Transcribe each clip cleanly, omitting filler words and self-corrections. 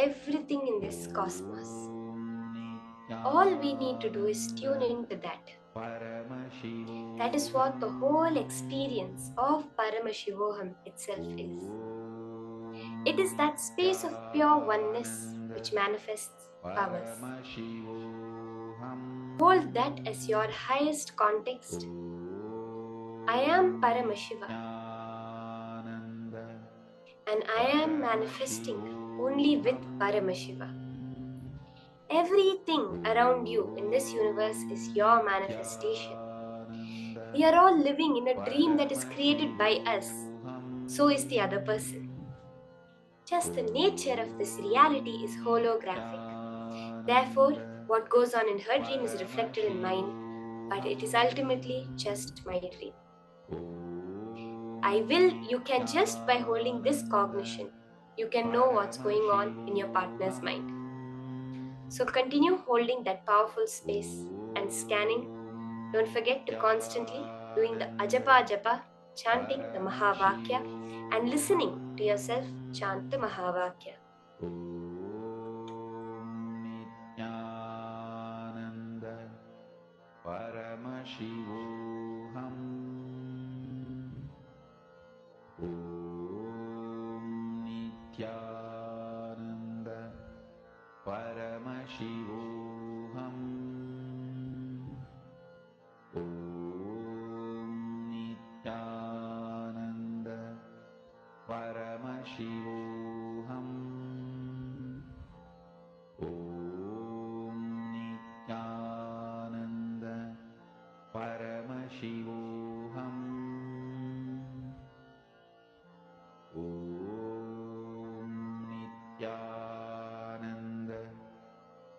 everything in this cosmos. All we need to do is tune into that. That is what the whole experience of Paramashivoham itself is. It is that space of pure oneness which manifests powers. Hold that as your highest context. I am Paramashiva, and I am manifesting only with Paramashiva. Everything around you in this universe is your manifestation. We are all living in a dream that is created by us. So is the other person. Just the nature of this reality is holographic. Therefore, what goes on in her dream is reflected in mine, but it is ultimately just my dream. You can just by holding this cognition, you can know what's going on in your partner's mind. So continue holding that powerful space and scanning. Don't forget to constantly doing the ajapa japa, chanting the Mahavakya, and listening to yourself chant the Mahavakya. Paramashivoham. Om Nityananda Paramashivoham. Om Nityananda Paramashivoham. Om Nityananda Paramashivoham. Om Nityananda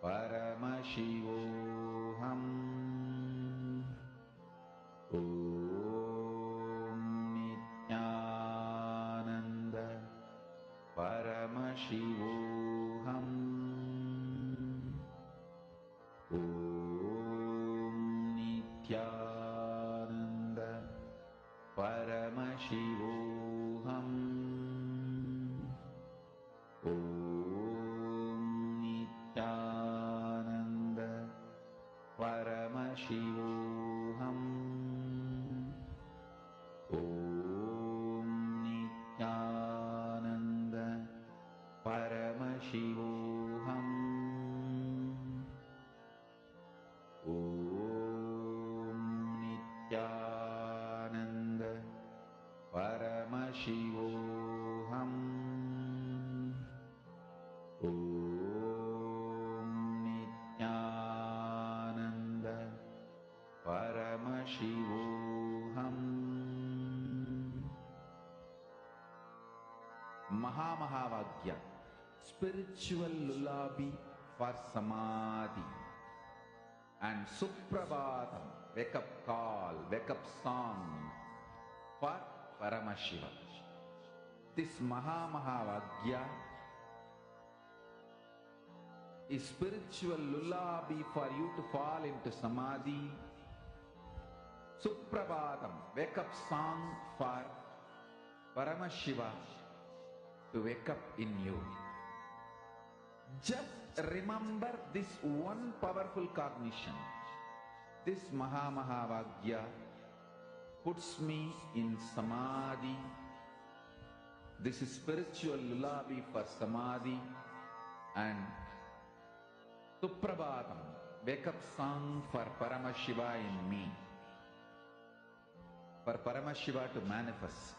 Paramashivoham. Om Nityananda Paramashivoham. Om Nityananda Paramashivoham. Om Nityananda Paramashivoham. Om Nityananda Paramashivoham. Om Nityananda Paramashivoham. Om Nityananda Paramashivoham. Mahavagya, spiritual lullaby for samadhi, and Suprabhatam, wake up call, wake up song for Paramashiva. This Mahavagya is spiritual lullaby for you to fall into samadhi. Suprabhatam, wake up song for Paramashiva to wake up in you. Just remember this one powerful cognition. This Mahavagya puts me in samadhi. This is spiritual lullaby for samadhi, and Suprabhatam, wake up song for Paramashiva in me. For Paramashiva to manifest.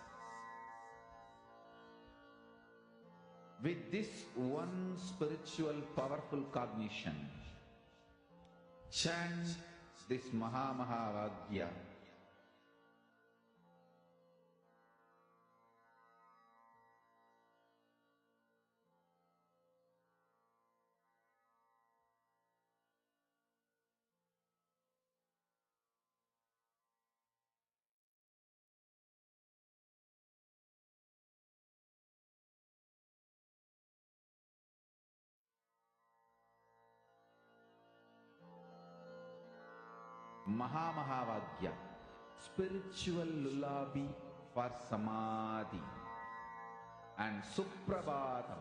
With this one spiritual powerful cognition, chant this Mahavagya. Mahavagya, spiritual lullaby for samadhi, and Suprabhatam,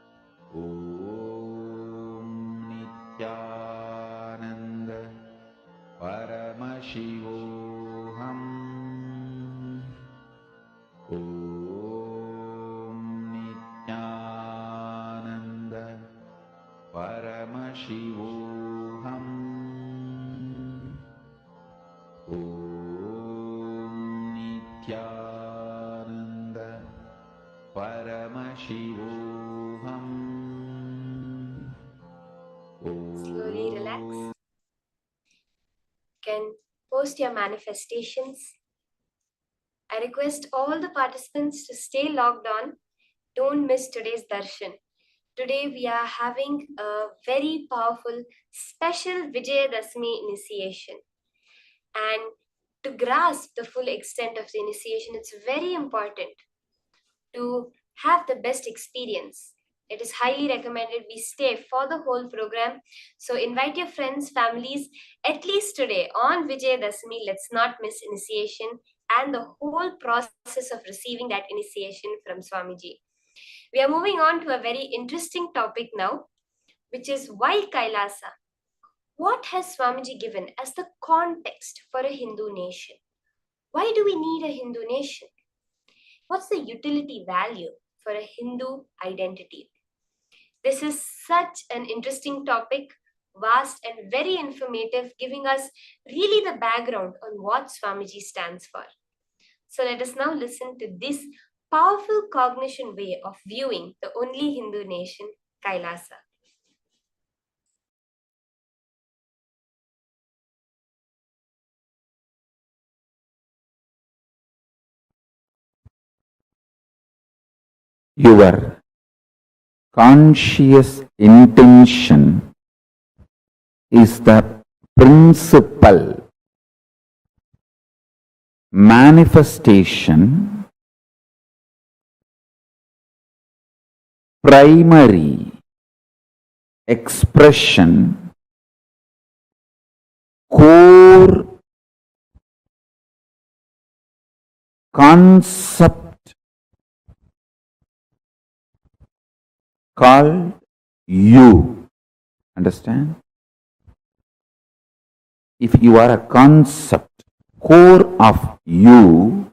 Om Nityananda Paramashivoham. Slowly relax. You can post your manifestations. I request all the participants to stay logged on. Don't miss today's darshan. Today we are having a very powerful special Vijayadashmi initiation. And to grasp the full extent of the initiation, it's very important to have the best experience. It is highly recommended we stay for the whole program. So invite your friends, families, at least today on Vijayadashmi. Let's not miss initiation and the whole process of receiving that initiation from Swamiji. We are moving on to a very interesting topic now, which is why Kailasa. What has Swamiji given as the context for a Hindu nation? Why do we need a Hindu nation? What's the utility value for a Hindu identity? This is such an interesting topic, vast and very informative, giving us really the background on what Swamiji stands for. So let us now listen to this powerful cognition way of viewing the only Hindu nation, Kailasa. Your conscious intention is the principal manifestation, primary expression, core concept called you. Understand? If you are a concept, core of you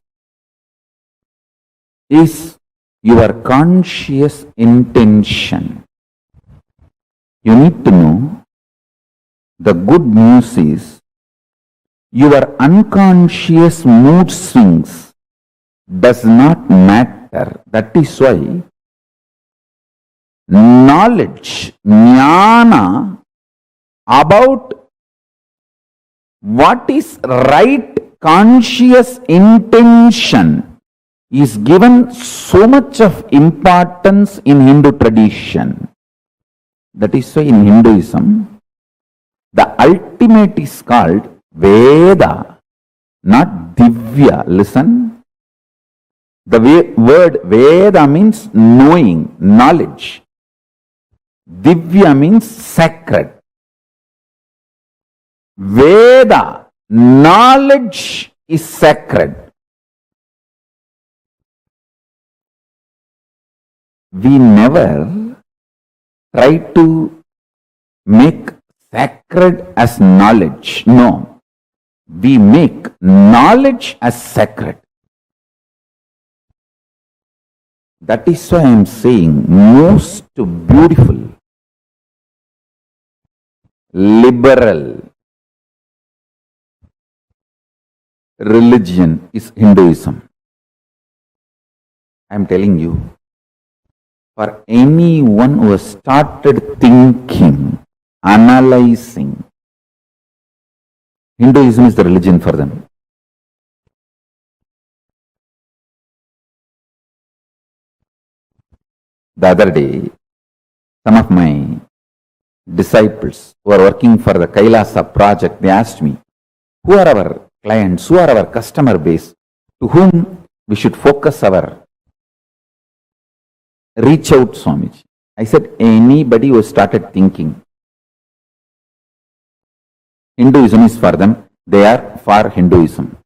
is your conscious intention. You need to know the good news is your unconscious mood swings does not matter. That is why knowledge, jnana about what is right conscious intention is given so much of importance in Hindu tradition. That is why in Hinduism, the ultimate is called Veda, not Divya. Listen. The word Veda means knowing, knowledge. Divya means sacred. Veda, knowledge is sacred. We never try to make sacred as knowledge. No. We make knowledge as sacred. That is why I am saying most beautiful, liberal religion is Hinduism. I am telling you, for anyone who has started thinking, analyzing, Hinduism is the religion for them. The other day, some of my disciples who are working for the Kailasa project, they asked me, who are our clients, who are our customer base, to whom we should focus our reach out, Swamiji. I said, anybody who started thinking. Hinduism is for them, they are for Hinduism.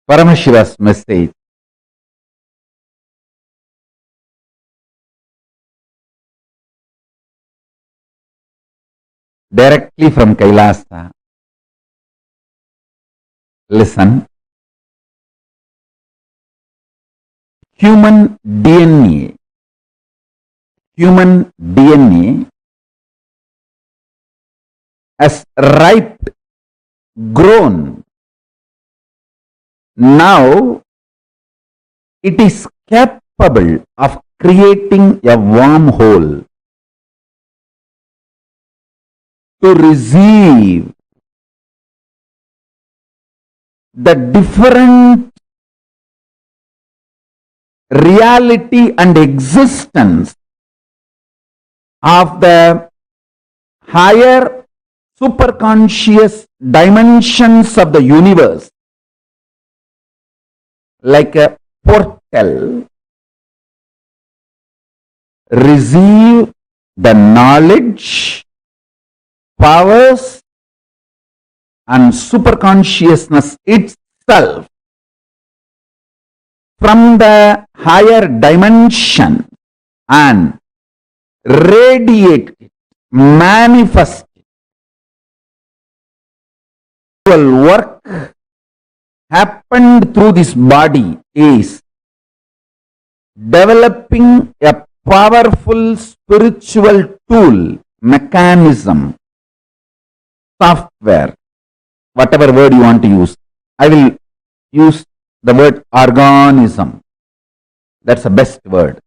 Paramashiva's message directly from Kailasa. Listen. human DNA, human DNA has ripe, grown. Now it is capable of creating a wormhole to receive the different reality and existence of the higher superconscious dimensions of the universe, like a portal, receive the knowledge, powers, and superconsciousness itself from the higher dimension and radiate it, manifest it. Work happened through this body is developing a powerful spiritual tool, mechanism, software, whatever word you want to use. I will use the word organism. That's the best word.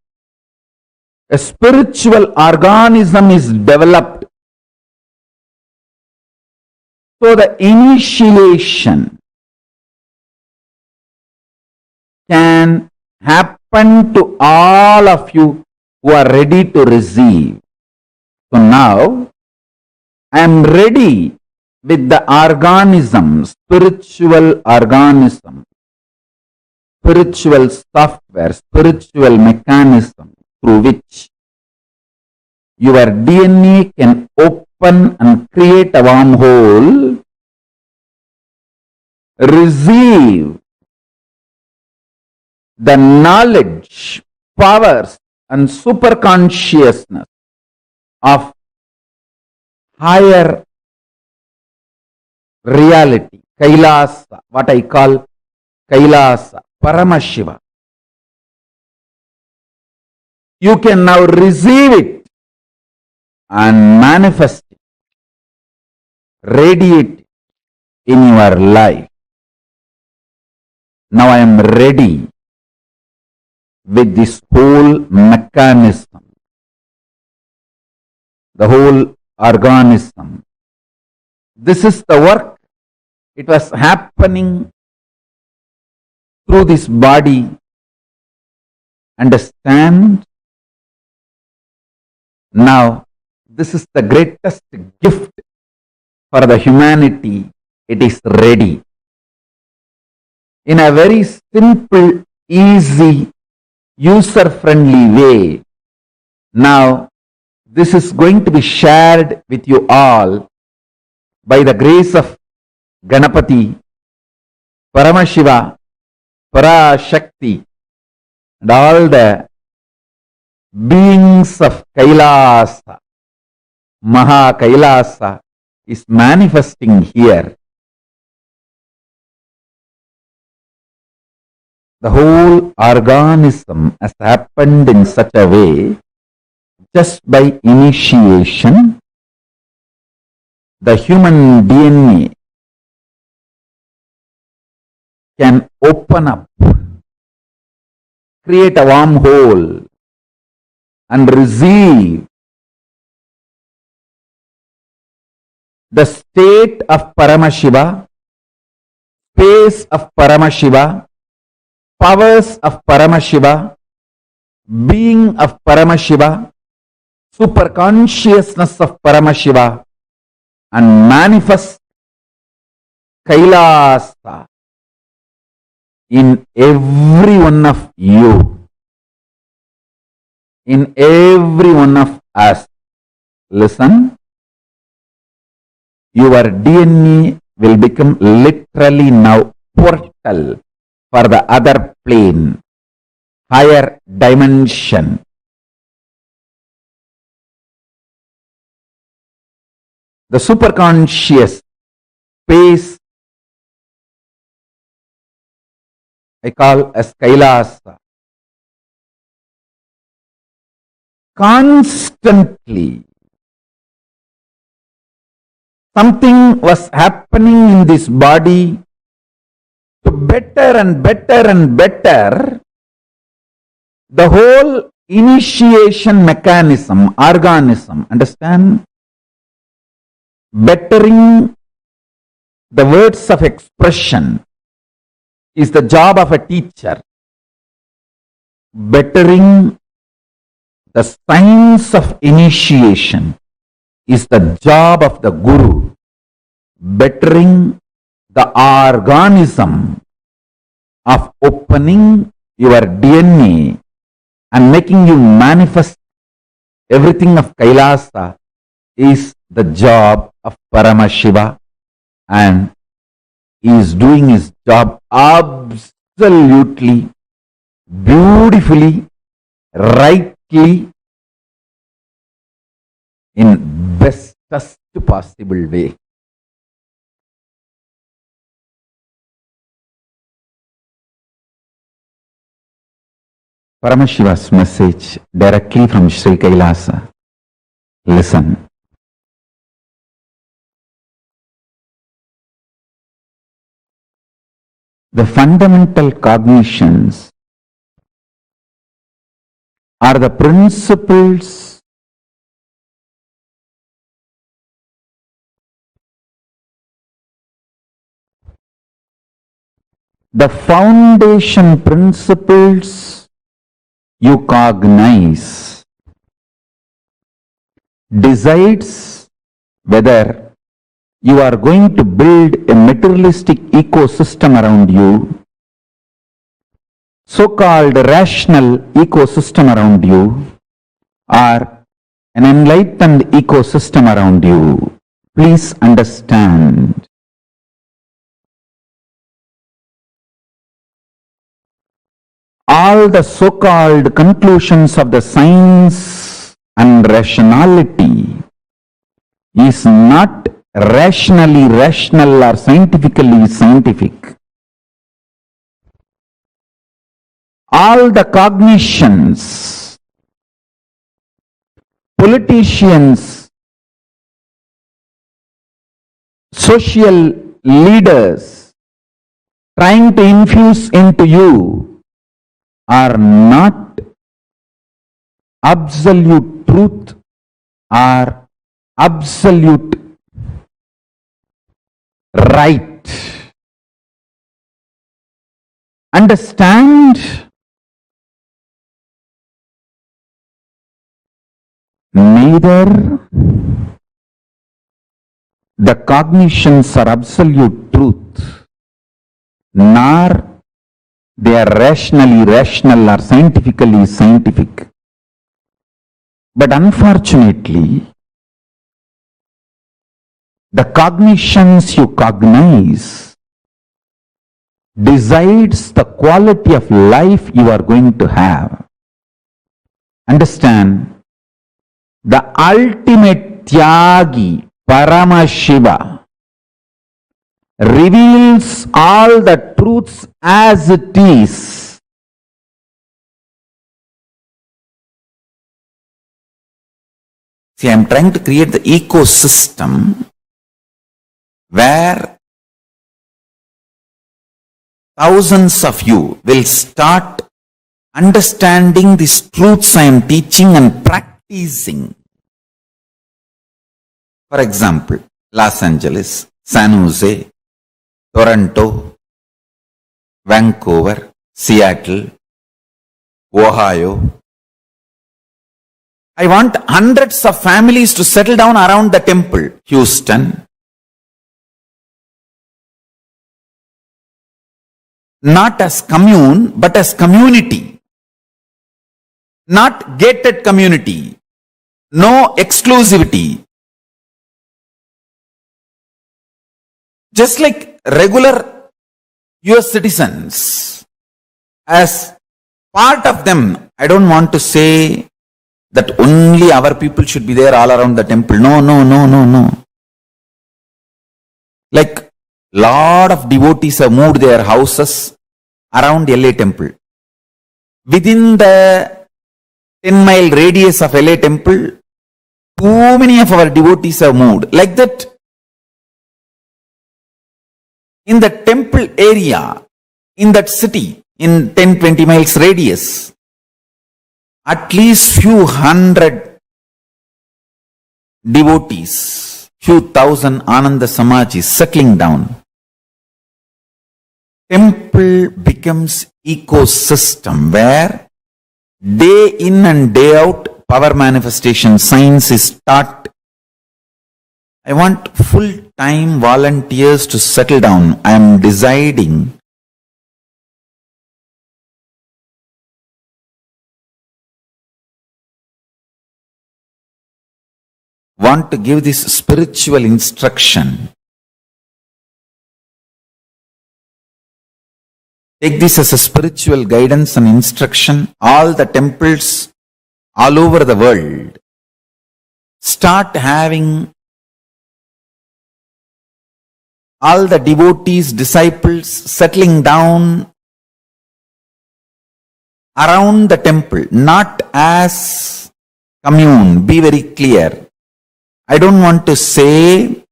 A spiritual organism is developed. So the initiation can happen to all of you who are ready to receive. So now I am ready with the organism, spiritual organism, spiritual software, spiritual mechanism through which your DNA can open and create a wormhole, receive the knowledge, powers, and superconsciousness of higher reality, Kailasa, what I call Kailasa, Paramashiva. You can now receive it and manifest it, radiate it in your life. Now I am ready with this whole mechanism, the whole organism. This is the work. It was happening through this body. Understand? Now, this is the greatest gift for the humanity. It is ready. In a very simple, easy, user-friendly way. Now, this is going to be shared with you all by the grace of Ganapati, Paramashiva, Parashakti, and all the beings of Kailasa. Maha Kailasa is manifesting here. The whole organism has happened in such a way, just by initiation, the human DNA can open up, create a wormhole, and receive the state of Paramashiva, space of Paramashiva, powers of Paramashiva, being of Paramashiva, superconsciousness of Paramashiva, and manifest Kailasa in every one of you, in every one of us. Listen, your DNA will become literally now portal for the other plane, higher dimension. The superconscious space I call as Kailasa. constantly something was happening in this body to better and better and better the whole initiation mechanism, organism, understand? Bettering the words of expression is the job of a teacher. Bettering the science of initiation is the job of the guru. Bettering the organism of opening your DNA and making you manifest everything of Kailasa is the job of Paramashiva, and he is doing his job absolutely beautifully, rightly, in bestest possible way. Paramashiva's message directly from Sri Kailasa. Listen. The fundamental cognitions are the principles the foundation principles you cognize decides whether you are going to build a materialistic ecosystem around you, so-called rational ecosystem around you, or an enlightened ecosystem around you. Please understand. All the so-called conclusions of the science and rationality is not rationally rational or scientifically scientific. All the cognitions, politicians, social leaders trying to infuse into you are not absolute truth or absolute right. Understand? Neither the cognitions are absolute truth, nor they are rationally rational or scientifically scientific. But unfortunately, the cognitions you cognize decides the quality of life you are going to have. Understand? The ultimate Tyagi, Paramashiva, reveals all the truths as it is. See, I am trying to create the ecosystem where thousands of you will start understanding these truths I am teaching and practicing. For example, Los Angeles, San Jose, Toronto, Vancouver, Seattle, Ohio. I want hundreds of families to settle down around the temple. Houston. Not as commune, but as community. Not gated community. No exclusivity. Just like regular US citizens, as part of them, I don't want to say that only our people should be there all around the temple. No. Like lot of devotees have moved their houses around LA temple. Within the 10-mile radius of LA temple, too many of our devotees have moved. Like that, in the temple area, in that city, in 10-20 miles radius, at least few hundred devotees, few thousand Ananda Samajis settling down. Temple becomes ecosystem where day in and day out power manifestation science is taught. I want full-time volunteers to settle down. I am deciding want to give this spiritual instruction. Take this as a spiritual guidance and instruction. All the temples all over the world start having all the devotees, disciples settling down around the temple, not as commune. Be very clear. I don't want to say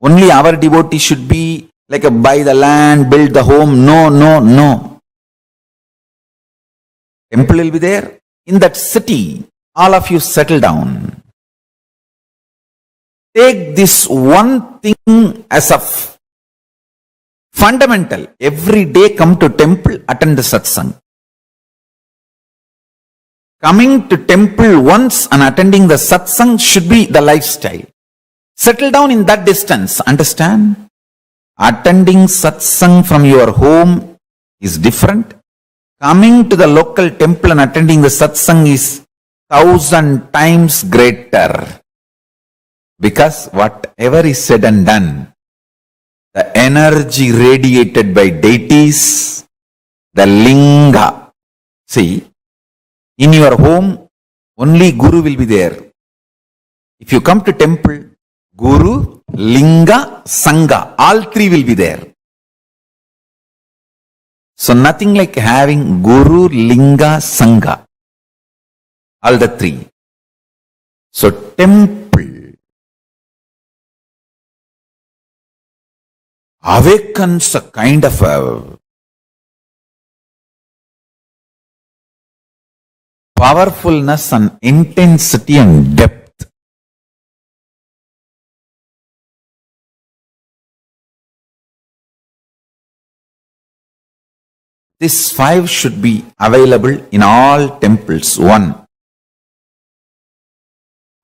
only our devotees should be like a buy the land, build the home. No, no, no. Temple will be there. In that city, all of you settle down. Take this one thing as a fundamental. Every day come to temple, attend the satsang. Coming to temple once and attending the satsang should be the lifestyle. Settle down in that distance. Understand? Attending satsang from your home is different. Coming to the local temple and attending the satsang is 1,000 times greater. Because whatever is said and done, the energy radiated by deities, the linga. See, in your home, only Guru will be there. If you come to temple, Guru, Linga, Sangha, all three will be there. So nothing like having Guru, Linga, Sangha, all the three. So temple awakens a kind of a powerfulness and intensity and depth. These 5 should be available in all temples. 1.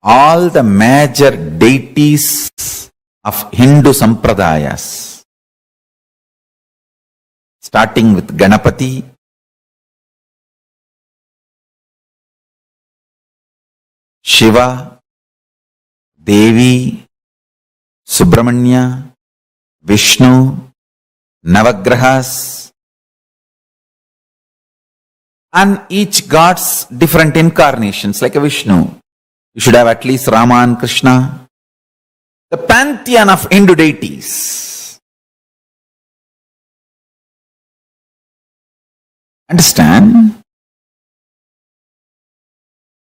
All the major deities of Hindu sampradayas, starting with Ganapati, Shiva, Devi, Subramanya, Vishnu, Navagrahas, and each god's different incarnations, like a Vishnu. You should have at least Rama and Krishna. The pantheon of Hindu deities. Understand?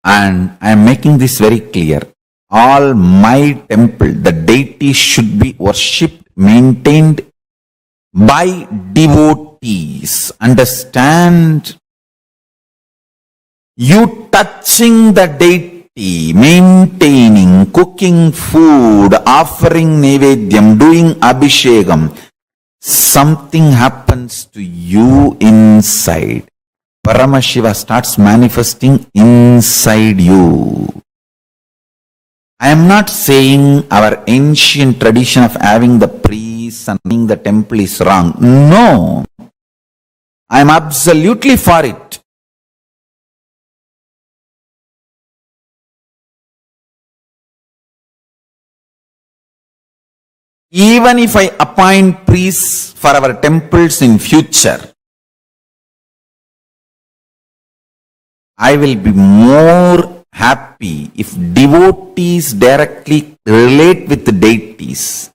And I am making this very clear. All my temple, the deities should be worshipped, maintained by devotees. Understand? You touching the deity, maintaining, cooking food, offering nevedyam, doing abhishekam, something happens to you inside. Paramashiva starts manifesting inside you. I am not saying our ancient tradition of having the priests and running the temple is wrong. No. I am absolutely for it. Even if I appoint priests for our temples in future, I will be more happy if devotees directly relate with the deities.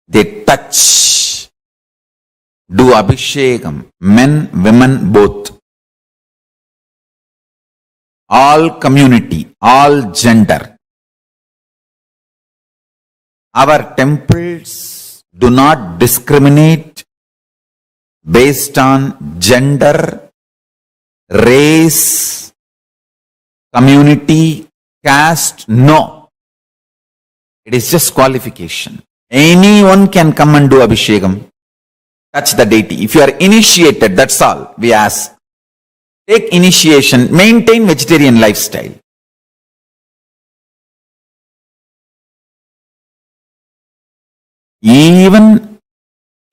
They touch, do abhishekam, men, women, both. all community, all gender. Our temples do not discriminate based on gender, race, community, caste. No. It is just qualification. Anyone can come and do Abhishekam, touch the deity. If you are initiated, that's all we ask. Take initiation, maintain vegetarian lifestyle. Even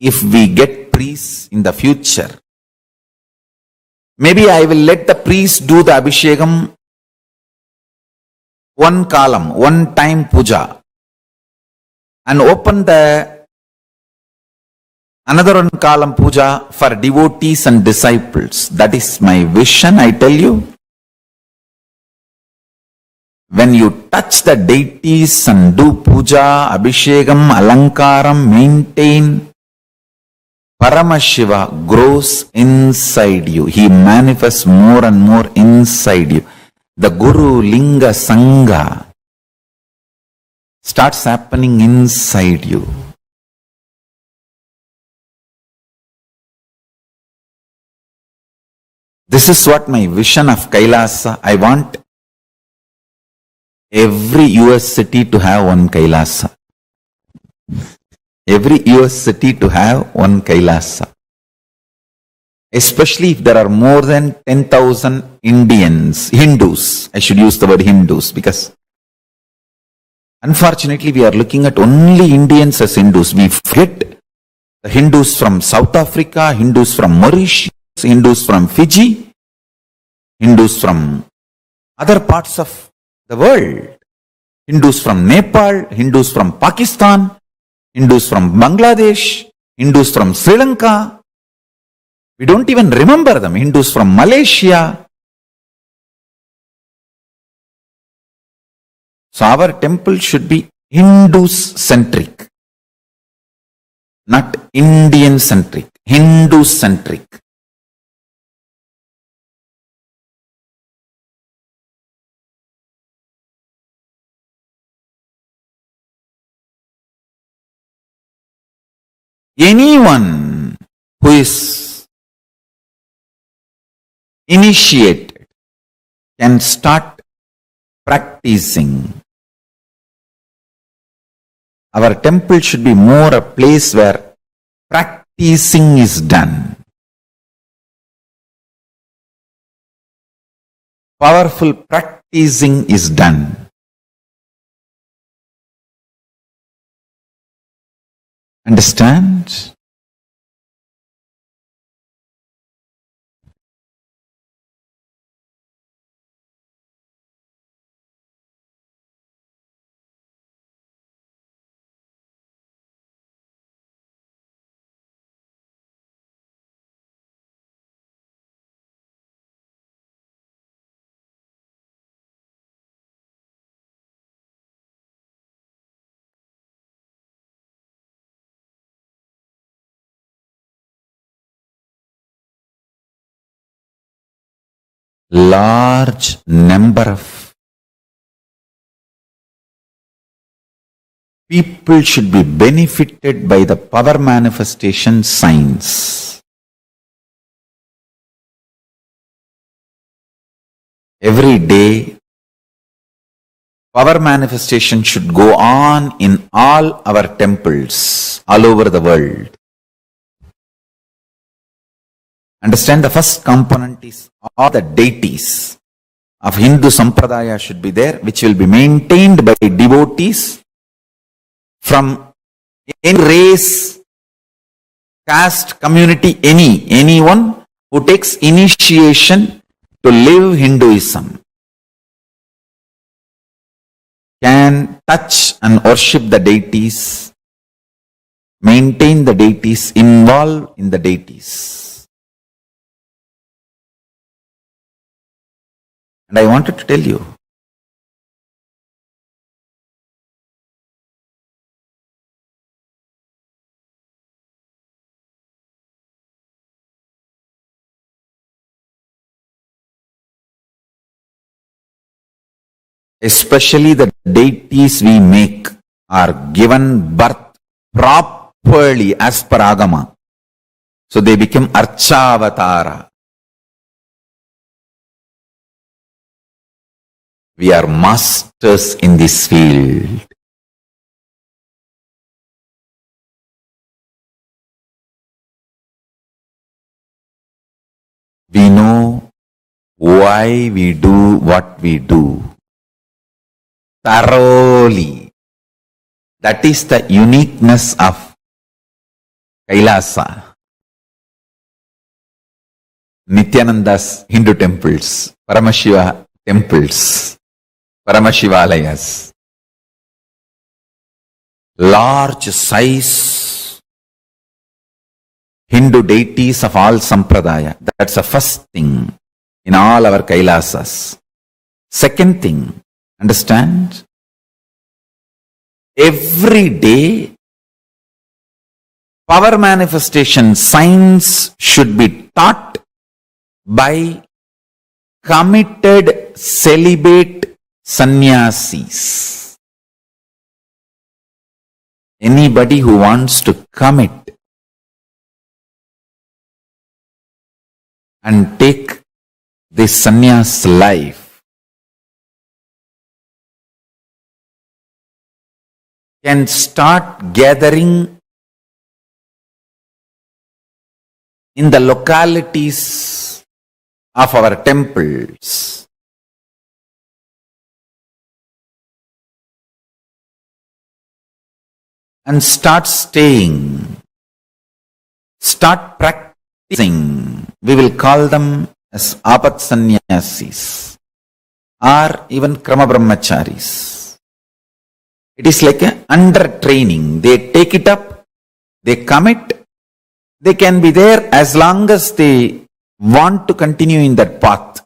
if we get priests in the future, maybe I will let the priest do the Abhishekam one column, one time puja, and open the another one column puja for devotees and disciples. That is my vision, I tell you. When you touch the deities and do puja, abhishekam, alankaram, maintain, Paramashiva grows inside you. He manifests more and more inside you. The Guru Linga Sangha starts happening inside you. This is what my vision of Kailasa. I want every US city to have one Kailasa. Every US city to have one Kailasa. Especially if there are more than 10,000 Hindus. I should use the word Hindus because unfortunately we are looking at only Indians as Hindus. We forget the Hindus from South Africa, Hindus from Mauritius, Hindus from Fiji, Hindus from other parts of the world, Hindus from Nepal, Hindus from Pakistan, Hindus from Bangladesh, Hindus from Sri Lanka. We don't even remember them. Hindus from Malaysia. So our temple should be Hindus-centric, not Indian-centric, Hindu-centric. Anyone who is initiated can start practicing. Our temple should be more a place where practicing is done. Powerful practicing is done. Understand? Large number of people should be benefited by the power manifestation signs. Every day, power manifestation should go on in all our temples all over the world. Understand, the first component is all the deities of Hindu Sampradaya should be there, which will be maintained by devotees from any race, caste, community, anyone who takes initiation to live Hinduism can touch and worship the deities, maintain the deities, involve in the deities. And I wanted to tell you, especially the deities we make, are given birth properly as per Agama. So they become Archavatara. We are masters in this field. We know why we do what we do thoroughly. That is the uniqueness of Kailasa. Nityananda's Hindu temples, Paramashiva temples, Paramashivalayas, large size Hindu deities of all sampradaya. That's the first thing in all our Kailasas. Second thing, understand? Every day, power manifestation science should be taught by committed celibate sannyasis. Anybody who wants to commit and take this sannyas life can start gathering in the localities of our temples. And start staying, start practicing. We will call them as apat sannyasis or even krama brahmacharis. It is like an under training. They take it up, they commit, they can be there as long as they want to continue in that path.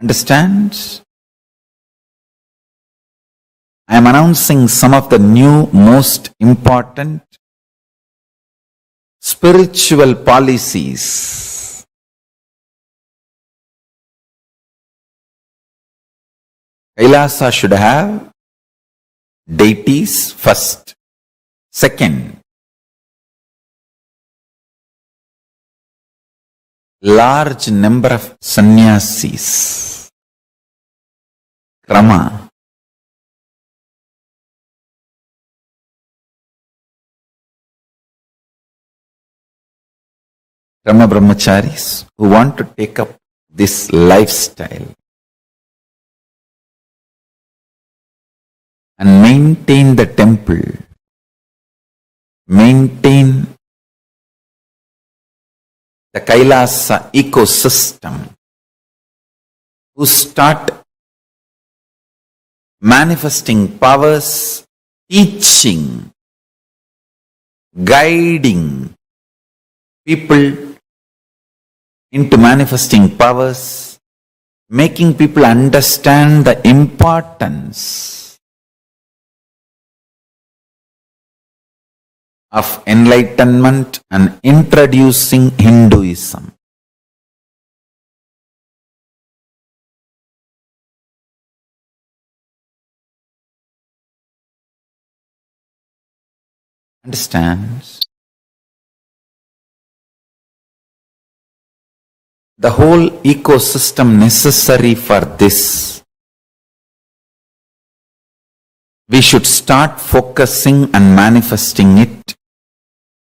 Understand? I am announcing some of the new most important spiritual policies. Kailasa should have deities first. Second, large number of sannyasis. Krama. Krama brahmacharis who want to take up this lifestyle and maintain the temple, maintain the Kailasa ecosystem, who start manifesting powers, teaching, guiding people into manifesting powers, making people understand the importance of enlightenment and introducing Hinduism. Understand? The whole ecosystem necessary for this. We should start focusing and manifesting it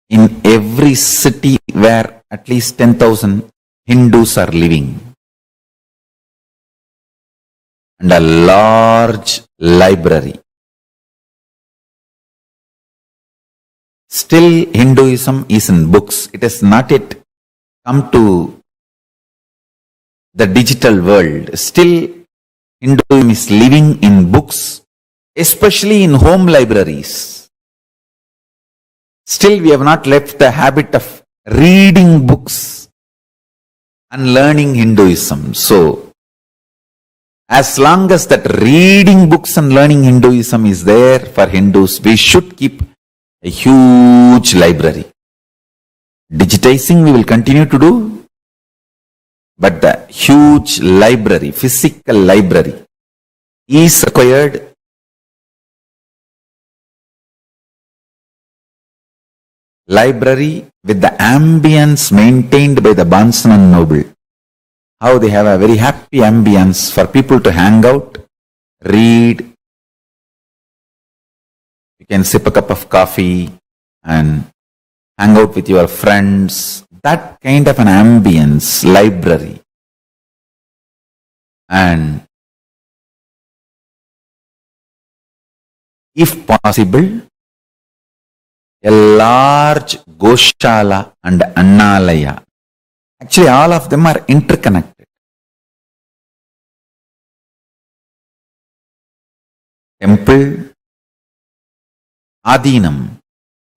in every city where at least 10,000 Hindus are living. And a large library. Still Hinduism is in books. It has not yet come to the digital world. Still Hinduism is living in books, especially in home libraries. Still we have not left the habit of reading books and learning Hinduism. So, as long as that reading books and learning Hinduism is there for Hindus, we should keep a huge library. Digitizing we will continue to do, but the huge library, physical library, is required. Library with the ambience maintained by the Barnes and Noble. How they have a very happy ambience for people to hang out, read. You can sip a cup of coffee and hang out with your friends. That kind of an ambience, library. And if possible, a large Goshala and Annalaya. Actually, all of them are interconnected. Temple, Adinam,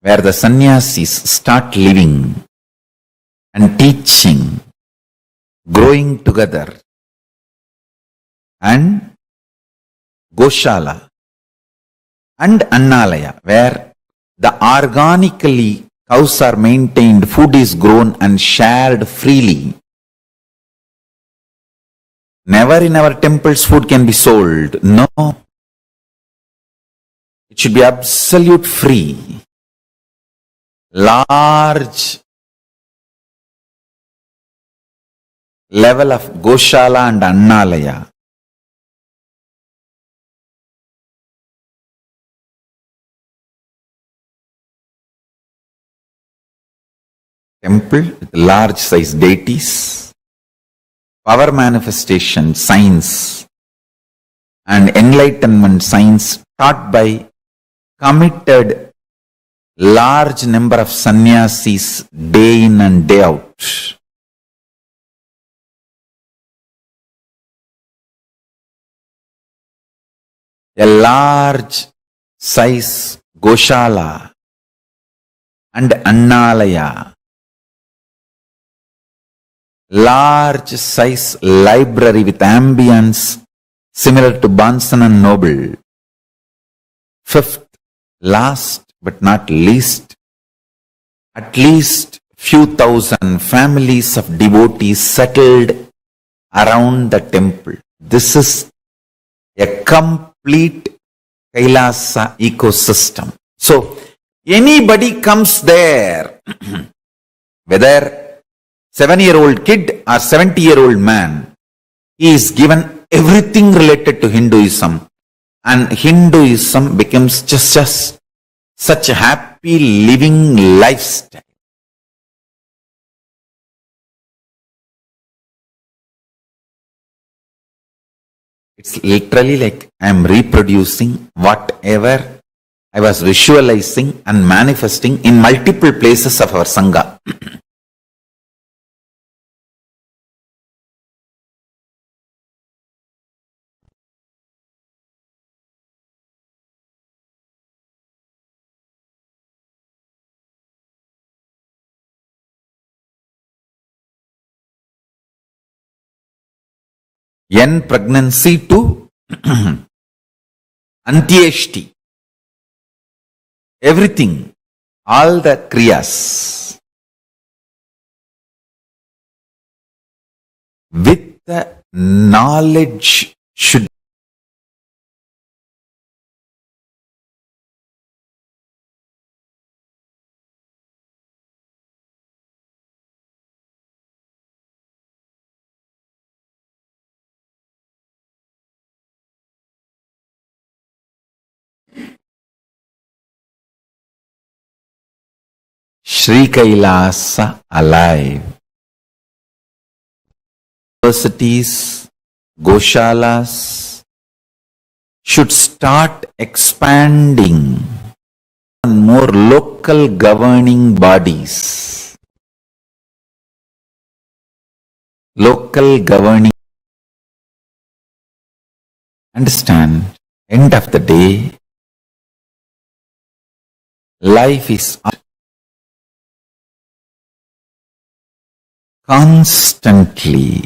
where the sannyasis start living and teaching, growing together, and Goshala and Annalaya, where the organically cows are maintained, food is grown and shared freely. Never in our temples food can be sold. No. It should be absolute free. Large level of Goshala and Annalaya. Temple with large size deities, power manifestation, science, and enlightenment science taught by committed large number of sannyasis day in and day out. A large size Goshala and Annalaya. Large size library with ambience similar to Barnes and Noble. Fifth, last but not least, at least few thousand families of devotees settled around the temple. This is a complete Kailasa ecosystem. So, anybody comes there, whether 7-year-old kid or 70-year-old man, he is given everything related to Hinduism, and Hinduism becomes just such a happy living lifestyle. It's literally like I am reproducing whatever I was visualizing and manifesting in multiple places of our Sangha. N pregnancy to Antyeshti. Everything, all the kriyas. With the knowledge should Sri Kailasa alive. Universities, Goshalas should start expanding on more local governing bodies. Local governing. Understand, end of the day, life is constantly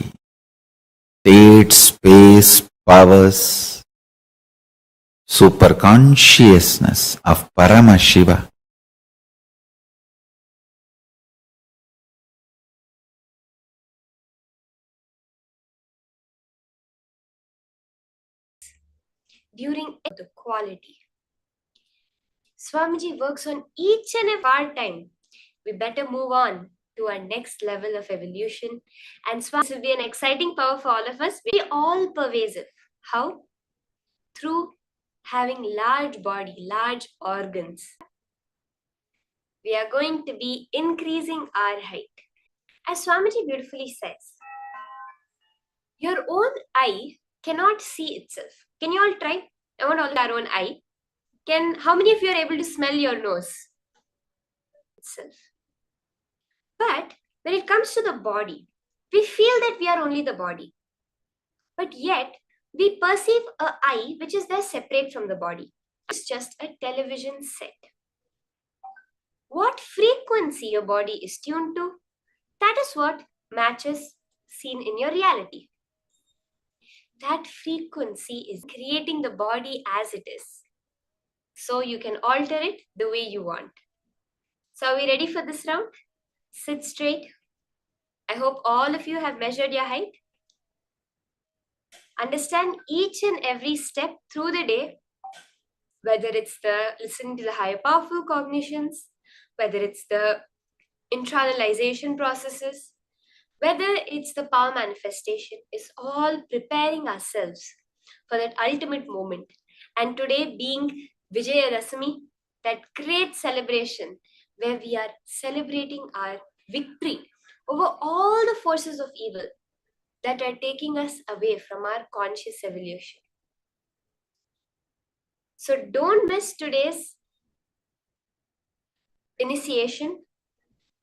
state, space, powers, super consciousness of Paramashiva. during the quality. Swamiji works on each and every part-time. We better move on to our next level of evolution. And Swamiji will be an exciting power for all of us. We're all pervasive. How? Through having large body, large organs. We are going to be increasing our height. As Swamiji beautifully says, your own eye cannot see itself. Can you all try? I want all our own eye. How many of you are able to smell your nose itself? But when it comes to the body, we feel that we are only the body. But yet, we perceive a eye which is there separate from the body. It's just a television set. What frequency your body is tuned to, that is what matches seen in your reality. That frequency is creating the body as it is. So you can alter it the way you want. So are we ready for this round? Sit straight. I hope all of you have measured your height. Understand each and every step through the day, whether it's the listening to the higher powerful cognitions, whether it's the internalization processes, whether it's the power manifestation, is all preparing ourselves for that ultimate moment. And today being Vijayadashami, that great celebration where we are celebrating our victory over all the forces of evil that are taking us away from our conscious evolution. So don't miss today's initiation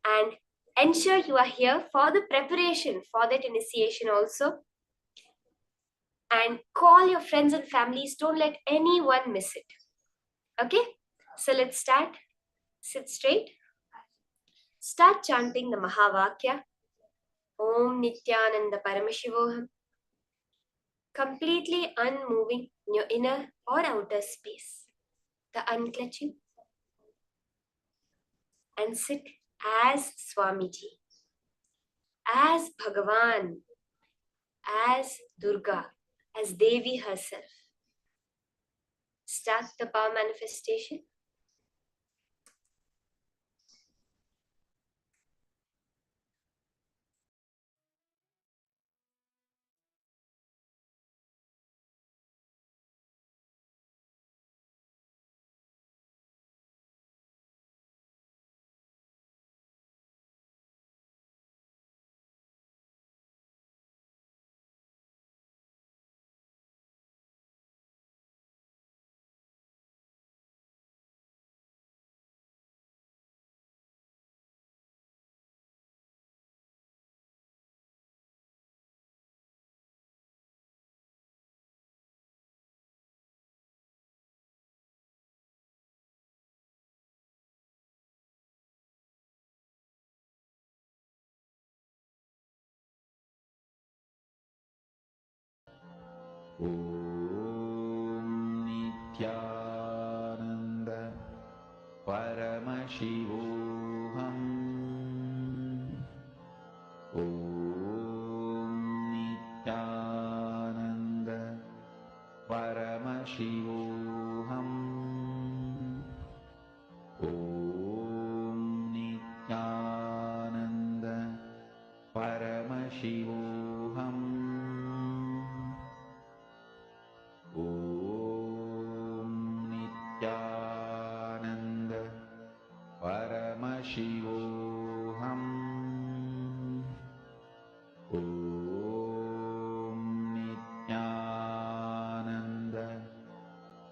and ensure you are here for the preparation for that initiation also. And call your friends and families. Don't let anyone miss it. Okay? So let's start. Sit straight. Start chanting the Mahavakya. Om Nityananda Paramashivoham. Completely unmoving in your inner or outer space. The unclutching. And sit as Swamiji, as Bhagavan, as Durga, as Devi herself. Start the power manifestation. Om Nityananda Paramashivoham. Om Nityananda Paramashivoham. Om Nityananda Paramashivoham. Om Nityananda Paramashivoham. Om Nityananda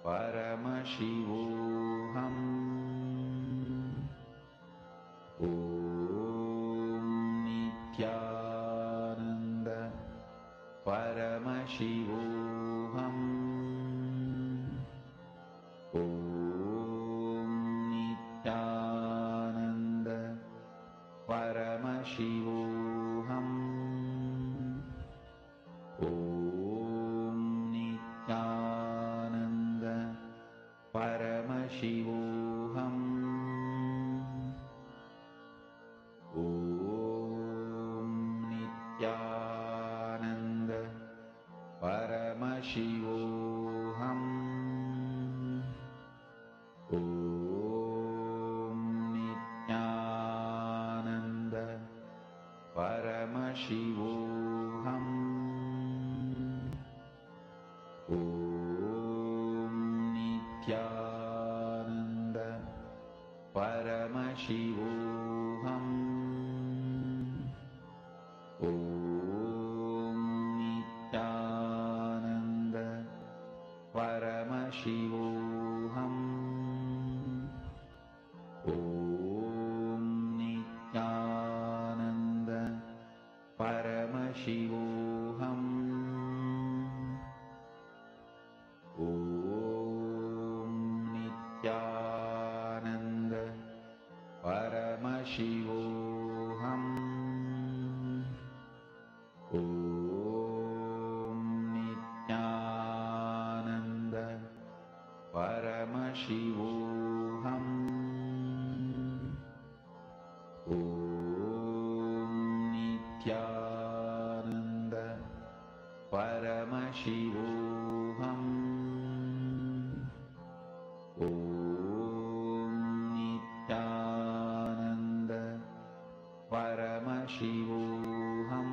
Paramashivoham. Om Nityananda Paramashivoham. Om Nityananda Paramashivoham. Om Nityananda Paramashivoham. Om Nityananda Paramashivoham. Shivoham. Om Nityananda Paramashivoham. Om Nityananda Paramashivoham. Om Nityananda Paramashivoham. Om Nityananda Paramashivoham. Om Nityananda Paramashivoham.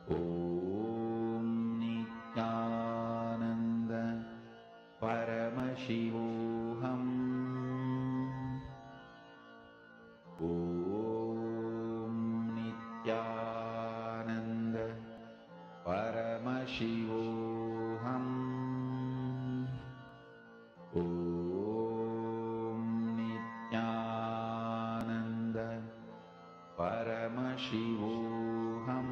Om Nityananda Paramashivoham. Om Nityananda Paramashivoham. Om Nityananda Paramashivoham.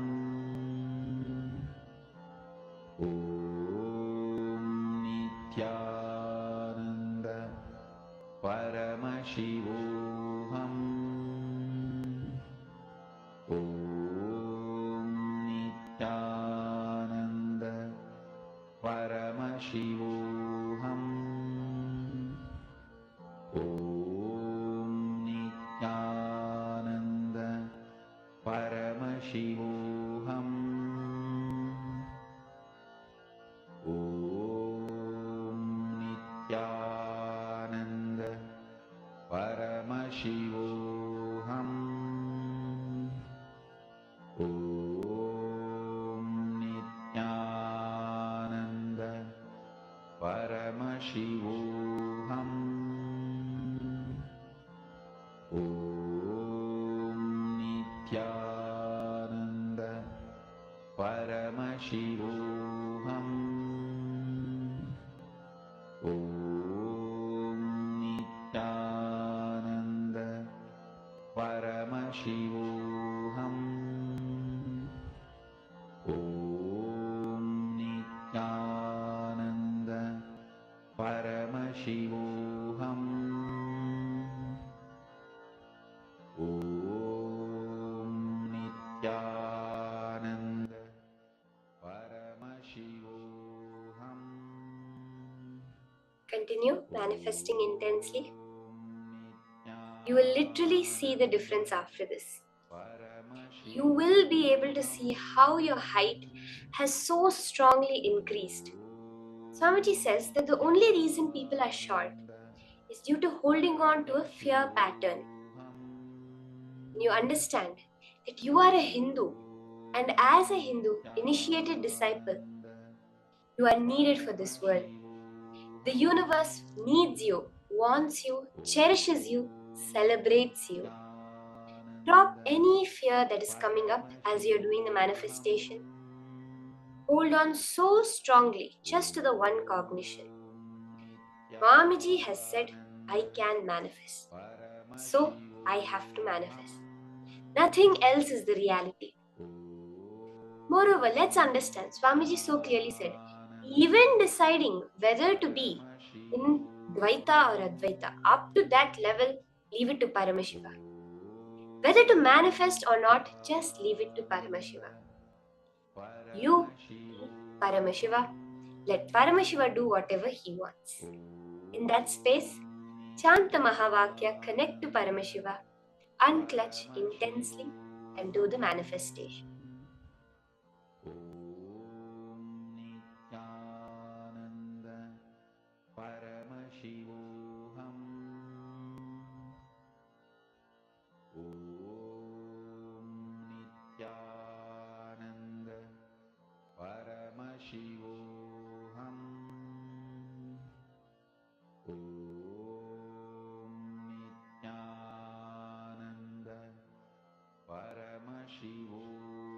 Om Nityananda Paramashivoham. Om Nityananda Paramashivoham. Om Nityananda Paramashivoham. Om Nityananda Paramashivoham. Om Nityananda Paramashivoham. Om Nityananda Paramashivoham. Om Nityananda Paramashivoham. Om Nityananda Paramashivoham. Om Nityananda Paramashivoham. Continue manifesting intensely. You will literally see the difference after this. You will be able to see how your height has so strongly increased. Swamiji says that the only reason people are short is due to holding on to a fear pattern. When you understand that you are a Hindu, and as a Hindu initiated disciple, you are needed for this world. The universe needs you, wants you, cherishes you, celebrates you. Drop any fear that is coming up as you're doing the manifestation. Hold on so strongly just to the one cognition. Swamiji has said, I can manifest. So I have to manifest. Nothing else is the reality. Moreover, let's understand, Swamiji so clearly said, even deciding whether to be in Dvaita or Advaita, up to that level, leave it to Paramashiva. Whether to manifest or not, just leave it to Paramashiva. You be Paramashiva. Let Paramashiva do whatever he wants. In that space, chant the Mahavakya, connect to Paramashiva, unclutch intensely, and do the manifestation. Om Nityananda Paramashivoham. Om Nityananda Paramashivoham. Om Nityananda Paramashivoham.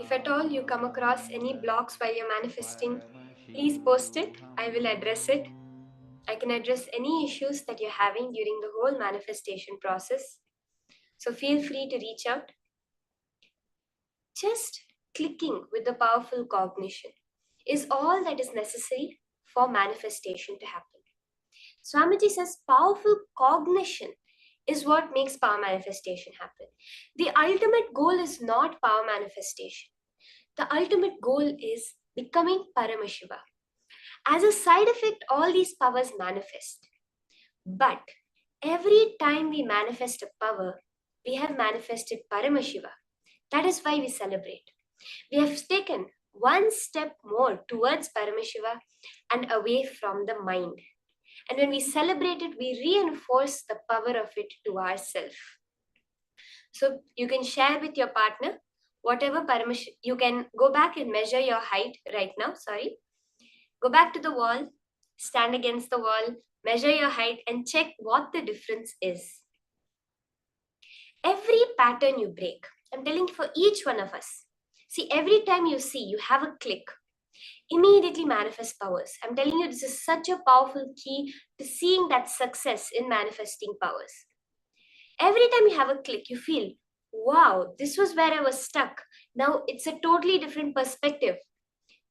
If at all you come across any blocks while you're manifesting, please post it. I will address it. I can address any issues that you're having during the whole manifestation process. So feel free to reach out. Just clicking with the powerful cognition is all that is necessary for manifestation to happen. Swamiji says powerful cognition is what makes power manifestation happen. The ultimate goal is not power manifestation. The ultimate goal is becoming Paramashiva. As a side effect, all these powers manifest. But every time we manifest a power, we have manifested Paramashiva. That is why we celebrate. We have taken one step more towards Paramashiva and away from the mind. And when we celebrate it, we reinforce the power of it to ourselves. So you can share with your partner whatever Paramashiva. You can go back and measure your height right now. Go back to the wall, stand against the wall, measure your height, and check what the difference is. Every pattern you break, I'm telling for each one of us. See, every time you see, you have a click, immediately manifest powers. I'm telling you, this is such a powerful key to seeing that success in manifesting powers. Every time you have a click, you feel, wow, this was where I was stuck. Now it's a totally different perspective.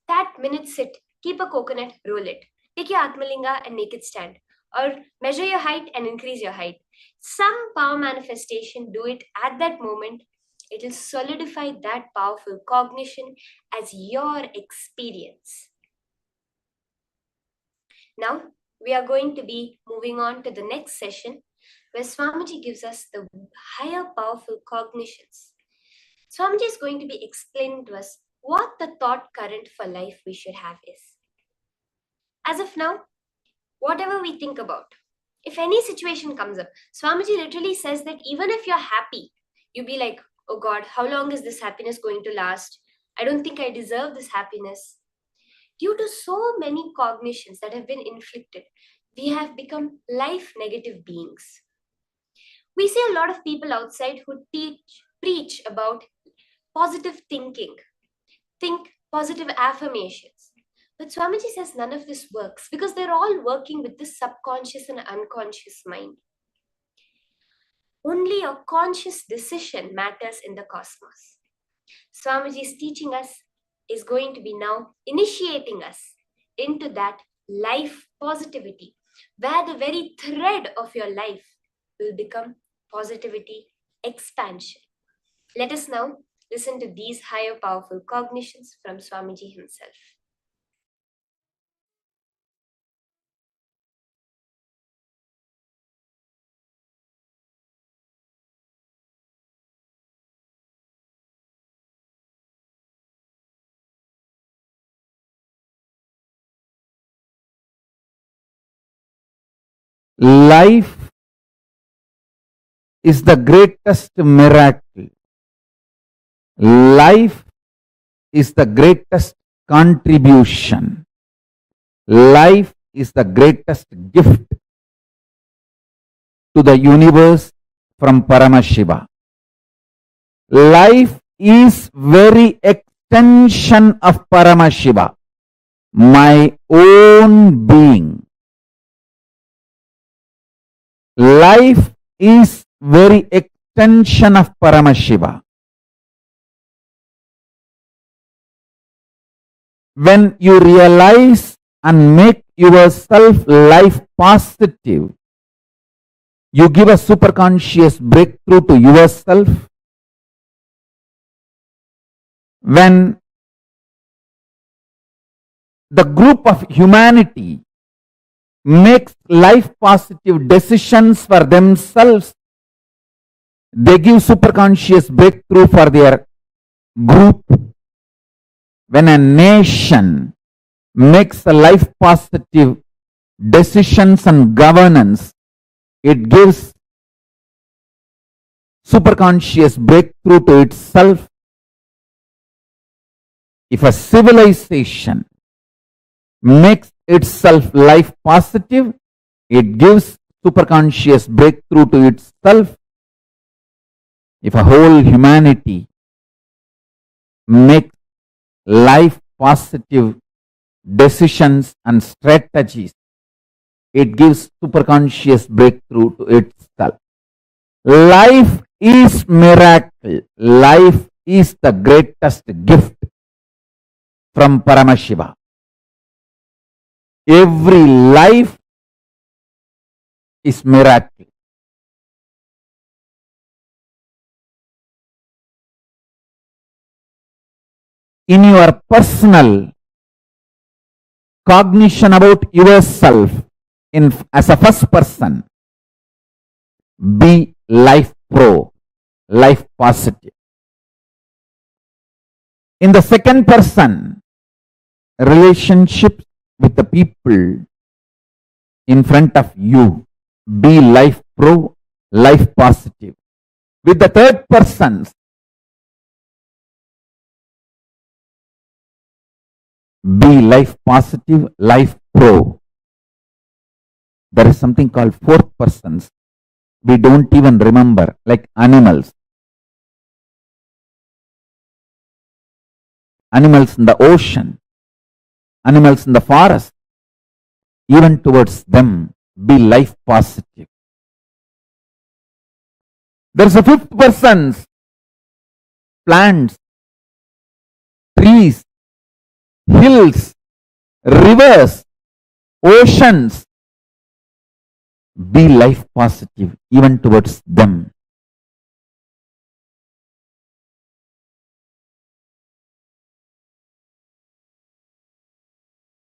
That minute sit, keep a coconut, roll it. Take your Atmalinga and make it stand. Or measure your height and increase your height. Some power manifestation, do it at that moment. It will solidify that powerful cognition as your experience. Now, we are going to be moving on to the next session where Swamiji gives us the higher powerful cognitions. Swamiji is going to be explaining to us what the thought current for life we should have is. As of now, whatever we think about, if any situation comes up, Swamiji literally says that even if you're happy, you be like, oh God, how long is this happiness going to last? I don't think I deserve this happiness. Due to so many cognitions that have been inflicted, we have become life negative beings. We see a lot of people outside who preach about positive thinking, think positive affirmations. But Swamiji says none of this works because they're all working with the subconscious and unconscious mind. Only a conscious decision matters in the cosmos. Swamiji's teaching us is going to be now initiating us into that life positivity, where the very thread of your life will become positivity expansion. Let us now listen to these higher powerful cognitions from Swamiji himself. Life is the greatest miracle. Life is the greatest contribution. Life is the greatest gift to the universe from Paramashiva. Life is very extension of Paramashiva, my own being. Life is very extension of Paramashiva. When you realize and make yourself life positive, you give a superconscious breakthrough to yourself when the group of humanity makes life positive decisions for themselves. They give superconscious breakthrough for their group. When a nation makes a life positive decisions and governance, it gives superconscious breakthrough to itself. If a civilization makes itself life positive, it gives superconscious breakthrough to itself. If a whole humanity makes life positive decisions and strategies, it gives superconscious breakthrough to itself. Life is miracle. Life is the greatest gift from Paramashiva. Every life is miracle. In your personal cognition about yourself, as a first person, be life pro, life positive. In the second person, relationships with the people in front of you, be life pro, life positive. With the third person, be life positive, life pro. There is something called fourth persons. We don't even remember, like animals. Animals in the ocean, animals in the forest, even towards them, be life positive. There's a fifth person, plants, trees, hills, rivers, oceans, be life positive even towards them.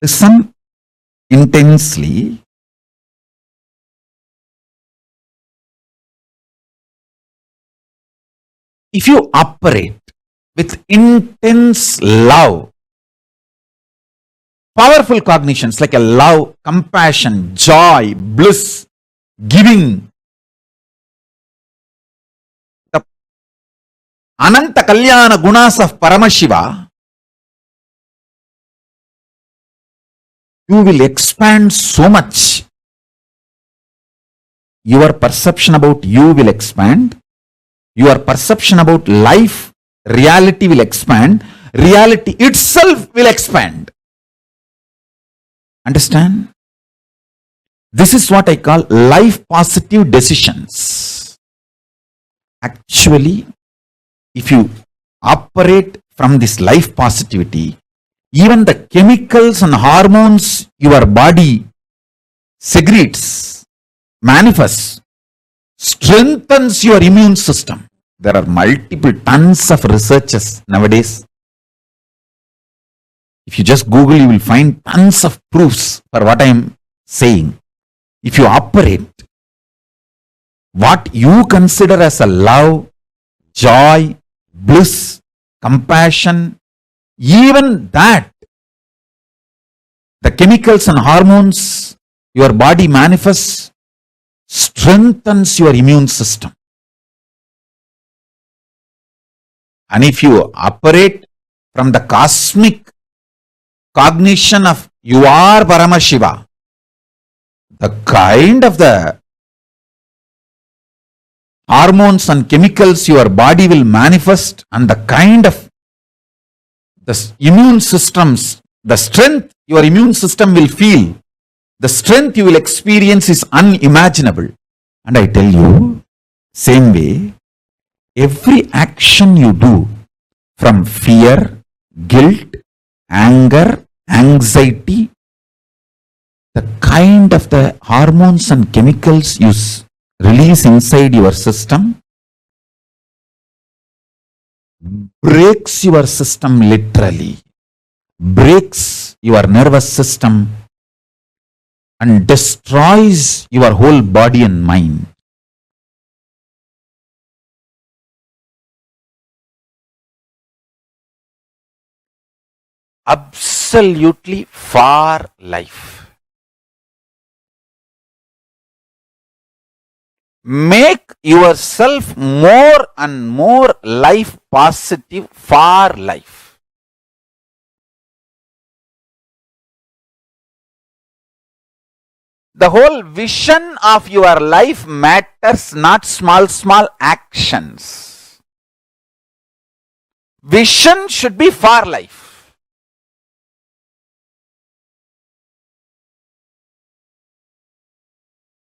Listen intensely. If you operate with intense love, powerful cognitions like a love, compassion, joy, bliss, giving, the Ananta Kalyana gunas of Paramashiva, you will expand so much. Your perception about you will expand. Your perception about life, reality will expand. Reality itself will expand. Understand? This is what I call life positive decisions. Actually, if you operate from this life positivity, even the chemicals and hormones your body secretes, manifests, strengthens your immune system. There are multiple tons of researches nowadays. If you just Google, you will find tons of proofs for what I am saying. If you operate what you consider as a love, joy, bliss, compassion, even that, the chemicals and hormones your body manifests, strengthens your immune system. And if you operate from the cosmic cognition of you are Paramashiva, the kind of the hormones and chemicals your body will manifest and the kind of the immune systems, the strength your immune system will feel, the strength you will experience is unimaginable. And I tell you, same way, every action you do from fear, guilt, anger, anxiety, the kind of the hormones and chemicals you release inside your system, breaks your system literally, breaks your nervous system, and destroys your whole body and mind. Absolutely for life. Make yourself more and more life positive for life. The whole vision of your life matters, not small actions. Vision should be for life.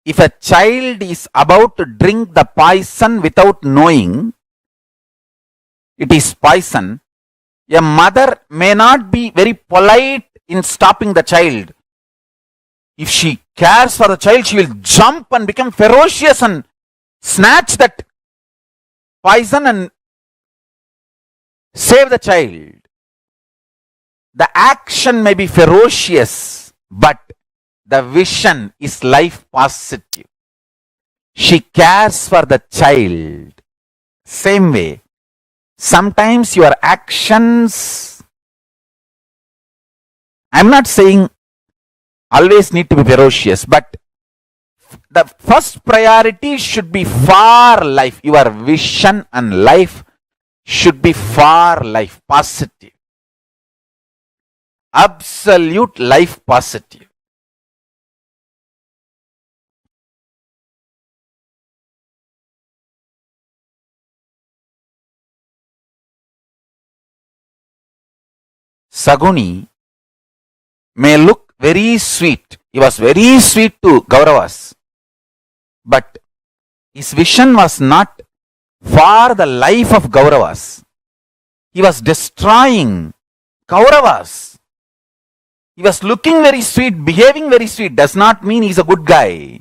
If a child is about to drink the poison without knowing it is poison, a mother may not be very polite in stopping the child. If she cares for the child, she will jump and become ferocious and snatch that poison and save the child. The action may be ferocious, but the vision is life positive. She cares for the child. Same way, sometimes your actions, I'm not saying always need to be ferocious, but the first priority should be for life. Your vision and life should be for life, positive. Absolute life positive. Saguni may look very sweet. He was very sweet to Kauravas. But his vision was not for the life of Kauravas. He was destroying Kauravas. He was looking very sweet, behaving very sweet. Does not mean he's a good guy.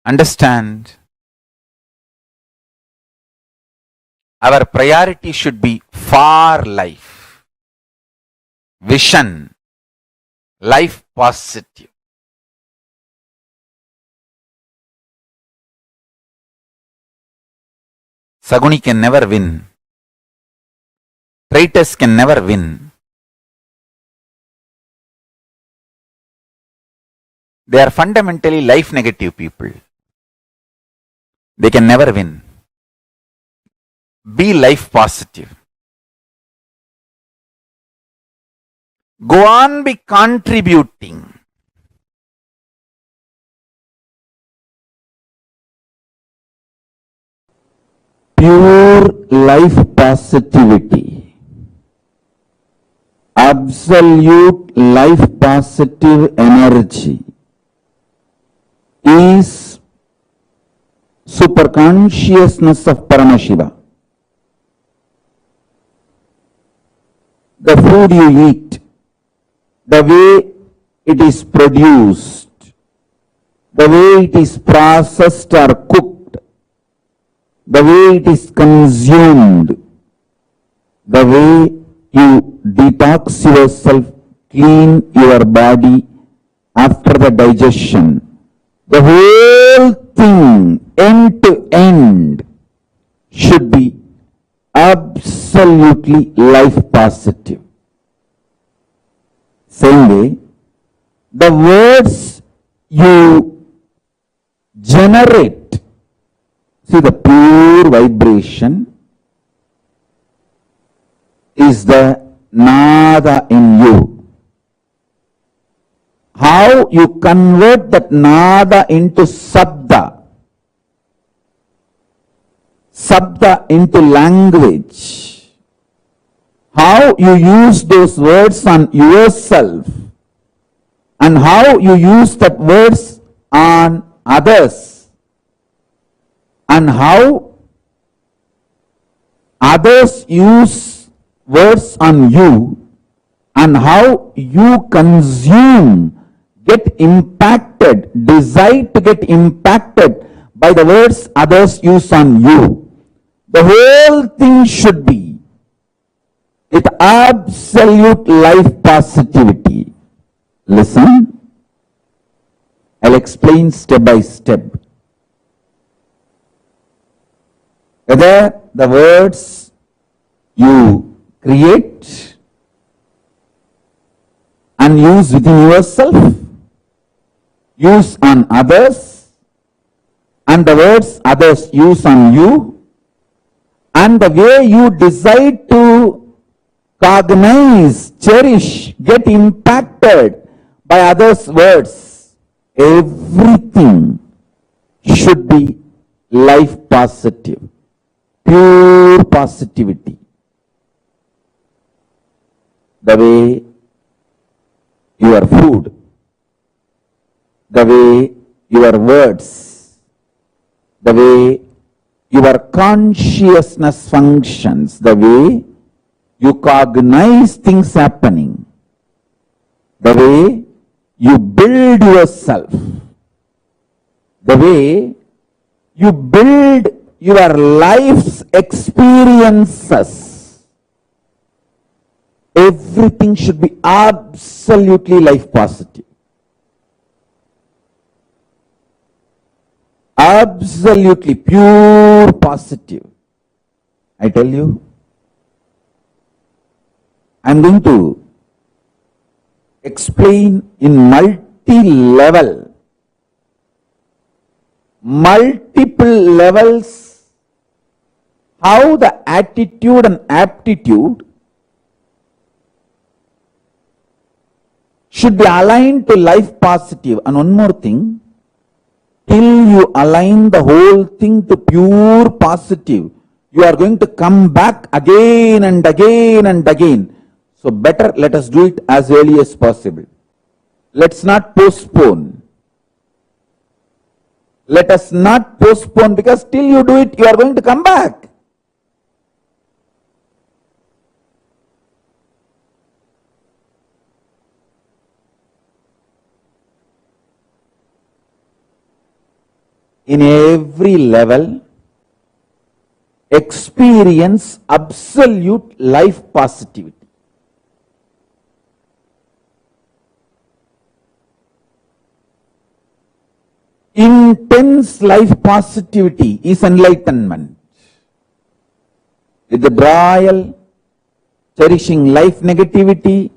Understand? Our priority should be for life. Vision. Life positive. Saguni can never win. Traitors can never win. They are fundamentally life negative people. They can never win. Be life positive. Go on, be contributing. Pure life positivity. Absolute life positive energy is superconsciousness of Paramashiva. The food you eat, the way it is produced, the way it is processed or cooked, the way it is consumed, the way you detox yourself, clean your body after the digestion, the whole thing, end to end, should be absolutely life positive. Same way, the words you generate, see, the pure vibration is the nada in you. How you convert that nada into sabda, sabda into language, how you use those words on yourself, and how you use that words on others, and how others use words on you and how you consume, get impacted, decide to get impacted by the words others use on you. The whole thing should be with absolute life positivity. Listen, I'll explain step by step. Whether the words you create and use within yourself, use on others, and the words others use on you, and the way you decide to cognize, cherish, get impacted by others' words, everything should be life positive, pure positivity. The way your food, the way your words, the way your consciousness functions, the way you cognize things happening, the way you build yourself, the way you build your life's experiences, everything should be absolutely life positive. Absolutely pure positive. I tell you, I'm going to explain in multi-level, multiple levels, how the attitude and aptitude should be aligned to life positive. And one more thing, till you align the whole thing to pure positive, you are going to come back again and again and again. So better let us do it as early as possible. Let's not postpone. Let us not postpone, because till you do it, you are going to come back. In every level, experience absolute life positivity. Intense life positivity is enlightenment. Withdrawal, cherishing life negativity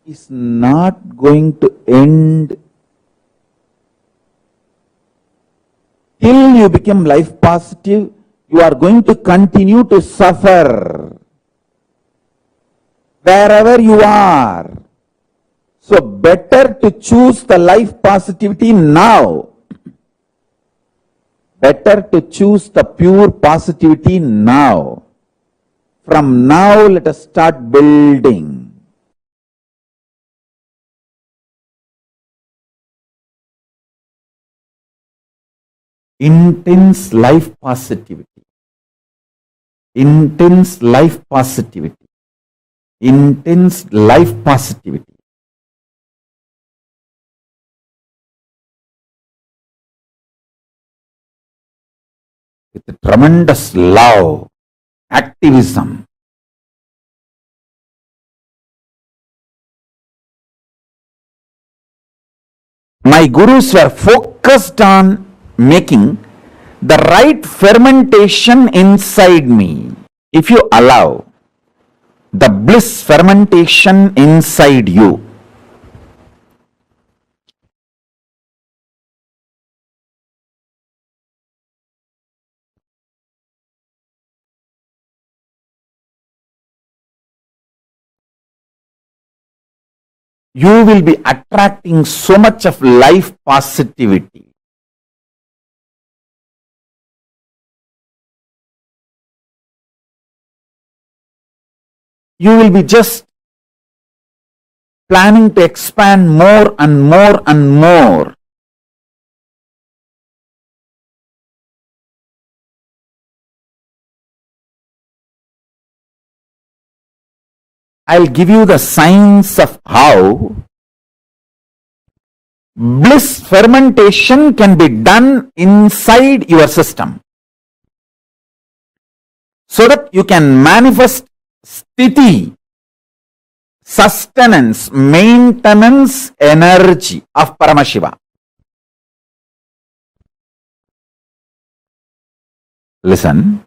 is not going to end till you become life positive. You are going to continue to suffer wherever you are. So better to choose the life positivity now. Better to choose the pure positivity now. From now, let us start building. Intense life positivity. Intense life positivity. Intense life positivity. With tremendous love, activism. My gurus were focused on making the right fermentation inside me. If you allow the bliss fermentation inside you, you will be attracting so much of life positivity. You will be just planning to expand more and more and more. I'll give you the science of how bliss fermentation can be done inside your system so that you can manifest sthiti, sustenance, maintenance energy of Paramashiva. Listen.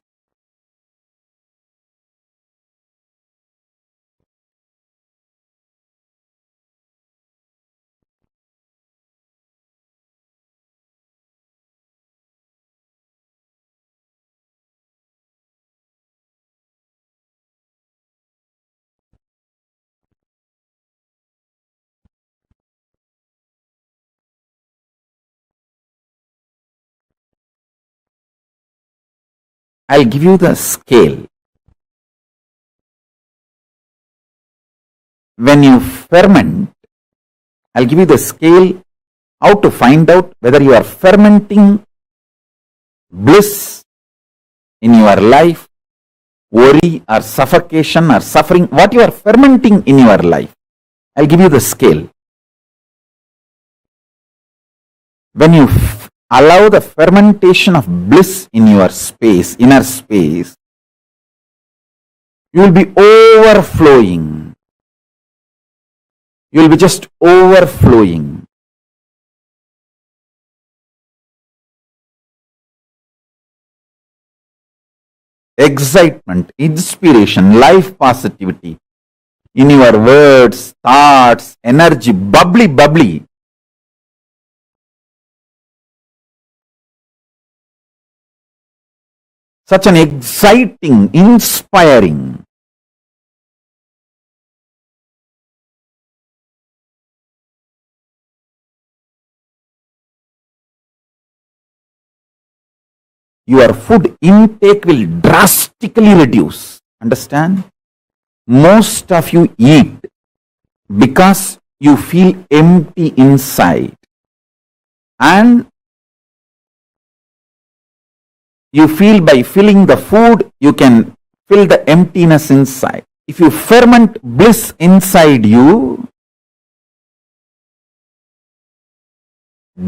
I'll give you the scale. When you ferment, I'll give you the scale how to find out whether you are fermenting bliss in your life, worry or suffocation or suffering, what you are fermenting in your life. I'll give you the scale. When you allow the fermentation of bliss in your space, inner space, you will be overflowing. You will be just overflowing. Excitement, inspiration, life positivity in your words, thoughts, energy, bubbly. Such an exciting, inspiring. Your food intake will drastically reduce. Understand? Most of you eat because you feel empty inside. And you feel by filling the food, you can fill the emptiness inside. If you ferment bliss inside you,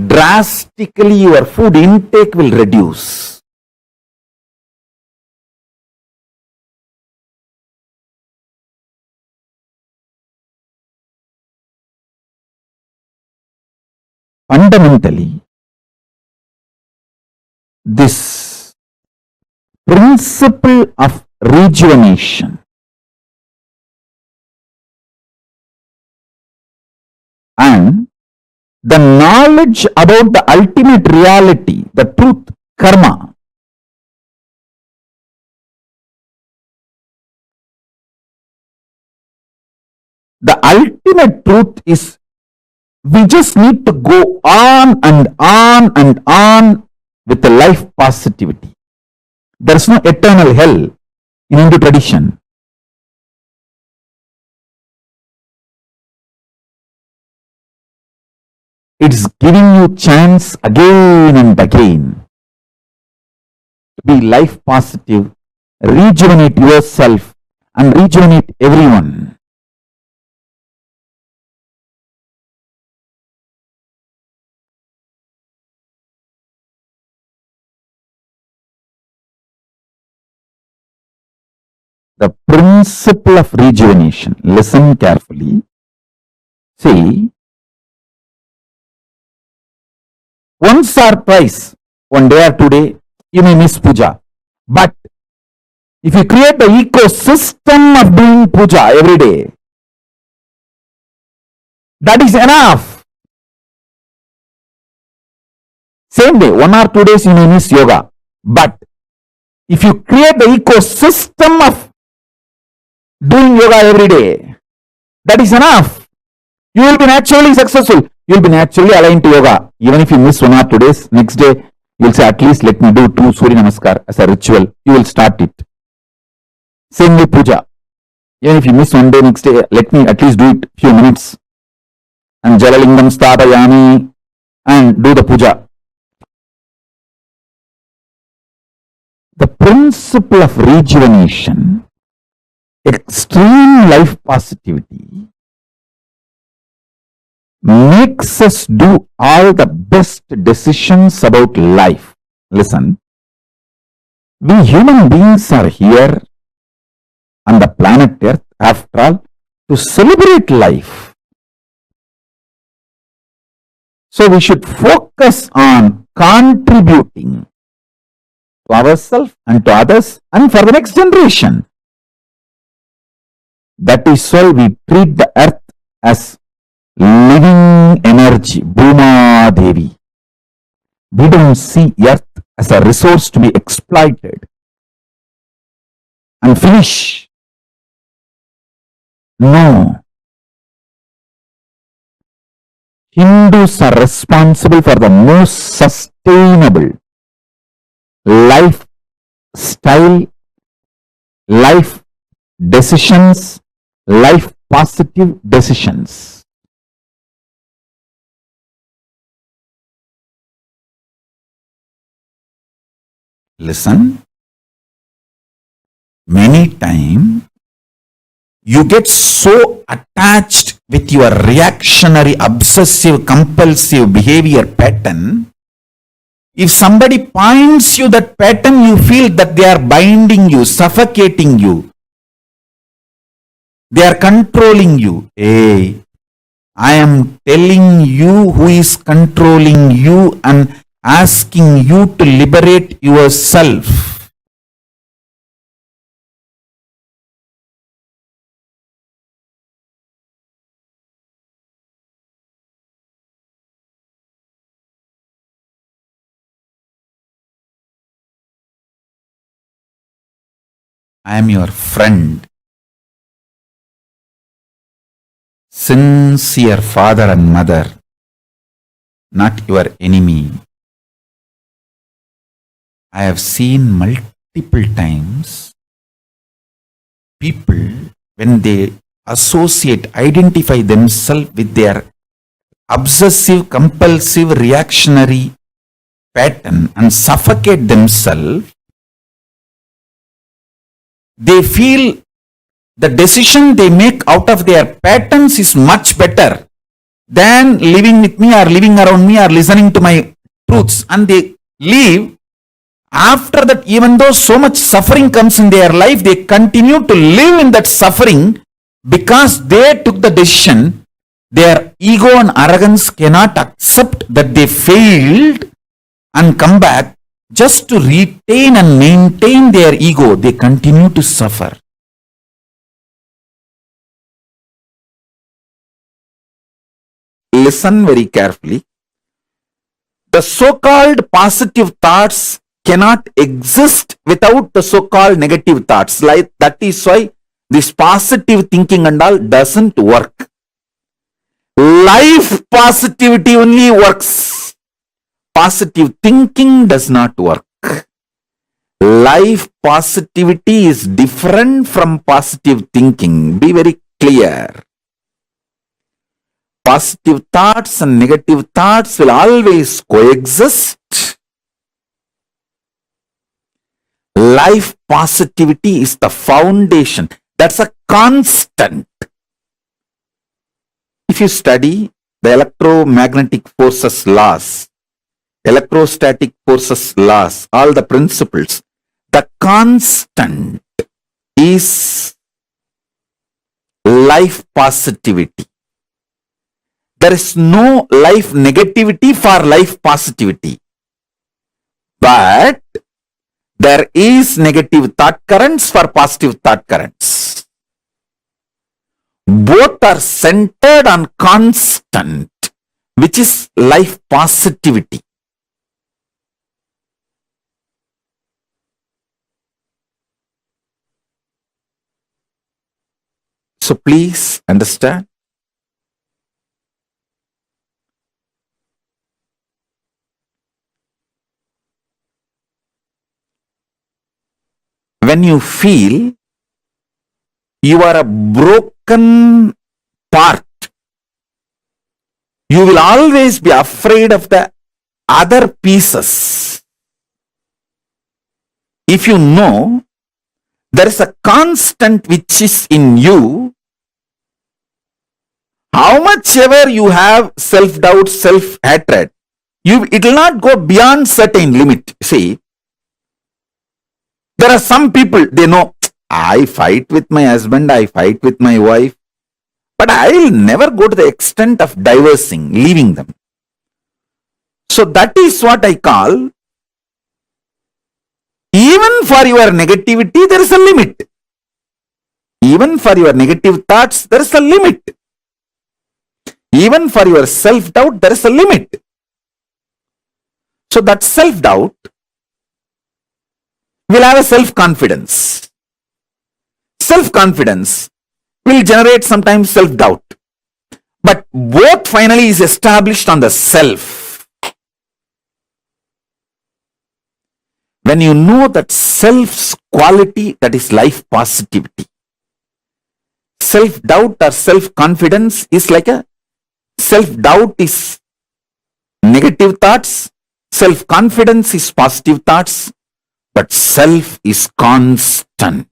drastically your food intake will reduce. Fundamentally, this principle of rejuvenation and the knowledge about the ultimate reality, the truth, karma, the ultimate truth is we just need to go on and on and on with the life positivity. There is no eternal hell in Hindu tradition. It's giving you chance again and again to be life positive, rejuvenate yourself and rejuvenate everyone. The principle of rejuvenation. Listen carefully. See, once or twice, one day or 2 days, you may miss puja. But if you create the ecosystem of doing puja every day, that is enough. Same day, 1 or 2 days you may miss yoga. But if you create the ecosystem of doing yoga every day, that is enough. You will be naturally successful. You will be naturally aligned to yoga. Even if you miss 1 or 2 days, next day you will say, at least let me do 2 Surya Namaskar as a ritual. You will start it. Same way puja. Even if you miss 1 day, next day, let me at least do it few minutes. And Jalalingam Stapayami and do the puja. The principle of rejuvenation Extreme life positivity makes us do all the best decisions about life. Listen, we human beings are here on the planet Earth, after all, to celebrate life. So we should focus on contributing to ourselves and to others and for the next generation. That is why we treat the earth as living energy, Bhuma Devi. We don't see earth as a resource to be exploited and finish. No. Hindus are responsible for the most sustainable lifestyle, life decisions, life positive decisions. Listen, many times you get so attached with your reactionary, obsessive, compulsive behavior pattern. If somebody points you that pattern, you feel that they are binding you, suffocating you. They are controlling you. Hey, I am telling you who is controlling you and asking you to liberate yourself. I am your friend, sincere father and mother, not your enemy. I have seen multiple times people, when they associate, identify themselves with their obsessive, compulsive, reactionary pattern and suffocate themselves, they feel the decision they make out of their patterns is much better than living with me or living around me or listening to my truths, and they leave. After that, even though so much suffering comes in their life, they continue to live in that suffering because they took the decision. Their ego and arrogance cannot accept that they failed and come back. Just to retain and maintain their ego, they continue to suffer. Listen very carefully. The so-called positive thoughts cannot exist without the so-called negative thoughts. Like that is why this positive thinking and all doesn't work. Life positivity only works. Positive thinking does not work. Life positivity is different from positive thinking. Be very clear. Positive thoughts and negative thoughts will always coexist. Life positivity is the foundation. That's a constant. If you study the electromagnetic forces laws, electrostatic forces laws, all the principles, the constant is life positivity. There is no life negativity for life positivity. But there is negative thought currents for positive thought currents. Both are centered on constant, which is life positivity. So please understand. When you feel you are a broken part, you will always be afraid of the other pieces. If you know there is a constant which is in you, how much ever you have self-doubt, self-hatred, it will not go beyond certain limit. See, there are some people, they know, I fight with my husband, I fight with my wife, but I will never go to the extent of divorcing, leaving them. So that is what I call, even for your negativity, there is a limit. Even for your negative thoughts, there is a limit. Even for your self-doubt, there is a limit. So that self-doubt will have a self-confidence. Self-confidence will generate sometimes self-doubt. But both finally is established on the self. When you know that self's quality, that is life positivity. Self-doubt or self-confidence is like a self-doubt is negative thoughts, self-confidence is positive thoughts, but self is constant.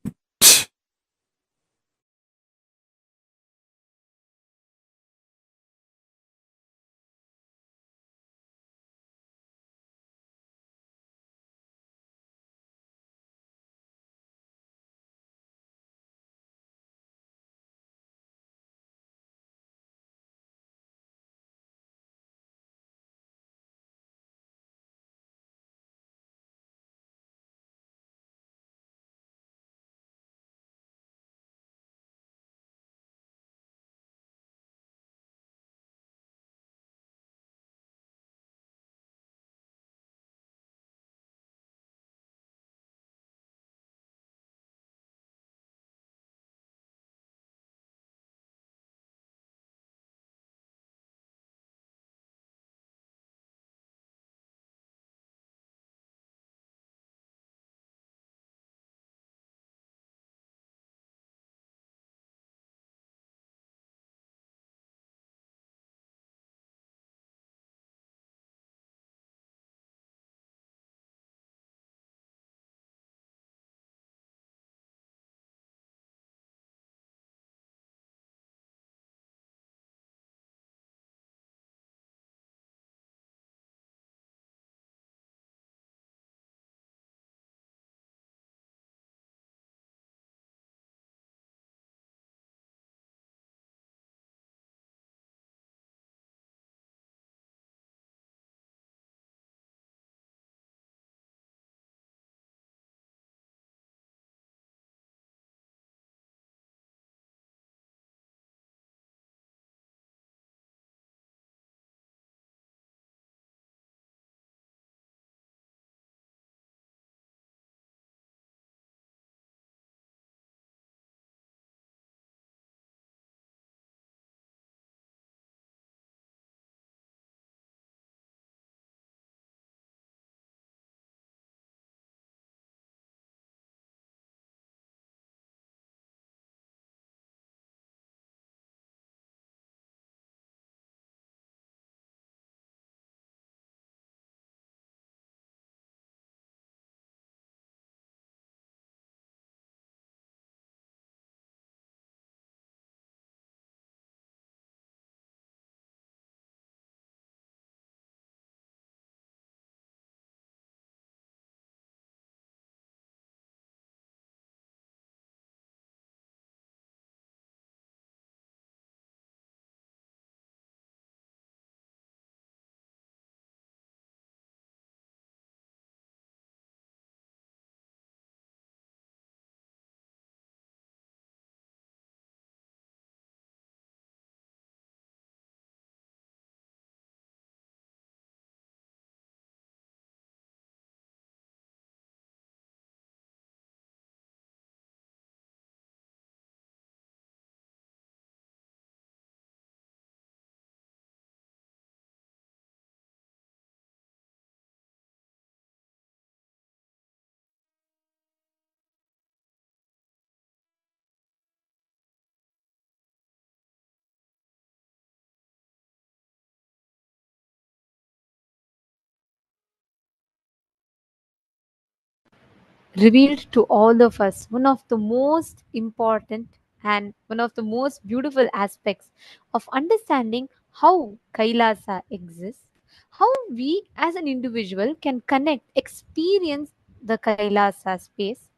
revealed to all of us one of the most important and one of the most beautiful aspects of understanding how Kailasa exists, how we as an individual can connect, experience the Kailasa space,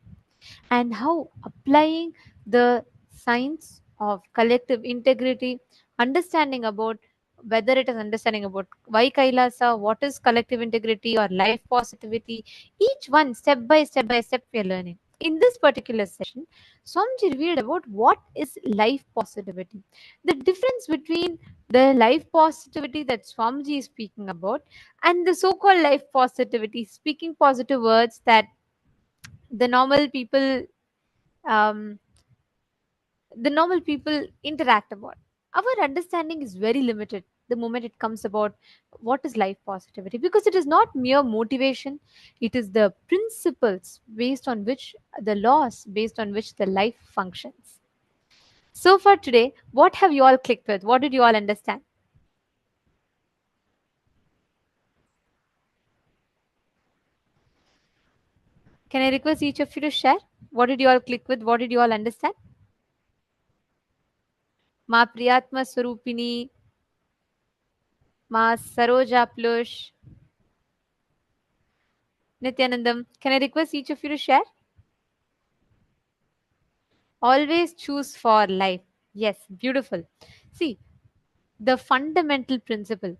and how applying the science of collective integrity, understanding about whether it is understanding about why Kailasa, what is collective integrity or life positivity, each one step by step we are learning. In this particular session, Swamiji revealed about what is life positivity, the difference between the life positivity that Swamiji is speaking about and the so-called life positivity, speaking positive words that the normal people um, interact about. Our understanding is very limited the moment it comes about what is life positivity, because it is not mere motivation, it is the principles based on which, the laws based on which the life functions. So for today, what have you all clicked with? What did you all understand? Can I request each of you to share? What did you all click with? What did you all understand? Ma Priyatma Swarupini, Ma Saroja Plush, Nityanandam. Can I request each of you to share? Always choose for life. Yes, beautiful. See, the fundamental principle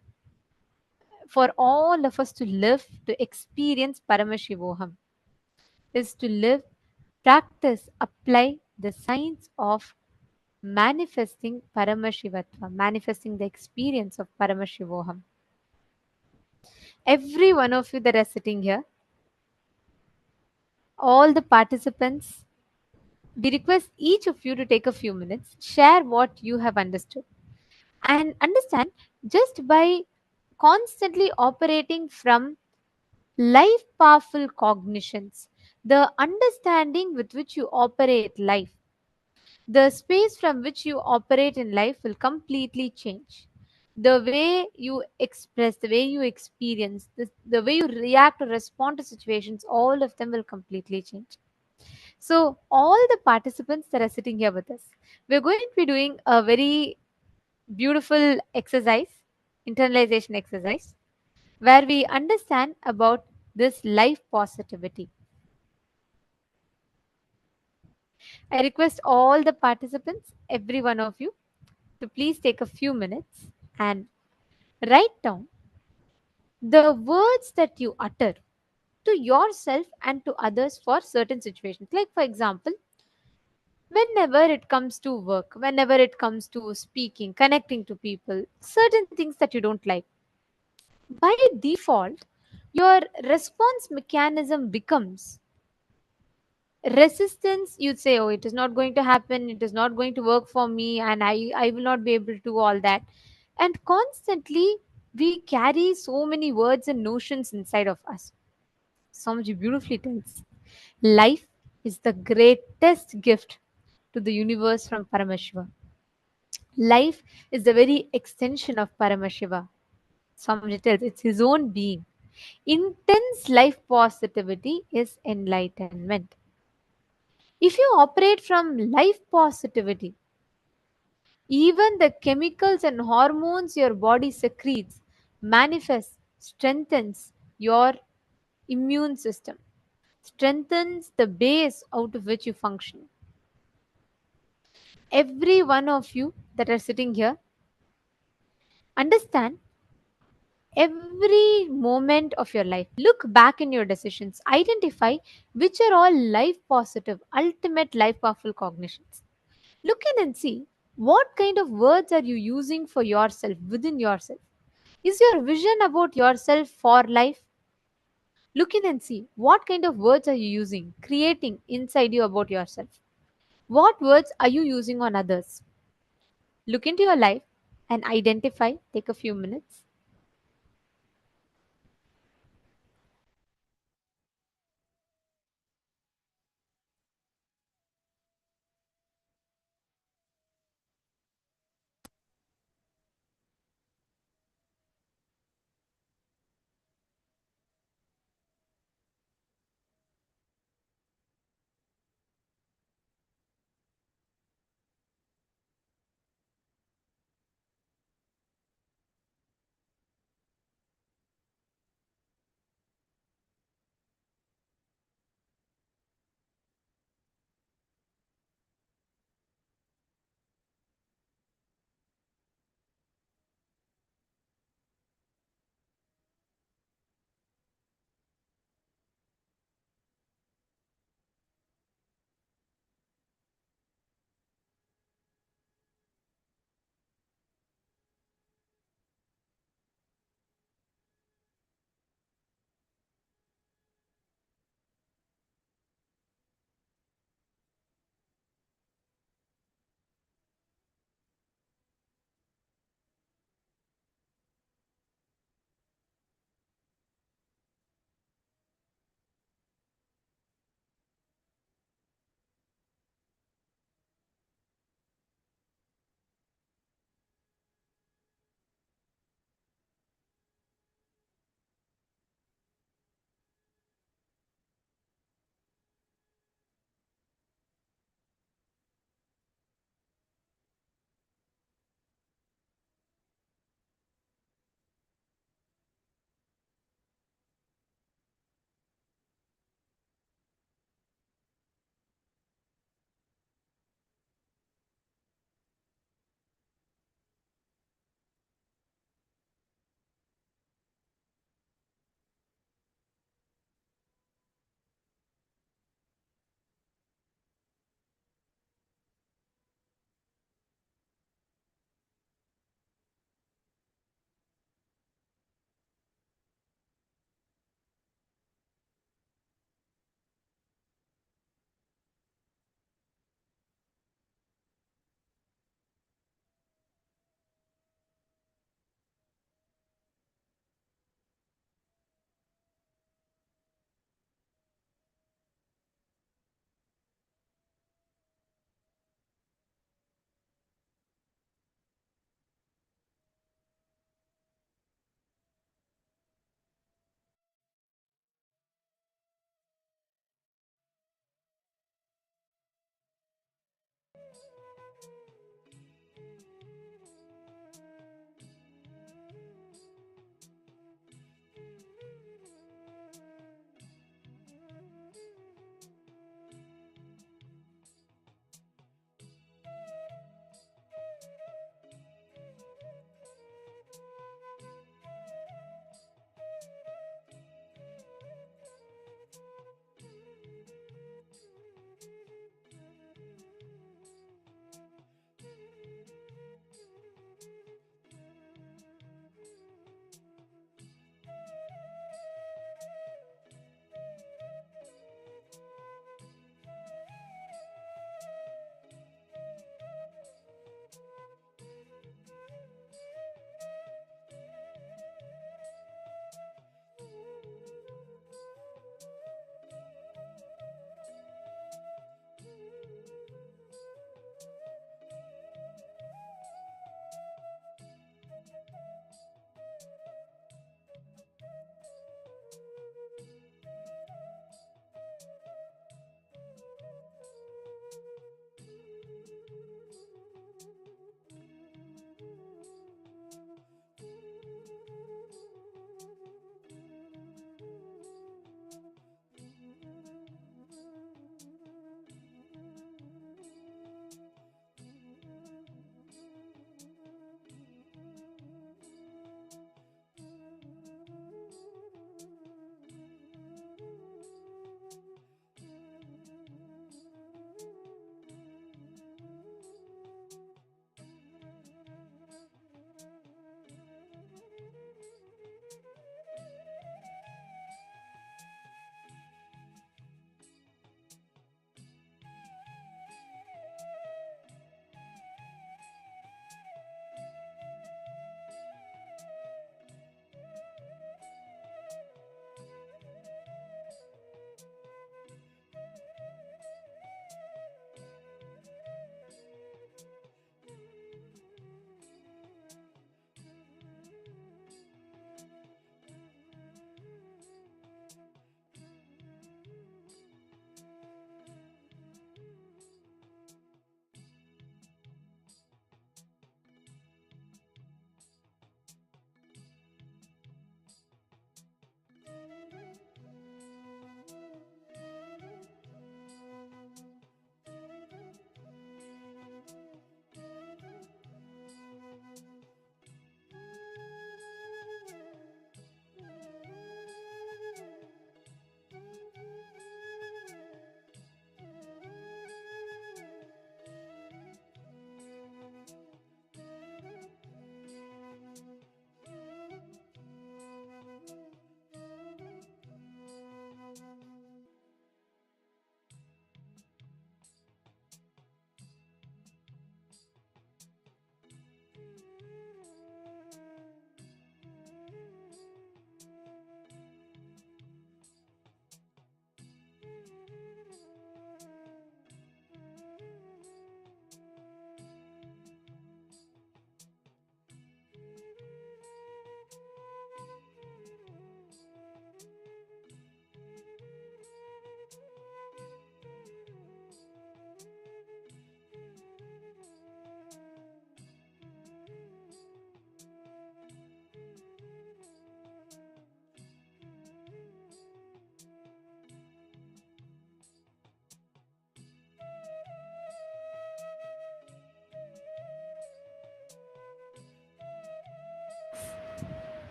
for all of us to live, to experience Paramashivoham, is to live, practice, apply the science of manifesting Paramashivatva, manifesting the experience of Paramashivoham. Every one of you that are sitting here, all the participants, we request each of you to take a few minutes, share what you have understood, and understand, just by constantly operating from life powerful cognitions, the understanding with which you operate life, the space from which you operate in life will completely change. The way you express, the way you experience, the way you react or respond to situations, all of them will completely change. So, all the participants that are sitting here with us, we're going to be doing a very beautiful exercise, internalization exercise, where we understand about this life positivity. I request all the participants, every one of you, to please take a few minutes and write down the words that you utter to yourself and to others for certain situations. Like, for example, whenever it comes to work, whenever it comes to speaking, connecting to people, certain things that you don't like, by default, your response mechanism becomes resistance. You'd say, oh, it is not going to happen, it is not going to work for me, and I will not be able to do all that. And constantly we carry so many words and notions inside of us. Swamiji beautifully tells, life is the greatest gift to the universe from Paramashiva. Life is the very extension of Paramashiva. Swamiji tells it's his own being. Intense life positivity is enlightenment. If you operate from life positivity, even the chemicals and hormones your body secretes manifests, strengthens your immune system, strengthens the base out of which you function. Every one of you that are sitting here, understand, every moment of your life, look back in your decisions, identify which are all life positive, ultimate life powerful cognitions. Look in and see what kind of words are you using for yourself, within yourself. Is your vision about yourself for life? Look in and see what kind of words are you using, creating inside you about yourself. What words are you using on others? Look into your life and identify. Take a few minutes.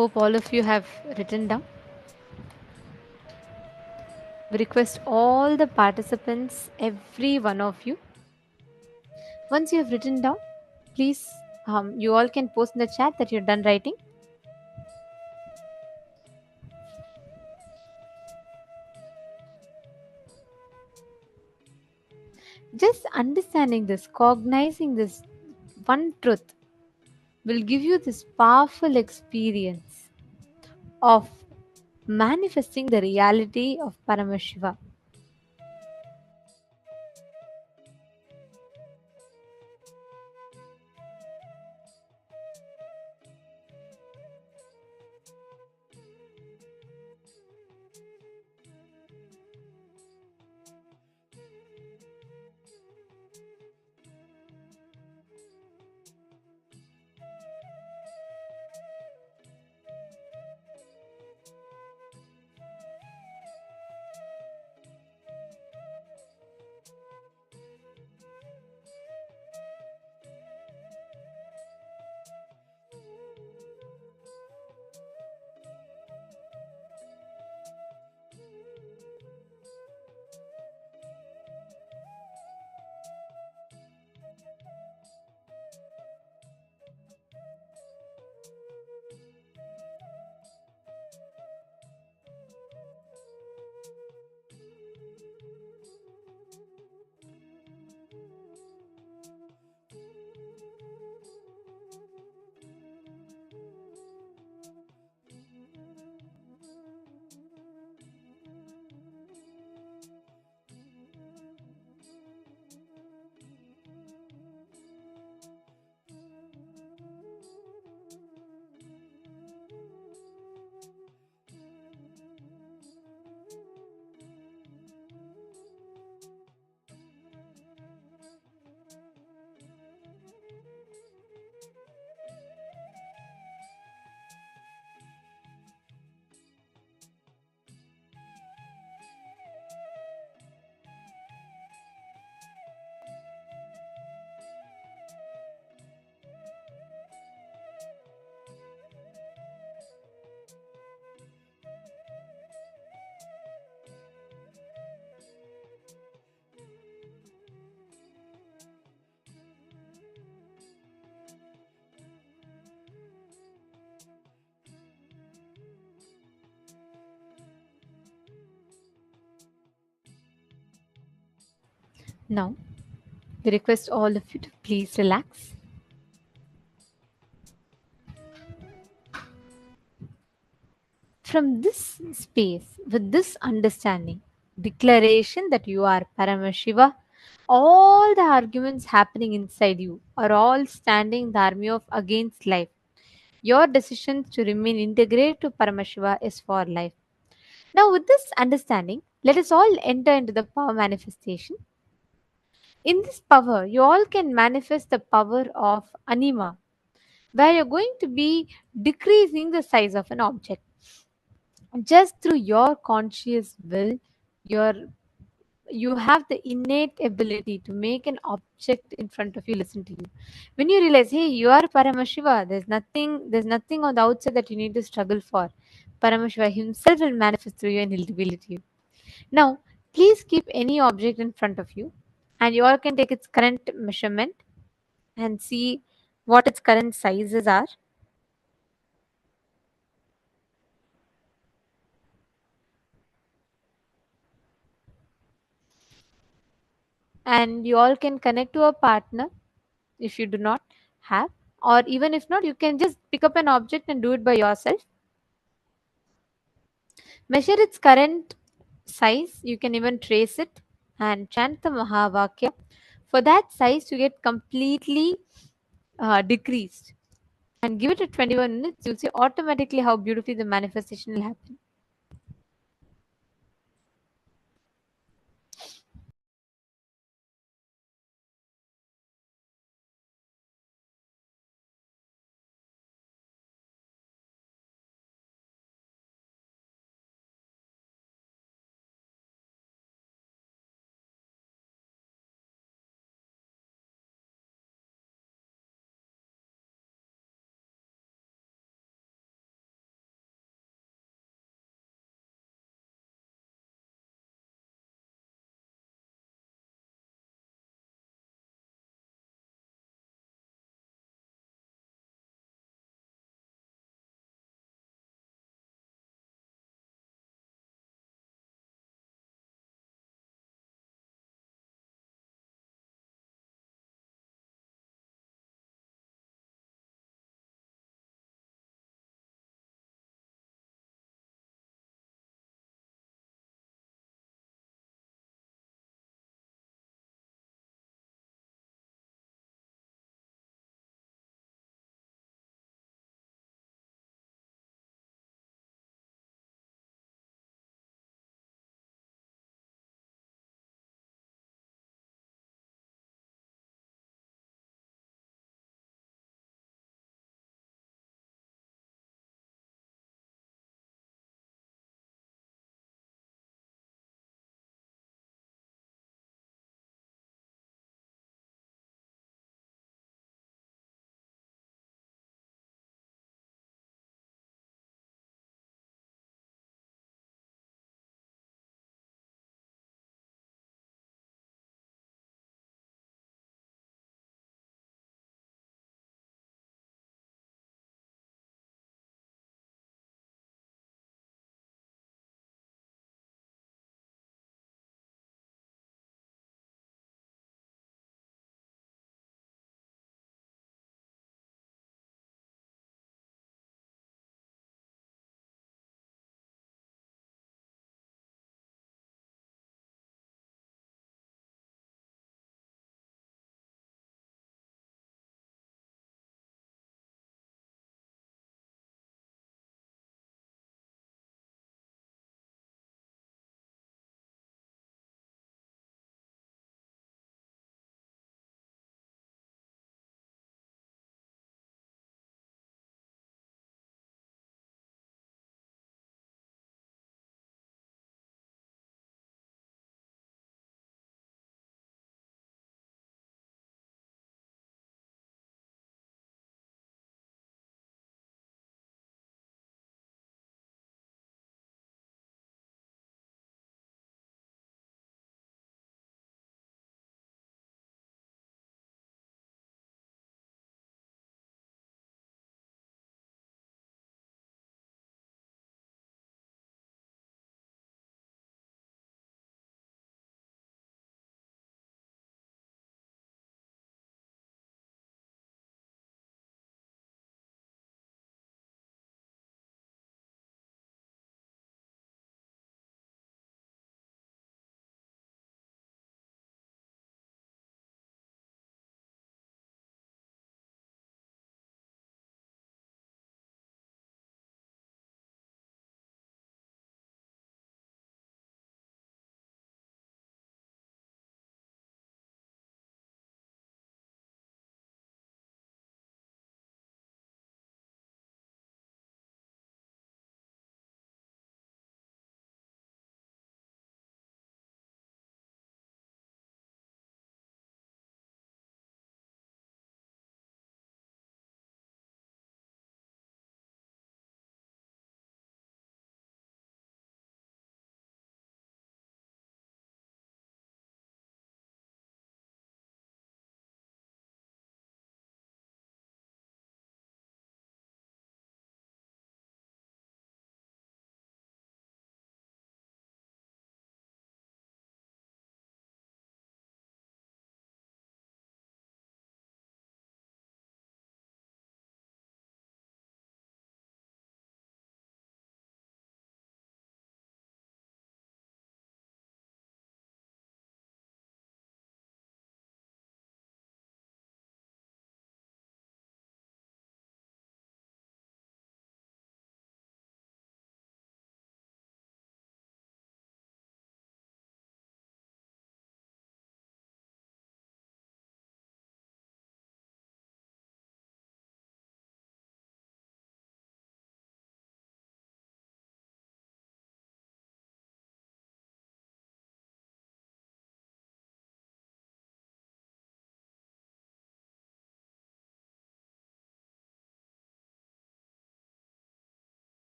Hope all of you have written down. We request all the participants, every one of you, once you have written down, please, you all can post in the chat that you're done writing. Just understanding this, cognizing this one truth will give you this powerful experience of manifesting the reality of Paramashiva. Now, we request all of you to please relax. From this space, with this understanding, declaration that you are Paramashiva, all the arguments happening inside you are all standing the army of against life. Your decision to remain integrated to Paramashiva is for life. Now, with this understanding, let us all enter into the power manifestation. In this power, you all can manifest the power of anima, where you're going to be decreasing the size of an object. Just through your conscious will, your you have the innate ability to make an object in front of you listen to you. When you realize, hey, you are Paramashiva, there's nothing on the outside that you need to struggle for. Paramashiva himself will manifest through you and he'll reveal it to you. Now, please keep any object in front of you, and you all can take its current measurement and see what its current sizes are. And you all can connect to a partner if you do not have, or even if not, you can just pick up an object and do it by yourself. Measure its current size. You can even trace it and chant the Mahavakya for that size to get completely decreased. And give it a 21 minutes, you'll see automatically how beautifully the manifestation will happen.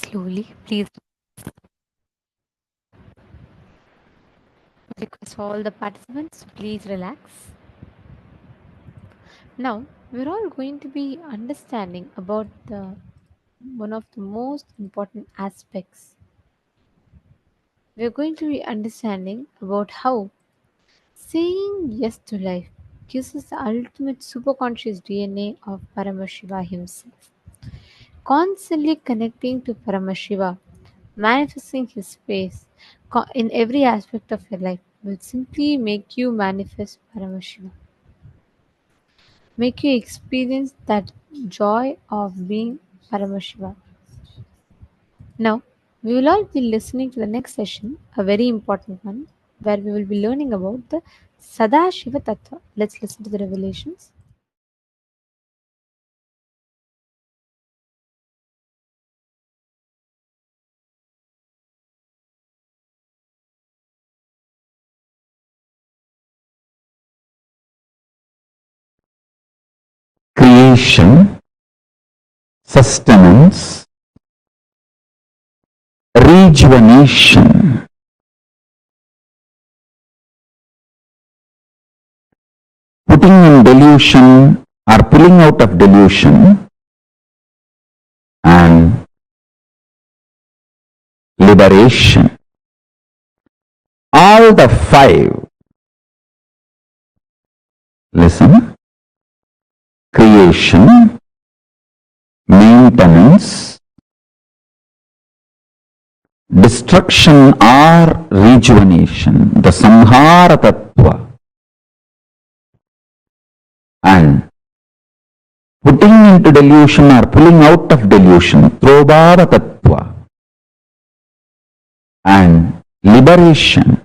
slowly. Please request all the participants to please relax. Now, we're all going to be understanding about the one of the most important aspects. We're going to be understanding about how saying yes to life gives us the ultimate superconscious DNA of Paramashiva himself. Constantly connecting to Paramashiva, manifesting his face in every aspect of your life will simply make you manifest Paramashiva. Make you experience that joy of being Paramashiva. Now, we will all be listening to the next session, a very important one, where we will be learning about the Sadashiva Tattva. Let's listen to the revelations. Creation, sustenance, rejuvenation, putting in delusion or pulling out of delusion, and liberation. All the five, listen, creation, maintenance, destruction or rejuvenation, the Samhara Tattva, and putting into delusion or pulling out of delusion, Trobhava Tattva, and liberation.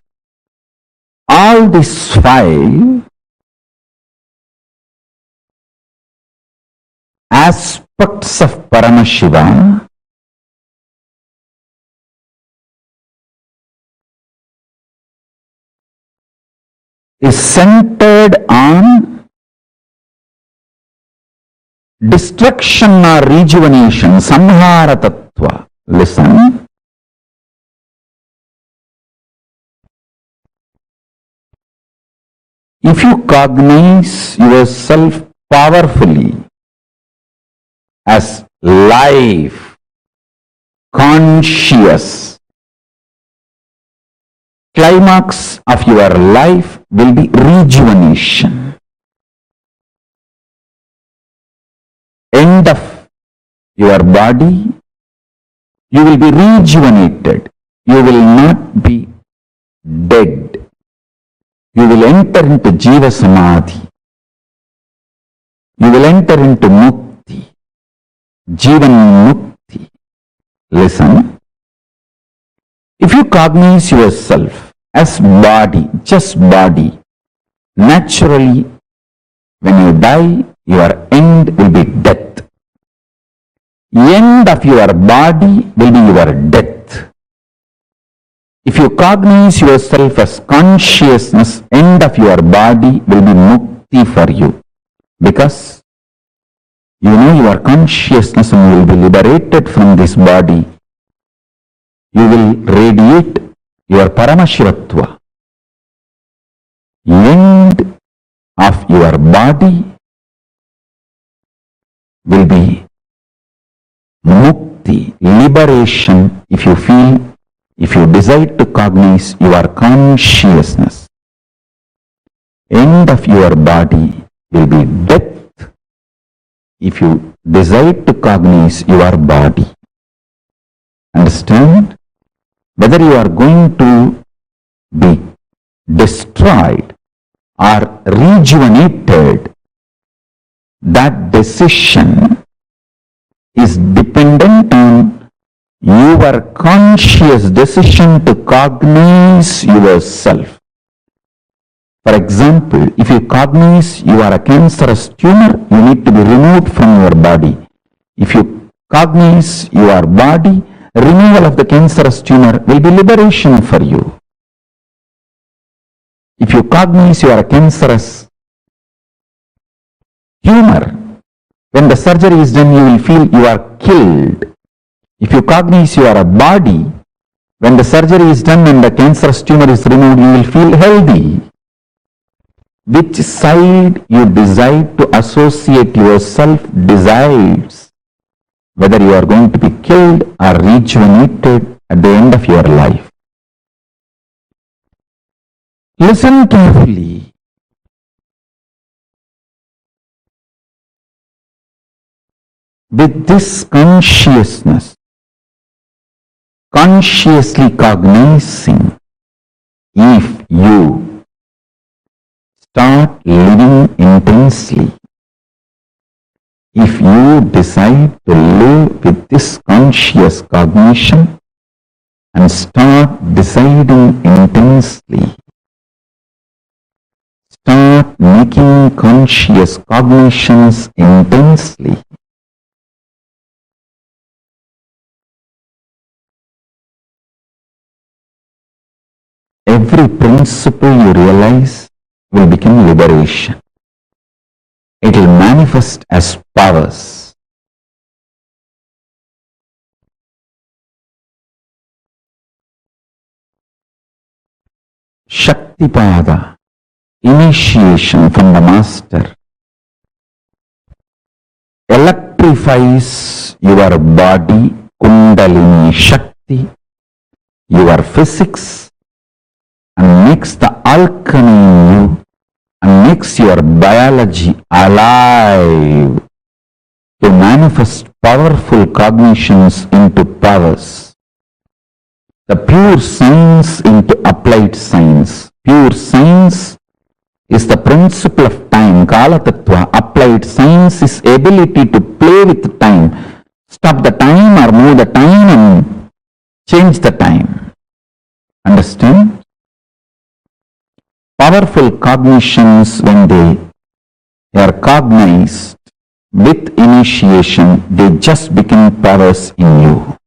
All these five aspects of Paramashiva is centered on destruction or rejuvenation, Samhara Tattva. Listen. If you cognize yourself powerfully as life, conscious, climax of your life will be rejuvenation. End of your body, you will be rejuvenated. You will not be dead. You will enter into Jiva Samadhi. You will enter into Mukti, Jivan Mukti. Listen. If you cognize yourself as body, just body, naturally, when you die, your end will be death. End of your body will be your death. If you cognize yourself as consciousness, end of your body will be mukti for you. Because you know your consciousness and you will be liberated from this body. You will radiate your Paramashivatva. End of your body will be mukti, liberation, if you feel, if you desire to cognize your consciousness. End of your body will be death if you desire to cognize your body. Understand? Whether you are going to be destroyed or rejuvenated, that decision is dependent on your conscious decision to cognize yourself. For example, if you cognize you are a cancerous tumor, you need to be removed from your body. If you cognize your body, removal of the cancerous tumor will be liberation for you. If you cognize you are a cancerous tumor, when the surgery is done, you will feel you are killed. If you cognize you are a body, when the surgery is done and the cancerous tumor is removed, you will feel healthy. Which side you decide to associate yourself decides whether you are going to be killed or rejuvenated at the end of your life. Listen carefully. With this consciousness, consciously cognizing, if you start living intensely, if you decide to live with this conscious cognition and start deciding intensely, start making conscious cognitions intensely, every principle you realize will become liberation. It will manifest as powers. Shaktipada, initiation from the master, electrifies your body, Kundalini Shakti, your physics, and makes the alchemy in you and makes your biology alive to manifest powerful cognitions into powers. The pure science into applied science. Pure science is the principle of time, Kala Tattva. Applied science is ability to play with time, stop the time or move the time and change the time. Understand? Powerful cognitions, when they are cognized with initiation, they just become powers in you.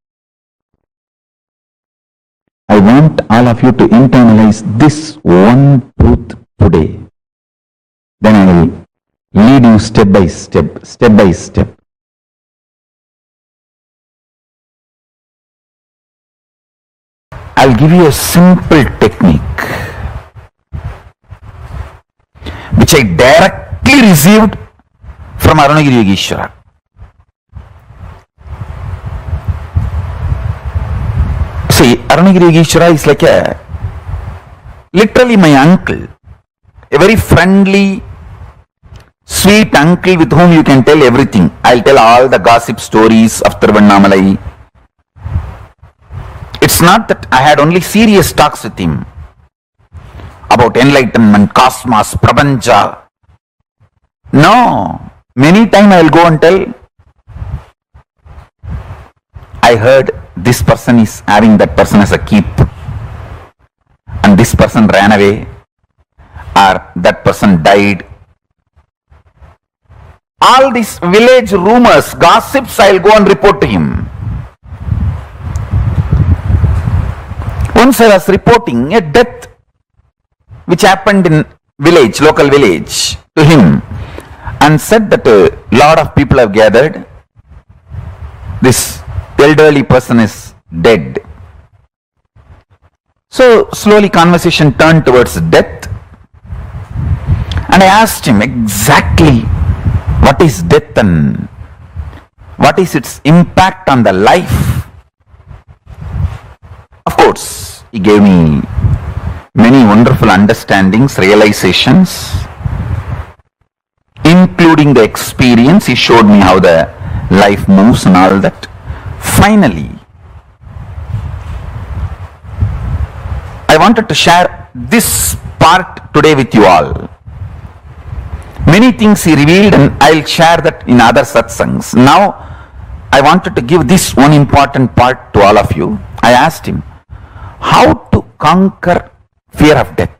I want all of you to internalize this one truth today. Then I will lead you step by step, step by step. I'll give you a simple technique which I directly received from Arunagiri Yogeshwara. See, Arunagiri Yogeshwara is like literally my uncle, a very friendly, sweet uncle with whom you can tell everything. I'll tell all the gossip stories of Tiruvannamalai. It's not that I had only serious talks with him about enlightenment, cosmos, prapancha. No. Many times I will go and tell, I heard this person is having that person as a keep and this person ran away or that person died. All these village rumors, gossips, I will go and report to him. Once I was reporting a death which happened in village, local village, to him, and said that a lot of people have gathered. This elderly person is dead. So slowly conversation turned towards death, and I asked him exactly what is death and what is its impact on the life. Of course, he gave me many wonderful understandings, realizations, including the experience. He showed me how the life moves and all that. Finally, I wanted to share this part today with you all. Many things he revealed and I'll share that in other satsangs. Now, I wanted to give this one important part to all of you. I asked him, how to conquer fear of death?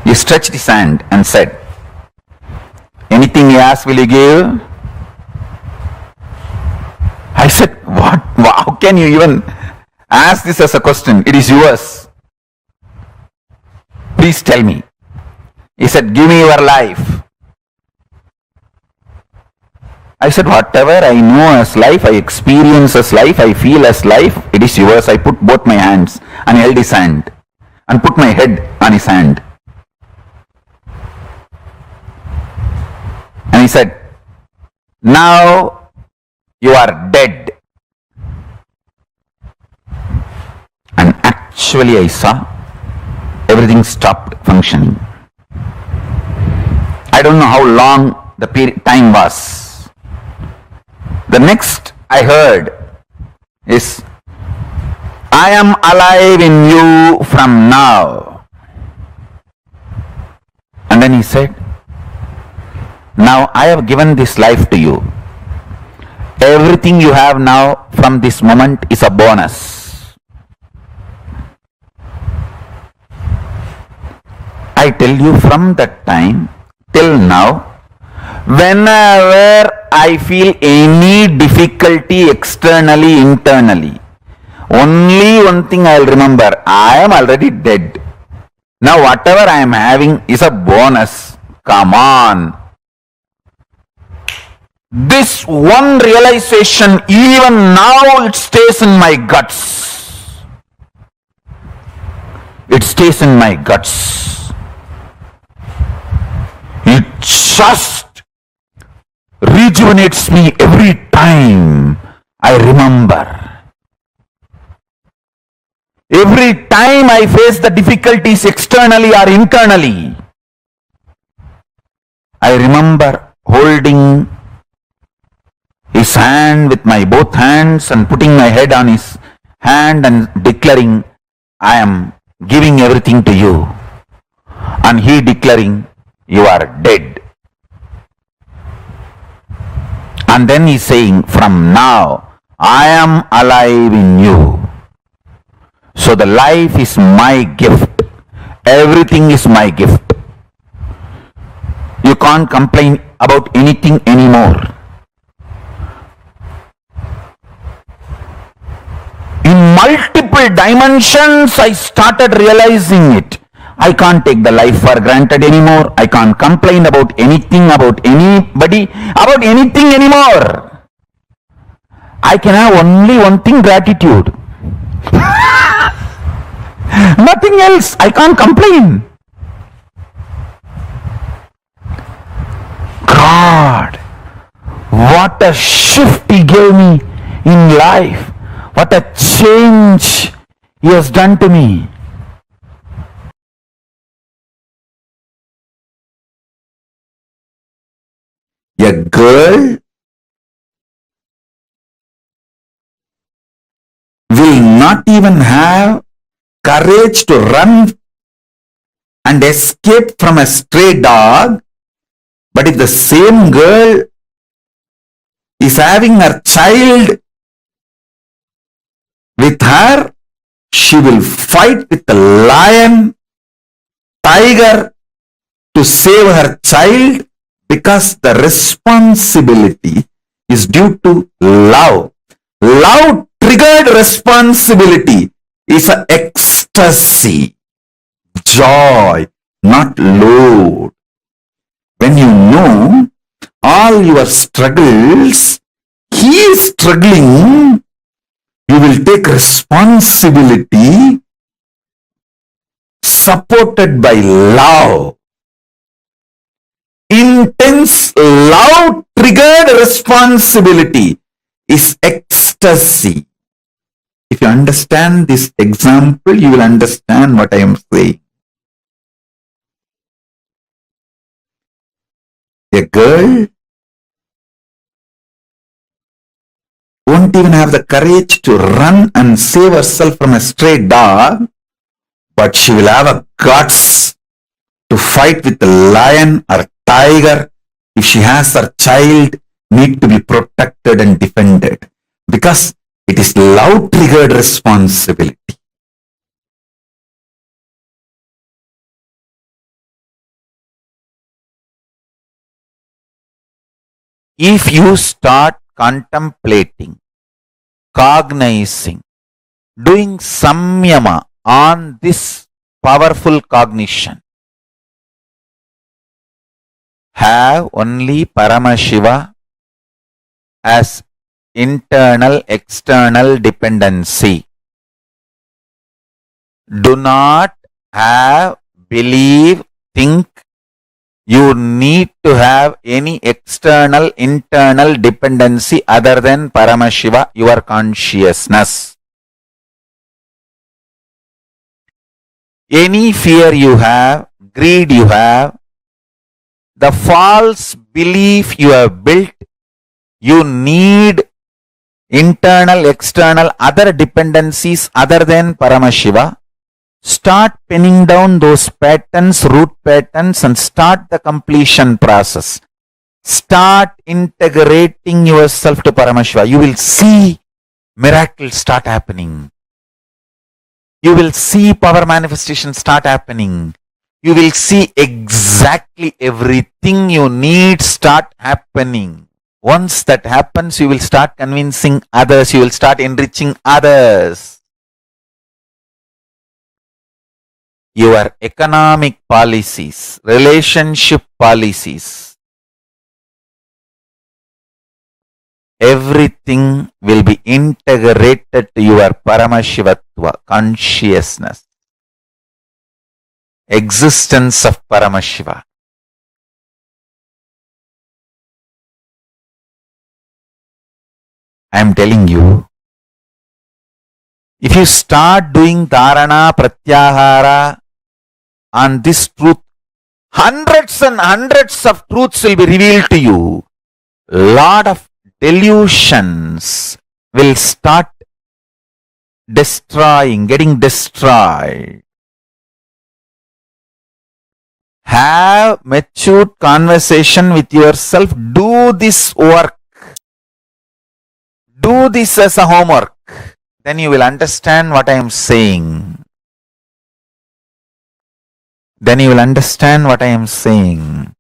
He stretched his hand and said, anything you ask, will you give? I said, what? How can you even ask this as a question? It is yours. Please tell me. He said, give me your life. I said, whatever I know as life, I experience as life, I feel as life, it is yours. I put both my hands and held his hand and put my head on his hand. And he said, now you are dead. And actually I saw everything stopped functioning. I don't know how long the time was. The next I heard is, I am alive in you from now. And then he said, now I have given this life to you. Everything you have now from this moment is a bonus. I tell you, from that time till now, whenever I feel any difficulty externally, internally, only one thing I will remember, I am already dead. Now whatever I am having is a bonus. Come on. This one realization, even now it stays in my guts. It stays in my guts. It just rejuvenates me every time I remember. Every time I face the difficulties externally or internally, I remember holding his hand with my both hands and putting my head on his hand and declaring, I am giving everything to you. And he declaring, you are dead. And then he's saying, from now, I am alive in you. So the life is my gift. Everything is my gift. You can't complain about anything anymore. In multiple dimensions, I started realizing it. I can't take the life for granted anymore. I can't complain about anything, about anybody, about anything anymore. I can have only one thing, gratitude. Nothing else. I can't complain. God, what a shift He gave me in life. What a change He has done to me. A girl will not even have courage to run and escape from a stray dog, but if the same girl is having her child with her, she will fight with the lion, tiger to save her child, because the responsibility is due to love. Love triggered responsibility is an ecstasy, joy, not load. When you know all your struggles, he is struggling, you will take responsibility supported by love. Intense love triggered responsibility is ecstasy. If you understand this example, you will understand what I am saying. A girl won't even have the courage to run and save herself from a stray dog, but she will have a guts to fight with the lion or tiger if she has her child need to be protected and defended, because it is love triggered responsibility. If you start contemplating, cognizing, doing samyama on this powerful cognition, have only Paramashiva as internal external dependency. Do not have, believe, think you need to have any external internal dependency other than Paramashiva, your consciousness. Any fear you have, greed you have, the false belief you have built, you need internal, external, other dependencies other than Paramashiva. Start pinning down those patterns, root patterns, and start the completion process. Start integrating yourself to Paramashiva. You will see miracles start happening. You will see power manifestation start happening. You will see exactly everything you need start happening. Once that happens, you will start convincing others. You will start enriching others. Your economic policies, relationship policies, everything will be integrated to your Paramashivatva, consciousness, existence of Paramashiva. I am telling you, if you start doing dharana, pratyahara on this truth, hundreds and hundreds of truths will be revealed to you. Lot of delusions will start getting destroyed. Have matured conversation with yourself. Do this work. Do this as a homework. Then you will understand what I am saying. Then you will understand what I am saying.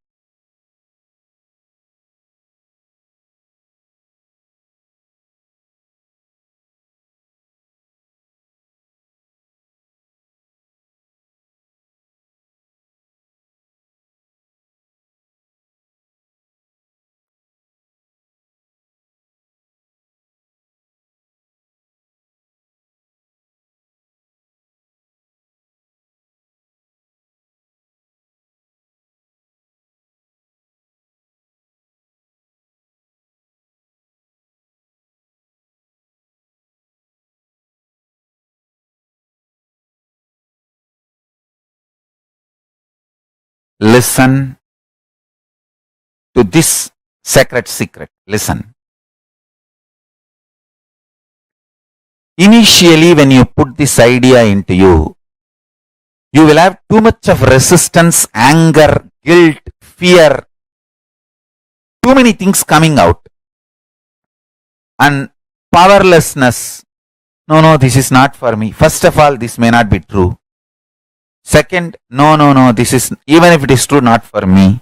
Listen to this sacred secret. Listen. Initially, when you put this idea into you, you will have too much of resistance, anger, guilt, fear, too many things coming out. And powerlessness. No, this is not for me. First of all, this may not be true. Second, no, this is, even if it is true, not for me.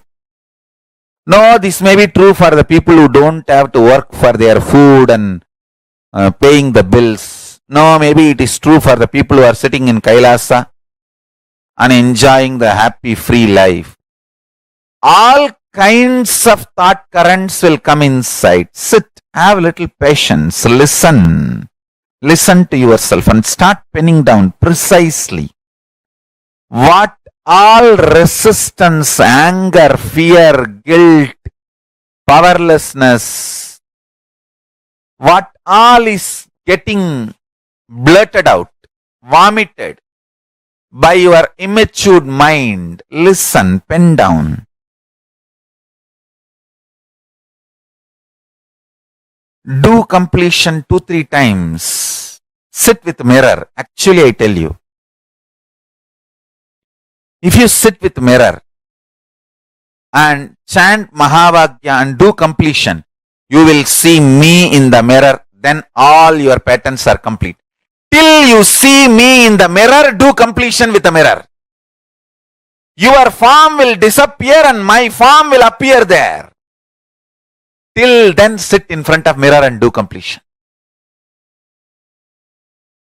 No, this may be true for the people who don't have to work for their food and paying the bills. No, maybe it is true for the people who are sitting in Kailasa and enjoying the happy, free life. All kinds of thought currents will come inside. Sit, have a little patience, listen. Listen to yourself and start penning down precisely what all resistance, anger, fear, guilt, powerlessness, what all is getting blurted out, vomited by your immature mind. Listen, pen down. Do completion 2-3 times. Sit with mirror. Actually, I tell you, if you sit with mirror and chant Mahavagya and do completion, you will see me in the mirror. Then all your patterns are complete. Till you see me in the mirror, do completion with the mirror. Your form will disappear and my form will appear there. Till then, sit in front of mirror and do completion.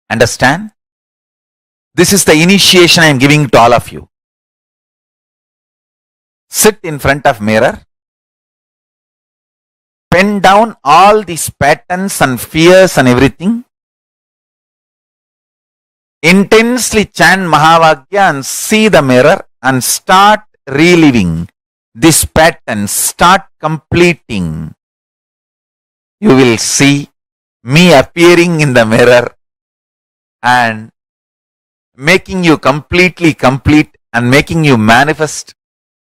Understand? This is the initiation I am giving to all of you. Sit in front of mirror pen down all these patterns and fears and everything. Intensely chant Mahavagya and see the mirror and start reliving this pattern, start completing. You will see me appearing in the mirror and making you completely complete and making you manifest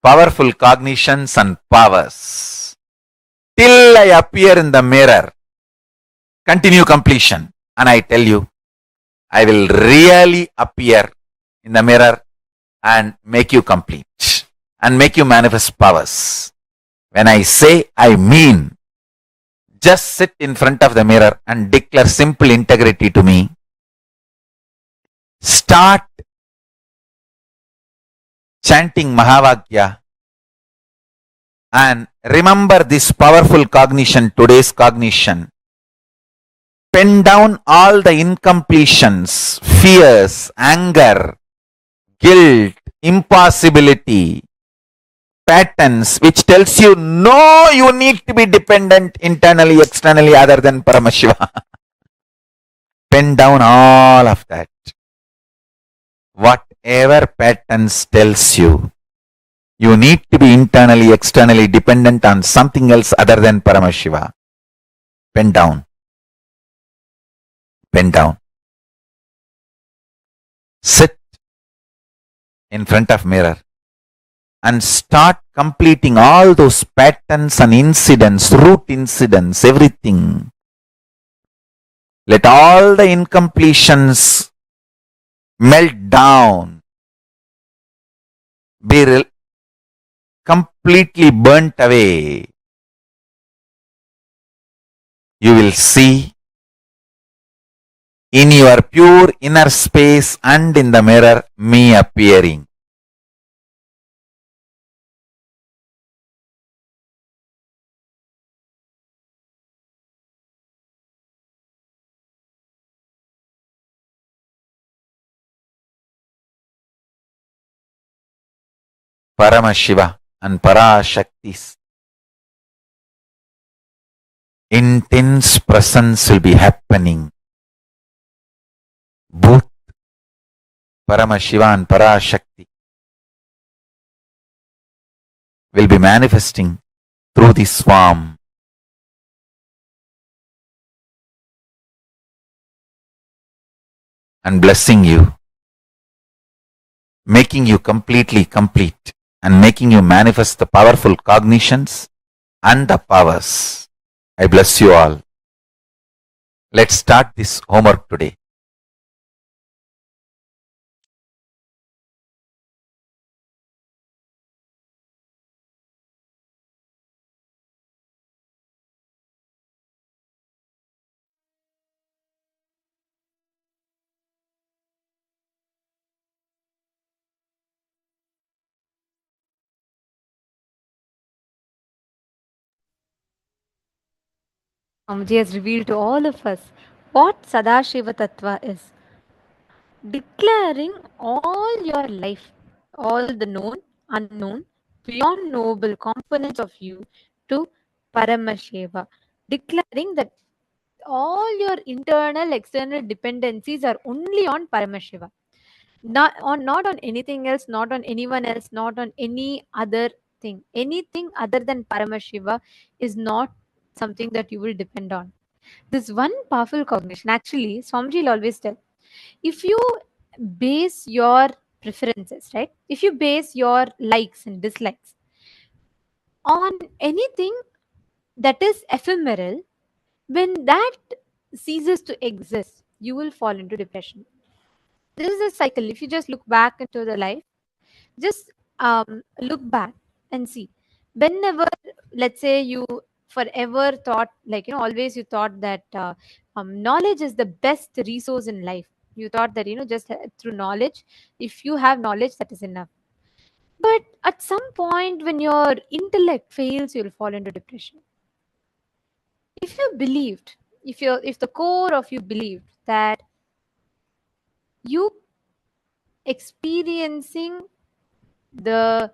powerful cognitions and powers. Till I appear in the mirror, continue completion. And I tell you, I will really appear in the mirror and make you complete and make you manifest powers. When I say, I mean, just sit in front of the mirror and declare simple integrity to me. Start chanting Mahavagya and remember this powerful cognition, today's cognition. Pen down all the incompletions, fears, anger, guilt, impossibility, patterns which tells you no, you need to be dependent internally, externally other than Paramashiva. Pen down all of that. Whatever patterns tells you, you need to be internally, externally dependent on something else other than Paramashiva. Pen down. Pen down. Sit in front of mirror and start completing all those patterns and incidents, root incidents, everything. Let all the incompletions melt down, be completely burnt away. You will see in your pure inner space and in the mirror me appearing. Paramashiva and Parashakti's intense presence will be happening. Both Paramashiva and Parashakti will be manifesting through this form. And blessing you, making you completely complete and making you manifest the powerful cognitions and the powers. I bless you all. Let's start this homework today. Swamiji has revealed to all of us what Sadashiva Tattva is. Declaring all your life, all the known, unknown, beyond noble components of you to Paramashiva. Declaring that all your internal, external dependencies are only on Paramashiva. Not on anything else, not on anyone else, not on any other thing. Anything other than Paramashiva is not something that you will depend on. This one powerful cognition, actually, Swamiji will always tell, if you base your preferences, right? If you base your likes and dislikes on anything that is ephemeral, when that ceases to exist, you will fall into depression. This is a cycle. If you just look back into the life, just look back and see. Whenever, let's say, you forever thought, like, always you thought that knowledge is the best resource in life. You thought that, just through knowledge, if you have knowledge, that is enough. But at some point, when your intellect fails, you'll fall into depression. If you believed, if the core of you believed that you experiencing the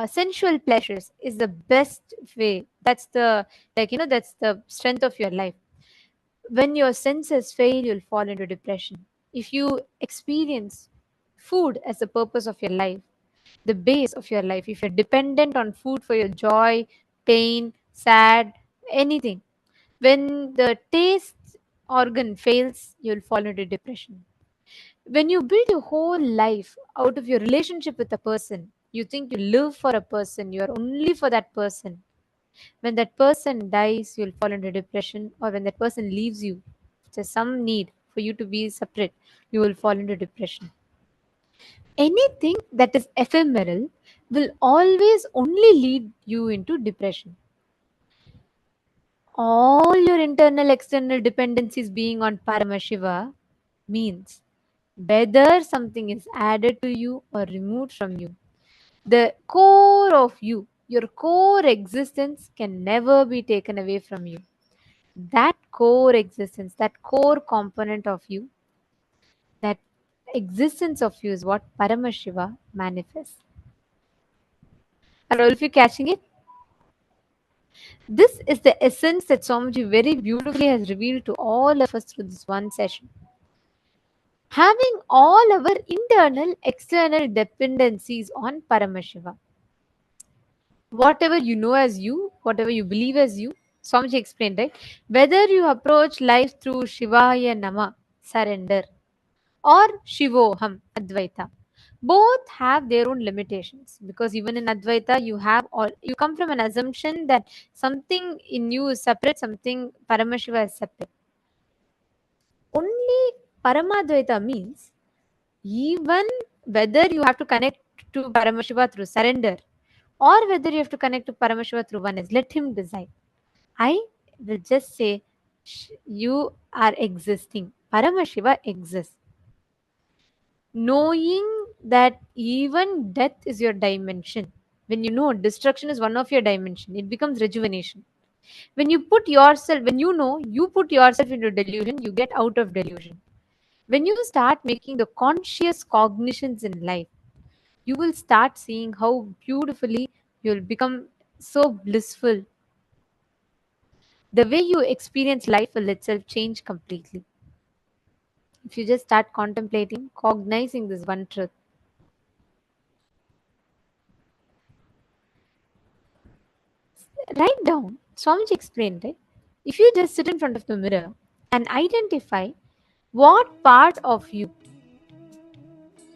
sensual pleasures is the best way. That's the, that's the strength of your life. When your senses fail, you'll fall into depression. If you experience food as the purpose of your life, the base of your life, if you're dependent on food for your joy, pain, sad, anything, when the taste organ fails, you'll fall into depression. When you build your whole life out of your relationship with a person, you think you live for a person, you are only for that person. When that person dies, you'll fall into depression, or when that person leaves you, there's some need for you to be separate, you will fall into depression. Anything that is ephemeral will always only lead you into depression. All your internal external dependencies being on Paramashiva means whether something is added to you or removed from you, the core of you, your core existence can never be taken away from you. That core existence, that core component of you, that existence of you is what Paramashiva manifests. Are all of you catching it? This is the essence that Swamiji very beautifully has revealed to all of us through this one session. Having all our internal, external dependencies on Paramashiva. Whatever you know as you, whatever you believe as you, Swamiji explained, right? Whether you approach life through Shivaya Nama, surrender, or Shivoham, Advaita, both have their own limitations, because even in Advaita you come from an assumption that something in you is separate, something Paramashiva is separate. Only Paramadvaita means even whether you have to connect to Paramashiva through surrender or whether you have to connect to Paramashiva through oneness, let him decide. I will just say you are existing. Paramashiva exists. Knowing that even death is your dimension. When you know destruction is one of your dimension, it becomes rejuvenation. When you know you put yourself into delusion, you get out of delusion. When you start making the conscious cognitions in life, you will start seeing how beautifully you'll become so blissful. The way you experience life will itself change completely. If you just start contemplating, cognizing this one truth. Write down. Swamiji explained, right? If you just sit in front of the mirror and identify what part of you,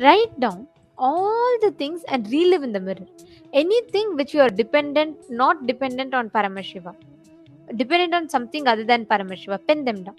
write down all the things and relive in the mirror. Anything which you are dependent, not dependent on Paramashiva, dependent on something other than Paramashiva, pen them down.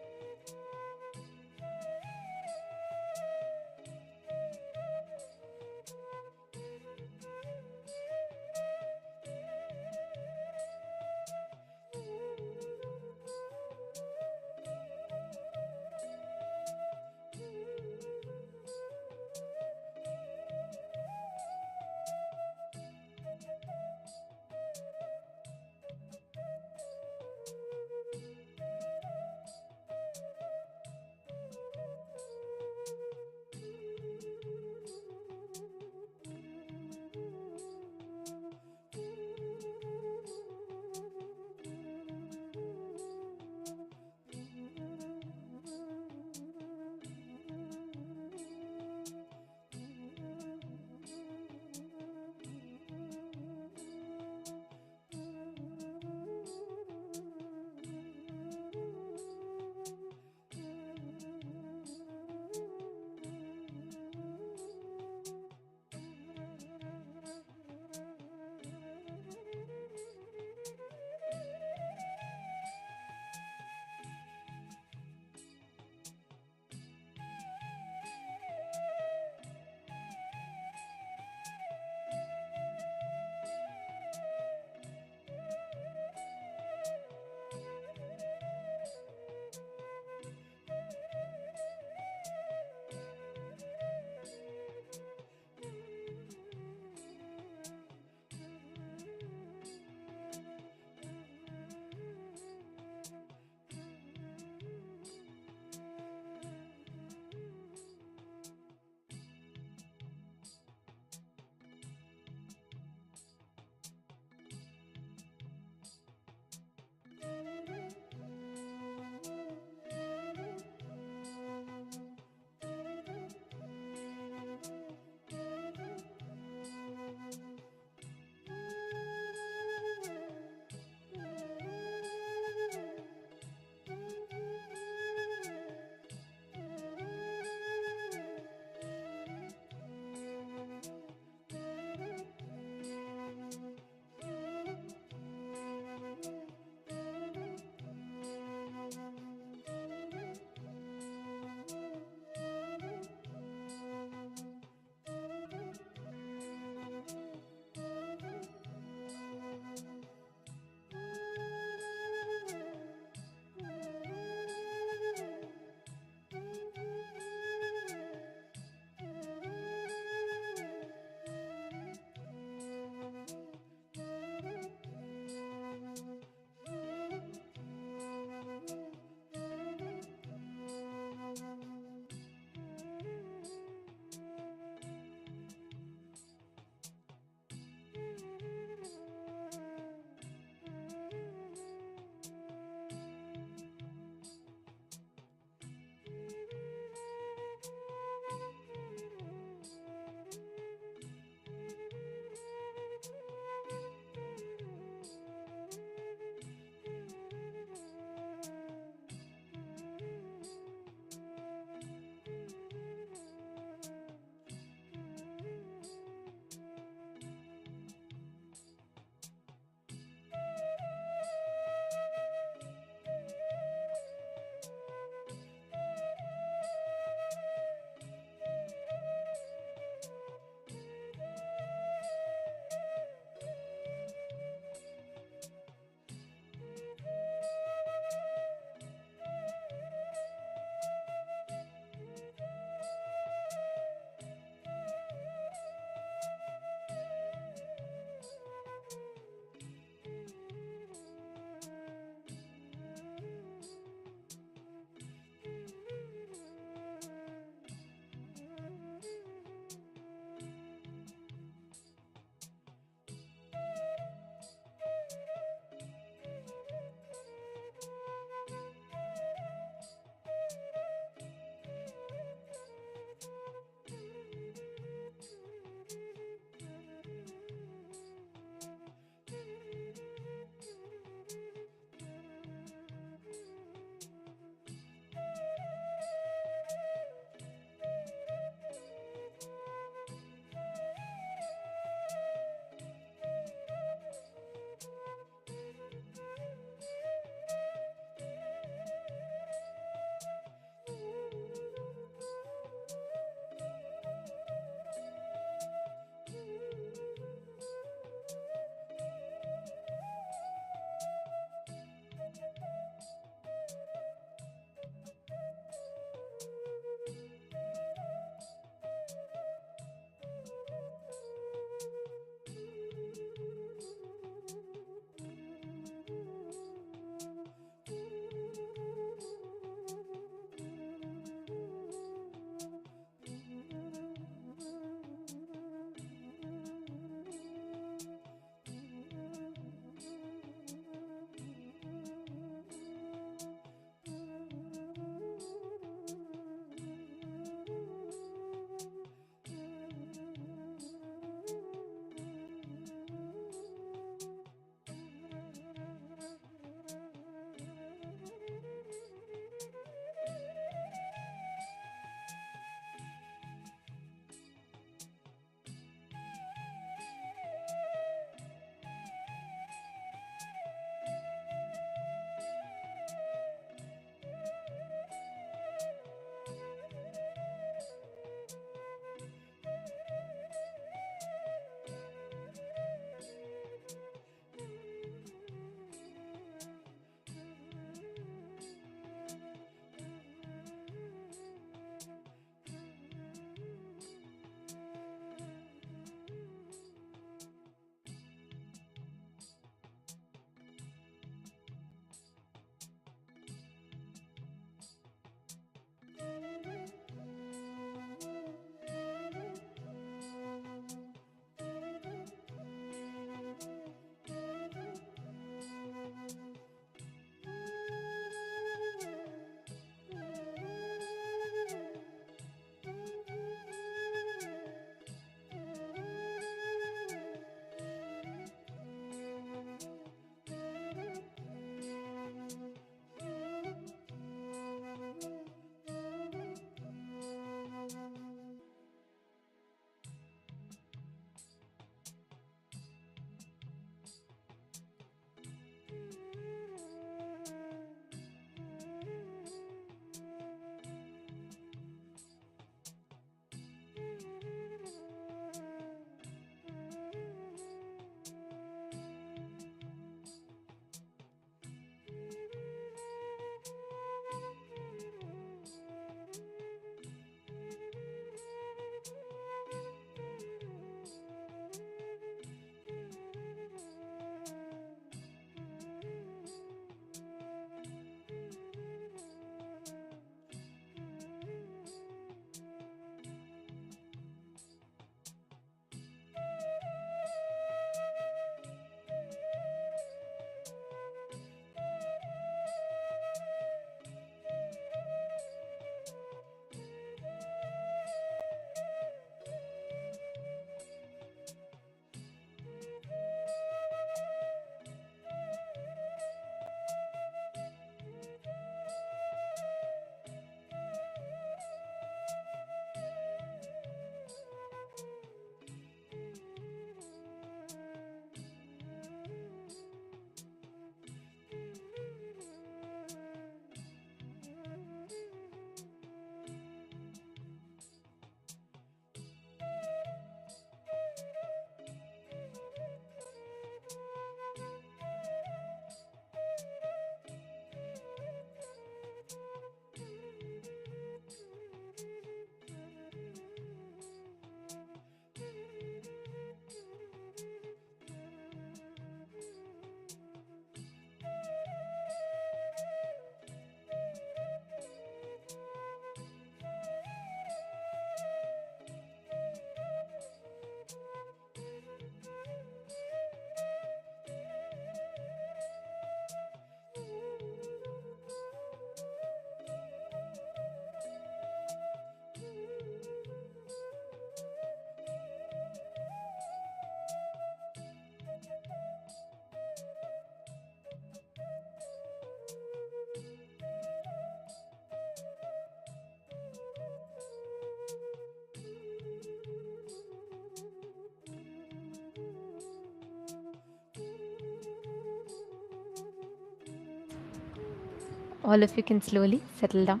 All of you can slowly settle down.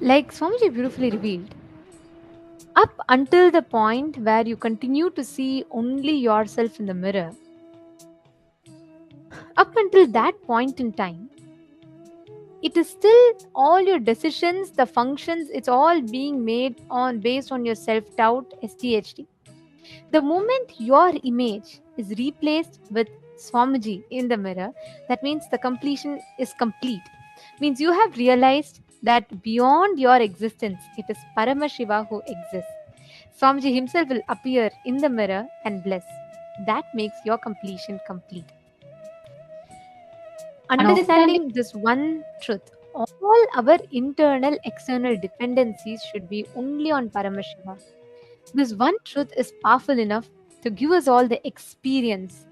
Like Swamiji beautifully revealed, up until the point where you continue to see only yourself in the mirror, up until that point in time, it is still all your decisions, the functions, it's all being made on based on your self-doubt, SDHD. The moment your image is replaced with Swamiji in the mirror, that means the completion is complete. Means you have realized that beyond your existence, it is Paramashiva who exists. Swamiji himself will appear in the mirror and bless. That makes your completion complete. Understanding this one truth, all our internal external dependencies should be only on Paramashiva. This one truth is powerful enough to give us all the experience,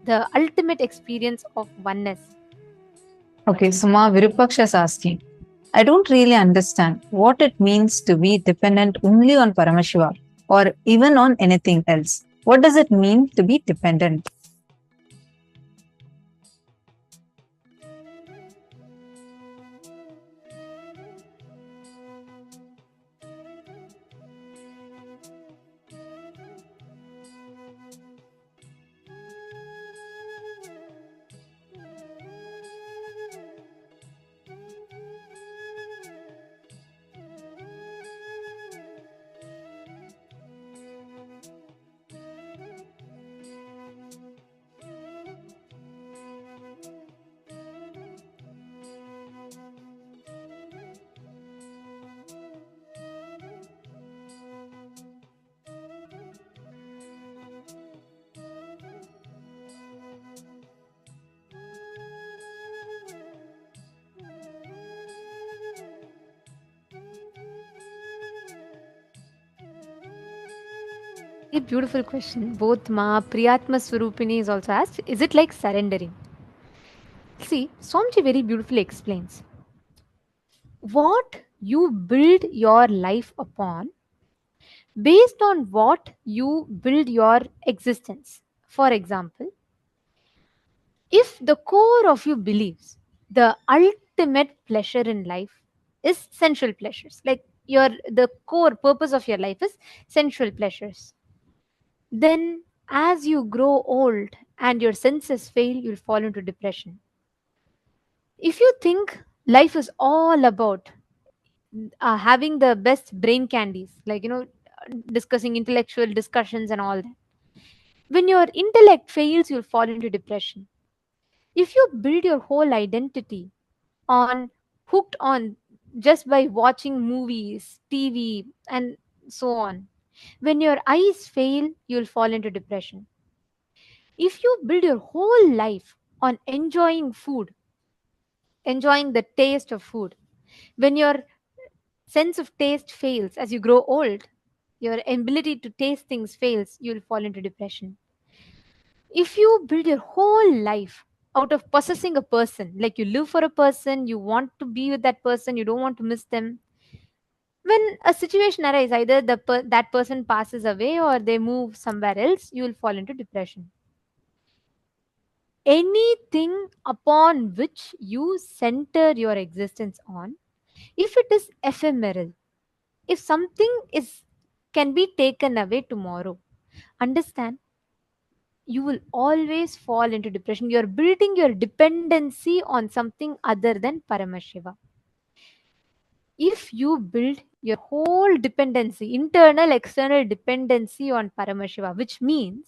the ultimate experience of oneness. Okay, Suma Virupaksha is asking, I don't really understand what it means to be dependent only on Paramashiva or even on anything else. What does it mean to be dependent? A beautiful question. Both Ma Priyatma Swarupini is also asked, is it like surrendering? See, Swamiji very beautifully explains. What you build your life upon, based on what you build your existence. For example, if the core of you believes the ultimate pleasure in life is sensual pleasures, like the core purpose of your life is sensual pleasures, then as you grow old and your senses fail, you'll fall into depression. If you think life is all about having the best brain candies, like discussing intellectual discussions and all that, when your intellect fails, you'll fall into depression. If you build your whole identity on hooked on just by watching movies, TV, and so on, when your eyes fail, you'll fall into depression. If you build your whole life on enjoying food, enjoying the taste of food, when your sense of taste fails as you grow old, your ability to taste things fails, you'll fall into depression. If you build your whole life out of possessing a person, like you live for a person, you want to be with that person, you don't want to miss them, when a situation arises, either that person passes away or they move somewhere else, you will fall into depression. Anything upon which you center your existence on, if it is ephemeral, if something is can be taken away tomorrow, understand, you will always fall into depression. You're building your dependency on something other than Paramashiva. If you build your whole dependency, internal, external dependency on Paramashiva, which means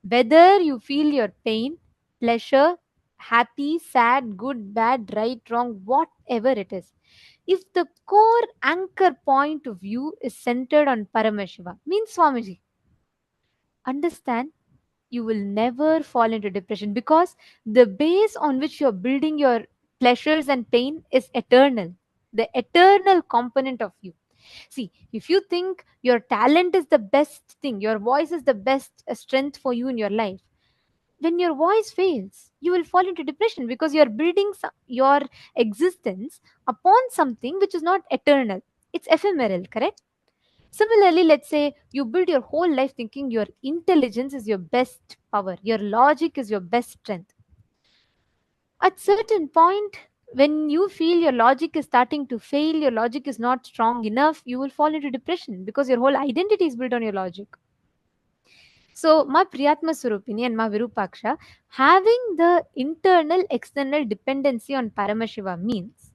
whether you feel your pain, pleasure, happy, sad, good, bad, right, wrong, whatever it is, if the core anchor point of view is centered on Paramashiva, means Swamiji, understand, you will never fall into depression because the base on which you're building your pleasures and pain is eternal, the eternal component of you. See, if you think your talent is the best thing, your voice is the best strength for you in your life, when your voice fails, you will fall into depression because you're building your existence upon something which is not eternal, it's ephemeral, correct? Similarly, let's say you build your whole life thinking your intelligence is your best power, your logic is your best strength. At certain point, when you feel your logic is starting to fail, your logic is not strong enough, you will fall into depression because your whole identity is built on your logic. So, ma Priyatma Surupini and ma Virupaksha, having the internal external dependency on Paramashiva means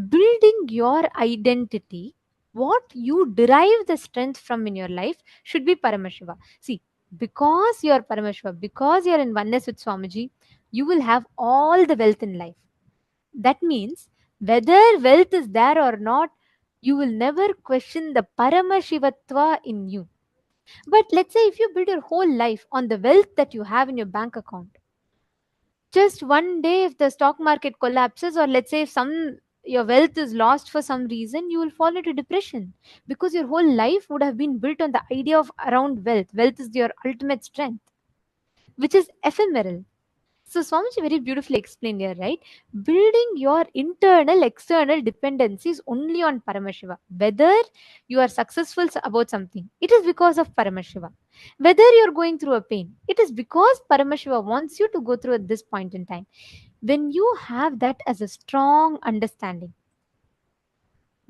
building your identity, what you derive the strength from in your life should be Paramashiva. See, because you are Paramashiva, because you are in oneness with Swamiji, you will have all the wealth in life. That means whether wealth is there or not, you will never question the Paramashivatva in you. But let's say if you build your whole life on the wealth that you have in your bank account, just one day if the stock market collapses, or let's say if some your wealth is lost for some reason, you will fall into depression because your whole life would have been built on the idea of around wealth. Wealth is your ultimate strength, which is ephemeral. So Swamiji very beautifully explained here, right? Building your internal, external dependencies only on Paramashiva. Whether you are successful about something, it is because of Paramashiva. Whether you're going through a pain, it is because Paramashiva wants you to go through at this point in time. When you have that as a strong understanding,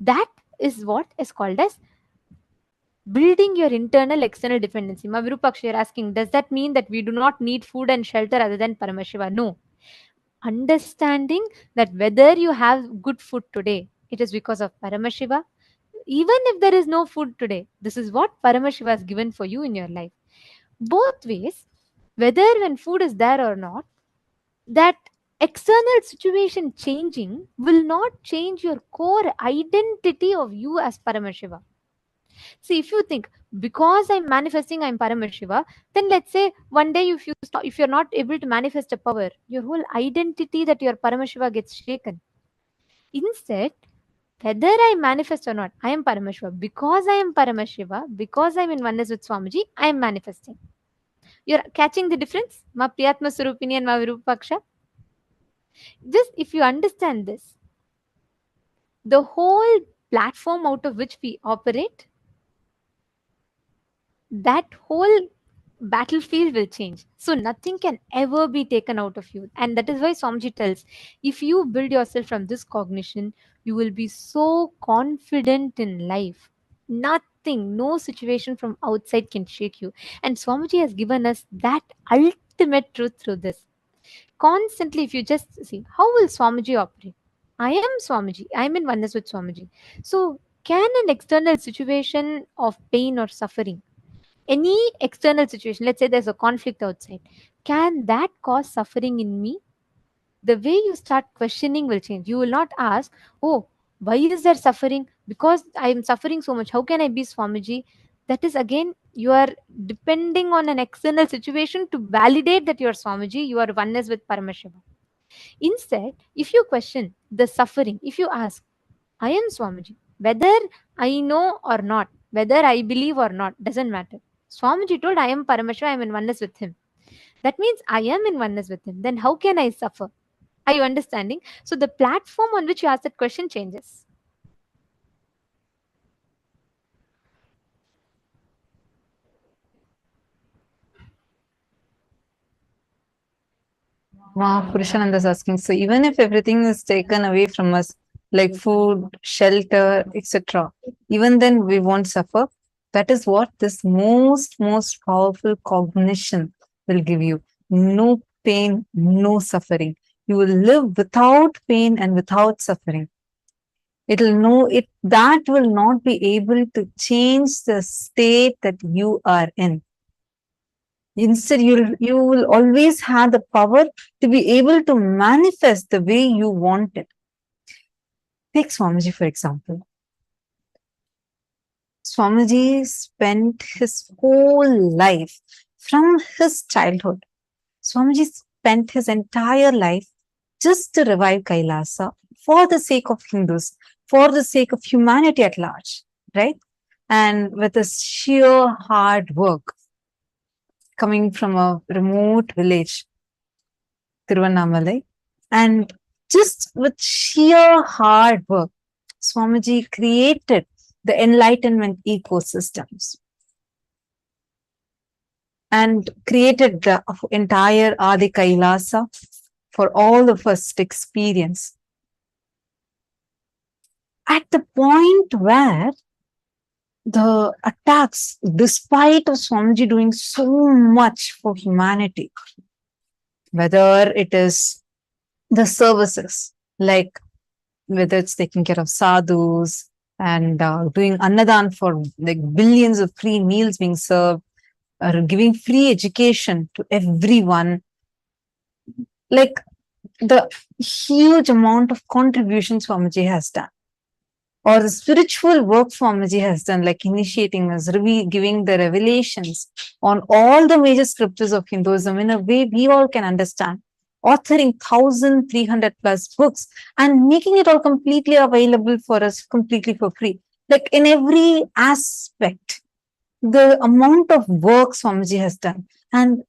that is what is called as building your internal external dependency. Ma Virupaksha, you're asking, does that mean that we do not need food and shelter other than Paramashiva? No. Understanding that whether you have good food today, it is because of Paramashiva. Even if there is no food today, this is what Paramashiva has given for you in your life. Both ways, whether when food is there or not, that external situation changing will not change your core identity of you as Paramashiva. See, if you think because I'm manifesting, I'm Paramashiva, then let's say one day if you stop, if you're not able to manifest a power, your whole identity that you're Paramashiva gets shaken. Instead, whether I manifest or not, I am Paramashiva. Because I am Paramashiva, because I'm in oneness with Swamiji, I am manifesting. You're catching the difference? Ma Priyatma Surupini and Ma Virupaksha. Just if you understand this, the whole platform out of which we operate, that whole battlefield will change. So nothing can ever be taken out of you. And that is why Swamiji tells, if you build yourself from this cognition, you will be so confident in life. Nothing, no situation from outside can shake you. And Swamiji has given us that ultimate truth through this. Constantly, if you just see, how will Swamiji operate? I am Swamiji. I am in oneness with Swamiji. So can an external situation of pain or suffering, any external situation, let's say there's a conflict outside, can that cause suffering in me? The way you start questioning will change. You will not ask, oh, why is there suffering? Because I am suffering so much, how can I be Swamiji? That is again, you are depending on an external situation to validate that you are Swamiji, you are oneness with Paramashiva. Instead, if you question the suffering, if you ask, I am Swamiji, whether I know or not, whether I believe or not, doesn't matter. Swamiji told, I am Paramashiva, I am in oneness with him. That means I am in oneness with him. Then how can I suffer? Are you understanding? So the platform on which you ask that question changes. Wow, Purushananda is asking. So even if everything is taken away from us, like food, shelter, etc., even then we won't suffer. That is what this most powerful cognition will give you. No pain, no suffering. You will live without pain and without suffering. It'll know it, that will not be able to change the state that you are in. Instead, you will always have the power to be able to manifest the way you want it. Take Swamiji, for example. Swamiji spent his whole life from his childhood. Swamiji spent his entire life just to revive Kailasa for the sake of Hindus, for the sake of humanity at large, right? And with his sheer hard work, coming from a remote village, Tiruvannamalai, and just with sheer hard work, Swamiji created the enlightenment ecosystems and created the entire Adi Kailasa for all of us to experience. At the point where the attacks, despite of Swamiji doing so much for humanity, whether it is the services, like whether it's taking care of sadhus and doing annadan for like billions of free meals being served, or giving free education to everyone, like the huge amount of contributions Swamiji has done, or the spiritual work Swamiji has done, like initiating us, giving the revelations on all the major scriptures of Hinduism in a way we all can understand, authoring 1,300 plus books and making it all completely available for us completely for free. Like in every aspect, the amount of work Swamiji has done, and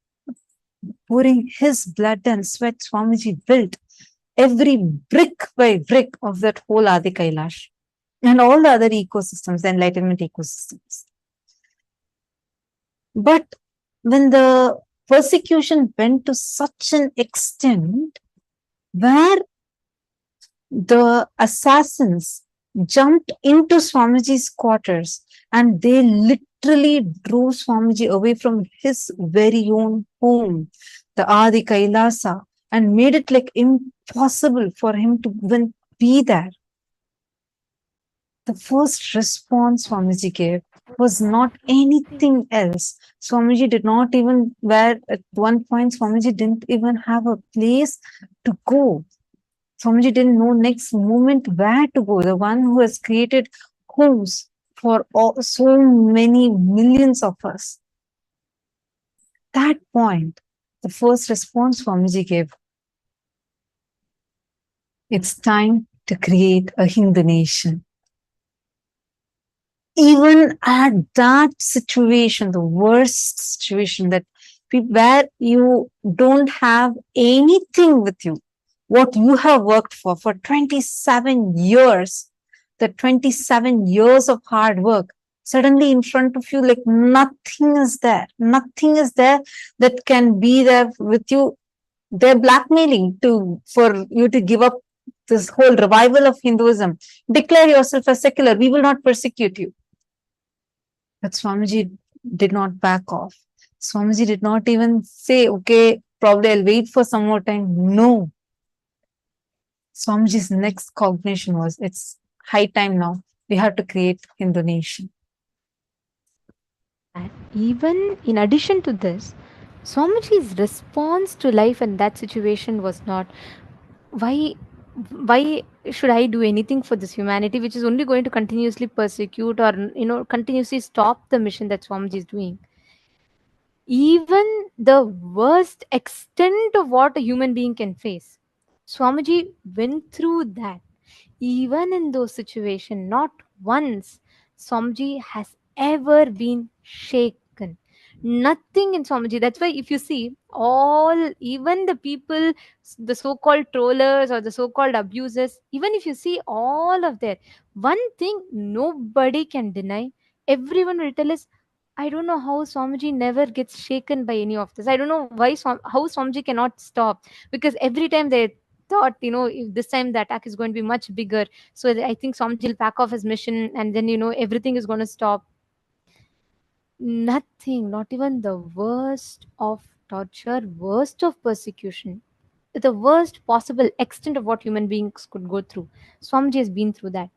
pouring his blood and sweat, Swamiji built every brick by brick of that whole Adi Kailash and all the other ecosystems, the enlightenment ecosystems. But when the persecution went to such an extent where the assassins jumped into Swamiji's quarters and they literally drove Swamiji away from his very own home, the Adi Kailasa, and made it like impossible for him to even be there. The first response Swamiji gave was not anything else. Swamiji did not even, where at one point Swamiji didn't even have a place to go. Swamiji didn't know next moment where to go. The one who has created homes for so many millions of us. That point, the first response Swamiji gave, it's time to create a Hindu nation. Even at that situation, the worst situation, that where you don't have anything with you, what you have worked for 27 years, the 27 years of hard work, suddenly in front of you, like nothing is there. Nothing is there that can be there with you. They're blackmailing for you to give up this whole revival of Hinduism. Declare yourself as secular. We will not persecute you. But Swamiji did not back off. Swamiji did not even say, okay, probably I'll wait for some more time. No. Swamiji's next cognition was, it's high time now. We have to create Hindu nation. And even in addition to this, Swamiji's response to life in that situation was not, why why should I do anything for this humanity which is only going to continuously persecute or continuously stop the mission that Swamiji is doing. Even the worst extent of what a human being can face, Swamiji went through that. Even in those situations, not once Swamiji has ever been shaken. Nothing in Swamiji. That's why if you see all, even the people, the so-called trollers or the so-called abusers, even if you see all of that, one thing nobody can deny, everyone will tell us, I don't know how Swamiji never gets shaken by any of this. I don't know why how Swamiji cannot stop, because every time they thought, if this time the attack is going to be much bigger, so I think Swamiji will pack off his mission and then everything is going to stop. Nothing, not even the worst of torture, worst of persecution, the worst possible extent of what human beings could go through, Swamiji has been through that.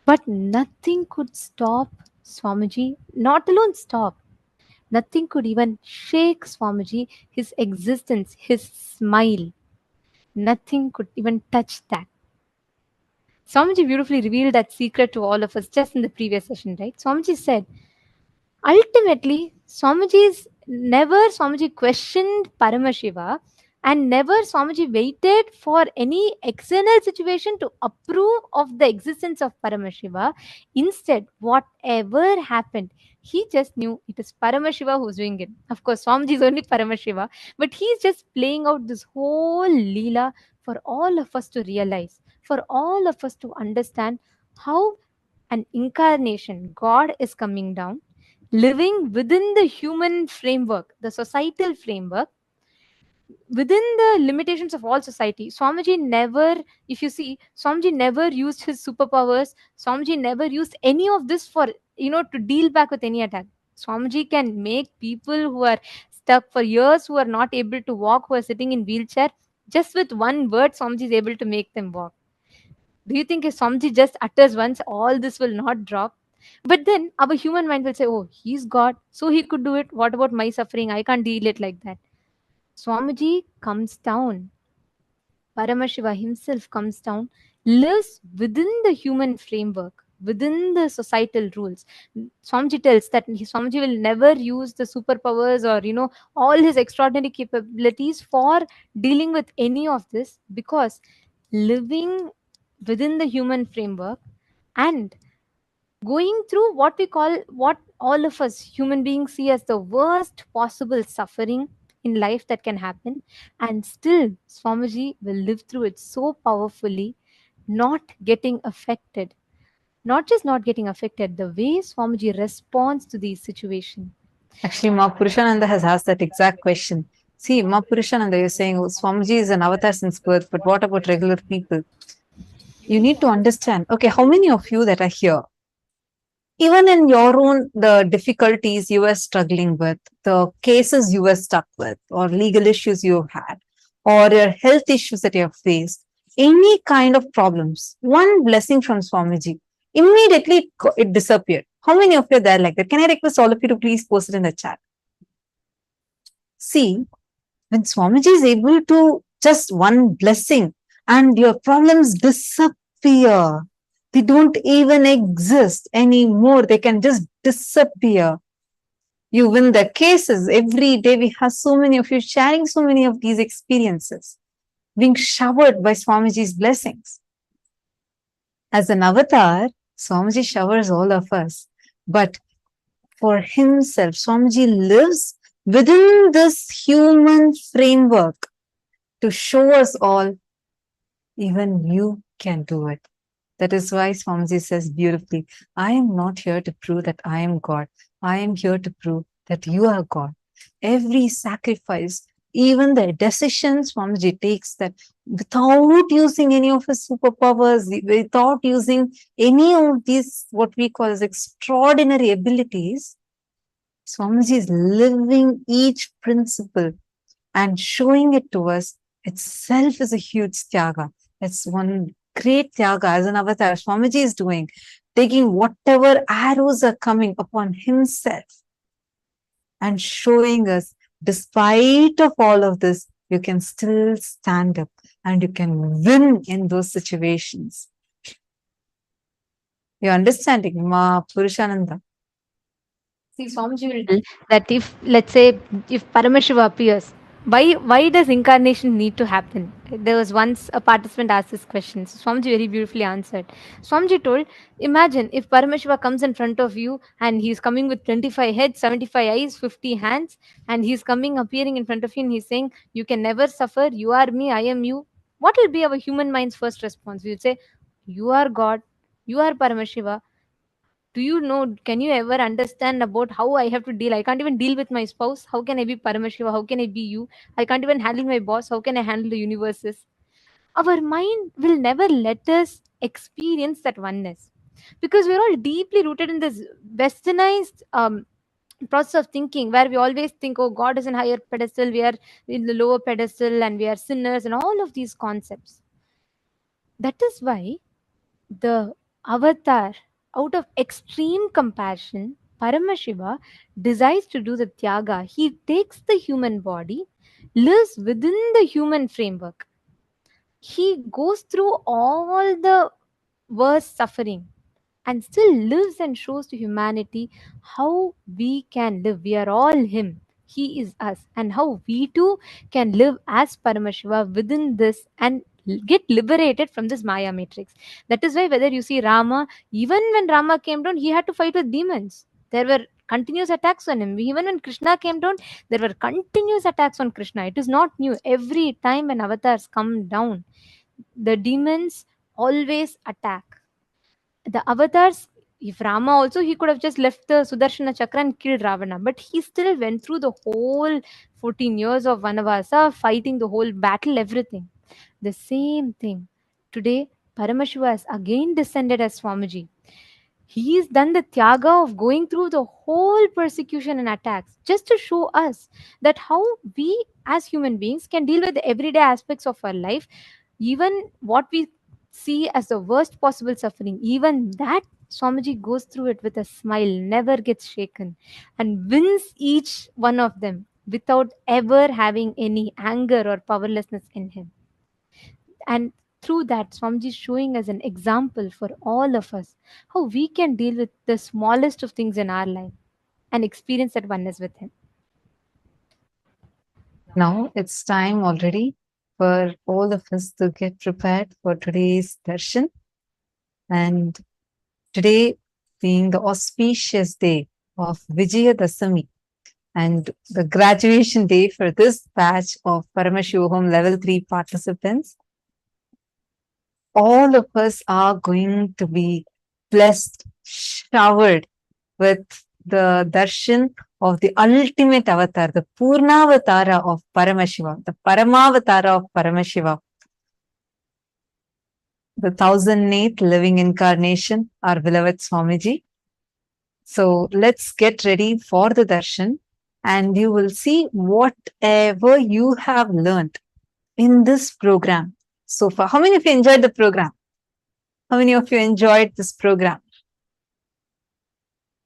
But nothing could stop Swamiji, not alone stop, nothing could even shake Swamiji, his existence, his smile. Nothing could even touch that. Swamiji beautifully revealed that secret to all of us just in the previous session, right? Swamiji said, ultimately, Swamiji questioned Paramashiva, and never Swamiji waited for any external situation to approve of the existence of Paramashiva. Instead, whatever happened, he just knew it is Paramashiva who's doing it. Of course, Swamiji is only Paramashiva, but he's just playing out this whole Leela for all of us to realize, for all of us to understand how an incarnation, God is coming down, living within the human framework, the societal framework, within the limitations of all society. Swamiji never, if you see, Swamiji never used his superpowers. Swamiji never used any of this for, to deal back with any attack. Swamiji can make people who are stuck for years, who are not able to walk, who are sitting in wheelchair, just with one word, Swamiji is able to make them walk. Do you think if Swamiji just utters once, all this will not drop? But then our human mind will say, oh, he's God, so he could do it. What about my suffering? I can't deal it like that. Swamiji comes down. Paramashiva himself comes down, lives within the human framework, within the societal rules. Swamiji tells that Swamiji will never use the superpowers or, all his extraordinary capabilities for dealing with any of this, because living within the human framework and going through what we call, what all of us human beings see as the worst possible suffering in life that can happen, and still Swamiji will live through it so powerfully, not getting affected. Not just not getting affected, the way Swamiji responds to these situations. Actually, Ma Purushananda has asked that exact question. See, Ma Purushananda, you're saying, oh, Swamiji is an avatar since birth, but what about regular people? You need to understand, okay, how many of you that are here, even in your own, the difficulties you were struggling with, the cases you were stuck with, or legal issues you had, or your health issues that you have faced, any kind of problems, one blessing from Swamiji, immediately it disappeared. How many of you are there like that? Can I request all of you to please post it in the chat? See, when Swamiji is able to just one blessing and your problems disappear, they don't even exist anymore. They can just disappear. You win the cases. Every day we have so many of you sharing so many of these experiences, being showered by Swamiji's blessings. As an avatar, Swamiji showers all of us. But for himself, Swamiji lives within this human framework to show us all, even you can do it. That is why Swamiji says beautifully, I am not here to prove that I am God. I am here to prove that you are God. Every sacrifice, even the decisions Swamiji takes, that without using any of his superpowers, without using any of these, what we call as extraordinary abilities, Swamiji is living each principle and showing it to us itself is a huge tyaga. It's one great tyaga as an avatar. Swamiji is doing, taking whatever arrows are coming upon himself and showing us, despite of all of this, you can still stand up and you can win in those situations. You're understanding, Ma Purushananda? See, Swamiji will tell that if, let's say, if Paramashiva appears, why does incarnation need to happen? There was once a participant asked this question. So Swamiji very beautifully answered. Swamiji told, imagine if Paramashiva comes in front of you and he's coming with 25 heads, 75 eyes, 50 hands, and he's coming appearing in front of you and he's saying, you can never suffer, you are me, I am you. What will be our human mind's first response? We would say, you are God, you are Paramashiva. Do you know, can you ever understand about how I have to deal? I can't even deal with my spouse. How can I be Paramashiva? How can I be you? I can't even handle my boss. How can I handle the universes? Our mind will never let us experience that oneness, because we're all deeply rooted in this westernized process of thinking, where we always think, oh, God is in higher pedestal, we are in the lower pedestal, and we are sinners, and all of these concepts. That is why the avatar, out of extreme compassion, Paramashiva decides to do the Tyaga. He takes the human body, lives within the human framework. He goes through all the worst suffering and still lives and shows to humanity how we can live. We are all Him. He is us. And how we too can live as Paramashiva within this and get liberated from this Maya matrix. That is why, whether you see Rama, even when Rama came down, he had to fight with demons. There were continuous attacks on him. Even when Krishna came down, there were continuous attacks on Krishna. It is not new. Every time when avatars come down, the demons always attack. The avatars If Rama also, he could have just left the Sudarshana Chakra and killed Ravana, but he still went through the whole 14 years of Vanavasa, fighting the whole battle, everything. The same thing. Today, Paramashiva has again descended as Swamiji. He's done the tyaga of going through the whole persecution and attacks just to show us that how we as human beings can deal with the everyday aspects of our life, even what we see as the worst possible suffering, even that Swamiji goes through it with a smile, never gets shaken, and wins each one of them without ever having any anger or powerlessness in him. And through that, Swamiji is showing us an example for all of us how we can deal with the smallest of things in our life and experience that oneness with him. Now it's time already for all of us to get prepared for today's darshan. And today, being the auspicious day of Vijayadasami and the graduation day for this batch of Paramashivoham Level 3 participants, all of us are going to be blessed, showered with the darshan of the ultimate avatar, the Purnavatara of Paramashiva, the Paramavatara of Paramashiva, the 1008th living incarnation, our beloved Swamiji. So let's get ready for the darshan, and you will see whatever you have learned in this program so far. How many of you enjoyed the program? How many of you enjoyed this program?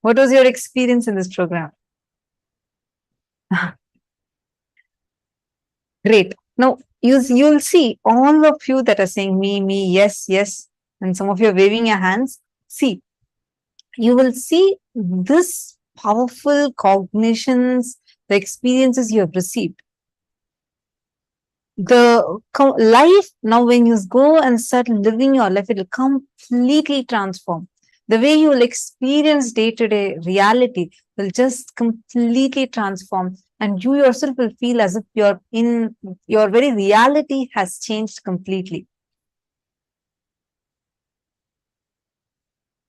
What was your experience in this program? Great. Now, you'll see all of you that are saying me, yes, yes, and some of you are waving your hands. See, you will see this powerful cognitions, the experiences you have received. The life now, when you go and start living your life, it will completely transform. The way you will experience day-to-day reality will just completely transform, and you yourself will feel as if your very reality has changed completely.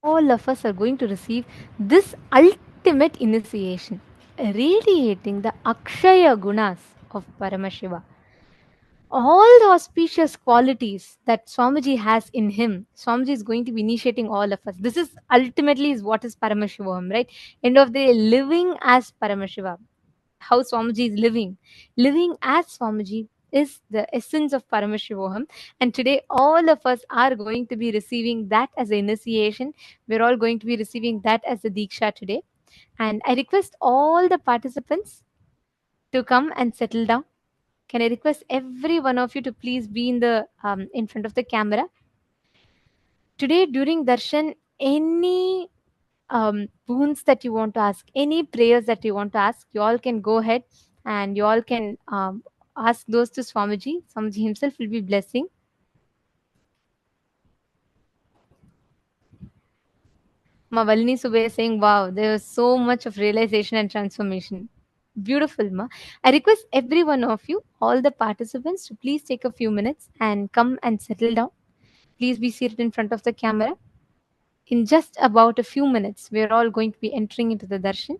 All of us are going to receive this ultimate initiation, radiating the Akshaya Gunas of Paramashiva. All the auspicious qualities that Swamiji has in him, Swamiji is going to be initiating all of us. This is ultimately is what is Paramashivam, right? End of the day, living as Paramashiva. How Swamiji is living. Living as Swamiji is the essence of Paramashivoham. And today, all of us are going to be receiving that as an initiation. We're all going to be receiving that as a Diksha today. And I request all the participants to come and settle down. Can I request every one of you to please be in front of the camera? Today, during Darshan, any boons that you want to ask, any prayers that you want to ask, you all can go ahead and you all can ask those to Swamiji. Swamiji himself will be blessing. Ma Valini Sube is saying, wow, there was so much of realization and transformation. Beautiful, Ma. I request every one of you, all the participants, to please take a few minutes and come and settle down. Please be seated in front of the camera. In just about a few minutes, we are all going to be entering into the darshan.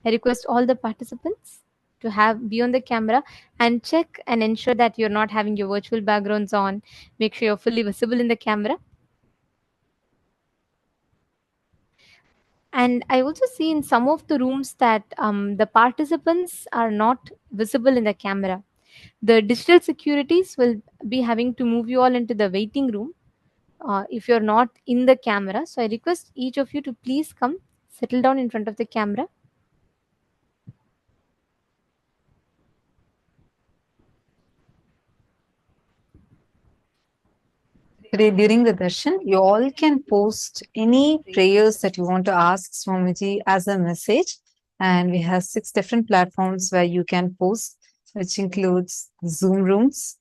I request all the participants to be on the camera and check and ensure that you're not having your virtual backgrounds on. Make sure you're fully visible in the camera. And I also see in some of the rooms that the participants are not visible in the camera. The digital securities will be having to move you all into the waiting room if you're not in the camera. So I request each of you to please come settle down in front of the camera. Today, during the darshan, you all can post any prayers that you want to ask Swamiji as a message. And we have 6 different platforms where you can post, which includes Zoom rooms,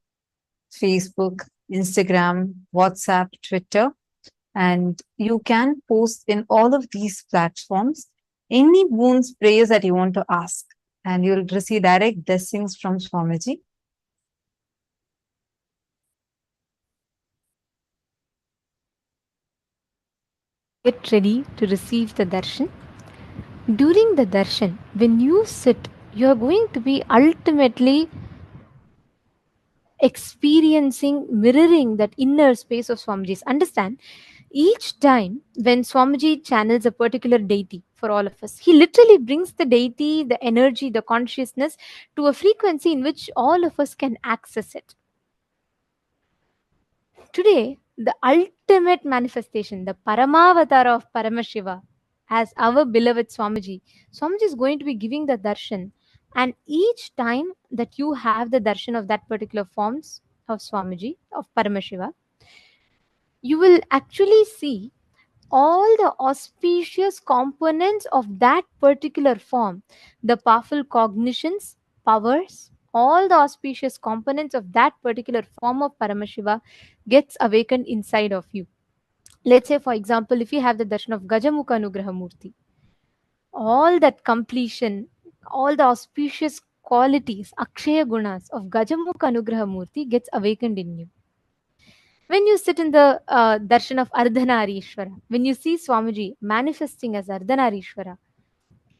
Facebook, Instagram, WhatsApp, Twitter. And you can post in all of these platforms any boons, prayers that you want to ask. And you'll receive direct blessings from Swamiji. Get ready to receive the darshan. During the darshan, when you sit, you are going to be ultimately experiencing, mirroring that inner space of Swamiji's. Understand, each time when Swamiji channels a particular deity for all of us, he literally brings the deity, the energy, the consciousness to a frequency in which all of us can access it. Today, the ultimate manifestation, the Paramavatara of Paramashiva, as our beloved Swamiji, Swamiji is going to be giving the darshan. And each time that you have the darshan of that particular forms of Swamiji, of Paramashiva, you will actually see all the auspicious components of that particular form, the powerful cognitions, powers, all the auspicious components of that particular form of Paramashiva gets awakened inside of you. Let's say, for example, if you have the darshan of Gajamukha Anugraha Murti, all that completion, all the auspicious qualities, Akshaya Gunas of Gajamukha Anugraha Murti gets awakened in you. When you sit in the darshan of Ardhanarishwara, when you see Swamiji manifesting as Ardhanarishwara,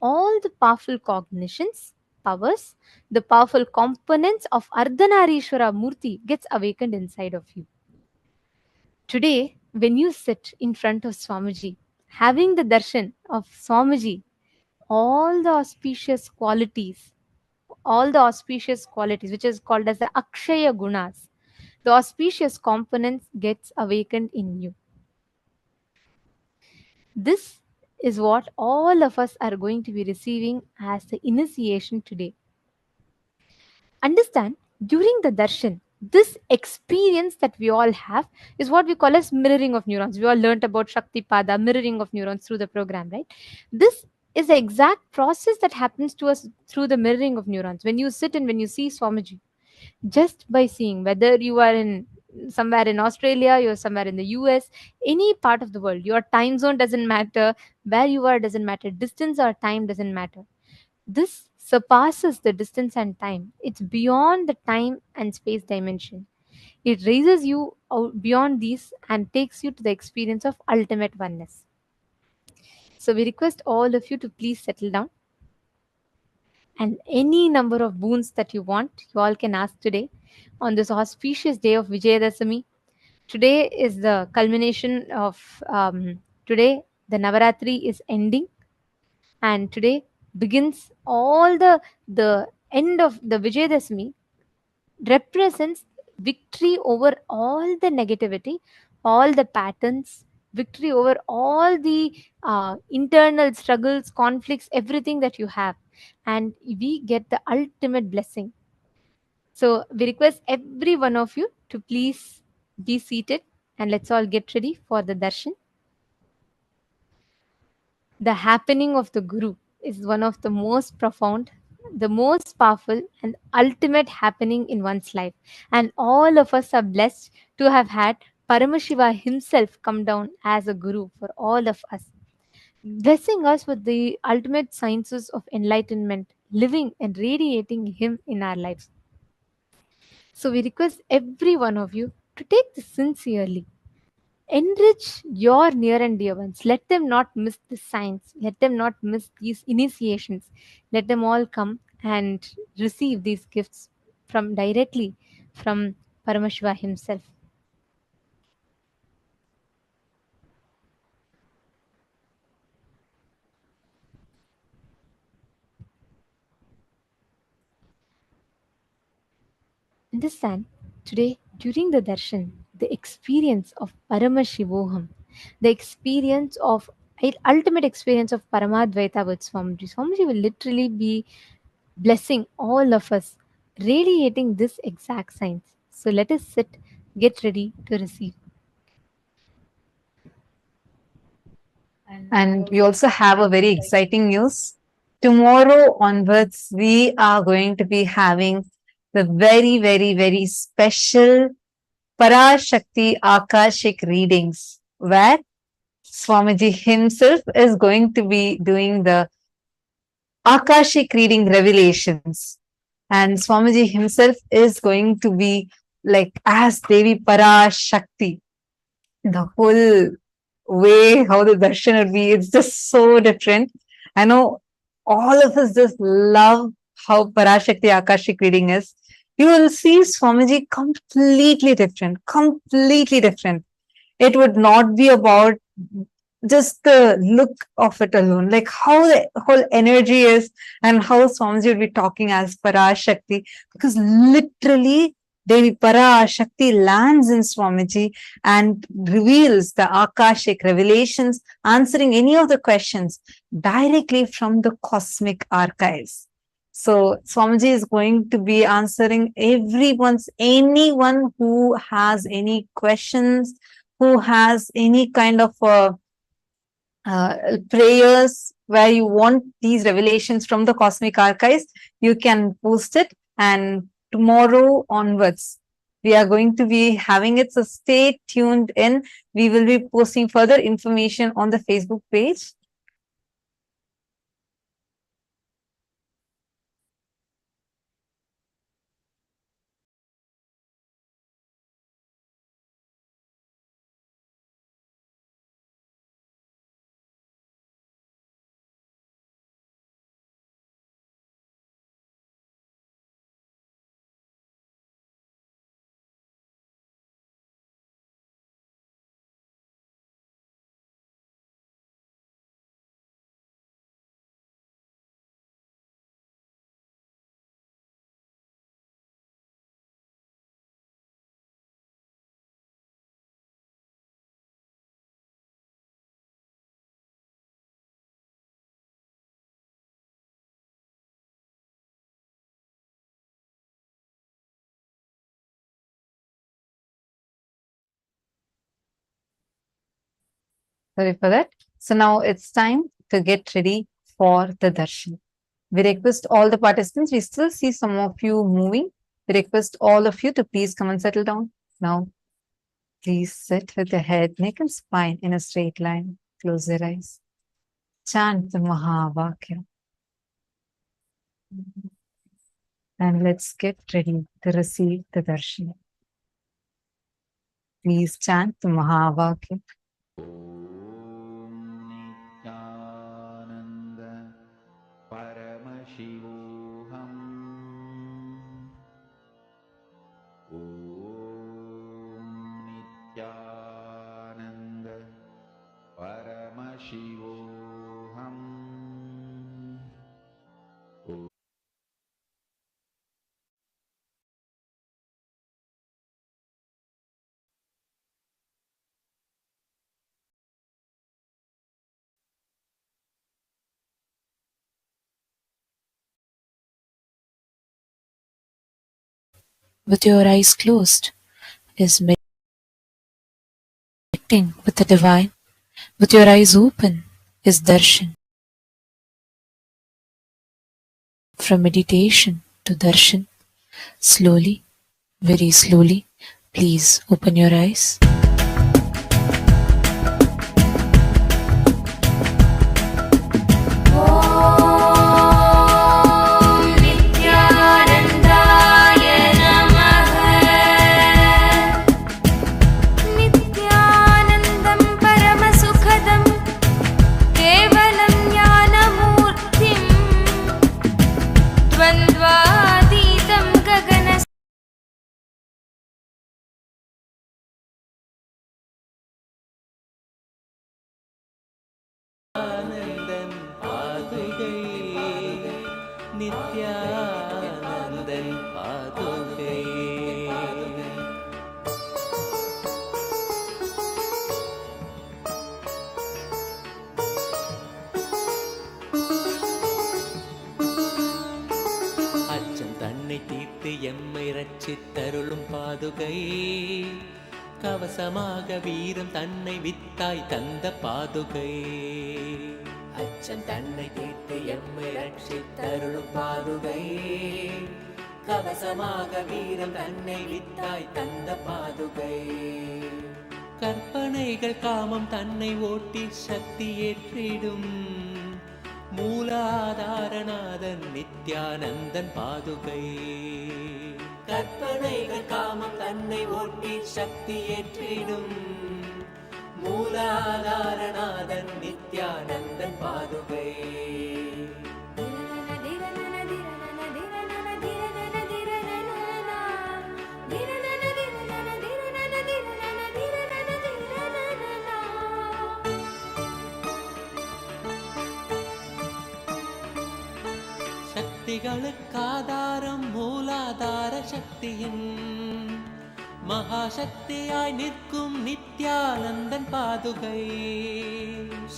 all the powerful cognitions, powers, the powerful components of Ardhanarishwara Murti gets awakened inside of you. Today, when you sit in front of Swamiji, having the darshan of Swamiji, all the auspicious qualities, which is called as the Akshaya Gunas, the auspicious components gets awakened in you. This is what all of us are going to be receiving as the initiation today. Understand, during the darshan, this experience that we all have is what we call as mirroring of neurons. We all learnt about Shakti Pada, mirroring of neurons through the program, right? This is the exact process that happens to us through the mirroring of neurons. When you sit and when you see Swamiji, just by seeing, whether you are in somewhere in Australia, you're somewhere in the US, any part of the world, your time zone doesn't matter, where you are doesn't matter, distance or time doesn't matter. This surpasses the distance and time. It's beyond the time and space dimension. It raises you out beyond these and takes you to the experience of ultimate oneness. So we request all of you to please settle down, and any number of boons that you want, you all can ask today on this auspicious day of Vijayadashami. Today is the culmination of today. The Navaratri is ending, and today begins all the end of the Vijayadashami represents victory over all the negativity, all the patterns, victory over all the internal struggles, conflicts, everything that you have. And we get the ultimate blessing. So we request every one of you to please be seated and let's all get ready for the darshan. The happening of the Guru is one of the most profound, the most powerful, and ultimate happening in one's life. And all of us are blessed to have had Paramashiva himself come down as a Guru for all of us, blessing us with the ultimate sciences of enlightenment, living and radiating Him in our lives. So we request every one of you to take this sincerely. Enrich your near and dear ones. Let them not miss the signs. Let them not miss these initiations. Let them all come and receive these gifts from directly from Paramashiva himself. Understand, today during the darshan, the experience of Paramashivoham, the experience of ultimate experience of Paramadvaita with Swamiji. Swamiji will literally be blessing all of us, radiating this exact science. So let us sit, get ready to receive. And we also have a very exciting news. Tomorrow onwards, we are going to be having the very, very, very special Parashakti Akashik readings, where Swamiji himself is going to be doing the Akashic reading revelations. And Swamiji himself is going to be like as Devi Parashakti, the whole way how the darshan would be. It's just so different. I know all of us just love how Parashakti Akashic reading is. You will see Swamiji completely different, completely different. It would not be about just the look of it alone, like how the whole energy is and how Swamiji would be talking as Parashakti, because literally Devi Parashakti lands in Swamiji and reveals the Akashic revelations, answering any of the questions directly from the cosmic archives. So Swamiji is going to be answering anyone who has any questions, who has any kind of prayers where you want these revelations from the cosmic archives, you can post it. And tomorrow onwards, we are going to be having it. So stay tuned in. We will be posting further information on the Facebook page. Sorry for that. So now it's time to get ready for the darshan. We request all the participants, we still see some of you moving. We request all of you to please come and settle down. Now, please sit with your head, neck, and spine in a straight line. Close your eyes. Chant the Mahavakya. And let's get ready to receive the darshan. Please chant the Mahavakya. With your eyes closed is meditating with the divine. With your eyes open is darshan. From meditation to darshan, slowly, very slowly, please open your eyes. எம்மை ரட்சித்தருளும் பாதுகை கவசமாக வீரம் தன்னை வித்தாய் தந்த பாதுகை அச்சம் தன்னை தீர்த்து எம்மை ரட்சித்தருளும் பாதுகை கவசமாக வீரம் தன்னை வித்தாய் தந்த பாதுகை கற்பனைகள் காமம் தன்னை ஓட்டி சக்தி ஏற்றிடும் மூலாதாரநாதன் நித்யானந்தன் பாதுகை கற்பனைகள் காமம் தன்னை ஓட்டி சக்தி ஏற்றிடும் மூலாதாரநாதன் நித்யானந்தன் பாதுகை. சக்திகளுக்காதாரம் மூலாதார சக்தியின் மகாசக்தியாய் நிற்கும் நித்யானந்தன் பாதுகை.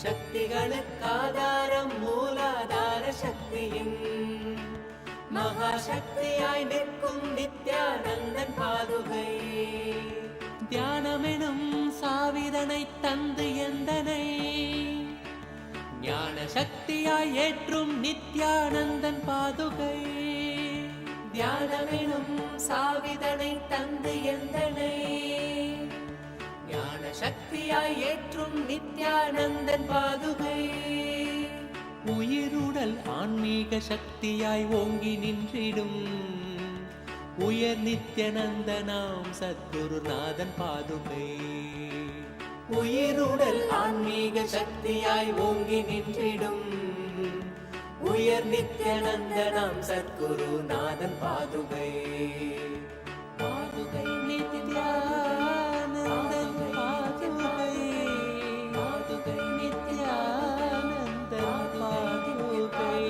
சக்திகளுக்காதாரம் மூலாதார சக்தியின் மகாசக்தியாய் நிற்கும் நித்யானந்தன் பாதுகை. தியானமெனும் சாவிதனை தந்து எந்தனை ஞான சக்தியாய் ஏற்றும் நித்யானந்தன் பாதுகை. தியானமெனும் சாவிதனை தந்து எந்தனை ஞான சக்தியாய் ஏற்றும் நித்யானந்தன் பாதுகை. உயிருடல் ஆன்மீக சக்தியாய் ஓங்கி நின்றிடும் உயர் நித்யானந்தனாம் சத்குருநாதன் பாதுகை. உயிருடல் ஆன்மீக சக்தியாய் ஓங்கி நின்றிடும் உயர் நித்யானந்தனாம் சத்குருநாதன் பாதுகை. பாதுகை நித்யானந்தன் பாதுகை. பாதுகை நித்யானந்தன் பாதுகை.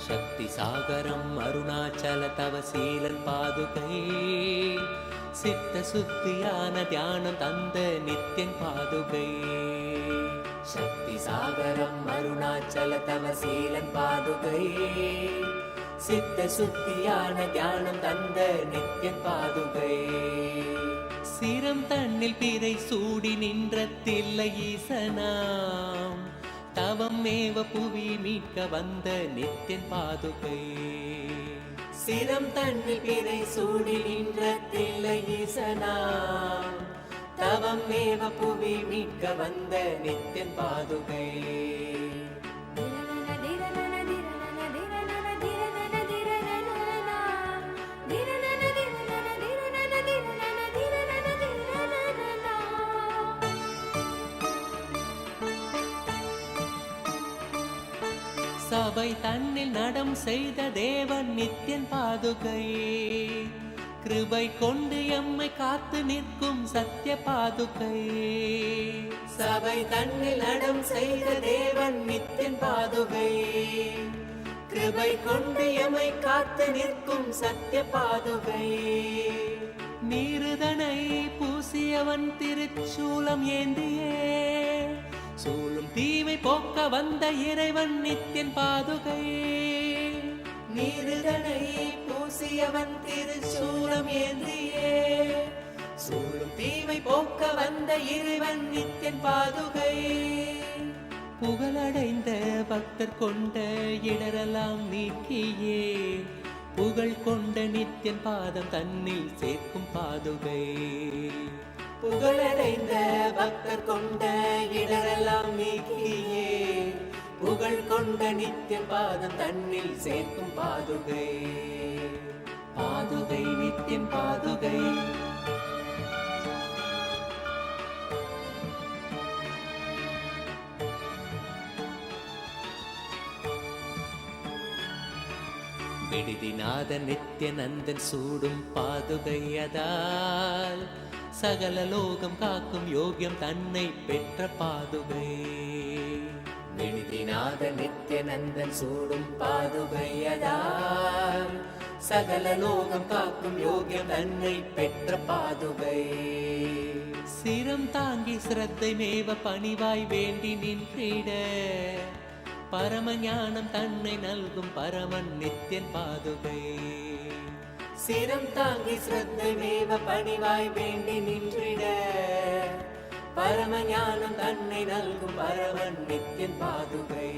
சக்தி சாகரம் அருணாச்சல தவசீலன் பாதுகை. சித்த சுத்தியான தியானம் தந்த நித்யன் பாதுகை. சக்தி சாகரம் அருணாச்சல தவசீலன் பாதுகை. சித்த சுத்தியான தியானம் தந்த நித்யன் பாதுகை. சிரம் தன்னில் பிறை சூடி நின்ற தில்லை ஈசனாம் தவம் மேவ புவி மீட்க வந்த நித்யன் பாதுகை. சிரம் தன்னில் பிறை சூடி நின்ற தில்லை ஈசனாம் தவம் மேவ புவி மீட்க வந்த நித்யன் பாதுகை. சபை தன்னில் நடம் செய்த தேவன் நித்யன் பாதுகை. கிருபை கொண்டு எம்மை காத்து நிற்கும் சத்ய பாதுகை. சபை தன்னில் நடம் செய்த தேவன் நித்யன் பாதுகை. கிருபை கொண்டு எம்மை காத்து நிற்கும் சத்ய பாதுகை. நீருதனை பூசியவன் திருச்சூலம் ஏந்தியே சூழும் தீமை போக்க வந்த இறைவன் நித்யன் பாதுகை. நீருதனை பூசியவன் திருச்சூலம் ஏந்தியே சூழும் தீமை போக்க வந்த இறைவன் நித்யன் பாதுகை. புகழடைந்த பக்தர் கொண்ட இடரெல்லாம் நீக்கியே புகழ் கொண்ட நித்யன் பாதம் தன்னில் சேர்க்கும் பாதுகை. புகழடைந்த பக்தர் கொண்ட இடரெல்லாம் நீக்கியே புகழ் கொண்ட நித்யன் பாதம் தன்னில் சேர்க்கும் பாதுகை. பாதுகை நித்யன் பாதுகை. விடுதிநாத நித்யநந்தன் சூடும் பாதுகையதால் சகல லோகம் காக்கும் யோகியம் தன்னை பெற்ற பாதுகை. விடுதிநாத நித்யநந்தன் சூடும் பாதுகையதால் சகல லோகம் காக்கும் யோகியம் தன்னை பெற்ற பாதுகை. சிரம் தாங்கி சிரத்தை மேவ பணிவாய் வேண்டி நின்றிட பரம ஞானம் தன்னை நல்கும் பரமன் நித்யன் பாதுகை. சிரம் தாங்கி சிரத்தை மேவ பணிவாய் வேண்டி நின்றிட பரம ஞானம் தன்னை நல்கும் பரமன் நித்யன் பாதுகை.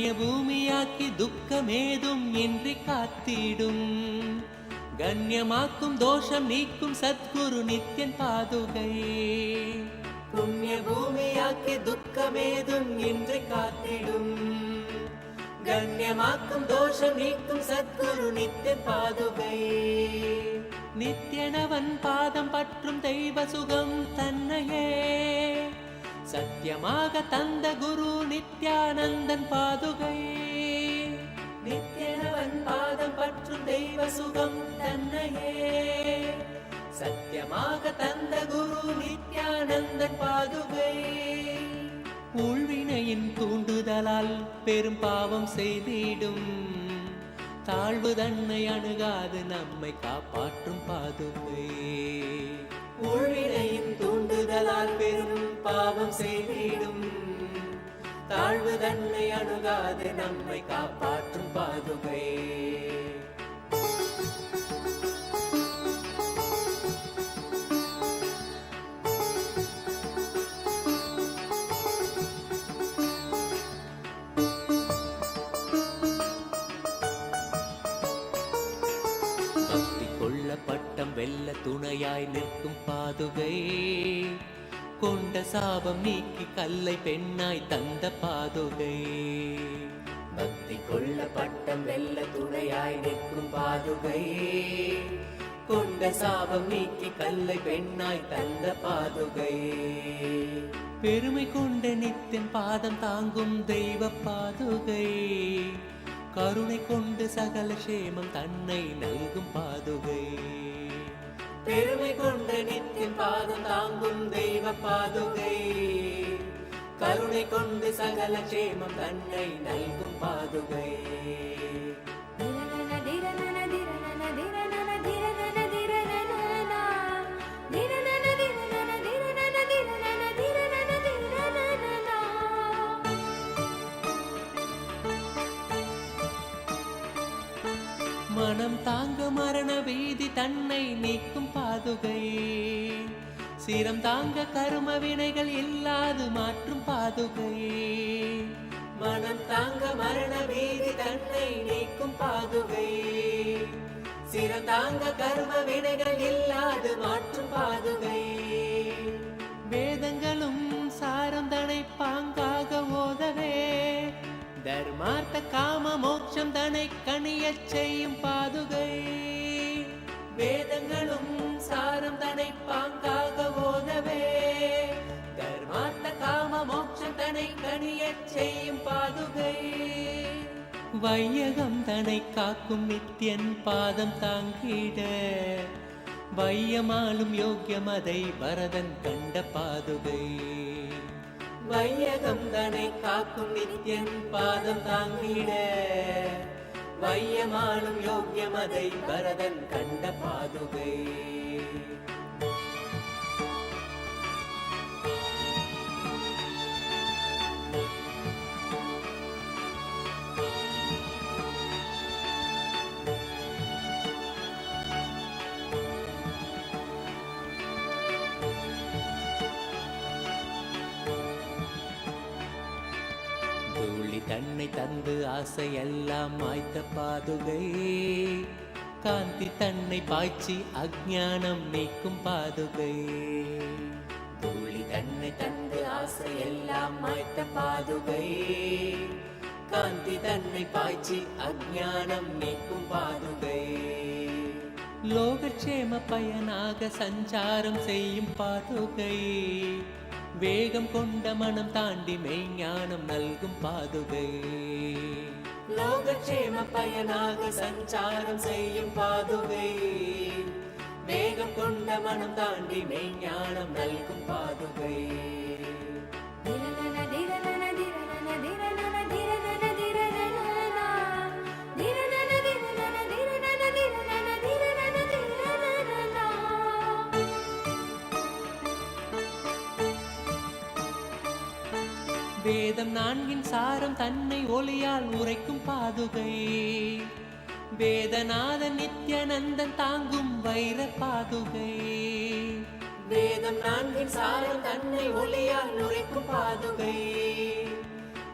புண்ணிய பூமியாக்கி துக்கமேதும் இன்றி காத்திடும் கண்ணியமாக்கும் தோஷம் நீக்கும் சத்குரு நித்யன் பாதுகை புண்ணிய பூமியாக்கி துக்கமேதும் இன்றி காத்திடும் கண்ணியமாக்கும் தோஷம் நீக்கும் சத்குரு நித்யன் பாதுகை நித்யனவன் பாதம் பற்றும் தெய்வ சுகம் தன்னையே சத்தியமாக தந்த குரு நித்யானந்தன் பாதுகை நித்யனவன் பாதம் பற்றும் தெய்வ சுகம் தன்னையே சத்தியமாக தந்த குரு நித்யானந்தன் பாதுகை உள்வினையின் தூண்டுதலால் பெரும் பாவம் செய்திடும் தாழ்வு தன்னை அணுகாது நம்மை காப்பாற்றும் பாதுகை உள்வினையின் தூண்டுதலால் பெரும் பாவம் செய்திடும் தாழ்வு தன்னை அணுகாது நம்மை காப்பாற்றும் பாதுகை பட்டம் வெல்ல துணையாய் நிற்கும் பாதுகை கொண்ட சாபம் நீக்கி கல்லை பெண்ணாய் தந்த பாதுகை பக்தி கொள்ள பட்டம் வெல்ல துணையாய் நிற்கும் பாதுகை கொண்ட சாபம் நீக்கி கல்லை பெண்ணாய் தந்த பாதுகை பெருமை கொண்ட நித்தின் பாதம் தாங்கும் தெய்வ பாதுகை கருணை கொண்டு சகல சேமம் தன்னை நல்கும் பாதுகை பெருமை கொண்ட நித்தின் பாதம் தாங்கும் தெய்வ பாதுகை கருணை கொண்டு சகல சேமம் தன்னை நல்கும் பாதுகை மனம் தாங்க மரண வீதி தன்னை நீக்கும் பாதுகை சிரம் தாங்க கரும வினைகள் இல்லாது மாற்றும் பாதுகை மனம் தாங்க மரண வீதி தன்னை நீக்கும் பாதுகை சிரம் தாங்க கரும வினைகள் இல்லாது மாற்றும் பாதுகை வேதங்களும் சாரம் தனை பாங்காக ஓதவே தர்மார்த்த காம மோட்சம் தனை கணியச் செய்யும் பாதுகை வேதங்களும் சாரம் தனை பாங்காக ஓதவே தர்மார்த்த காம மோட்சம் தனை கணியச் செய்யும் பாதுகை வையகம் தனை காக்கும் நித்யன் பாதம் தாங்கிட வையமாலும் யோக்கியம் அதை வரதன் கண்ட பாதுகை வையகம் தனை காக்கும் நித்யன் பாதம் தாங்கிட வையமானும் யோக்கியம் அதை பரதன் கண்ட பாதுகை தூளி தன்னை தந்து ஆசையெல்லாம் மாய்த்த பாதுகை காந்தி தன்னை பாய்ச்சி அஞ்ஞானம் நீக்கும் பாதுகை தூளி தன்னை தந்து ஆசையெல்லாம் மாய்த்த பாதுகை காந்தி தன்னை பாய்ச்சி அஞ்ஞானம் நீக்கும் பாதுகை லோகக்ஷேம பயனாக சஞ்சாரம் செய்யும் பாதுகை வேகம் கொண்ட மனம் தாண்டி மெய்ஞானம் நல்கும் பாதுகை லோகக்ஷேம பயனாக சஞ்சாரம் செய்யும் பாதுகை வேகம் கொண்ட மனம் தாண்டி மெய்ஞானம் நல்கும் பாதுகை வேதம் நான்கின் சாரம் தன்னை ஒளியால் உரைக்கும் பாதுகை வேதநாதன் நித்யானந்தன் தாங்கும் வைர பாதுகை வேதம் நான்கின் சாரம் தன்னை ஒளியால் உரைக்கும் பாதுகை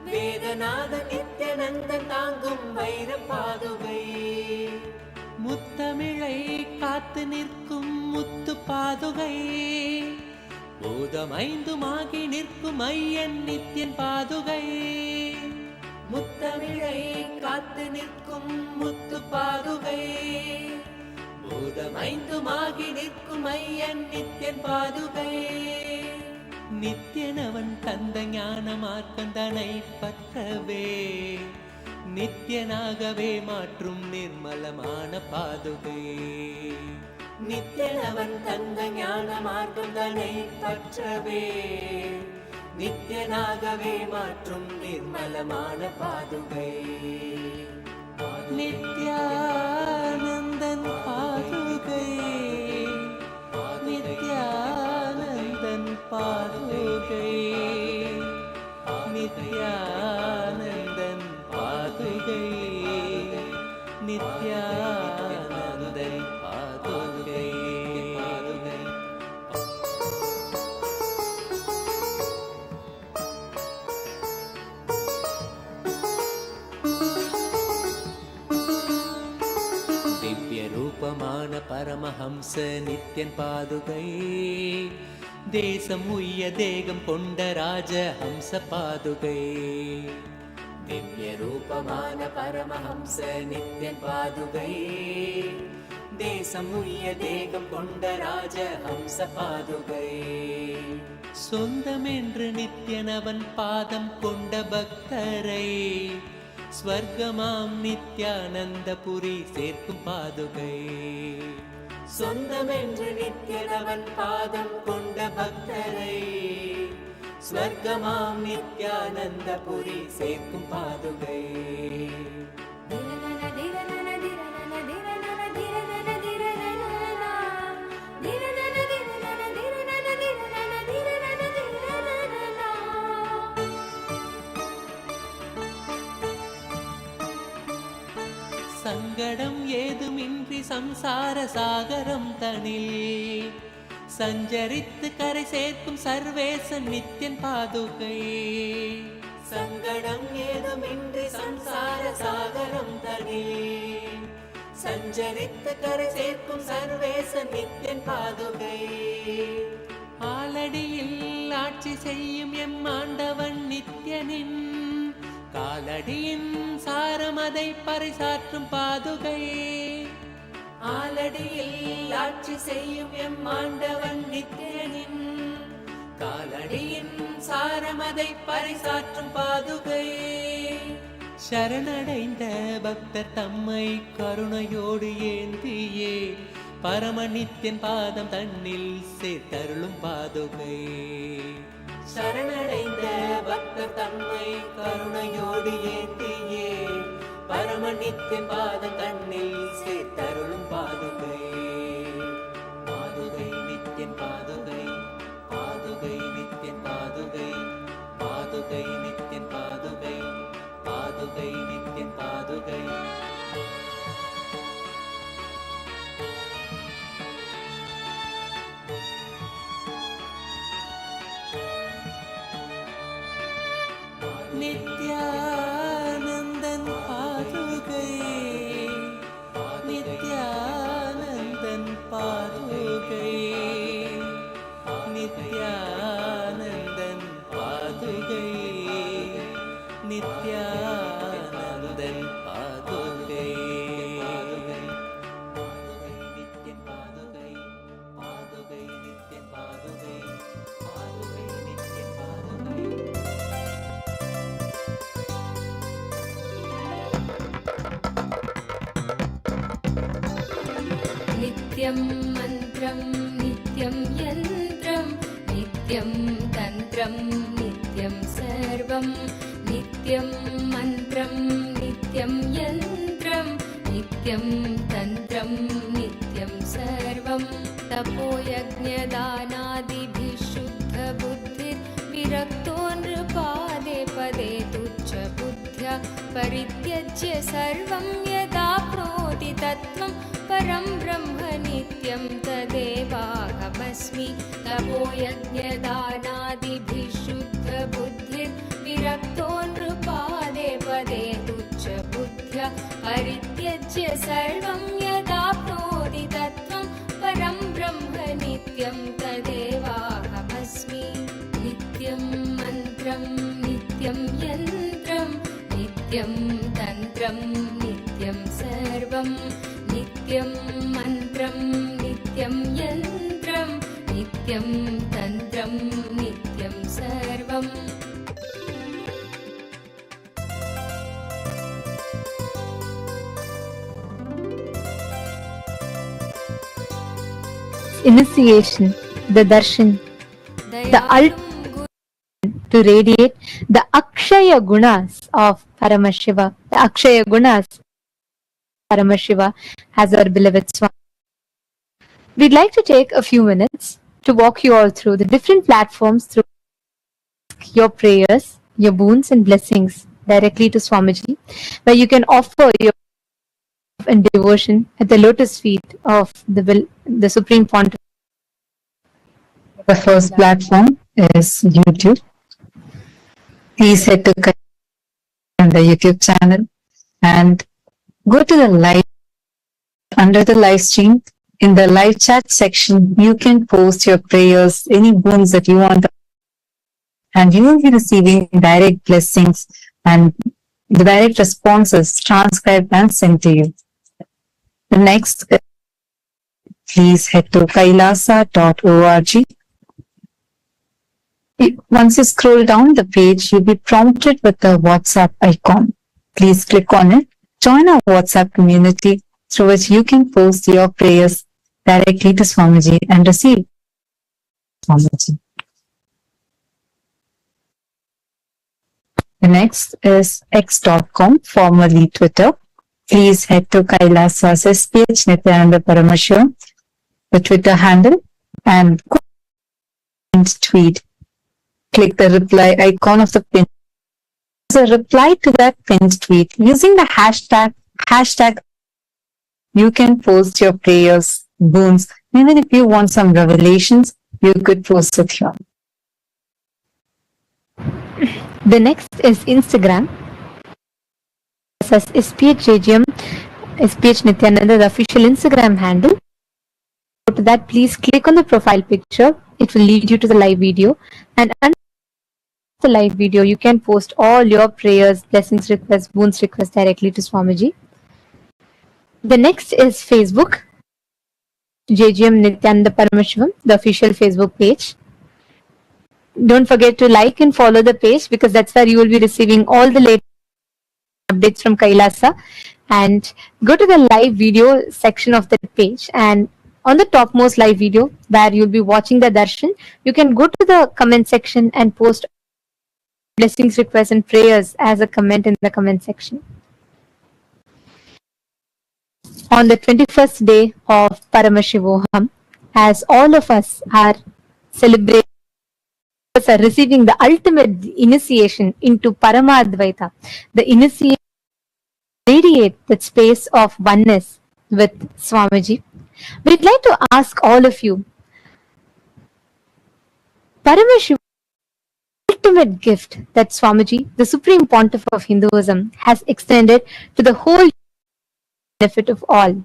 வேதநாத நித்யநந்தன் தாங்கும் வைர பாதுகை, முத்தமிழை காத்து நிற்கும் முத்து பாதுகை, பூதமைந்துமாகி நிற்கும் ஐயன் நித்யன் பாதுகை, முத்தமிழை காத்து நிற்கும் முத்து பாதுகை, பூதமைந்துமாகி நிற்கும் ஐயன் நித்யன் பாதுகை, நித்யனவன் தந்த ஞான மார்க்கந்தனை பற்றவே நித்யனாகவே மாற்றும் நிர்மலமான பாதுகை, நித்யனவன் தந்த ஞான மார்க்கந்தனை பற்றவே நித்யனாகவே மாற்றும் நிர்மலமான பாதுகை, நித்யானந்தன் பாதுகை, நித்யானந்தன் பாதுகை, நித்யானந்தன் பாதுகை, நித்யானந்தன் பாதுகை. திவ்ய ரூபமான பரமஹம்ச நித்யன் பாதுகை, தேசம் உய்ய தேகம் கொண்ட ராஜ ஹம்ச பாதுகை, திவ்ய ரூபமான பரமஹம்ச நித்யன் பாதுகை, தேசம் உய்ய தேகம் கொண்ட ராஜ ஹம்ச பாதுகை, சொந்தமென்று நித்யனவன் பாதம் கொண்ட பக்தரை ஸ்வர்க்கமாம் நித்யானந்தபுரி சேர்க்கும் பாதுகை, சொந்தமென்று நித்யனவன் பாதம் கொண்ட பக்தரை ஸ்வர்க்கமாம் நித்யானந்தபுரி சேர்க்கும் பாதுகை, சங்கடம் ஏதுமின்றி சம்சார சாகரம் தனில் சஞ்சரித்து கரை சேர்க்கும் சர்வேசன் நித்யன் பாதுகை, சங்கடம் ஏதுமின்றி சம்சார சாகரம் தனில் சஞ்சரித்து கரை சேர்க்கும் சர்வேசன் நித்யன் பாதுகை, ஆலடியில் ஆட்சி செய்யும் எம் ஆண்டவன் நித்யனின் காலடியின் சாரமதை பறைசாற்றும் பாதுகை, ஆலடியில் ஆட்சி செய்யும் எம் ஆண்டவன் நித்யனின் காலடியின் சாரமதை பறைசாற்றும் பாதுகை, சரணடைந்த பக்தர் தம்மை கருணையோடு ஏந்தியே பரம நித்யன் பாதம் தன்னில் சேர்த்தருளும் பாதுகை, சரணடைந்த பக்தர் தம்மை கருணையோடு ஏந்தியே பரம நித்யன் பாதம் தன்னில் சேர்த்தருளும் பாதுகை, பாதுகை நித்யன் பாதுகை, பாதுகை நித்யன் பாதுகை, பாதுகை நித்யன் பாதுகை, பாதுகை நித்யன் பாதுகை. நித்யானந்தன் பாதுகை, நித்யானந்தன் பாதுகை, நித்யானந்தன் பாதுகை, நித்யானந்தன் பாதுகை, பாதுகை நித்யன் பாதுகை, பாதுகை நித்யன் பாதுகை, பாதுகை நித்யன் பாதுகை. नित्यं मन्त्रं नित्यं यन्त्रं नित्यं तन्त्रं नित्यं सर्वं नित्यं मन्त्रं नित्यं यन्त्रं नित्यं तन्त्रं नित्यं सर्वं तपोयज्ञदानादिभिः शुद्धबुद्धिर्विरक्तो नृपादे पदे तुच्छबुद्ध्या परित्यज्य सर्वं यदाप्नोति तत्त्वं परं ब्रह्म नित्यं तदेवाहमस्मि तपोयज्ञदानादिभिः शुद्धबुद्धिर्विरक्तो नृपादे सर्वं यदाप्नोति तत्त्वं परं ब्रह्म नित्यं तदेवाहमस्मि नित्यं मन्त्रं नित्यं यन्त्रं नित्यं तन्त्रं नित्यं सर्वं नित्यं मन्त्रं नित्यं यन्त्रं नित्यं तन्त्रं नित्यं सर्वम् Initiation, the darshan, the ultimate to radiate the Akshaya Gunas of Paramashiva. The Akshaya Gunas of Paramashiva as our beloved Swami. We'd like to take a few minutes to walk you all through the different platforms through your prayers, your boons and blessings directly to Swamiji, where you can offer your and devotion at the lotus feet of the Supreme Pontiff. The first platform is YouTube. Please head to the YouTube channel and go to the live. Under the live stream, in the live chat section, you can post your prayers, any boons that you want, and you will be receiving direct blessings and the direct responses transcribed and sent to you. The next, please head to kailasa.org. Once you scroll down the page, you'll be prompted with the WhatsApp icon. Please click on it. Join our WhatsApp community through which you can post your prayers directly to Swamiji and receive Swamiji. The next is x.com, formerly Twitter. Please head to Kailasa's SPH Nityananda Paramashiva, the Twitter handle, and tweet. Click the reply icon of the pin. As a reply to that pinned tweet, using the hashtag, you can post your prayers, boons. Even if you want some revelations, you could post it here. The next is Instagram. As SPHJGM, SPH Nityananda, the official Instagram handle. Go to that, please click on the profile picture. It will lead you to the live video. And under the live video, you can post all your prayers, blessings requests, boons requests directly to Swamiji. The next is Facebook. JGM Nityananda Paramashivam, the official Facebook page. Don't forget to like and follow the page because that's where you will be receiving all the latest updates from Kailasa. And go to the live video section of the page, and on the topmost live video where you'll be watching the darshan, you can go to the comment section and post blessings, requests and prayers as a comment in the comment section. On the 21st day of Paramashivoham, as all of us are celebrating, are receiving the ultimate initiation into Paramadvaita, the initiation radiate that space of oneness with Swamiji. We'd like to ask all of you, Paramashiva, ultimate gift that Swamiji, the Supreme Pontiff of Hinduism, has extended to the whole benefit of all.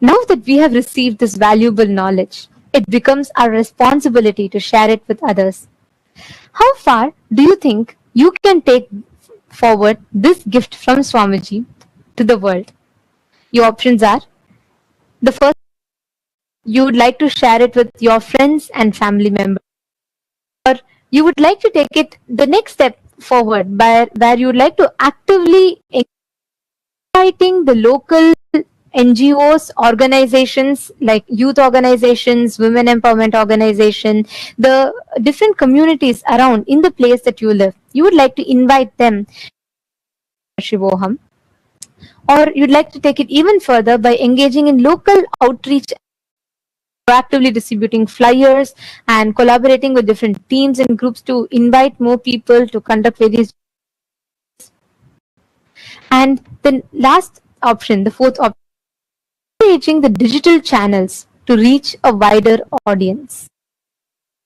Now that we have received this valuable knowledge, it becomes our responsibility to share it with others. How far do you think you can take forward this gift from Swamiji to the world? Your options are: the first, you would like to share it with your friends and family members, or you would like to take it the next step forward where you would like to actively inviting the local NGOs, organizations like youth organizations, women empowerment organization, the different communities around in the place that you live. You would like to invite them to Shivoham, or you'd like to take it even further by engaging in local outreach, proactively distributing flyers and collaborating with different teams and groups to invite more people to conduct various. And the last option, the fourth option, engaging the digital channels to reach a wider audience.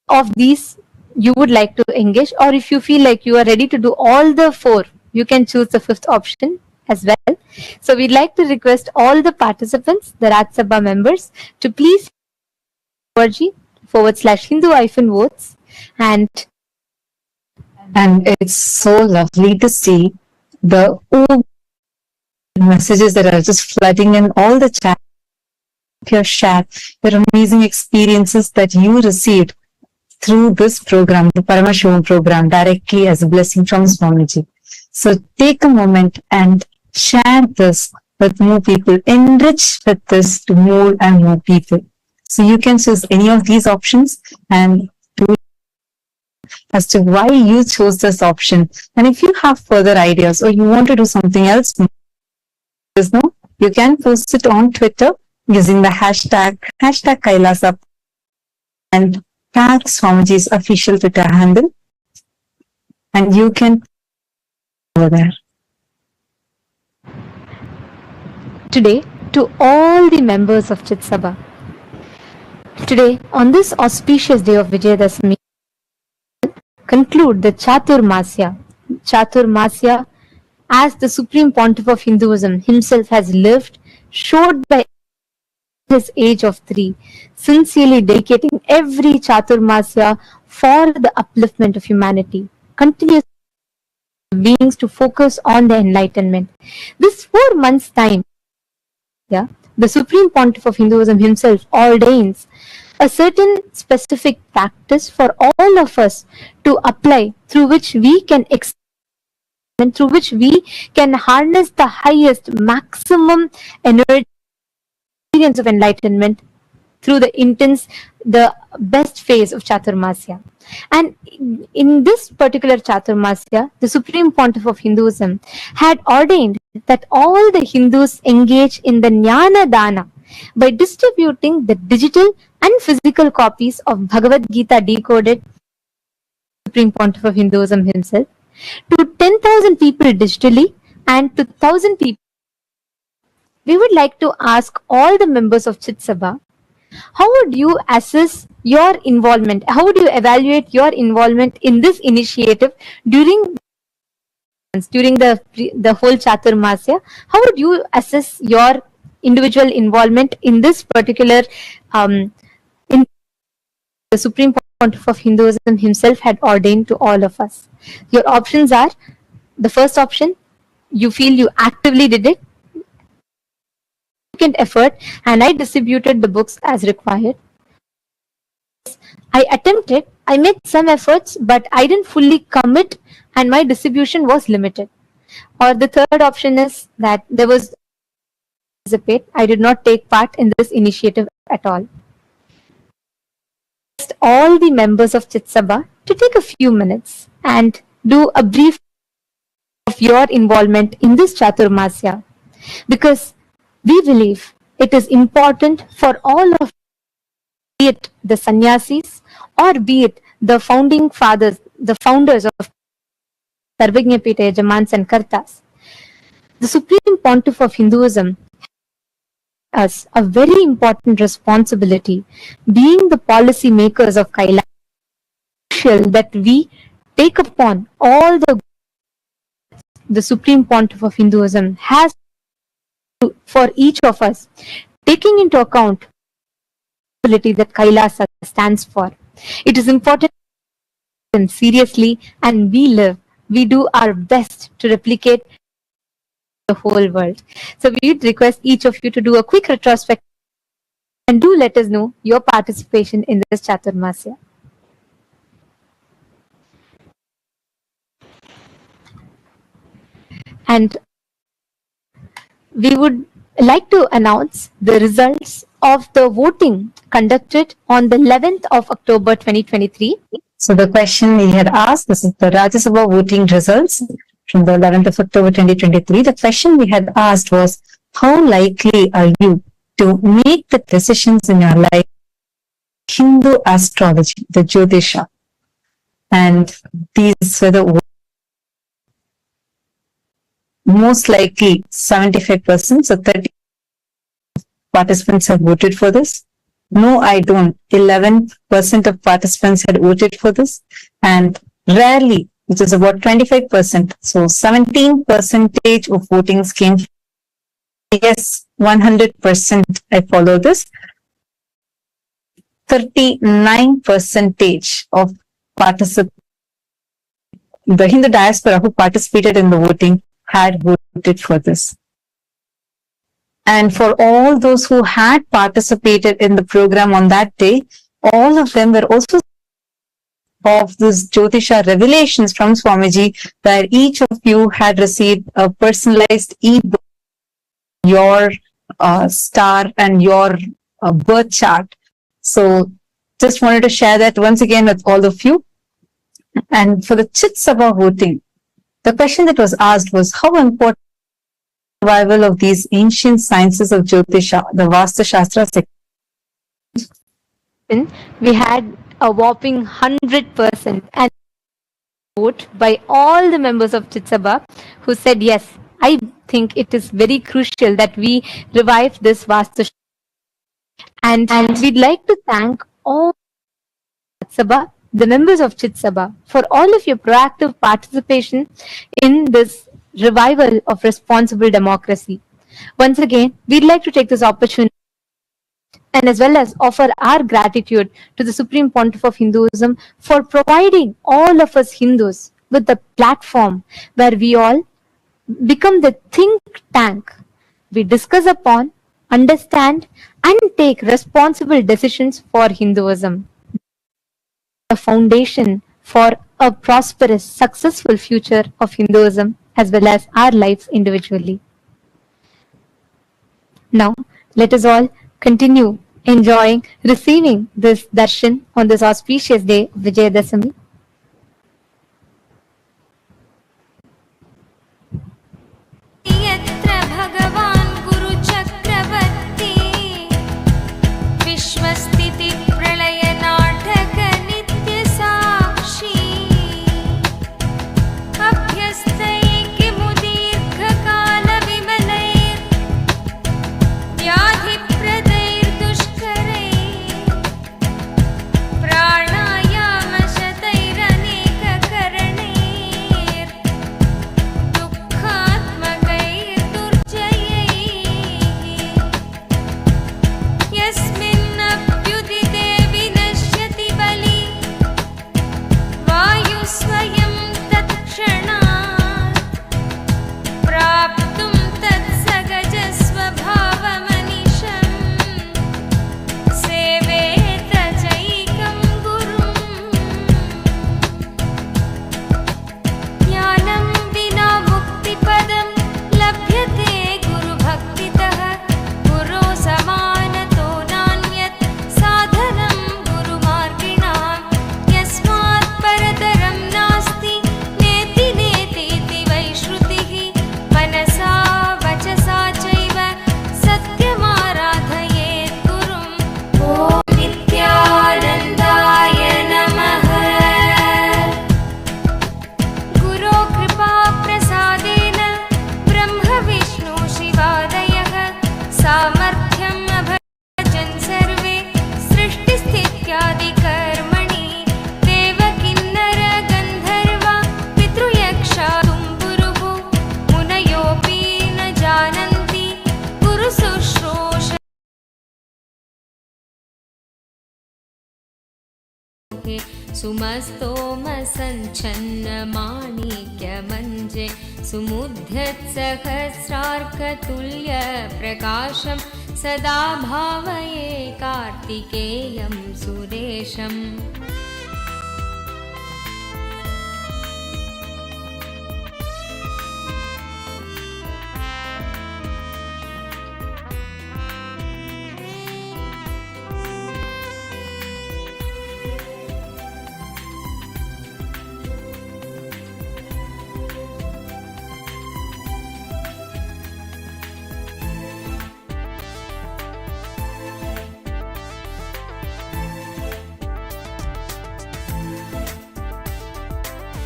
Of these, you would like to engage, or if you feel like you are ready to do all the four, you can choose the fifth option as well. So we'd like to request all the participants, the Raj Sabha members, to please org/Hindu-votes and it's so lovely to see the messages that are just flooding in all the chat. Your share, your amazing experiences that you received through this program, the Paramashivam program, directly as a blessing from Swamiji. So take a moment and share this with more people. Enrich with this to more and more people. So you can choose any of these options and do as to why you chose this option. And if you have further ideas or you want to do something else, you can post it on Twitter using the hashtag Kailasa and tag Swamiji's official Twitter handle. And you can go there. today to all the members of Chit Sabha. Today, on this auspicious day of Vijayadashami, conclude the Chaturmasya. Chaturmasya, as the Supreme Pontiff of Hinduism himself has lived, showed by his age of 3, sincerely dedicating every Chaturmasya for the upliftment of humanity, continues beings to focus on the enlightenment. This 4 months' time, the Supreme Pontiff of Hinduism himself ordains a certain specific practice for all of us to apply, through which we can and through which we can harness the highest maximum energy experience of enlightenment through the best phase of Chaturmasya. And in this particular Chaturmasya, the Supreme Pontiff of Hinduism had ordained that all the Hindus engage in the Jnana Dana by distributing the digital and physical copies of Bhagavad Gita decoded, Supreme Pontiff of Hinduism himself, to 10,000 people digitally and to 1,000 people. We would like to ask all the members of Chit Sabha, how would you assess your involvement? How would you evaluate your involvement in this initiative during the whole Chaturmasya? How would you assess your individual involvement in this particular in the Supreme Pontiff of Hinduism himself had ordained to all of us? Your options are: the first option, you feel you actively did it, effort, and I distributed the books as required. I attempted, I made some efforts, but I didn't fully commit and my distribution was limited. Or the third option is that there was I did not take part in this initiative at all. All the members of Chit Sabha to take a few minutes and do a brief of your involvement in this Chaturmasya, because we believe it is important for all of, be it the sannyasis or be it the founding fathers, the founders of Sarvajñapita Yajamans and Kartas. The Supreme Pontiff of Hinduism has a very important responsibility, being the policy makers of Kailash, crucial that we take upon all the Supreme Pontiff of Hinduism has for each of us, taking into account the responsibility that Kailasa stands for. It is important seriously, and we do our best to replicate the whole world. So we would request each of you to do a quick retrospective and do let us know your participation in this Chaturmasya. And we would like to announce the results of the voting conducted on the 11th of October 2023. So the question we had asked, this is the Rajya Sabha voting results from the 11th of October 2023. The question we had asked was, how likely are you to make the decisions in your life Hindu astrology, the Jyotisha? And these were the most likely 75%, so 30 participants have voted for this. No, I don't. 11% of participants had voted for this, and rarely which is about 25%. So 17% of votings came. Yes, 100% I follow this. 39% of participants, the Hindu diaspora who participated in the voting had voted for this. And for all those who had participated in the program on that day, all of them were also of this Jyotisha revelations from Swamiji, where each of you had received a personalized e-book, your star and your birth chart. So just wanted to share that once again with all of you. And for the Chit Sabha voting, the question that was asked was how important survival of these ancient sciences of Jyotisha, the Vastu Shastra. We had a whopping 100% and vote by all the members of Chit Sabha who said yes. I think it is very crucial that we revive this Vastu Shastra. And we'd like to thank all Chit Sabha, the members of Chit Sabha, for all of your proactive participation in this revival of responsible democracy. Once again, we'd like to take this opportunity and as well as offer our gratitude to the Supreme Pontiff of Hinduism for providing all of us Hindus with the platform where we all become the think tank. We discuss upon, understand, and take responsible decisions for Hinduism. The foundation for a prosperous, successful future of Hinduism as well as our lives individually. Now, let us all continue enjoying, receiving this darshan on this auspicious day of Vijayadashami. सुमस्तोम सञ्छन्न माणिक्यमञ्जे सुमुद्यत्सहस्रार्कतुल्य प्रकाशं सदा भावये कार्तिकेयं सुरेशम्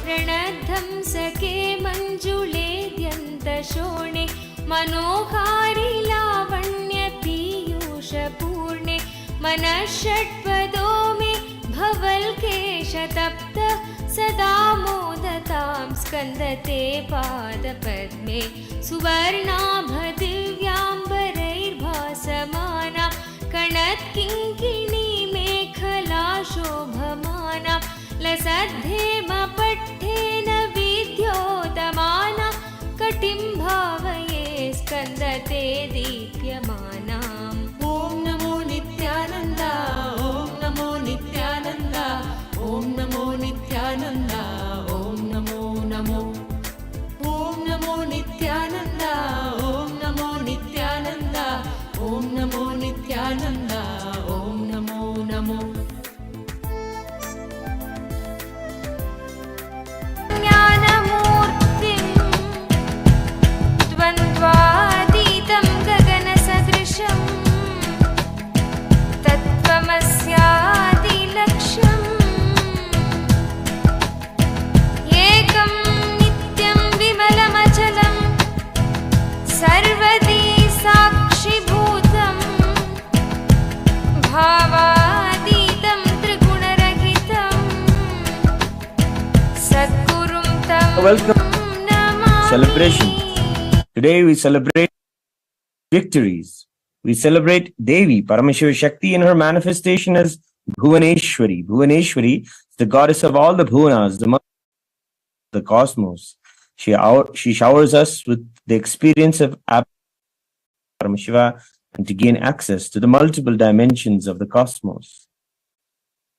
प्रणद्धं सखे मञ्जुलेद्यन्तशोणे मनोहारि लावण्य पीयूषपूर्णे मनः षट्पदो मे धवल्केशतप्त सदा मोदतां स्कन्दते पादपद्मे सुवर्णाभदिव्याम्बरैर्भासमाना कणत्किङ्किणी मेखला शोभमाना लसद्धेमपट्टेन विद्योतमाना कटिं भावये स्कन्दते दीप्यमानाम् ॐ नमो नित्यानन्द ॐ नमो नित्यानन्द ॐ नमो नित्यानन्द ॐ नमो नमो ॐ नमो नित्यानन्द ॐ नमो नित्यानन्द ॐ नमो नित्यानन्द ॐ नमो नमो ज्ञानमूर्तिं द्वन्द्वातीतं गगनसदृशं तत्त्वमस्यादिलक्ष्यम् एकं नित्यं विमलमचलं सर्वदी साक्षिभूतं भावातीतं त्रिगुणरहितं सद्गुरुं तं Welcome Namami. celebration. Today we celebrate victories. We celebrate Devi, Parameshwari Shakti, in her manifestation as Bhuvaneshwari. Bhuvaneshwari is the goddess of all the Bhuvanas, the mother of the cosmos. She showers us with the experience of Parameshwara and to gain access to the multiple dimensions of the cosmos.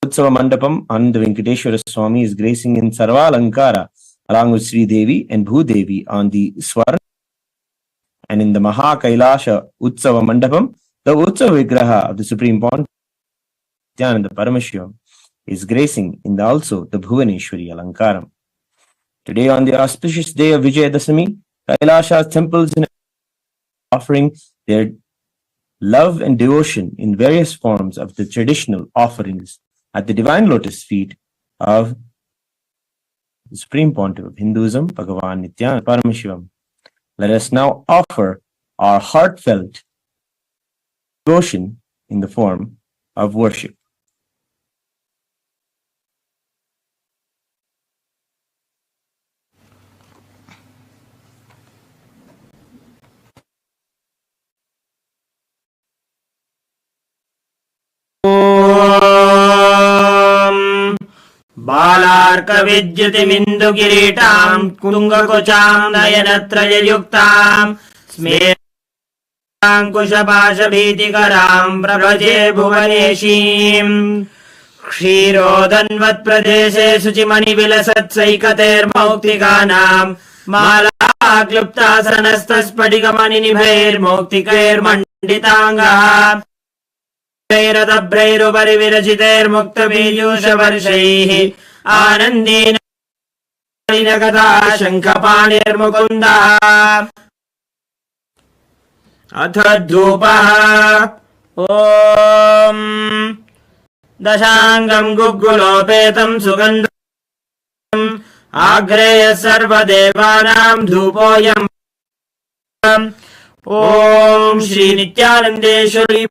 Utsava Mandapam and the Venkateshwara Swami is gracing in Sarva Alankara along with Sri Devi and Bhudevi on the Swarna. And in the Maha Kailasha Utsava Mandapam, the Utsava Vigraha of the Supreme Pontiff, Nityananda Paramashivam, is gracing in also the Bhuvaneshwari Alankaram. Today, on the auspicious day of Vijayadasami, Kailasha's temples are offering their love and devotion in various forms of the traditional offerings at the divine lotus feet of the Supreme Pontiff of Hinduism, Bhagavan Nityananda Paramashivam. Let us now offer our heartfelt devotion in the form of worship. बालार्कविद्युतिमिन्दुकिरीटां कुङ्गकुचां नयनत्रययुक्तां स्मेराङ्कुशपाशभीतिकरां प्रभजे भुवनेशीं क्षीरोदन्वत्प्रदेशे शुचिमणिविलसत्सैकतेर्मौक्तिकानां मालाक्लुप्तासनस्तस्फटिकमणिनिभैर्मौक्तिकैर्मण्डिताङ्गः रथभ्रैरुपरि विरचितैर्मुक्तपीयूषवर्षैः आनन्देन कथा शङ्खपाणिर्मुकुन्दः अथ धूपः ॐ दशाङ्गं गुग्गुलोपेतं सुगन्धम् आग्रेय सर्वदेवानां धूपोऽयम् ॐ श्रीनित्यानन्देश्वरी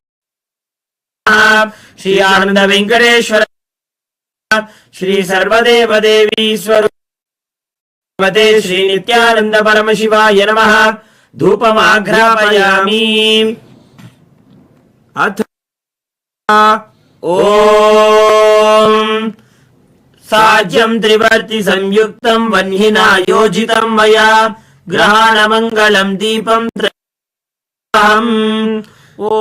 श्री आनंद वेंकटेश्वर श्री सर्वदेव देवी स्वरूपते श्री नित्यानंद परमशिवाय नमः धूपमाघ्रापयामि अथ ॐ साज्यं त्रिवर्ति संयुक्तं वह्निना योजितं मया ग्रहाणमङ्गलं दीपं ॐ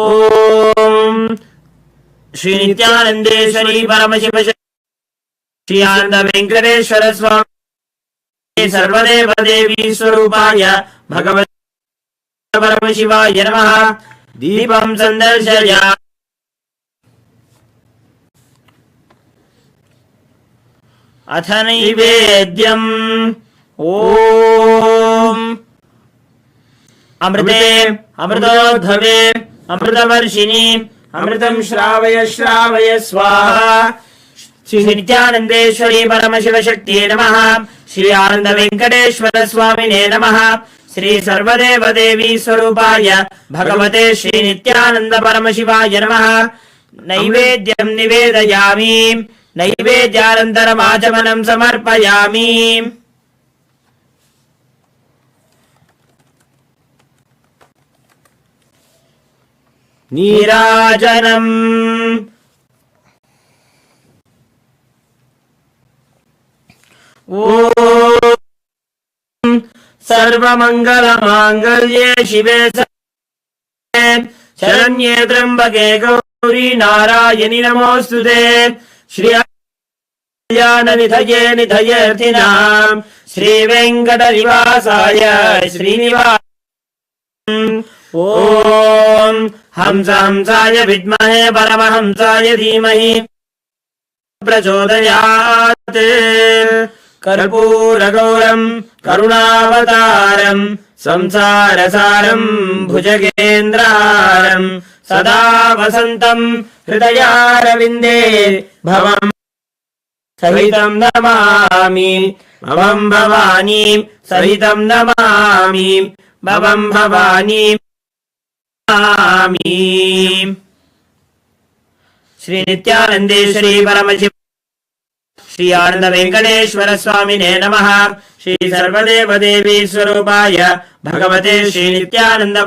श्री नित्यानंदेश्वरी परमशिव श्री आनंद वेंकटेश्वर स्वामी सर्वदेव देवी स्वरूपाय भगवते परमशिवाय नमः दीपं संदर्शयामि अथ नैवेद्यम् ॐ अमृते अमृतोद्भवे अमृतवर्षिणी अमृतं श्रावय श्रावय स्वाहा श्री नित्यानंदेश्वरी परमशिव शक्तिये नमः श्री आनंद वेंकटेश्वर स्वामिने नमः श्री सर्वदेव देवी स्वरूपाय भगवते श्री नित्यानंद परमशिवाय नमः नैवेद्यं निवेदयामि नैवेद्यानन्तरमाचमनं समर्पयामि। नीराजनम् ॐ सर्वमङ्गलमाङ्गल्ये शिवे शरण्ये त्र्यम्बके गौरी नारायणि नमोऽस्तुते। श्रियाननिधये निधयेऽर्थिनाम् श्रीवेङ्कटनिवासाय श्रीनिवास। ॐ हंसाय विद्महे परमहंसाय धीमहि प्रचोदयात्। कर्पूरगौरम् करुणावतारम् संसारसारम् भुजगेन्द्रहारम् सदा वसन्तम् हृदयारविन्दे भवम् सहितम् नमामि। भवम् भवानी सहितम् नमामि। भवम् भवानी नमामि। श्री नित्यानन्देश्वरी परमशिव श्री आनंद वेंकटेश्वर स्वामिने नमः। श्री सर्वदेव देवी स्वरूपाय भगवते श्री नित्यानंद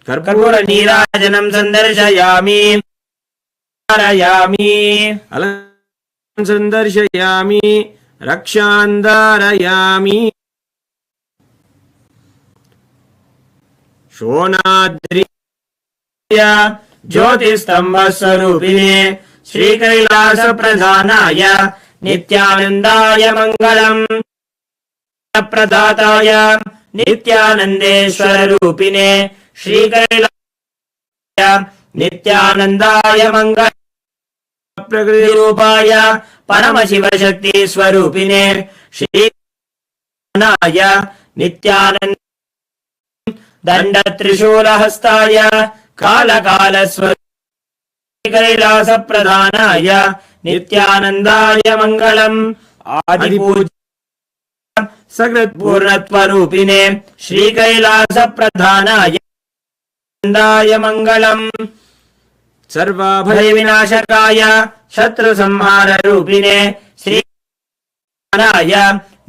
कर्पूर नीराजनं संदर्शयामि संदर्शयामि रक्षान्धारयामि। शोणाद्रि ज्योतिस्तंभ स्वरूपिणे श्रीकैलास प्रधानाय नित्यानन्दाय मङ्गलम्। प्रदाताय नित्यानन्देश्वर रूपिणे श्रीकैलासाय नित्यानन्दाय मङ्गलम्। प्रकृति रूपाय परमशिवशक्ति स्वरूपिणे श्रीनाय नित्यानन्द दण्ड त्रिशूलहस्ताय कालकाल कैलास प्रधानाय नित्यानन्दाय मङ्गलम्। आदिपूज्य सकृत्पूर्णत्वरूपिणे श्रीकैलास प्रधानाय नन्दाय मङ्गलम्। सर्वाभय विनाशकाय शत्रु संहार रूपिणे श्रीनाय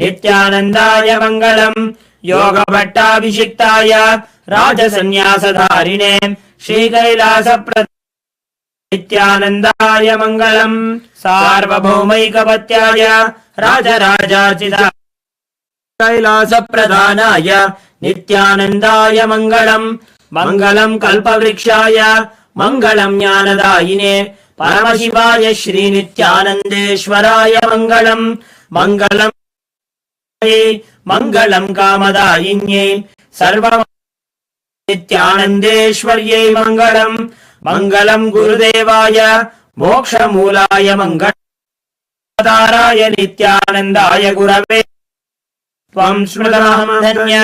नित्यानन्दाय मङ्गलम्। योग भट्टाभिषिक्ताय राजसन्न्यासधारिणे श्रीकैलास नित्यानन्दाय मङ्गलम्। सार्वभौमैकपत्याय राजराजार्चिता कैलास प्रधानाय नित्यानन्दाय मङ्गलम्। मङ्गलम् कल्पवृक्षाय मङ्गलम् ज्ञानदायिने परमशिवाय श्रीनित्यानन्देश्वराय मङ्गलम्। मङ्गलम् मङ्गलम् कामदायिन्यै सर्व नित्यानन्देश्वर्यै मङ्गलम्। मङ्गलम् गुरुदेवाय मोक्षमूलाय मङ्गलम् नित्यानन्दाय गुरवे त्वं स्मृतमहमधन्य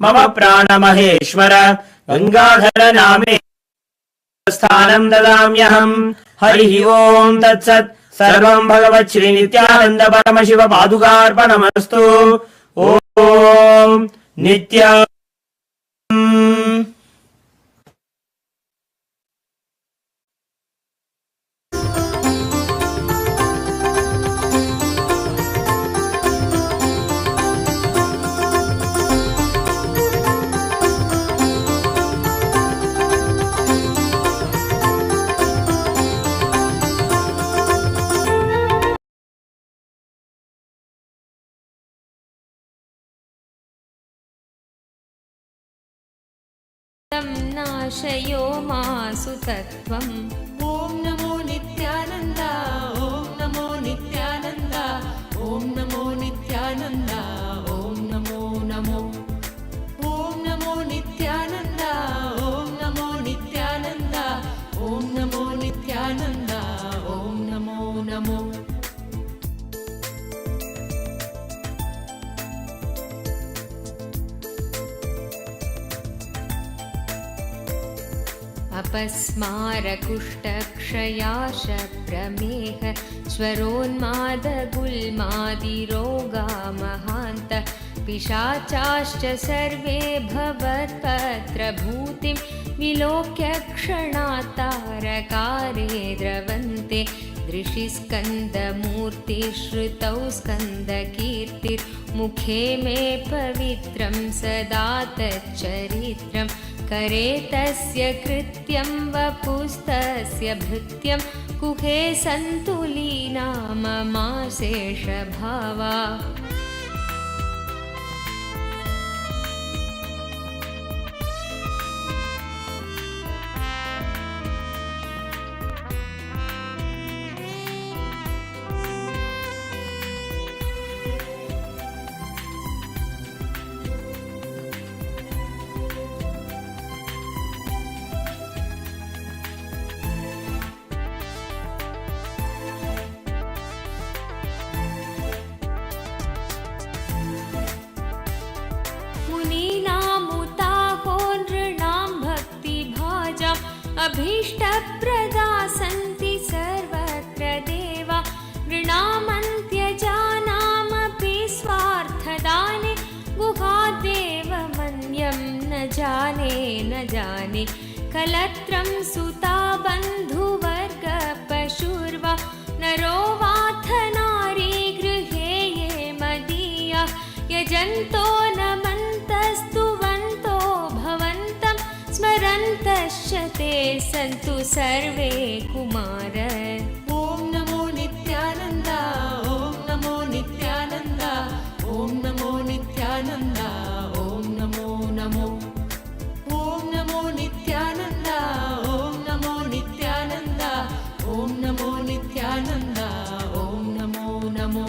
मम प्राणमहेश्वर गङ्गाधर नामे स्थानं ददाम्यहम्। हरिः ओम् तत्सत्। सर्वं भगवत् श्री नित्यानन्द परमशिव पादुकार्पणमस्तु। ओम् नित्या नाशयो मासु तत्त्वम्। ॐ नमो नित्यानन्द ॐ नमो नित्यानन्द ॐ नमो नित्यानन्द ॐ नमो नमो ॐ नमो नित्यानन्द ॐ नमो नित्यानन्द ॐ नमो नित्यानन्द ॐ नमो नमो। अपस्मारकुष्ठक्षयाश प्रमेह स्वरोन्मादगुल्मादिरोगा महान्त पिशाचाश्च सर्वे भवत्पत्रभूतिं विलोक्य क्षणातारकारे द्रवन्ते दृशिस्कन्दमूर्तिश्रुतौ स्कन्दकीर्तिर्मुखे मे पवित्रं सदा तच्चरित्रं करे तस्य कृत्यं वपुस्तस्य भृत्यं कुहे सन्तुलीना ममाशेषभावा अभीष्टप्रदा सन्ति सर्वत्र देवा नृणामन्त्यजानामपि स्वार्थदाने गुहादेव मन्यं न जाने कलत्रं सुता बन्धुवर्ग पशुर्वा नरो वाथ नारी गृहे ये मदीया यजन्तो नमन्तस्तुवन्तो भवन्तं स्मरन्तश्च ते सन्तु सर्वे कुमार ॐ नमो नित्यानन्द ॐ नमो नित्यानन्द ॐ नमो नित्यानन्द ॐ नमो नमो ॐ नमो नित्यानन्द ॐ नमो नित्यानन्द ॐ नमो नित्यानन्द ॐ नमो नमो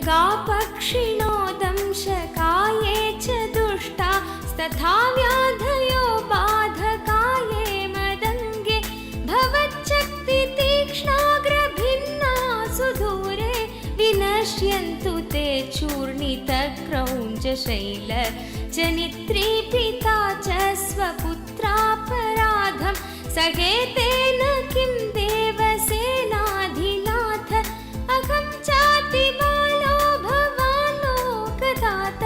मृगापक्षिणो दंशकाये च दुष्टा तथा व्याधयो बाधकाये मदङ्गे भवच्चक्तितीक्ष्णाग्रभिन्ना सुदूरे विनश्यन्तु ते चूर्णितक्रौञ्चशैल जनित्रीपिता च स्वपुत्रापराधं सगेतेन किं देवसेनाधिनाथ अहं चातिबालो भवानो कदात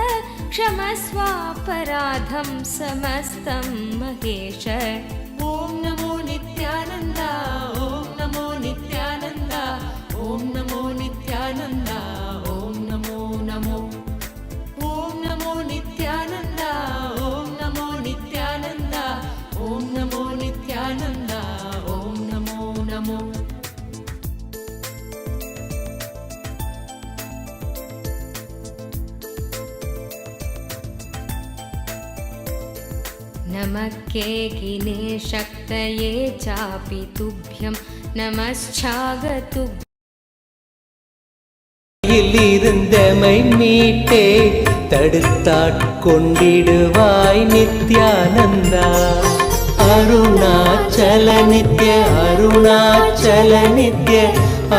क्षमस्वापराधं समस्तं महेश ॐ नमो नित्यानन्द ॐ नमो नित्यानन्द ॐ नमो नित्यानन्द ॐ नमो नमो ॐ नमो नित्यानन्द ॐ नमो नित्यानन्द ॐ नमो नित्यानन्द ॐ नमो नमो नमः केकिने शक्तये चापि तुभ्यं नमश्चागतु இருந்தமை மீட்டே தடுத்தாட்கொண்டிடுவாய் நித்யானந்தா அருணாச்சல நித்ய அருணாச்சல நித்ய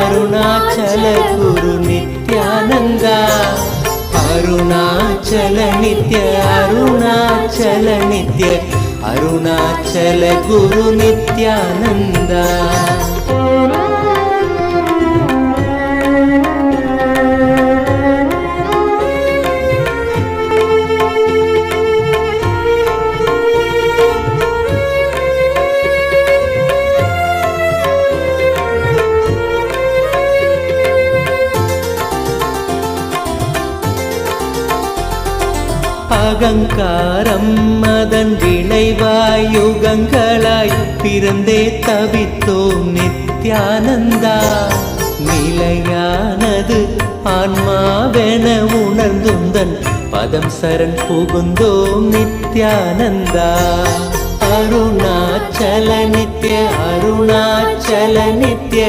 அருணாச்சல குரு நித்யானந்தா அருணாச்சல நித்ய அருணாச்சல நித்ய அருணாச்சல குரு நித்யானந்தா அகங்காரம் அதன் விளைவாய் யுகங்களாய் பிறந்தே தவித்தோம் நித்யானந்தா நிலையானது ஆன்மாவென உணர்ந்துந்தன் பதம் சரண் புகுந்தோம் நித்யானந்தா அருணாச்சல नित्य अरुणाचल नित्य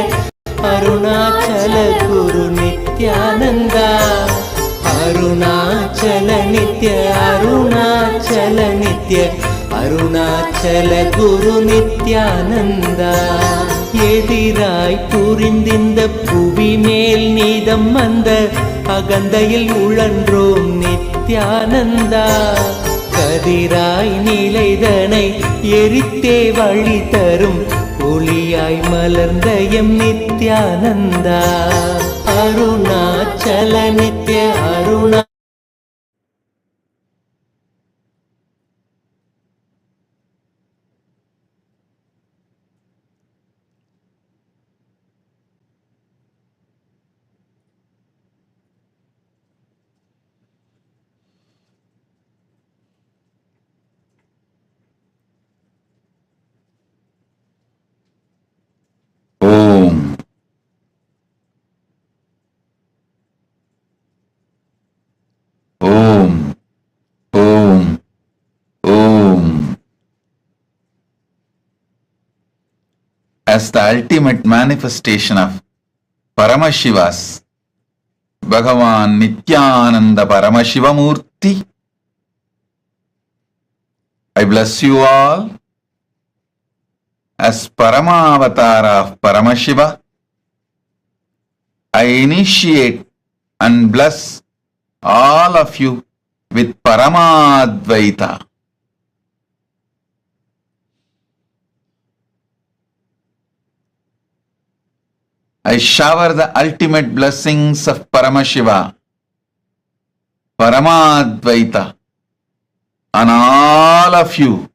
अरुणाचल गुरु नित्यानंदा अरुणाचल नित्य अरुणाचल नित्य அருணாச்சல குரு நித்யானந்தா எதிராய் புரிந்திந்த புவி மேல் நீதம் வந்த அகந்தையில் உழன்றோம் நித்யானந்தா கதிராய் நிலைதனை எரித்தே வழி தரும் ஒளியாய் மலர்ந்த M Nithyananda Arunachal Nitya Aruna Om. Om. Om. Om. As the ultimate manifestation of Paramashiva's Bhagavan Nityananda Paramashivamurti, I bless you all as Paramavatara of Paramashiva. I initiate and bless all of you with Paramadvaita. I shower the ultimate blessings of Paramashiva, Paramadvaita, on all of you.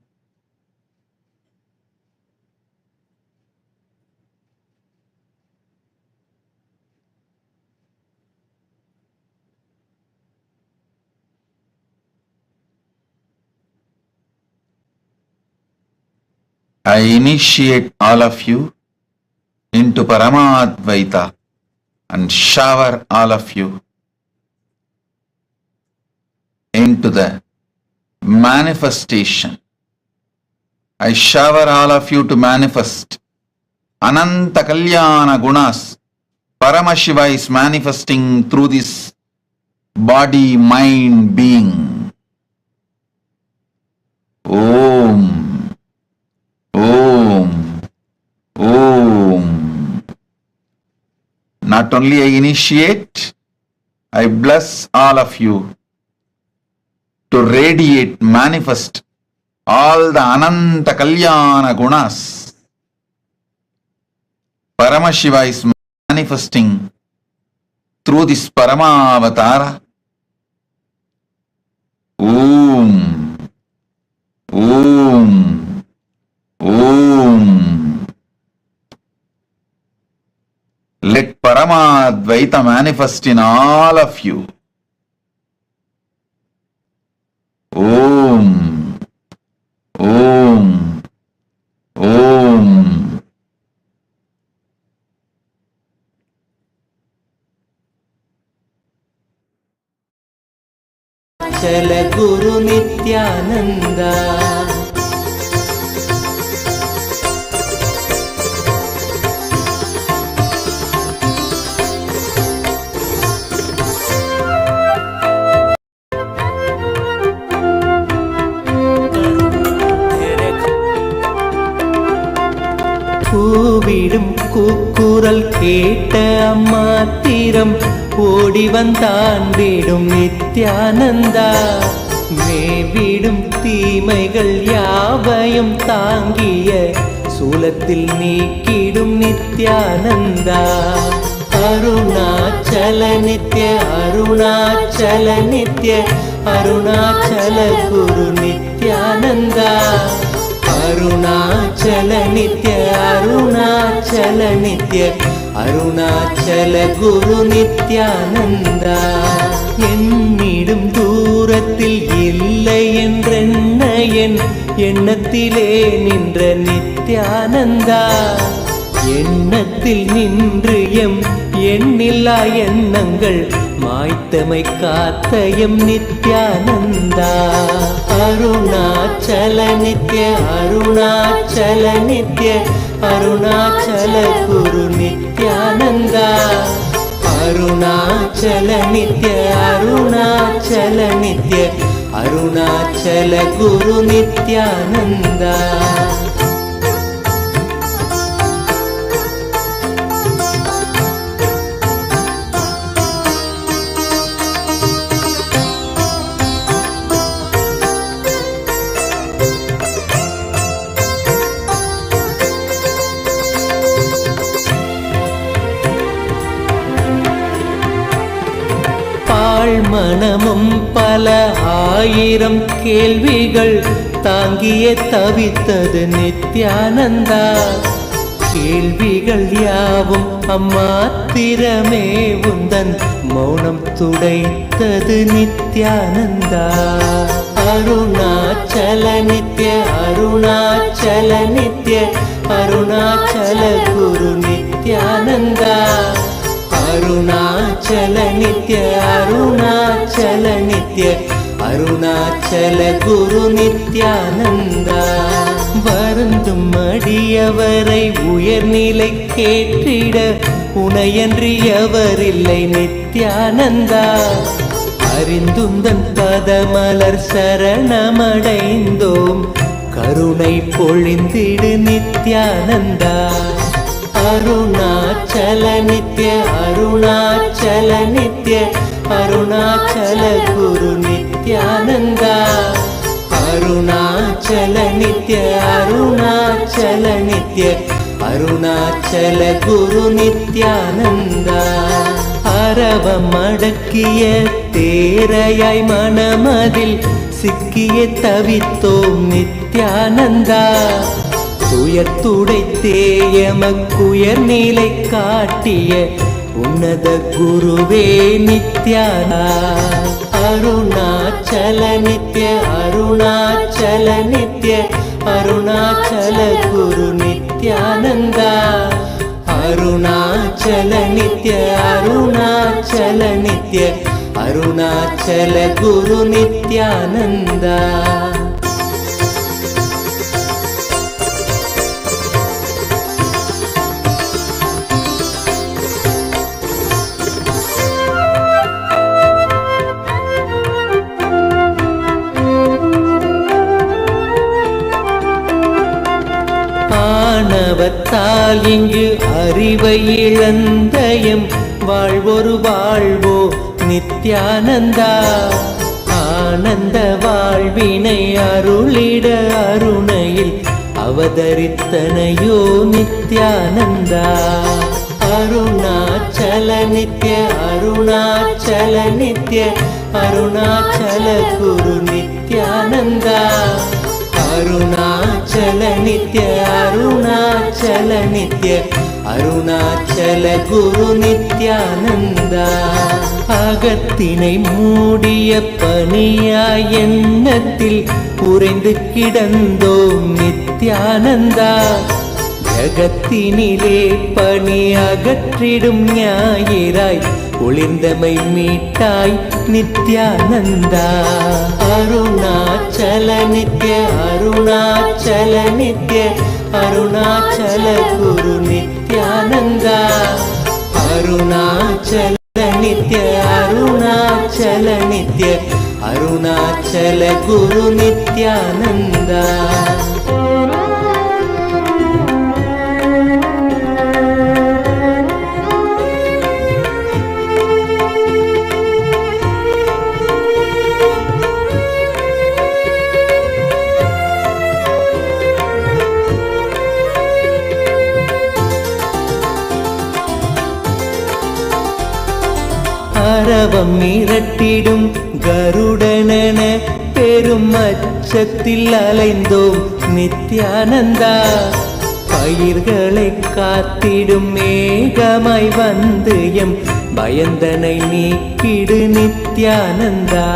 I initiate all of you into Paramadvaita and shower all of you into the manifestation. I shower all of you to manifest Ananta Kalyana Gunas. Paramashiva is manifesting through this body, mind, being. Om. Om. Om. Not only I initiate, I bless all of you to radiate, manifest all the Ananta Kalyana Gunas. Paramashiva is manifesting through this Paramavatara. Om. Om. Om. Let Paramadvaita manifest in all of you. Om. Om. Om. चल गुरु नित्यानंदा கூவிடும் கூக்குரல் கேட்ட அம்மாத்திரம் ஓடி வந்தான் வீடும் நித்யானந்தா மேவிடும் தீமைகள் யாவையும் தாங்கிய சூலத்தில் நீக்கிடும் நித்யானந்தா அருணாச்சல நித்ய அருணாச்சல நித்ய அருணாச்சல குரு நித்யானந்தா அருணாச்சல நித்ய அருணாச்சல நித்ய அருணாச்சல குரு நித்யானந்தா என்னிடும் தூரத்தில் இல்லை என்றென்ன என் எண்ணத்திலே நின்ற நித்யானந்தா எண்ணத்தில் நின்று எம் எண்ணில்லா எண்ணங்கள் மாய்த்தமை காத்தயம் நித்யானந்தா. அருணாச்சல நித்ய அருணாச்சல நித்ய அருணாச்சல குரு நித்யானந்தா. அருணாச்சல நித்ய அருணாச்சல நித்ய அருணாச்சல குரு நித்யானந்தா. மனமும் பல ஆயிரம் கேள்விகள் தாங்கிய தவித்தது நித்யானந்தா. கேள்விகள் யாவும் அம்மாத்திரமே உந்தன் மௌனம் துடைத்தது நித்யானந்தா. அருணாச்சல நித்ய அருணாச்சல நித்ய அருணாச்சல குரு நித்யானந்தா. அருணாச்சல நித்ய அருணாச்சல நித்ய அருணாச்சல குரு நித்யானந்தா. வருந்தும் அடியவரை உயர்நிலை கேட்டிட உனையன்றி எவரில்லை நித்யானந்தா. அறிந்துந்தன் பதமலர் சரணமடைந்தோம் கருணை பொழிந்திடு நித்யானந்தா. அருணாச்சல நித்ய அருணாச்சல நித்ய அருணாச்சல குரு நித்யானந்தா. அருணாச்சல நித்ய அருணாச்சல நித்ய அருணாச்சல குரு நித்யானந்தா. அரவம் அடக்கிய தேரையாய் மனமதில் சிக்கிய தவித்தோம் நித்யானந்தா. துயத்துடைத்தேயமக்குயர் நிலை காட்டிய உன்னத குருவே நித்யானந்தா. அருணாச்சல நித்ய அருணாச்சல நித்ய அருணாச்சல குரு நித்யானந்தா. அருணாச்சல நித்ய அருணாச்சல நித்ய அருணாச்சல குரு நித்யானந்தா. ஆணவத்தால் இங்கு அறிவை இழந்தயம் வாழ்வொரு வாழ்வோ நித்யானந்தா. ஆனந்த வாழ்வினை அருளிட அருணையில் அவதரித்தனையோ நித்யானந்தா. அருணாச்சல நித்ய அருணாச்சல நித்ய அருணாச்சல குரு நித்யானந்தா. அருணாச்சல நித்ய அருணாச்சல நித்ய அருணாச்சல குரு நித்யானந்தா. அகத்தினை மூடிய பனியாய் எண்ணத்தில் உறைந்து கிடந்தோம் நித்யானந்தா. ஜகத்தினிலே பனி அகற்றிடும் ஞாயிறாய் ஒளிர்ந்தமை மீட்டாய் நித்யானந்தா. அருணாச்சல நித்ய அருணாச்சல நித்ய அருணாச்சல குரு நித்யானந்தா. அருணாச்சல நித்ய அருணாச்சல நித்ய அருணாச்சல குரு நித்யானந்தா. அரவம் மிரட்டிடும் கருடனென பெரும் அச்சத்தில் அலைந்தோம் நித்யானந்தா. பயிர்களை காத்திடும் மேகமாய் வந்து எம் பயந்தனை நீக்கிடு நித்யானந்தா.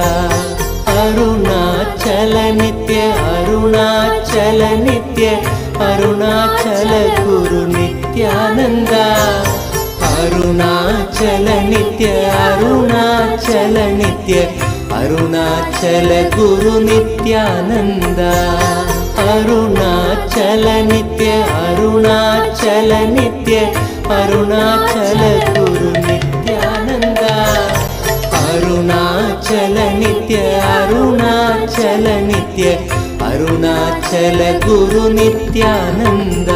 அருணாச்சல நித்ய அருணாச்சல நித்ய அருணாச்சல குரு நித்யானந்தா. अरुणाचल नित्य अरुणाचल नित्य अरुणाचल गुरु नित्यानंद अरुणाचल नित्य अरुणाचल नित्य अरुणाचल गुरु नित्यानंद अरुणाचल नित्य अरुणाचल नित्य अरुणाचल गुरु नित्यानंद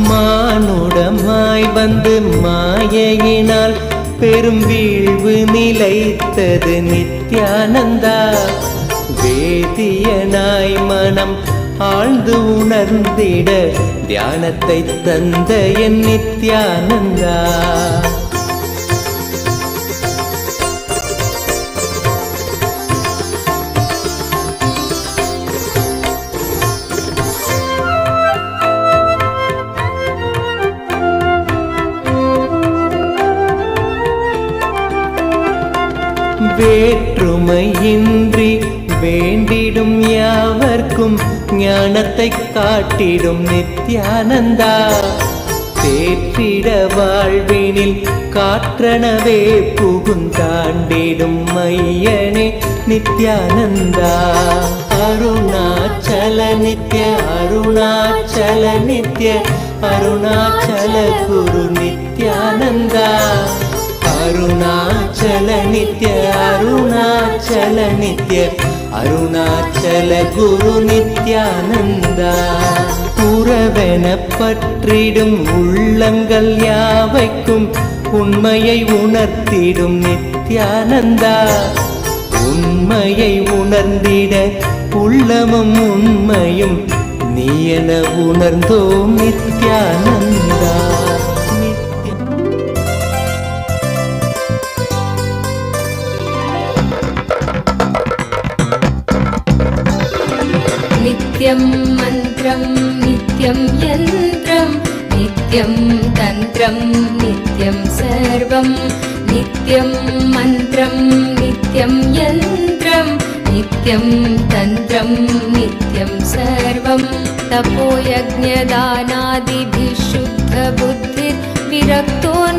மானுடமாய் வந்து மாயையினால் பெரும் வீழ்வு நிலைத்தது நித்யானந்தா வேதியனாய் மனம் ஆழ்ந்து உணர்ந்திட தியானத்தை தந்த என் நித்யானந்தா வேற்றுமையின்றி வேண்டிடும் யாவர்க்கும் ஞானத்தை காட்டிடும் நித்யானந்தா தேற்றிட வாழ்வினில் காற்றனவே புகுந்தாண்டிடும் மையனே நித்யானந்தா அருணாச்சல நித்ய அருணாச்சல நித்ய அருணாச்சல குரு நித்யானந்தா அருணாச்சல நித்ய அருணாச்சல நித்ய அருணாச்சல குரு நித்யானந்தா உறவென பற்றிடும் உள்ளங்கள் யாவைக்கும் உண்மையை உணர்த்திடும் நித்யானந்தா உண்மையை உணர்ந்திட உள்ளமும் உண்மையும் நீ என உணர்ந்தோம் நித்யானந்தா नित्यं मन्त्रं नित्यं यन्त्रं नित्यं तन्त्रं नित्यं सर्वं नित्यं मन्त्रं नित्यं यन्त्रं नित्यं तन्त्रं नित्यं सर्वं तपोयज्ञदानादिभिः शुद्धबुद्धिर्विरक्तो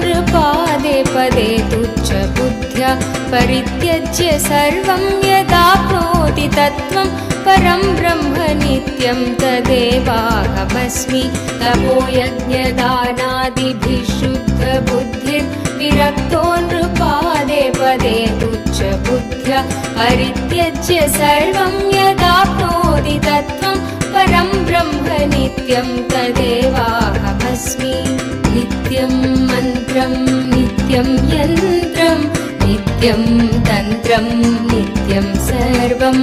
नृपादे पदे तुच्छबुद्ध्या परित्यज्य सर्वं यदाप्नोति तत्त्वं परं ब्रह्म नित्यं तदेवाहमस्मि तपोयज्ञदानादिभिः शुद्धबुद्धिर्विरक्तो नृपादे पदे तुच्छबुद्ध्या परित्यज्य सर्वं यदाप्नोति तत्त्वं परं ब्रह्म नित्यं तदेवाहमस्मि नित्यं मन्त्रं नित्यं यन्त्रं नित्यं तन्त्रं नित्यं सर्वं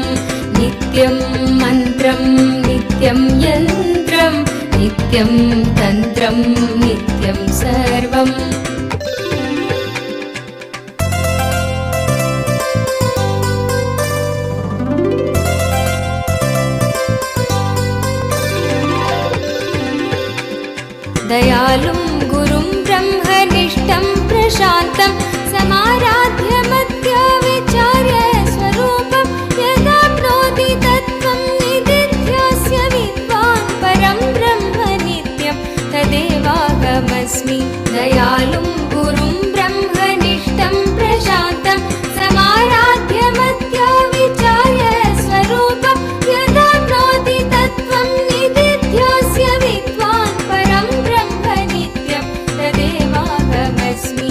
नित्यं मन्त्रं नित्यं यन्त्रं नित्यं तन्त्रं नित्यं सर्वम् दयालुं गुरुं ब्रह्मनिष्ठं प्रशान्तं समाराध्य मत्या विचार्य स्वरूपं यदाप्नोति तत्त्वं निदिध्यास्य विद्वान् परं ब्रह्म नित्यं तदेवाहमस्मि दयालुं गुरुं ब्रह्मनिष्ठं प्रशान्तं समाराध्य मत्या विचार्य स्वरूपं यदाप्नोति तत्त्वं निदिध्यास्य विद्वान् परं ब्रह्म नित्यं तदेवाहमस्मि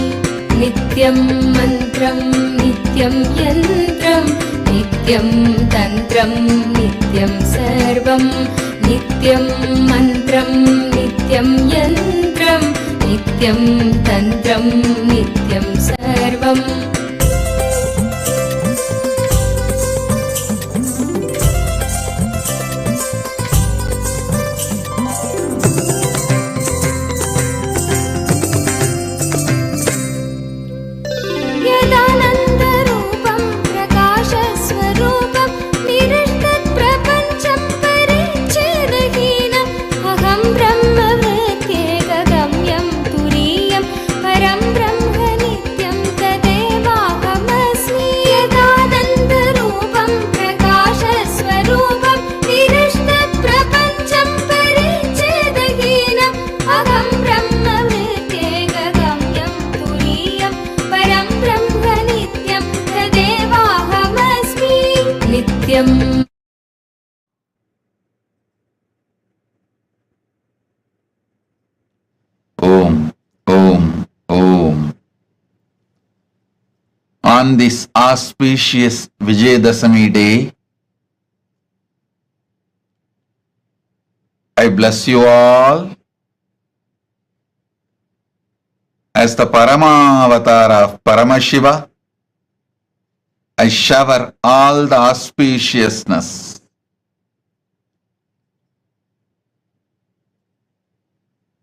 नित्यं मन्त्रं नित्यं यन्त्रं नित्यं तन्त्रं नित्यं सर्वं नित्यं मन्त्रं नित्यं यन्त्रं नित्यं तन्त्रं नित्यं सर्वम् यदानन्दरूपं प्रकाशस्वरूपं निरस्तत्प्रपञ्चं परिच्छेदहीनम् अहं ब्रह्मवृत्त्येकगम्यं तुरीयं परं ब्रह्म नित्यं तदेव नित्यम् Om, Om, Om. On this auspicious Vijayadashami day, I bless you all as the Paramavatar of Paramashiva. I shower all the auspiciousness,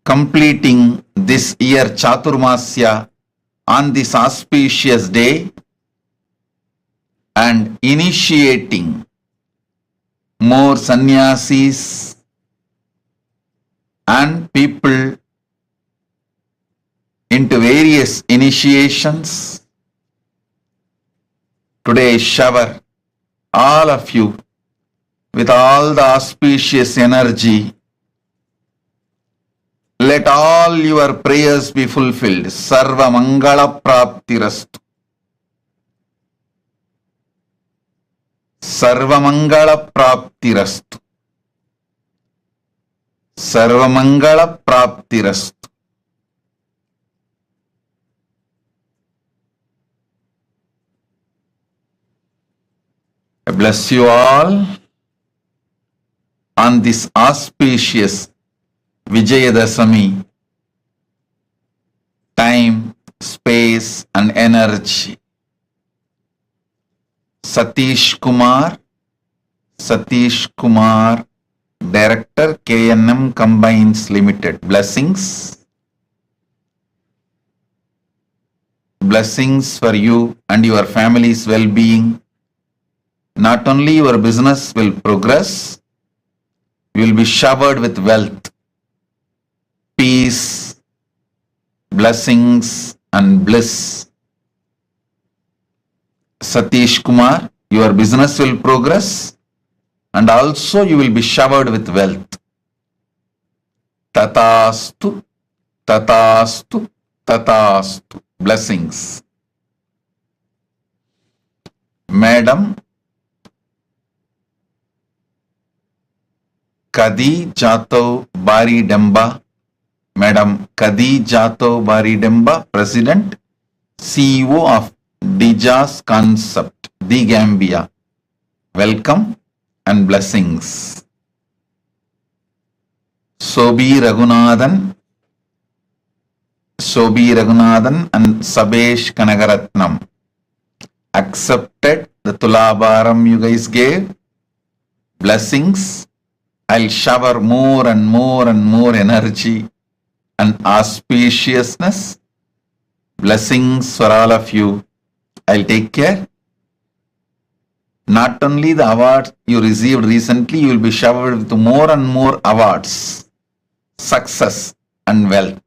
completing this year Chaturmasya on this auspicious day and initiating more sannyasis and people into various initiations. Today I shower all of you with all the auspicious energy. Let all your prayers be fulfilled. Sarva Mangala Praptirastu. Sarva Mangala Praptirastu. Sarva Mangala Praptirastu. I bless you all on this auspicious Vijayadashami. Time, space and energy. Satish Kumar, Director KNM Combines Limited. Blessings. Blessings for you and your family's well-being. Not only your business will progress, you will be showered with wealth, peace, blessings and bliss. Satish Kumar, your business will progress and also you will be showered with wealth. Tatastu, Tatastu, Tatastu. Blessings. Madam Kadi Jato Bari Demba, Madam Kadi Jato Bari Demba, President, CEO of Dijas Concept, The Gambia. Welcome and blessings. Sobi Raghunathan and Sabesh Kanagaratnam accepted the Tulabaram you guys gave. Blessings. I'll shower more and more and more energy and auspiciousness. Blessings for all of you. I'll take care. Not only the awards you received recently, you will be showered with more and more awards, success and wealth.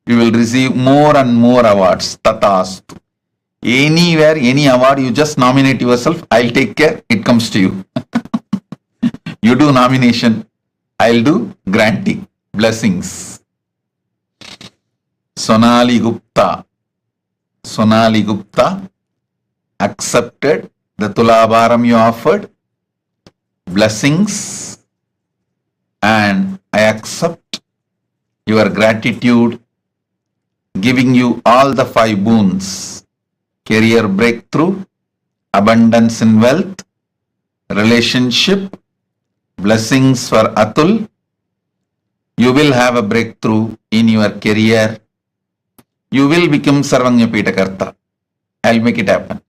You will receive more and more awards. Tatastu. Anywhere, any award, you just nominate yourself. I'll take care. It comes to you. You do nomination. I'll do granting. Blessings. Sonali Gupta accepted the Tulabaram you offered. Blessings. And I accept your gratitude, giving you all the 5 boons: career breakthrough, abundance in wealth, relationship, blessings for Atul. You will have a breakthrough in your career. You will become Sarvanyapita Karta. I'll make it happen.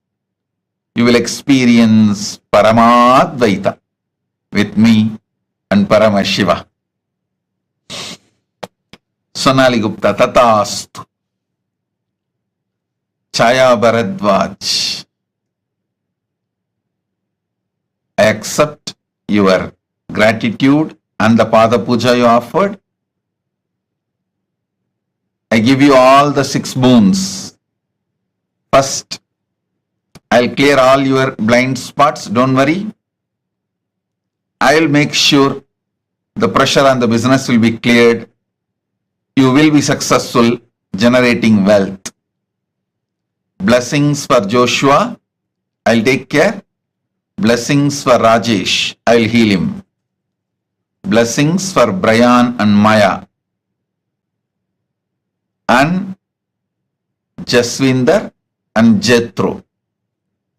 You will experience Paramadvaita with me and Paramashiva. Sonali Gupta, Tatastu. Chaya Bharadwaj, I accept your gratitude and the Pada Puja you offered. I give you all the 6 boons. First, I'll clear all your blind spots. Don't worry. I'll make sure the pressure on the business will be cleared. You will be successful generating wealth. Blessings for Joshua. I'll take care. Blessings for Rajesh, I'll heal him. Blessings for Brian and Maya. And Jaswinder and Jethro.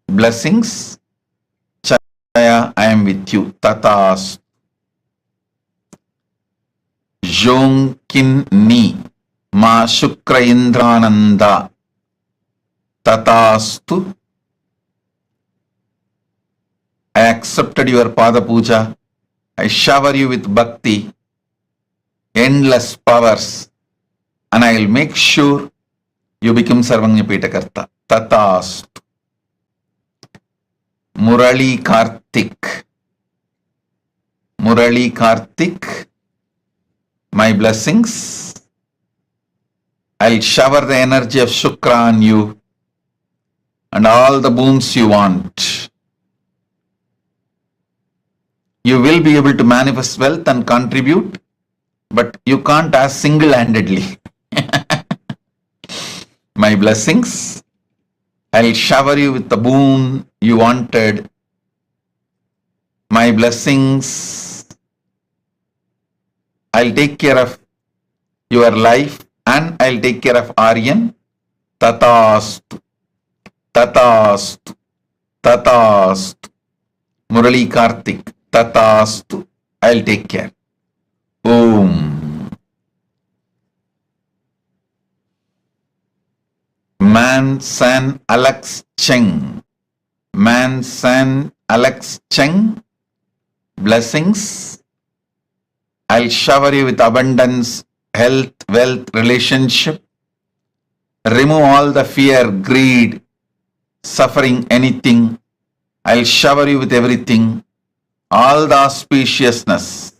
Blessings. Chaya, I am with you. Tatas. Jonkin Ni. Ma Shukra Indrananda. Tatastu. I accepted your Pada Puja. I shower you with bhakti, endless powers, and I will make sure you become Sarvanya Pitakarta. Tatastu. Murali Kartik. Murali Kartik. My blessings. I'll shower the energy of Shukra on you and all the boons you want. You will be able to manifest wealth and contribute, but you can't ask single-handedly. My blessings. I'll shower you with the boon you wanted. My blessings. I'll take care of your life and I'll take care of Aryan. Tatastu. Tatastu. Tatastu. Murali Kartik. Tatastu. I'll take care. Om. Man San Alex Cheng. Man San Alex Cheng. Blessings. I'll shower you with abundance, health, wealth, relationship. Remove all the fear, greed, suffering, anything. I'll shower you with everything. All the auspiciousness.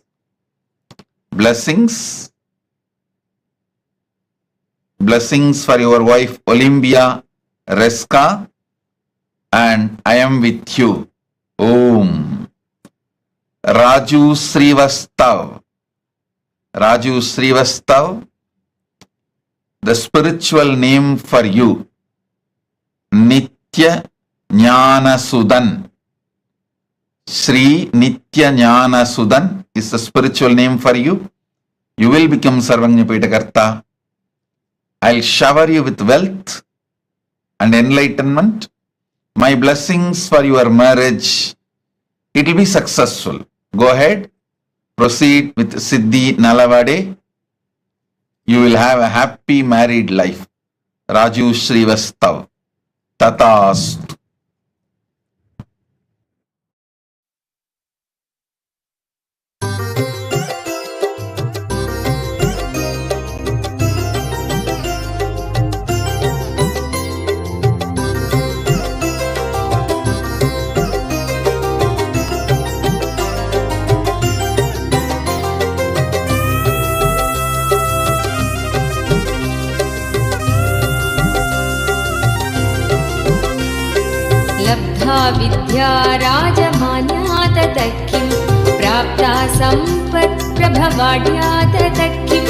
Blessings. Blessings for your wife Olympia, Reska, and I am with you. Om. Raju Srivastav. Raju Srivastav. The spiritual name for you. Nitya Jnana Sudan. Sri Nitya Jnana Sudan is the spiritual name for you. You will become Sarvanya Pitakarta. I'll shower you with wealth and enlightenment. My blessings for your marriage. It will be successful. Go ahead. Proceed with Siddhi Nalavade. You will have a happy married life. Raju Srivastav. Tatastu. लब्धा विद्या राजमान्या ततः किं प्राप्ता सम्पत्प्रभवाढ्या ततः किं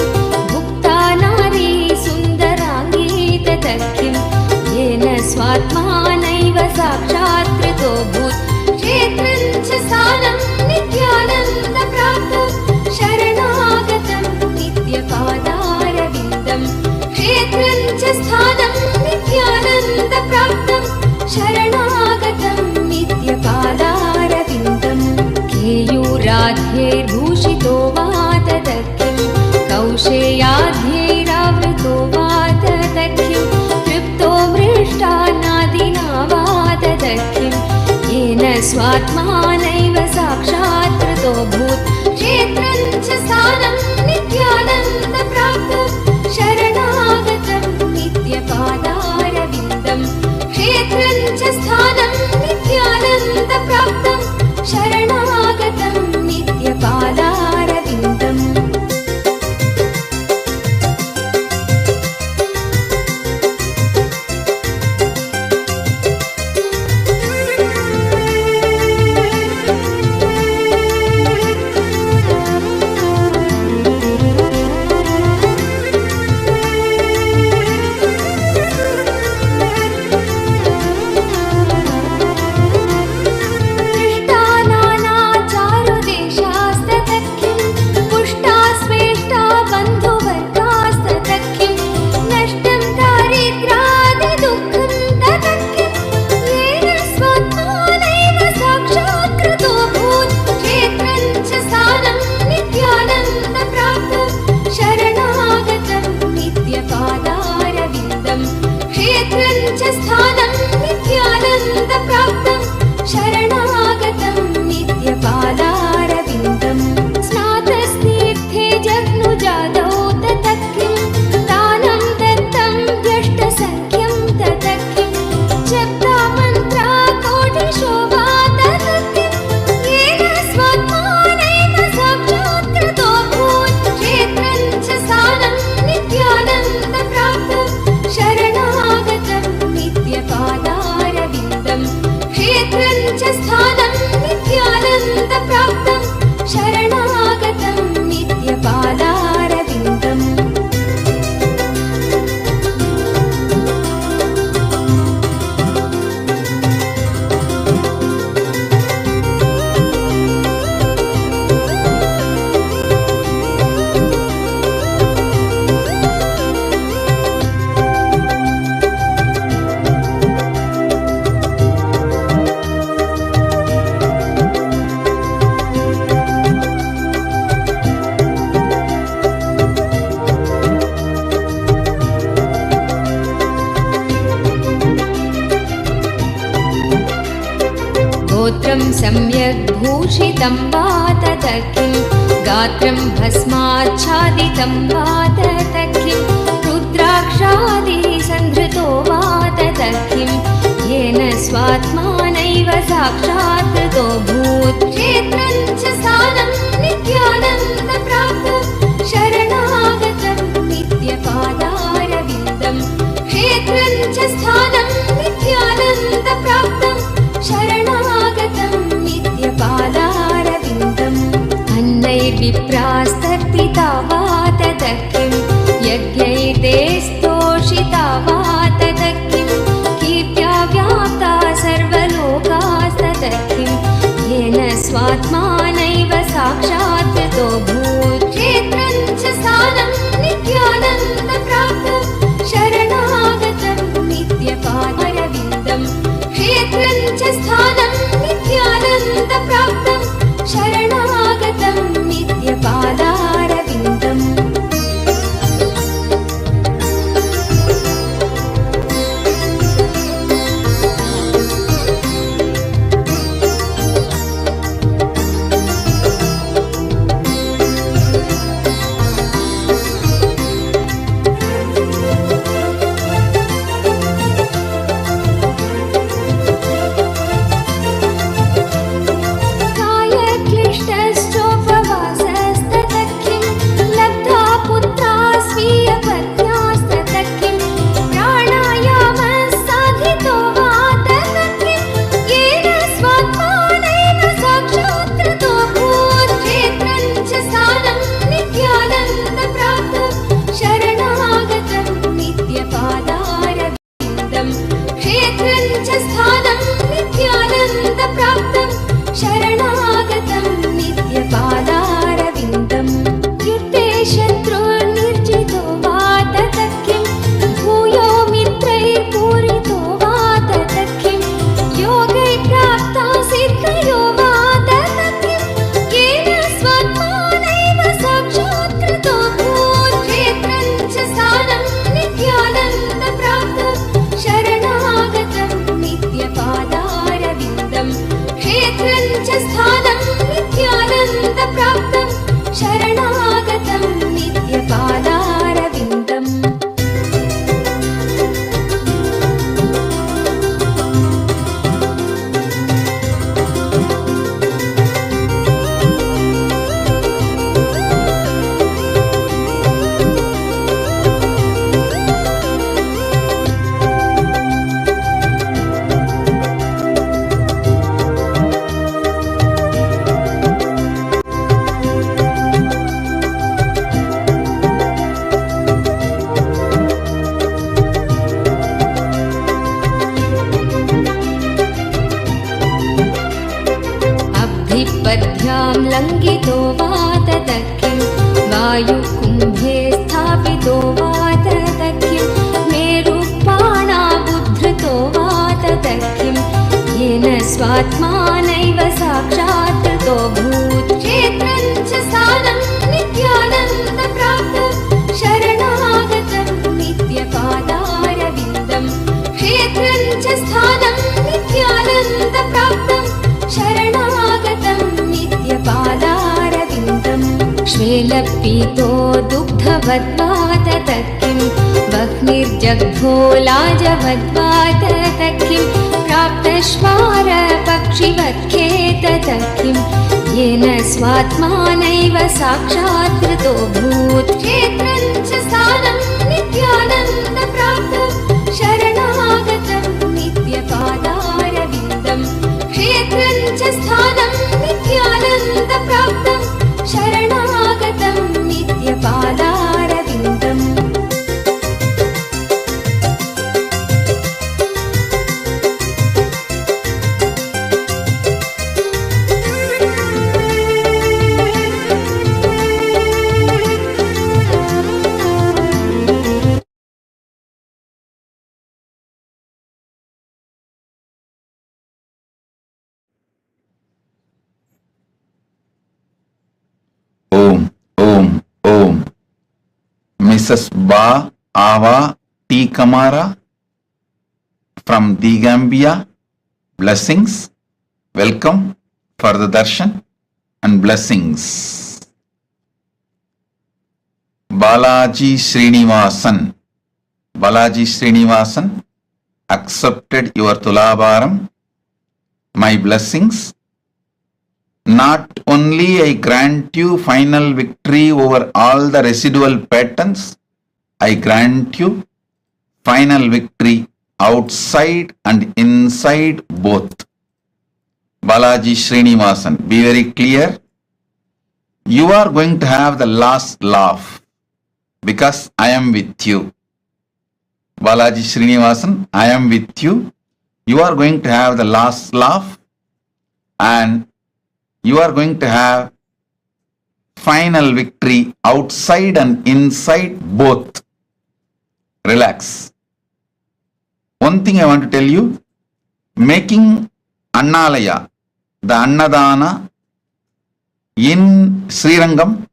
भुक्ता नारी सुन्दराङ्गी ततः किं येन स्वात्मानैव साक्षात्कृतोऽभूत् क्षेत्रं च स्थानं नित्यानन्दप्राप्तं शरणागतं नित्यपादारविन्दं क्षेत्रं च स्थानं नित्यानन्दप्राप्तं शरणागतं नित्यपादारविन्दं केयूराध्यैर्भूषितो वा ततः किं कौशेयाध्यैरावृतो वा ततः किं तृप्तो मृष्टान्नादिना वा ततः किं येन स्वात्मानैव साक्षात्कृतोऽभूत् क्षेत्रं च स्थानं नित्यानन्दप्राप्तं शरणागतं नित्यपादारविन्दं क्षेत्रं च स्थानं नित्यानन्दप्राप्तं शरणागतं नित्यपादारविन्दम् क्षेत्रं च स्थानं नित्यानन्दप्राप्तं शरणागतं नित्यपादारविन्दम् स्नातस्तीर्थे जग्नुजादौ ततः किं दानं दत्तं व्यष्टसङ्ख्यं ततः किं जप्ता मन्त्रा कोटिशो वा ततः किं येन स्वात्मानैव साक्षात्कृतोऽभूत् क्षेत्रं च स्थानं नित्यानन्दप्राप्तं शरणागतं नित्यपादारविन्दम् क्षेत्रं च स्थानं नित्यानन्दप्राप्तं शरणागतं नित्यपादारविन्दम् गोत्रं सम्यग् भूषितं वा ततः किं गात्रं भस्माच्छादितं वा ततः किं रुद्राक्षादिसन्धृतो वा ततः किं येन स्वात्मानैव साक्षात्कृतो भूत् क्षेत्रं च स्थानं नित्यानन्दप्राप्तं शरणागतं नित्यपादारविन्दम् क्षेत्रं च स्थानं नित्यानन्दप्राप्तं शरणागतं नित्यपादारविन्दम् अन्नैर्विप्रास्तर्पिता वा ततः किं यज्ञैर्ते स्तोषिता वा ततः किं कीर्त्या व्याप्ता सर्वलोकास्ततः किं येन स्वात्मानैव साक्षात्कृतो भूत् क्षेत्रं च स्थानं नित्यानन्दप्राप्तं शरणागतं नित्यपादारविन्दम् क्षेत्रं च स्थानं नित्यानन्दप्राप्तं शरणागतं नित्यपादारविन्दम् कायक्लिष्टश्चोपवासस्ततः किं लब्धा पुत्रा स्वीयपत्न्यास्ततः किं प्राणायामः साधितो वा ततः किं येन स्वात्मानैव साक्षात्कृतो भूत् क्षेत्रं च स्थानं नित्यानन्दप्राप्तं शरणागतं नित्यपादारविन्दम् क्षेत्रं च स्थानं नित्यानन्दप्राप्तं शरणागतं नित्यपादारविन्दम् युद्धे शत्रुर्निर्जितो वा ततः किं भूयो मित्रैर्पूरितो वा ततः किं योगैः प्राप्ता सिद्धयो वा ततः किं येन स्वात्मानैव साक्षात्कृतो भूत् क्षेत्रं च स्थानं नित्यानन्दप्राप्तं शरणागतं नित्यपादारविन्दम् क्षेत्रं च स्थानं नित्यानन्दप्राप्तं शरणागतं नित्यपादारविन्दम् अब्धिपद्भ्यां लङ्घितो वा ततः किं वायुकुम्भे स्थापितो वा ततः किं मेरुपाणाबुद्धृतो वा ततः किं येन स्वात्मानैव साक्षात्कृतो भूत् क्षेत्रं च स्थानं नित्यानन्दप्राप्तं शरणागतं नित्यपादारविन्दम् येलपीतो दुग्धवद्वातत किं वह्निर्जग्धोलाजवद्वातत किं प्राप्तश्वारपक्षिवत्खेतत किं येन स्वात्मानैव साक्षात् कृतो भूत् क्षेत्रं च स्थानं नित्यानन्दप्राप्तं शरणागतं नित्यपादारविन्दं क्षेत्रं च स्थानं नित्यानन्दप्राप्तं शरणागतं नित्यपादारविन्दम् Om, Om, Om. Mrs. Ba Ava T. Kamara from the Gambia. Blessings. Welcome for the darshan and blessings. Balaji Srinivasan. Balaji Srinivasan accepted your Tulabharam. My blessings. Not only I grant you final victory over all the residual patterns, I grant you final victory outside and inside both. Balaji Srinivasan, be very clear. You are going to have the last laugh because I am with you. Balaji Srinivasan, I am with you. You are going to have the last laugh and you are going to have final victory outside and inside both. Relax. One thing I want to tell you, making Annalaya, the Annadana in Srirangam,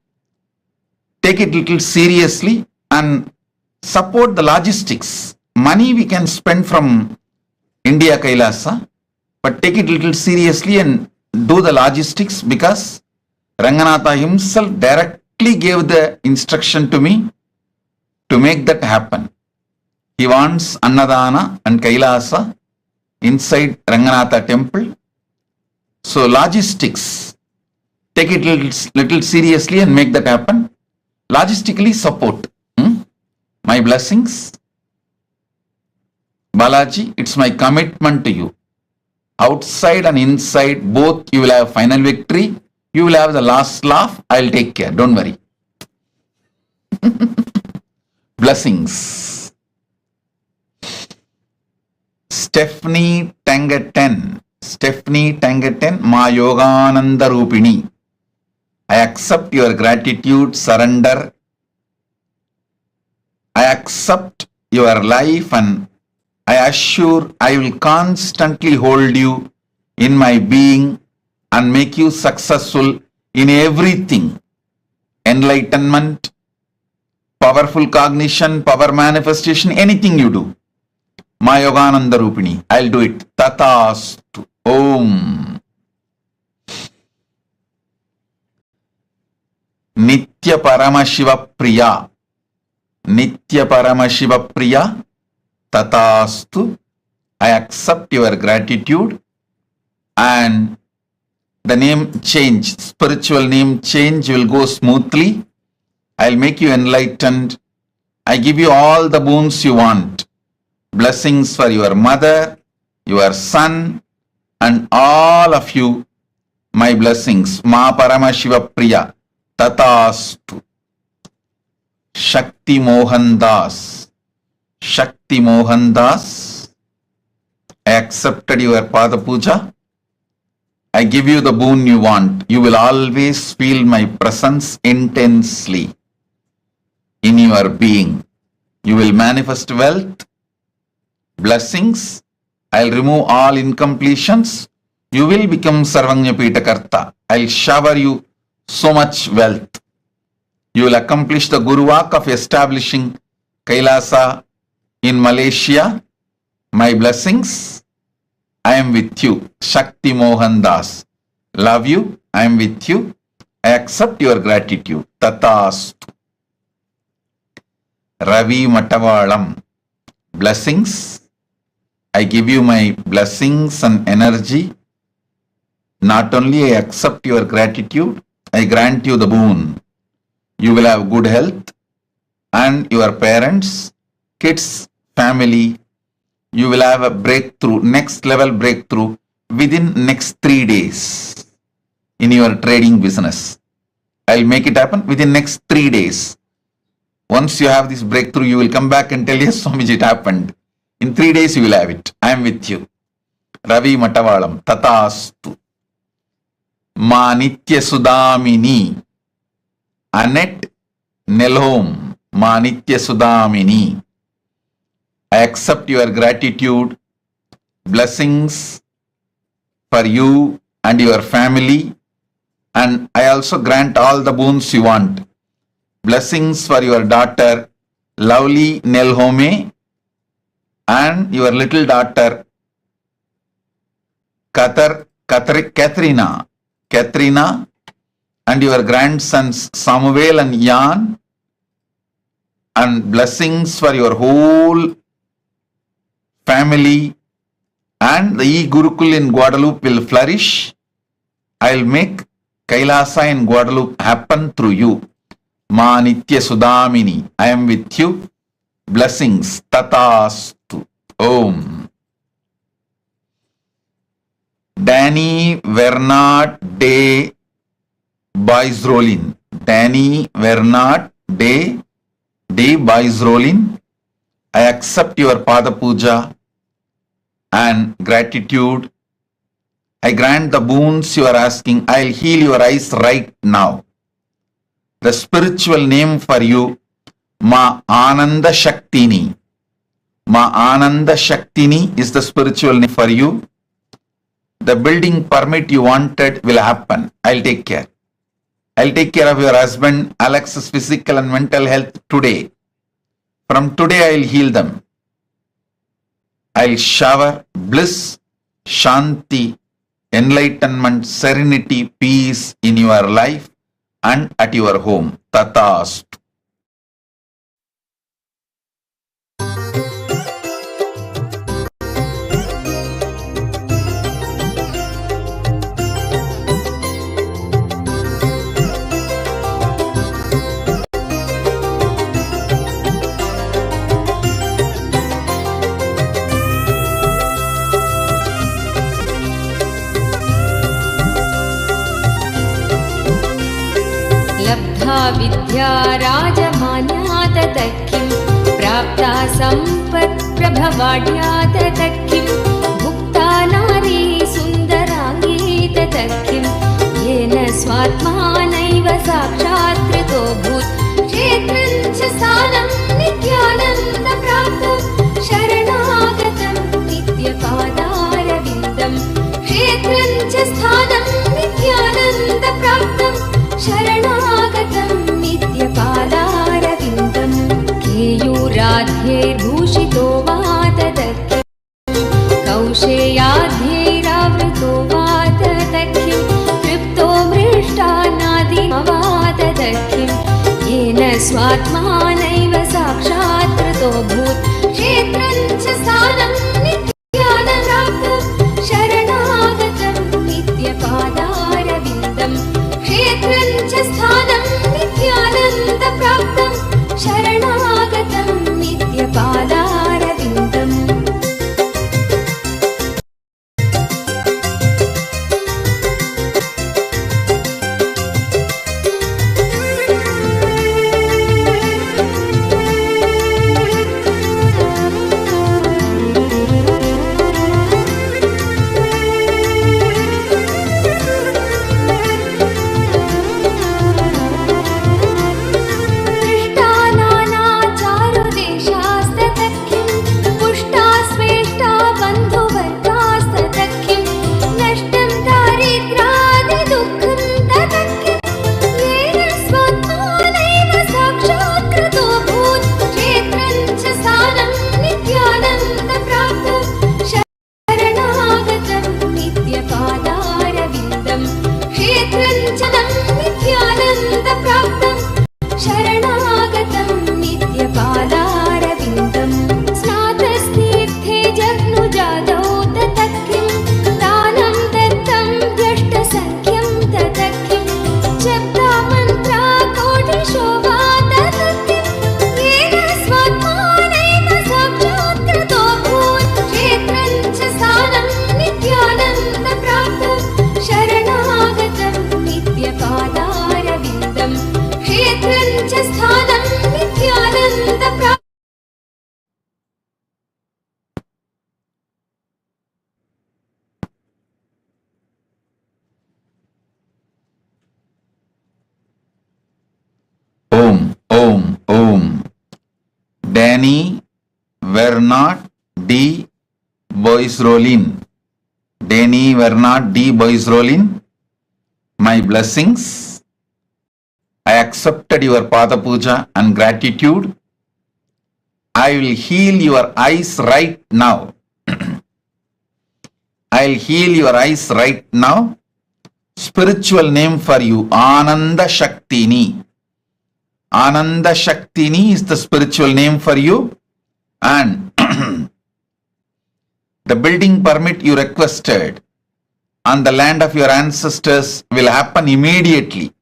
take it little seriously and support the logistics. Money we can spend from India Kailasa, but take it little seriously and do the logistics because Ranganatha himself directly gave the instruction to me to make that happen. He wants Annadana and Kailasa inside Ranganatha temple. So logistics, take it little seriously and make that happen. Logistically support. My blessings. Balaji, it's my commitment to you. Outside and inside, both you will have final victory. You will have the last laugh. I'll take care. Don't worry. Blessings. Stephanie Tangaten. Stephanie Tangaten, Ma Yogananda Rupini. I accept your gratitude, surrender. I accept your life and I assure I will constantly hold you in my being and make you successful in everything. Enlightenment, powerful cognition, power manifestation, anything you do. Ma Yogananda Rupini, I'll do it. Tatastu. Om. Nitya Paramashiva Priya. Nitya Paramashiva Priya. Tatastu. I accept your gratitude and the name change, spiritual name change will go smoothly. I'll make you enlightened. I give you all the boons you want. Blessings for your mother, your son and all of you. My blessings. Ma Paramashiva Priya. Tatastu. Shakti Mohan Das. Shakti Mohan Das, I accepted your Pada Puja. I give you the boon you want. You will always feel my presence intensely in your being. You will manifest wealth, blessings. I'll remove all incompletions. You will become Sarvanya Pitakarta. I'll shower you so much wealth. You will accomplish the Guru work of establishing Kailasa in Malaysia. My blessings. I am with you. Shakti Mohan Das. Love you. I am with you. I accept your gratitude. Tatastu. Ravi Matavalam. Blessings. I give you my blessings and energy. Not only I accept your gratitude, I grant you the boon. You will have good health and your parents, kids, family, you will have a breakthrough, next level breakthrough within next 3 days in your trading business. I'll make it happen within next 3 days. Once you have this breakthrough, you will come back and tell, yes, Swamiji, it happened. In 3 days, you will have it. I am with you. Ravi Matavalam, Tatastu. Ma Nitya Sudamini. Annette Nelhom, Ma Nitya Sudamini. I accept your gratitude, blessings for you and your family, and I also grant all the boons you want. Blessings for your daughter, lovely Nelhome, and your little daughter, Katrina, and your grandsons, Samuel and Jan, and blessings for your whole family, and the e-Gurukul in Guadalupe will flourish. I'll make Kailasa in Guadalupe happen through you. Ma Nitya Sudamini, I am with you. Blessings. Tatastu. Om. Danny Vernard de Baisrolin. Danny Vernard de Baisrolin. I accept your Pada Puja and gratitude. I grant the boons you are asking. I'll heal your eyes right now. The spiritual name for you, Ma Ananda Shaktini. Ma Ananda Shaktini is the spiritual name for you. The building permit you wanted will happen. I'll take care. I'll take care of your husband Alex's physical and mental health today. From today, I'll heal them. I'll shower bliss, shanti, enlightenment, serenity, peace in your life and at your home. Tatastu. लब्धा विद्या राजमान्या ततः किं प्राप्ता सम्पत् प्रभवाढ्या ततः किं भुक्ता नारी सुन्दराङ्गी ततः किं येन स्वात्मानैव साक्षात् कृतोऽभूत् क्षेत्रं च स्थानं नित्यानन्दप्राप्तं शरणागतं नित्यपादारविन्दं क्षेत्रं च स्थानं नित्यानन्दप्राप्तं शरणागतं नित्यपादारविन्दं केयूराध्यैर्भूषितो वा ततः किं कौशेयाध्यैरावृतो वा ततः किं तृप्तो मृष्टान्नादिना वा ततः किं येन स्वात्मानैव साक्षात् कृतोऽभूत् क्षेत्रं च स्थानं नित्यानन्दप्राप्तं शरणागतं नित्यपादारविन्दं क्षेत्रं च स्थानं नित्यानन्दप्राप्तं शरणागतं नित्यपादारविन्दम् Om, Om, Om. Danny Vernot D. Boisrolin. Danny Vernot D. Boisrolin. My blessings. I accepted your Pada Puja and gratitude. I will heal your eyes right now. I'll heal your eyes right now. Spiritual name for you, Ananda Shaktini. Ananda Shaktini is the spiritual name for you, and the building permit you requested on the land of your ancestors will happen immediately.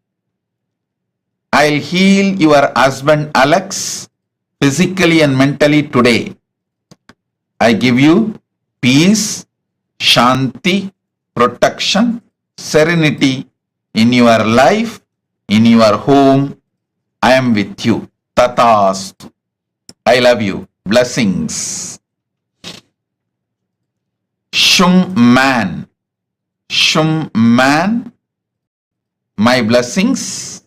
I'll heal your husband Alex physically and mentally today. I give you peace, shanti, protection, serenity in your life, in your home. I am with you. Tatastu. I love you. Blessings. Shum man. Shum man. My blessings.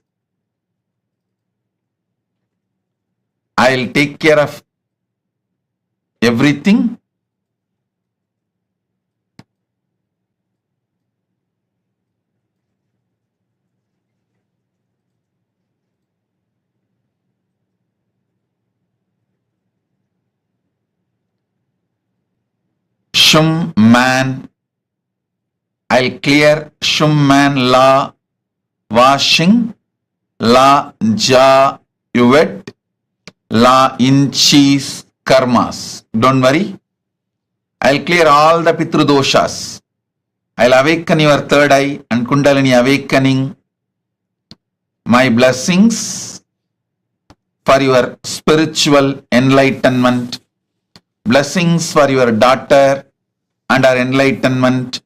I'll take care of everything. Shum man. I'll clear Shum man la washing, la ja yuvet, la inchis karmas. Don't worry. I'll clear all the Pitru doshas. I'll awaken your third eye and Kundalini awakening. My blessings for your spiritual enlightenment. Blessings for your daughter and her enlightenment.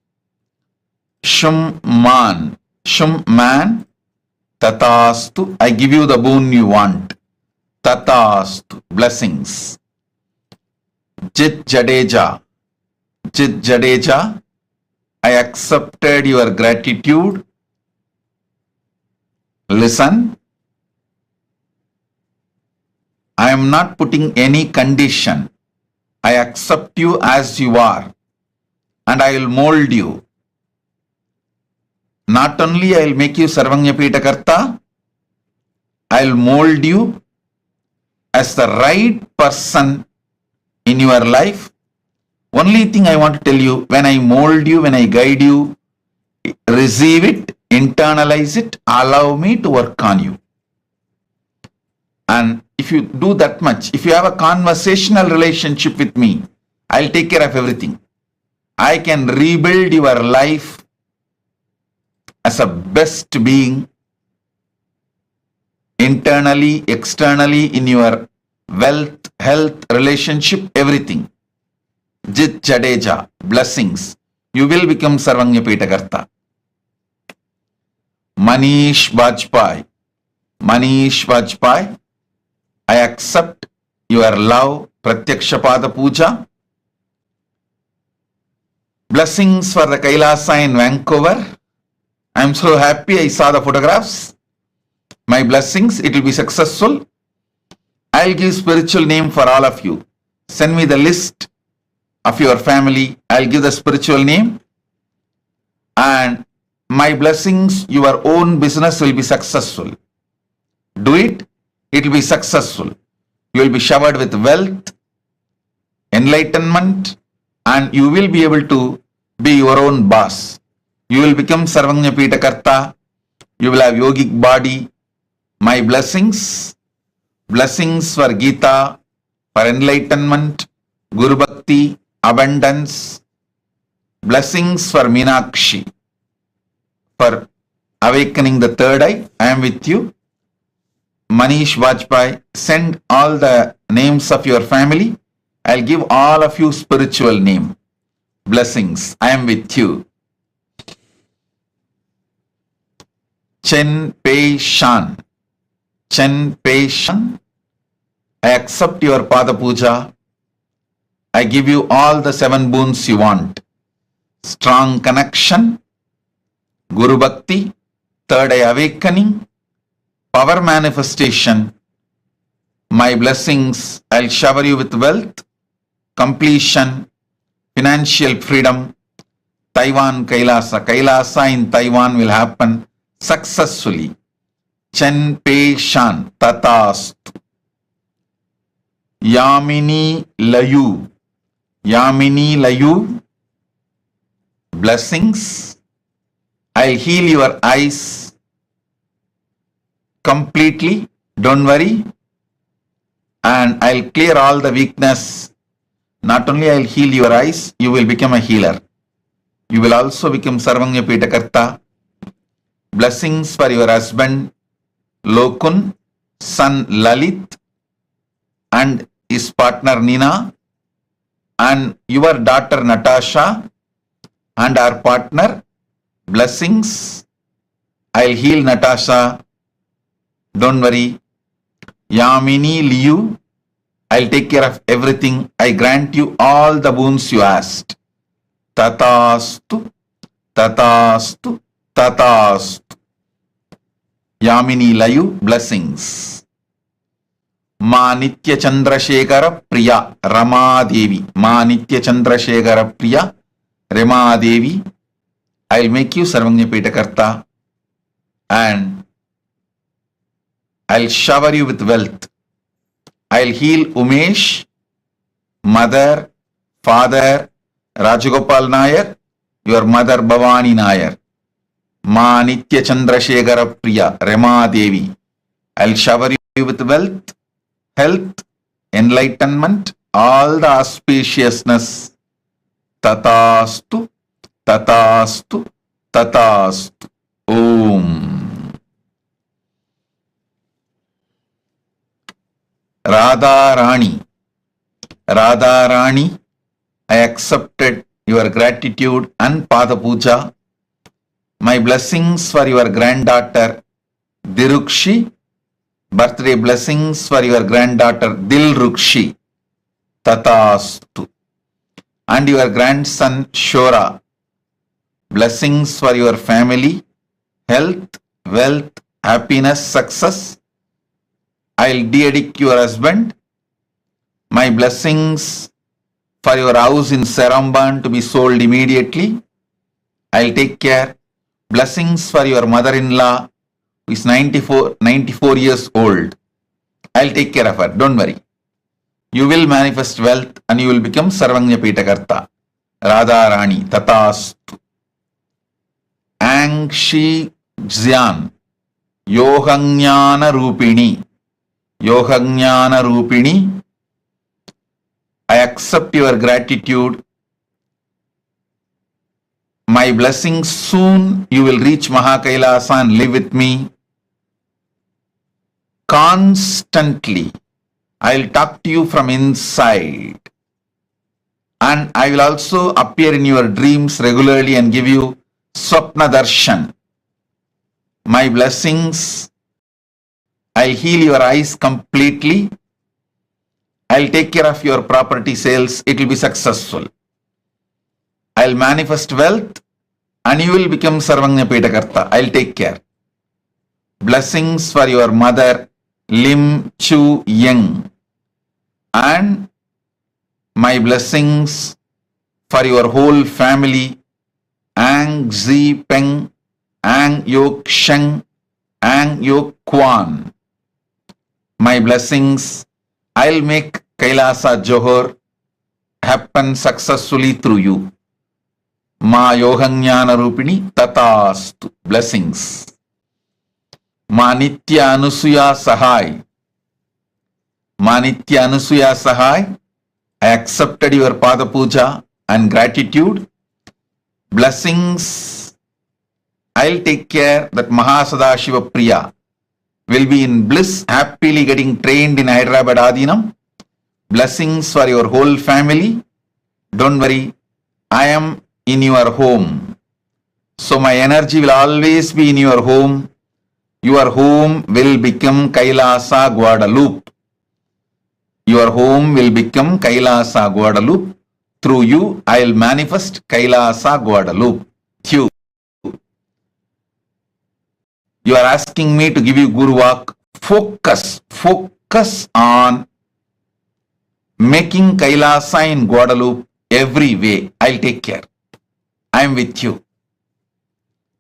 Shum man. Shum man. Tatastu. I give you the boon you want. Tatastu. Blessings. Jit Jadeja. Jit Jadeja. I accepted your gratitude. Listen. I am not putting any condition. I accept you as you are, and I will mold you. Not only I will make you Sarvanyapita Karta, I will mold you as the right person in your life. Only thing I want to tell you, when I mold you, when I guide you, receive it, internalize it, allow me to work on you. And if you do that much, if you have a conversational relationship with me, I'll take care of everything. I can rebuild your life as a best being, internally, externally, in your wealth, health, relationship, everything. Jit Jadeja, blessings. You will become Sarvanyapita Karta. Manish Vajpayee. Manish Vajpayee. I accept your love, Pratyaksha Pada Puja. Blessings for the Kailasa in Vancouver. I am so happy I saw the photographs. My blessings, it will be successful. I'll give spiritual name for all of you. Send me the list of your family. I'll give the spiritual name. And my blessings, your own business will be successful. Do it. It will be successful. You will be showered with wealth, enlightenment, and you will be able to be your own boss. You will become Sarvanyapita Karta. You will have yogic body. My blessings. Blessings for Gita, for enlightenment, Guru Bhakti, abundance. Blessings for Meenakshi, for awakening the third eye. I am with you. Manish Vajpayee, send all the names of your family. I'll give all of you spiritual name. Blessings. I am with you. Chen Pei Shan. Chen Pei Shan. I accept your Pada Puja. I give you all the 7 boons you want. Strong connection, Guru Bhakti, third eye awakening, power manifestation, my blessings, I'll shower you with wealth, completion, financial freedom, Taiwan Kailasa. Kailasa in Taiwan will happen successfully. Chen Pei Shan Tatastu. Yamini Layu. Yamini Layu. Blessings. I'll heal your eyes completely. Don't worry. And I'll clear all the weakness. Not only I'll heal your eyes, you will become a healer. You will also become Sarvanya Pitakarta. Blessings for your husband Lokun, son Lalit, and his partner Nina, and your daughter Natasha, and our partner. Blessings. I'll heal Natasha. Don't worry. Yamini Liu, I'll take care of everything. I grant you all the boons you asked. Tatastu, Tatastu, Tatastu. Yamini Layu, blessings. Ma Nitya Chandrasekhara Priya Rama Devi. Ma Nitya Chandrasekhara Priya Rama Devi. I'll make you Sarvanya Pitakarta and I'll shower you with wealth. I'll heal Umesh, mother, father, Rajagopal Nair, your mother Bhavani Nair. Ma Nitya Chandrasekhara Priya Rama Devi. I'll shower you with wealth, health, enlightenment, all the auspiciousness. Tatastu, Tatastu, Tatastu. Om. Radha Rani. Radha Rani, I accepted your gratitude and Pada Puja. My blessings for your granddaughter Dirukshi. Birthday blessings for your granddaughter Dilrukshi. Tatastu. And your grandson Shora. Blessings for your family, health, wealth, happiness, success. I'll de-addict your husband. My blessings for your house in Seramban to be sold immediately. I'll take care. Blessings for your mother-in-law who is 94 years old. I'll take care of her. Don't worry. You will manifest wealth and you will become Sarvanya Pitakarta. Radha Rani. Tatastu. Angshi Xian. Yohanyana Rupini. Yohanyana Rupini. I accept your gratitude. My blessings, soon you will reach Mahakailasa and live with me. Constantly, I'll talk to you from inside. And I will also appear in your dreams regularly and give you Swapna Darshan. My blessings, I'll heal your eyes completely. I'll take care of your property sales. It will be successful. I'll manifest wealth and you will become Sarvanya Pitakarta. I'll take care. Blessings for your mother, Lim Chu Yeng. And my blessings for your whole family, Ang Zi Peng, Ang Yok Sheng, Ang Yok Kwan. My blessings, I'll make Kailasa Johor happen successfully through you. Ma Yohanyana Rupini Tatastu. Blessings. Ma Nitya Anusuya Sahai. Ma Nitya Anusuya Sahai. I accepted your Pada Puja and gratitude. Blessings. I'll take care that Mahasadashiva Priya will be in bliss, happily getting trained in Hyderabad Adinam. Blessings for your whole family. Don't worry, I am in your home. So my energy will always be in your home. Your home will become Kailasa Guadalupe. Your home will become Kailasa Guadalupe. Through you, I will manifest Kailasa Guadalupe. You are asking me to give you Guru Vak. Focus on making Kailasa in Guadalupe every way. I'll take care. I'm with you.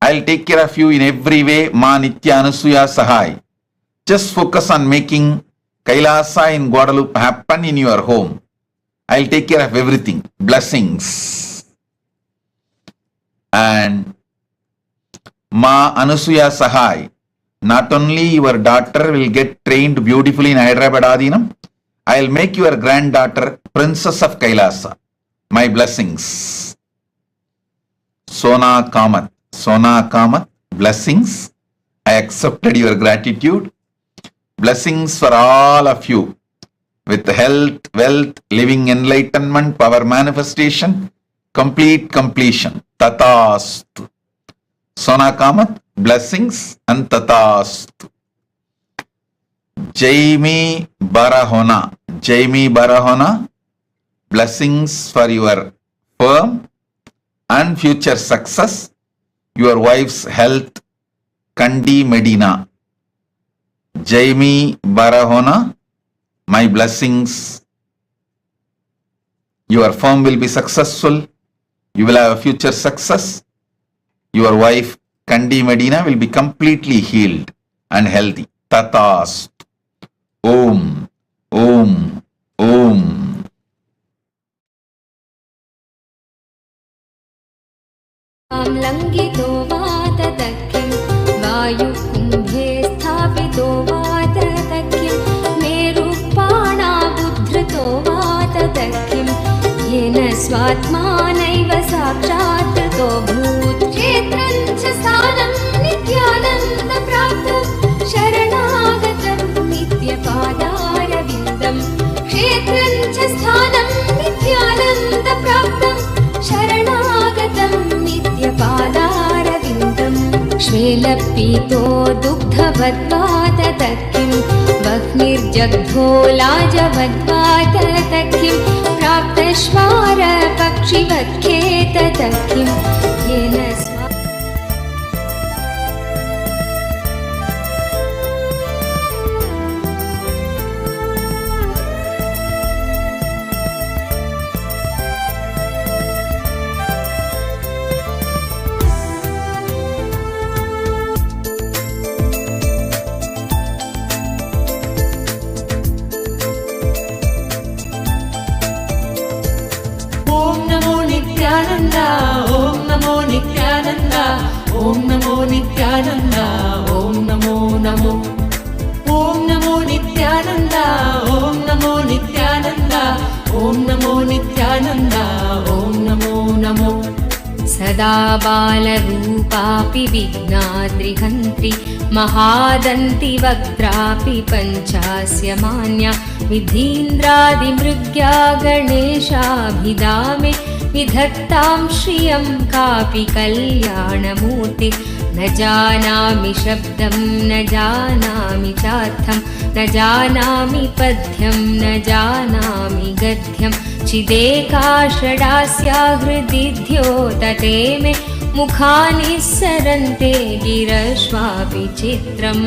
I'll take care of you in every way. Ma Nitya Anusuya Sahai. Just focus on making Kailasa in Guadalupe happen in your home. I'll take care of everything. Blessings. And Ma Anusuya Sahai. Not only your daughter will get trained beautifully in Hyderabad Adinam, I'll make your granddaughter Princess of Kailasa. My blessings. Sona Kamat, blessings. I accepted your gratitude. Blessings for all of you with health, wealth, living enlightenment, power manifestation, complete completion. Tatastu. Sona Kamat, blessings and Tatastu. Jaimi Barahona, blessings for your firm and future success, your wife's health, Kandi Medina. Jaimi Barahona, my blessings. Your firm will be successful. You will have a future success. Your wife, Kandi Medina, will be completely healed and healthy. Tatas. Om. Om. Om. लङ्घितो वाततकिं वायुकुम्भे स्थापितो वाततकिं मेरुपाणाबुद्धृतो वाततकिं येन स्वात्मानैव साक्षात्कृतो भूत् क्षेत्रं च स्थानं नित्यानन्दप्राप्तं शरणागतं नित्यपादारविन्दं क्षेत्रं च स्थानं नित्यानन्दप्राप्तं शरणागतं नित्यपादारविन्दं श्वेलपीतो दुग्धवद्वाततकिं वह्निर्जग्धो लाजवद्वाततकिं प्राप्तश्वार पक्षिवत्खेततकिं येन Om Namo Nityananda, Om Namo Nityananda, Om Namo Namo. Om Namo Nityananda, Om Namo Nityananda, Om Namo Nityananda, Om Namo Namo. सदा बालरूपापि विघ्नाद्रिहन्त्रि महादन्ति वक्त्रापि पञ्चास्य मान्या विधीन्द्रादिमृग्या गणेशाभिधामे विधत्तां श्रियं कापि कल्याणमूर्ति न जानामि शब्दं न जानामि चार्थं न जानामि पद्यं न जानामि गद्यं चिदेकाषडास्या हृदि द्योतते मे मुखानि सरन्ते गिरश्वापि चित्रम्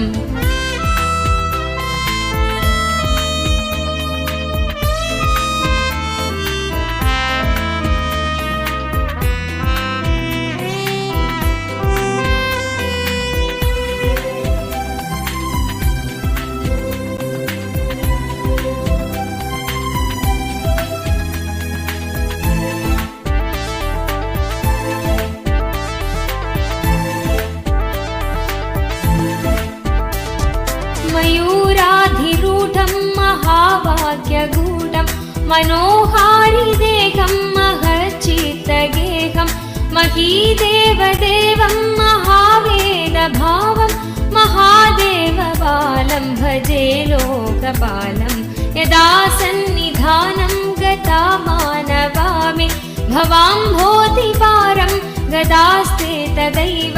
मयूराधिरूढं महाभाग्यगूढं मनोहारिदेहं महच्चित्तगेहं महीदेवदेवं महावेदभावं महादेवबालं भजे लोकपालं यदा सन्निधानं गता मानवामि भवाम्भोधिपारं गदास्ते तदैव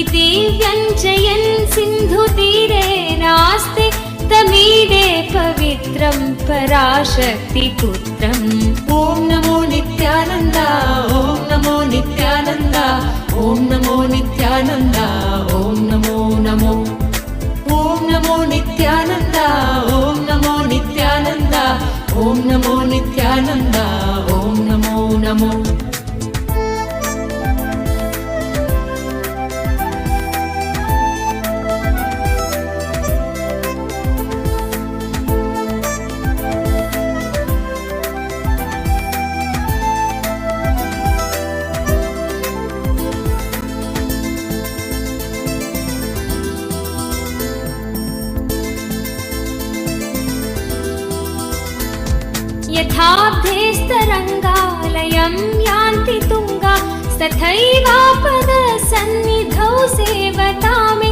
इति व्यञ्जयन् सिन्धुतीरे नास्ति तमीडे पवित्रं पराशक्तिपुत्रम् Om Namo Nityananda, Om Namo Nityananda, Om Namo Nityananda, Om Namo Namo. नमो यथाब्धेस्तरङ्गालयं यान्ति तुङ्गा तथैवापदसन्निधौ सेवतामे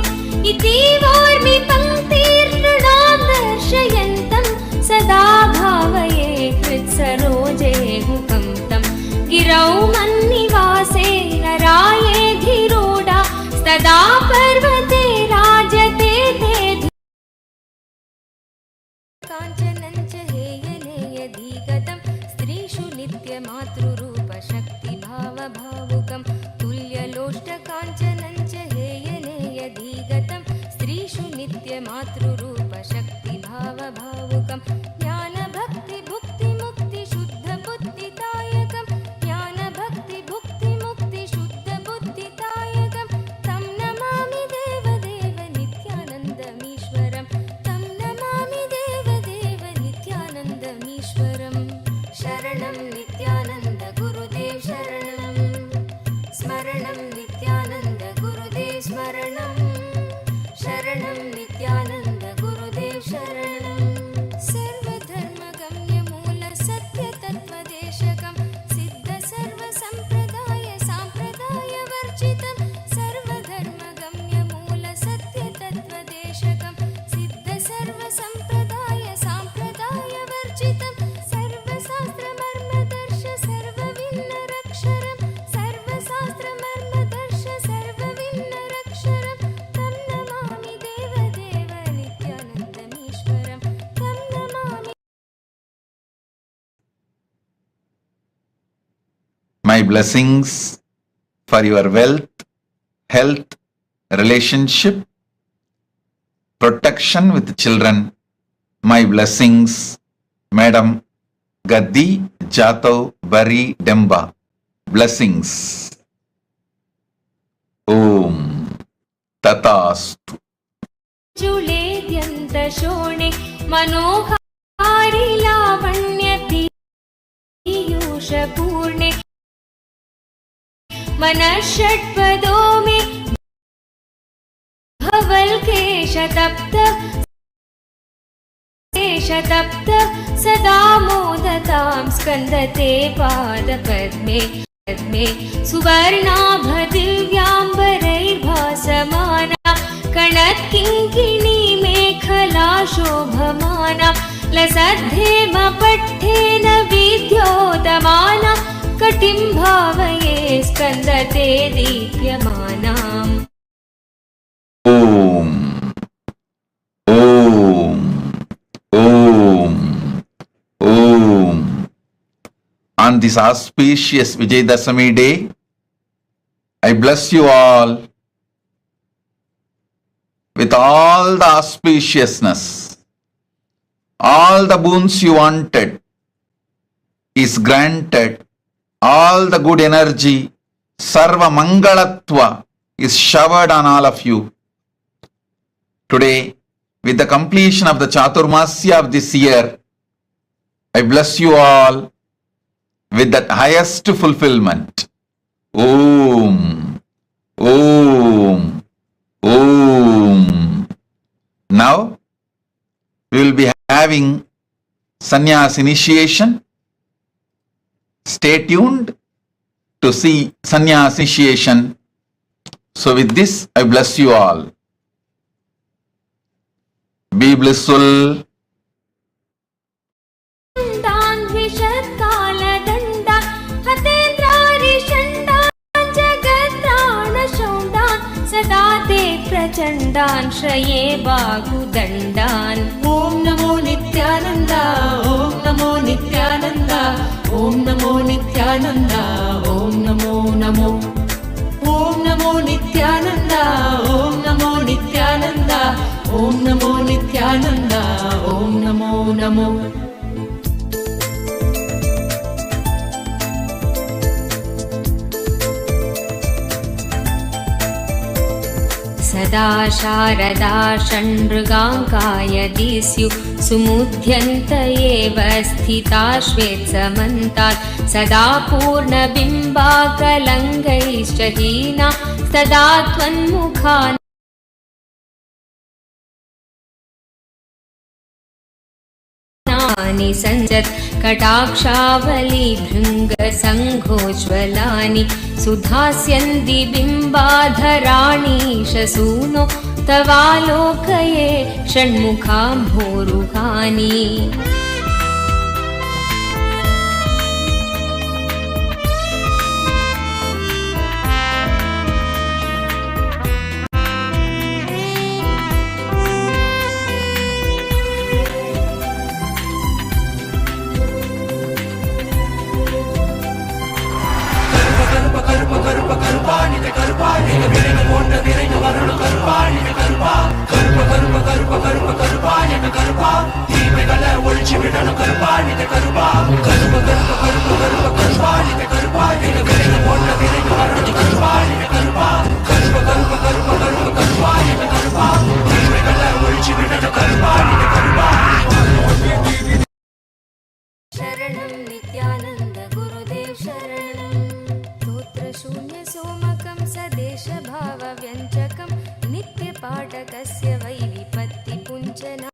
इति वार्मि पङ्क्तिर्नृणां दर्शयन्तं सदा भावये हृत्सरोजे हुकं तं गिरौ मन्निवासे नरायेधिरूढा तदा पर्वते राजते ते काञ्चनं च हेयलेयधिगतं स्त्रीषु नित्यमातृरूपशक्तिभावभावुकं तुल्यलोष्टकाञ्चनं च हेयलेयधिगतं स्त्रीषु नित्यमातृरूपशक्तिभावभावुकं ज्ञानभक्तिभुक्तिमुक्तिशुद्धबुद्धिदायकं ज्ञानभक्तिभुक्तिमुक्तिशुद्धबुद्धिदायकं तं नमामि देवदेव नित्यानन्दमीश्वरं तं नमामि देवदेव नित्यानन्दमीश्वरं शरणं नित्यानन्द गुरुदेव शरणं स्मरणं नित्यानन्द गुरुदेव स्मरणं शरणं नित्यानन्द गुरुदेव शरणं सर्वधर्मगम्यमूलसत्यतत्त्वदेशकं सिद्धसर्वसम्प्रदाय साम्प्रदायवर्जितं सर्वधर्मगम्यमूलसत्यतत्त्वदेशकं सिद्धसर्वसम्प्रदाय साम्प्रदायवर्जितं सर्वशास्त्रमर्मदर्श सर्वविन्नरक्षरं सर्वशास्त्रमर्मदर्श सर्वविन्नरक्षरं तं नमामि देवदेव नित्यानन्दमीश्वरं तं Namami My blessings for your wealth, health, relationship, protection with children. My blessings, Madam Gaddi Jatav Bari Demba. Blessings. Om Tatastu. चुलेद्यन्तशोणे मनोहारि लावण्यतीयूषपूर्णे मनःषट्पदो मे भवल्केशतप्त सदा मोदतां स्कन्दते पादपद्मे सुवर्णाभदिव्याम्बरैर्भासमाना कणत्किङ्किणी मेखला शोभमाना लसद्धेमपट्ठेन विद्योतमाना कटिं भावये स्कन्दते दीप्यमानाम् Om. Om. Om. Om. On this auspicious Vijayadashami day, I bless you all with all the auspiciousness. All the boons you wanted is granted. All the good energy, Sarva Mangalatva, is showered on all of you. Today, with the completion of the Chaturmasya of this year, I bless you all with that highest fulfillment. Om, Om, Om. Now, we will be having sannyas initiation. Stay tuned to see sannyas initiation. So with this, I bless you all. Be blissful. दण्डान्विषत्कालदण्डा हतेन्द्रारिषण्डान् जगत्राणशौण्डान् सदा ते प्रचण्डान् श्रये बाहुदण्डान् ॐ नमो नित्यानन्द ॐ नमो नित्यानन्द ॐ नमो नित्यानन्द ॐ नमो नमो ॐ नमो नित्यानन्द ॐ नमो नित्यानन्द ॐ नमो नित्यानन्द ॐ नमो नमो सदा शारदा षण्मृगाङ्काय दिस्यु सुमुध्यन्त एव स्थिता श्वेत्समन्तात् सदा पूर्णबिम्बाकलङ्गैश्च हीना सदा त्वन्मुखान् सञ्जत् कटाक्षावली भृङ्गसङ्घोज्ज्वलानि सुधास्यन्ति बिम्बाधराणि शसूनो तवालोकये षण्मुखाम्भोरुहानि शरणं नित्यानन्द गुरुदेव शरणं स्तोत्रशून्य सोमकं सदेशभावव्यञ्जकं नित्यपाठकस्य वै विपत्तिपुञ्जना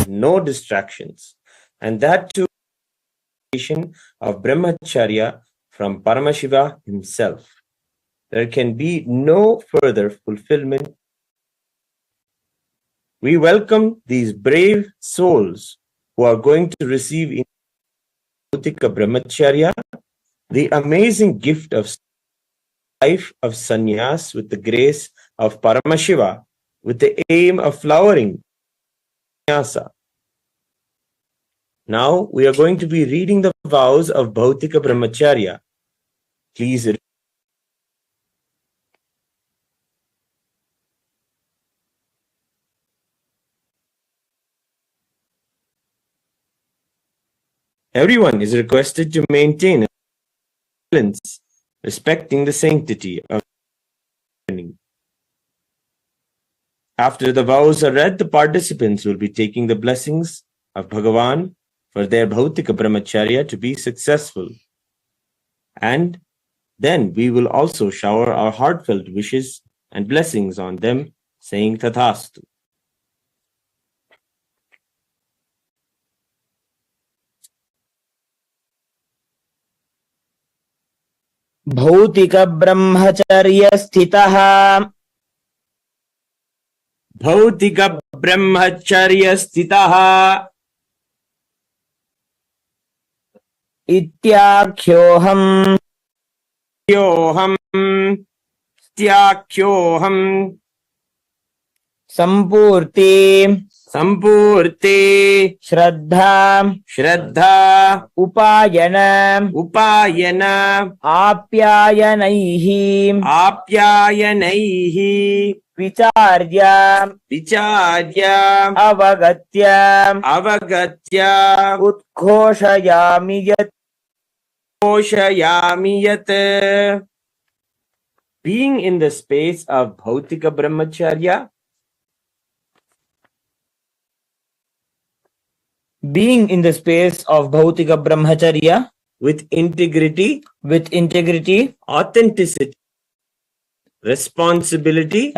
No distractions, and that too of brahmacharya from Paramashiva himself. There can be no further fulfillment. We welcome these brave souls who are going to receive in Bhautika brahmacharya the amazing gift of life of sannyas with the grace of Paramashiva, with the aim of flowering sannyasa. Now we are going to be reading the vows of Bhautika brahmacharya. Please read. Everyone is requested to maintain silence, respecting the sanctity of learning. After the vows are read, the participants will be taking the blessings of Bhagavan for their Bhautika brahmacharya to be successful. And then we will also shower our heartfelt wishes and blessings on them, saying Tathastu. भौतिक ब्रह्मचर्य स्थितः भौतिक ब्रह्मचर्य स्थितः इत्याख्योऽहम् स्त्याख्योऽहम् संपूर्ति संपूर्ति श्रद्धा श्रद्धा उपायन उपायन आप्यायनैः आप्यायनैः विचार्य विचार्य अवगत्य अवगत्य उत्घोषयामि यत् घोषयामि यत्. Being in the space of Bhautika Brahmacharya, being in the space of Bhautika Brahmacharya with integrity, authenticity, responsibility,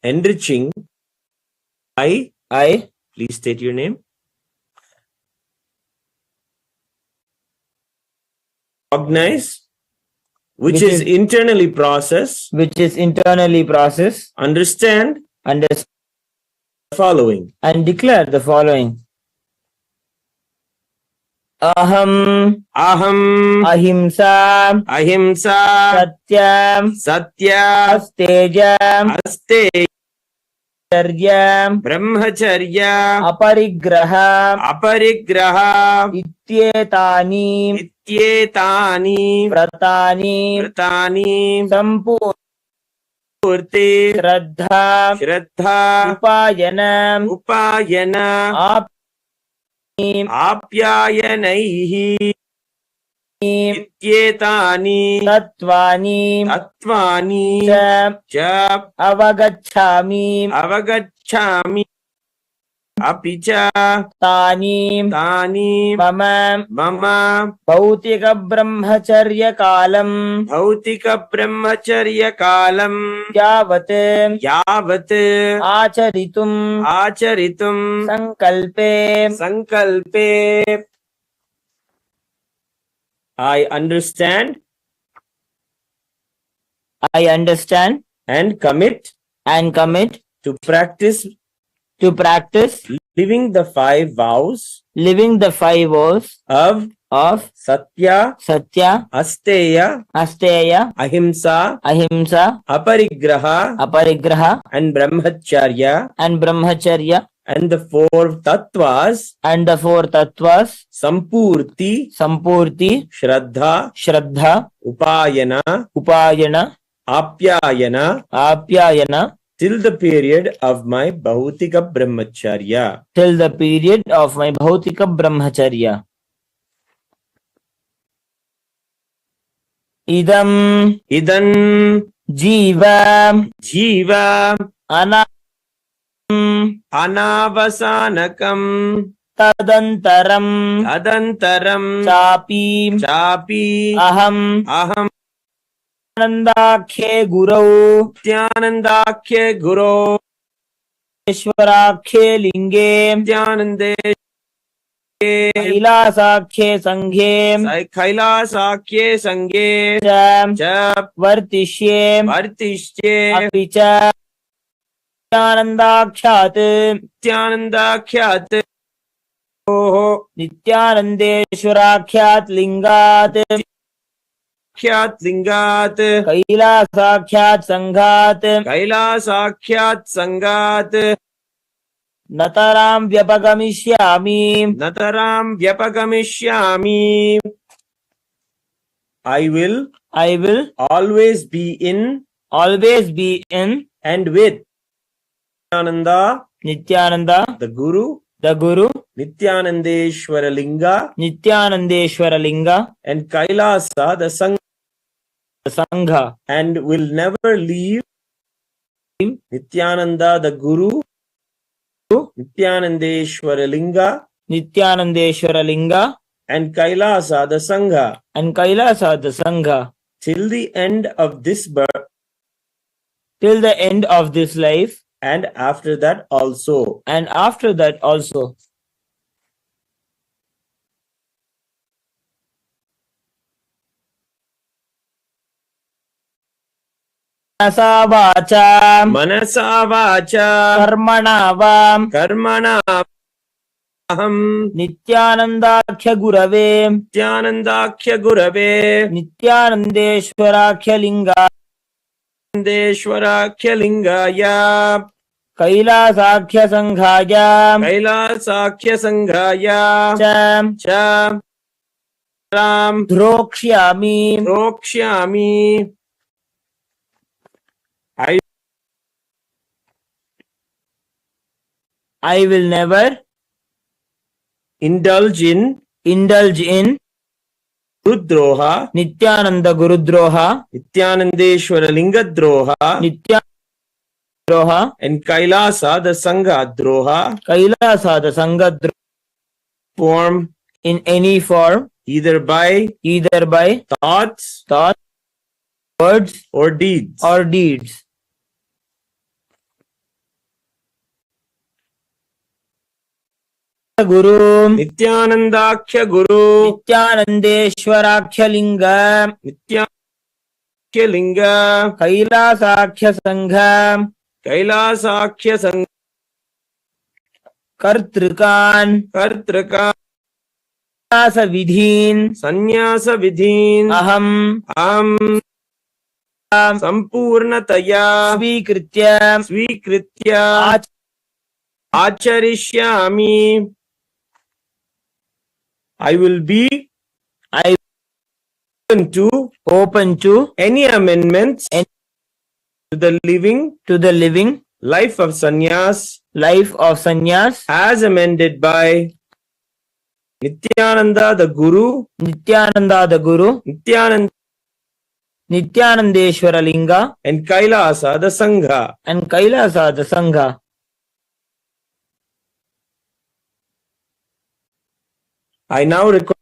enriching, I, please state your name, recognize, which is internally processed, understand, the following, and declare the following. Aham ahimsa satyam astejam brahmacharya aparigraha ityetani व्रतानि संपूर्ति श्रद्धा उपायन आप्यायनैः इत्येतानि तत्त्वानि च अवगच्छामि अपि च तानि मम भौतिक ब्रह्मचर्य कालम् यावत् आचरितुं संकल्पे I understand and commit to practice living the five vows of Satya, Asteya, Ahimsa, Aparigraha, and Brahmacharya, and the four tattvas, Sampurti, Shraddha, Upayana, Apyayana, till the period of my Bhautika Brahmacharya. Idam Jiva Anavasanakam तदंतरम चापि अहम आनंदाख्ये गुरौ ईश्वराख्ये लिंगे कैलासाख्ये संघे च वर्तिष्ये अपि च नित्यानंदाख्यात नित्यानंदेश्वराख्यात लिंगात कैलासाख्यात संघात नतरां व्यपगमिष्यामि I will always be in and with Nityananda, the Guru, Nityanandeshwara Linga, and Kailasa, the Sangha, and will never leave Nityananda, the Guru, Nityanandeshwara Linga, and Kailasa, the Sangha, till the end of this birth, till the end of this life, and after that also. Manasa vacha karmana aham nityanandakhya gurave nityanandeshwarakhya lingaya कैलासाख्य संघाय कैलासाख्य संघाय च Ram द्रोक्ष्यामि रोक्ष्यामि I will never indulge in Gurudroha Nityananda Gurudroha Nityanandeshwara Lingadroha Nityanandroha and Kailasa the Sangha Droha Kailasa the Sangha form in any form either by thoughts, words or deeds. Guru Nityanandakhya Guru Nityanandeshwarakhya Linga Nityakhya Linga Kailasakhya Sangha Kailasakhya Sangha Kartrikan Sannyasa Vidhin Aham Sampurnataya Svikritya Acharishyami. I will be open to any amendments to the living life of sannyas as amended by Nityananda the Guru Nityanandeshwara Linga and Kailasa the Sangha. I now request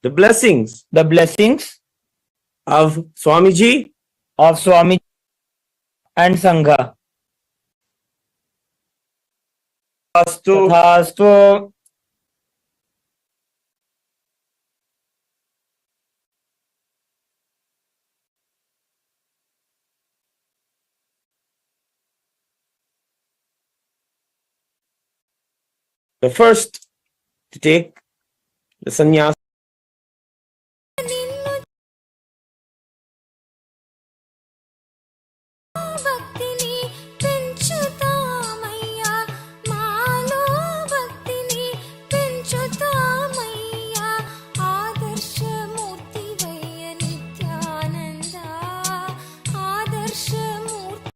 the blessings of Swamiji and Sangha. Tathastu. The first to take the sannyas భక్తిని పెంచుతామయ్యా మాలో భక్తిని పెంచుతామయ్యా ఆదర్శమూర్తివయ్య Nityananda ఆదర్శమూర్తి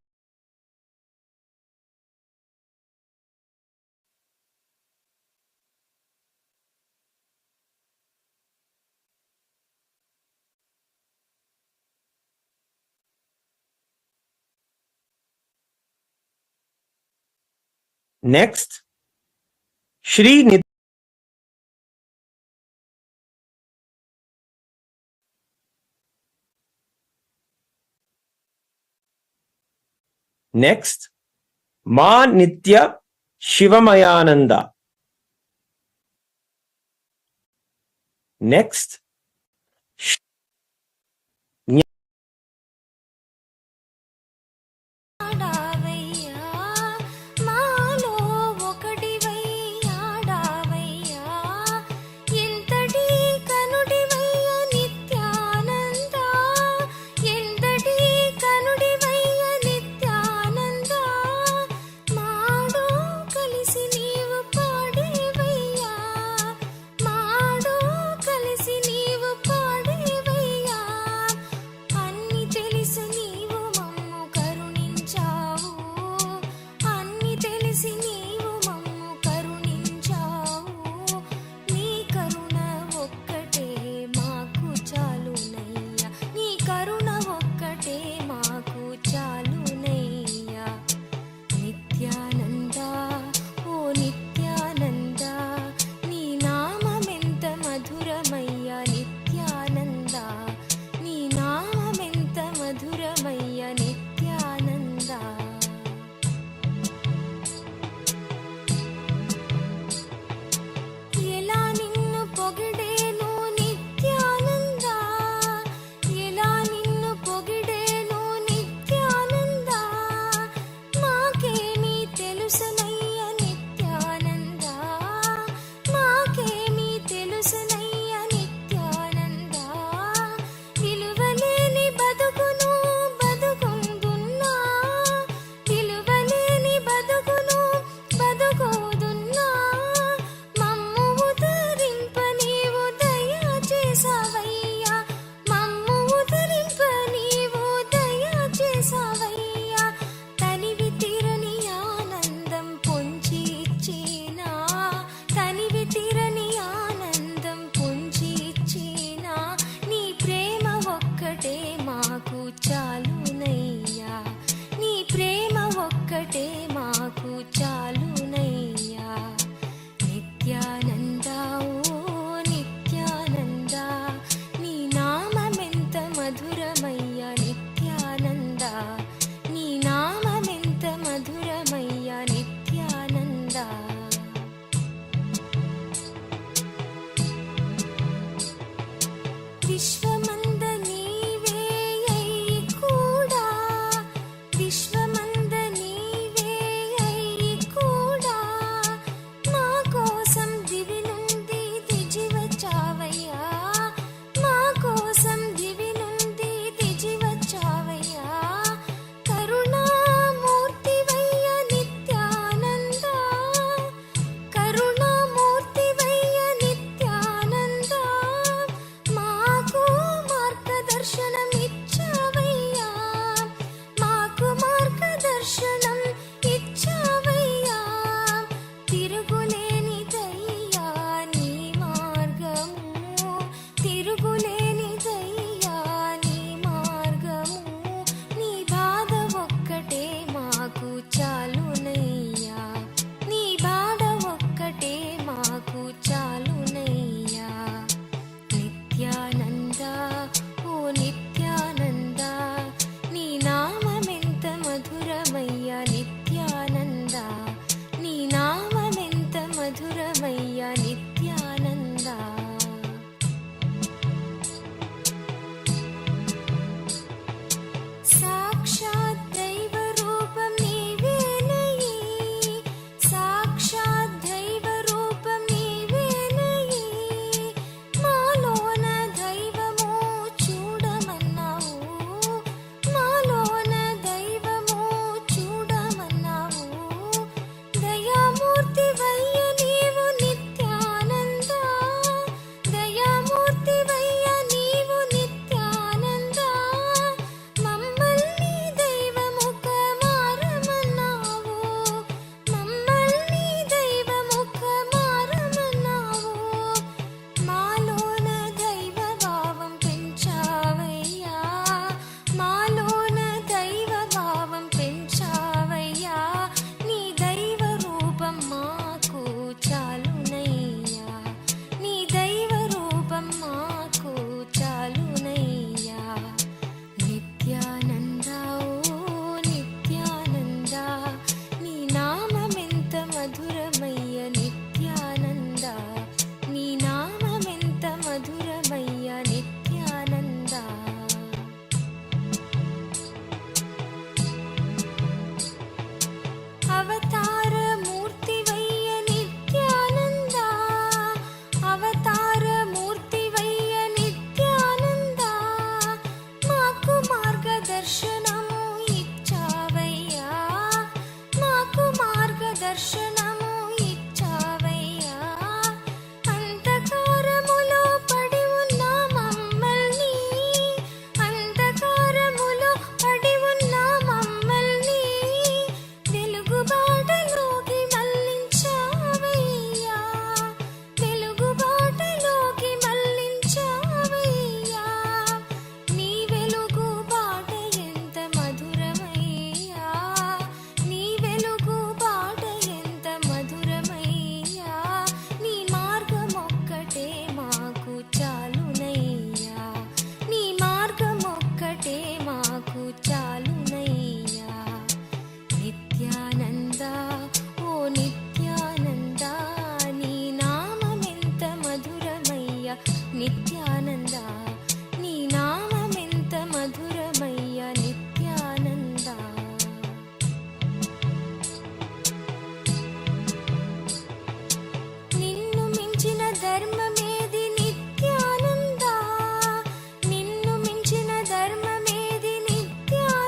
next. Shri Next, Ma Nitya Shivamayananda. Next, ఆడావయ్యా మాలో ఒకటివయ్యాడావయ్యా ఎంతటి కనుడివయ్య నిత్యానంద ఎంతటి కనుడివయ్య Nityananda Maddow కలిసి నీవు పాడేవయ్యా Maddow కలిసి నీవు మాకు చాలునయ్యా, నీ ప్రేమ ఒక్కటే మాకు చాలునయ్యా. నిత్యానంద ఓ నిత్యానంద, నీ నామమెంత మధురమయ్యా నిత్యానంద, నీ నామమెంత మధురమయ్యా నిత్యానంద. విశ్వమంద నీవే అయి కూడా, విశ్వమంద నీవే అయి కూడా, మా కోసం దివి నుండి దిగి వచ్చావయ్యా, మా కోసం దివి నుండి దిగి వచ్చావయ్యా. కరుణామూర్తివయ్య నిత్యానంద, కరుణామూర్తివయ్య నిత్యానంద, మాకు మార్గదర్శనం ఇచ్చావయ్యా, మాకు మార్గదర్శనం ఇచ్చావయ్యా. తిరుగులేనిదయ్యా నీ మార్గము, తిరుగులేనిదయ్యా నీ మార్గము, నీ బాధ ఒక్కటే మాకు చాలునయ్యా, నీ బాధ ఒక్కటే మాకు చాలునయ్యా. నిత్యానంద ఓ నిత్యానంద, నీ నామమెంత మధురమయ్యా నిత్యానంద, నీ నామమెంత మధురమయ్యా నిత్యానంద. సాక్షాత్ దైవ రూపం నీవేనయి, సాక్షాత్ దైవ రూపం నీవేనయి, మాలోన దైవము చూడమన్నావు, మాలోన దైవము చూడమన్నావు. దయామూర్తివయ్య నీవు నిత్యానంద, దయామూర్తివయ్య నీవు నిత్యానంద, మమ్మల్ని దైవముఖ మారమన్నావు, మమ్మల్ని దైవముఖ మారమన్నావు. మాలోన దైవ భావం పెంచావయ్యా, మాలోన దైవ భావం పెంచావయ్యా. నీ దైవ రూపం మాకు చాలునయ్యా, నీ దైవ రూపం మాకు చాలునయ్యా. నిత్యానంద ఓ నిత్యానంద, నీ నామమెంత మధురమయ్య నిత్యానంద, నీ నామమెంత మధురమయ్య నిత్యానంద. అవతార మూర్తివయ్య నిత్యానంద, అవతార మూర్తివయ్య నిత్యానంద, మాకు మార్గదర్శనము ఇచ్చావయ్యా, మాకు మార్గదర్శనము ఇచ్చావయ్యా. అంధకారములో పడి ఉన్న మమ్మల్ని, అంధకారములో పడి ఉన్న మమ్మల్ని వెలుగుబాటలోకి మళ్ళించావయ్యా, వెలుగుబాటలోకి మళ్ళించావయ్యా. నీ వెలుగుబాట ఎంత మధురమయ్యా, నీ వెలుగుబాట ఎంత మధురమయ్యా. నీ మార్గం ఒక్కటే మాకు చాలునయ్యా, నీ మార్గం ఒక్కటే మాకు చాలునయ్యా. నిత్యానంద ఓ నిత్యానంద, నీ నామమెంత మధురమయ్యా నిత్యానంద, నీ నామమెంత మధురమయ్యా నిత్యానంద. నిన్ను మించిన ధర్మమేది నిత్యానంద, నిన్ను మించిన ధర్మమేది Nityananda.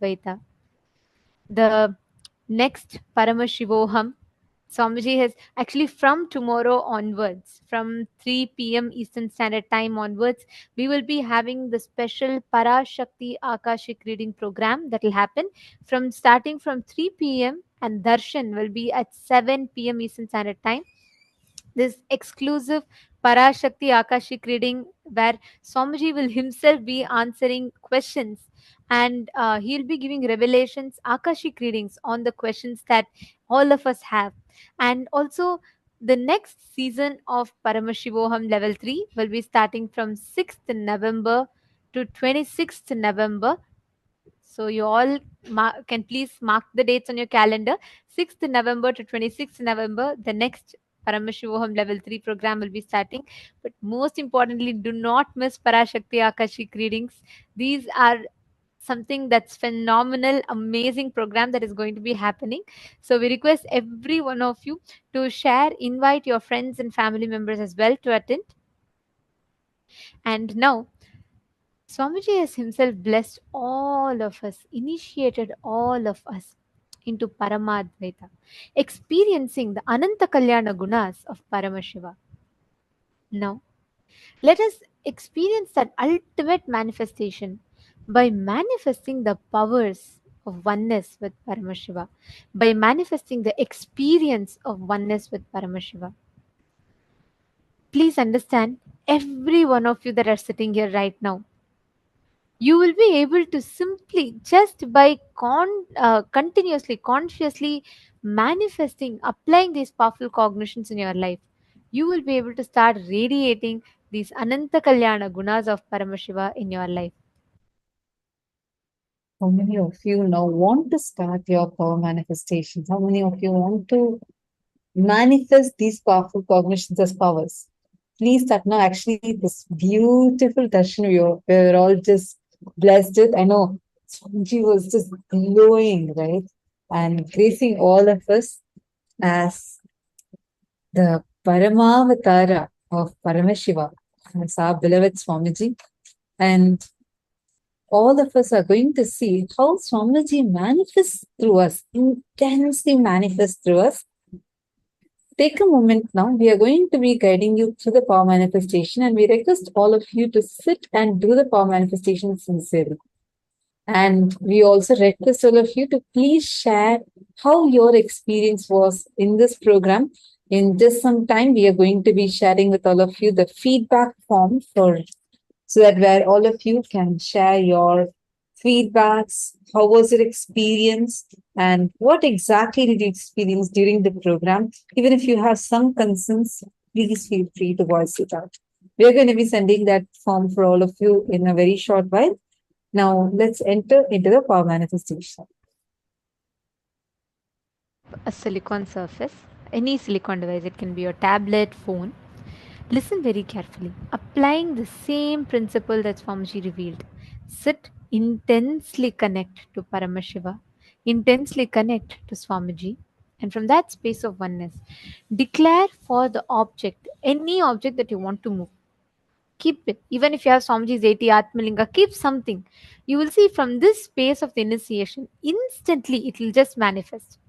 Paramadvaita. The next Paramashivoham, Swamiji has actually from tomorrow onwards, from 3 p.m. Eastern Standard Time onwards, we will be having the special Parashakti Akashik reading program that will happen from starting from 3 p.m. and Darshan will be at 7 p.m. Eastern Standard Time. This exclusive Parashakti Akashik reading where Swamiji will himself be answering questions and he'll be giving revelations, Akashik readings on the questions that all of us have. And also, the next season of Paramashivoham Level 3 will be starting from 6th November to 26th November. So you all can please mark the dates on your calendar. 6th November to 26th November, the next Paramashivoham Level 3 program will be starting. But most importantly, do not miss Parashakti Akashik readings. These are something that's phenomenal, amazing program that is going to be happening. So we request every one of you to share, invite your friends and family members as well to attend. And now Swamiji has himself blessed all of us, initiated all of us into Paramadvaita, experiencing the Ananta Kalyana Gunas of Paramashiva. Now, let us experience that ultimate manifestation by manifesting the powers of oneness with Paramashiva, by manifesting the experience of oneness with Paramashiva. Please understand, every one of you that are sitting here right now, you will be able to simply just by continuously consciously manifesting applying these powerful cognitions in your life, you will be able to start radiating these Ananta Kalyana gunas of Paramashiva in your life. How many of you now want to start your power manifestations? How many of you want to manifest these powerful cognitions as powers? Please start now. Actually, this beautiful darshan we're all just blessed with. I know Swamiji was just glowing, right? And gracing all of us as the Paramavatara of Paramashiva, as our beloved Swamiji. And all of us are going to see how Swamiji manifests through us, intensely manifests through us. Take a moment now. We are going to be guiding you through the power manifestation, and we request all of you to sit and do the power manifestation sincerely. And we also request all of you to please share how your experience was in this program. In just some time, we are going to be sharing with all of you the feedback form so that where all of you can share your feedbacks, how was your experience, and what exactly did you experience during the program. Even if you have some concerns, please feel free to voice it out. We are going to be sending that form for all of you in a very short while. Now, let's enter into the power manifestation. A silicon surface, any silicon device, it can be your tablet, phone. Listen very carefully, applying the same principle that Swamiji revealed. Sit, intensely connect to Paramashiva, intensely connect to Swamiji, and from that space of oneness, declare for the object, any object that you want to move. Keep it. Even if you have Swamiji's 80 Atmalinga, keep something. You will see from this space of the initiation, instantly it will just manifest.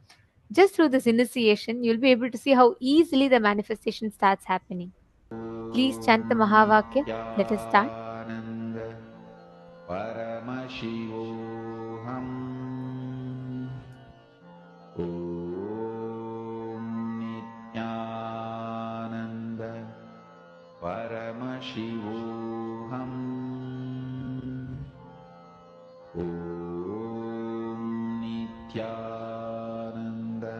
Just through this initiation, you'll be able to see how easily the manifestation starts happening. Please chant the Mahavakya. Let us start. Paramashivoham. Om Nityananda Paramashivoham. Om Nityananda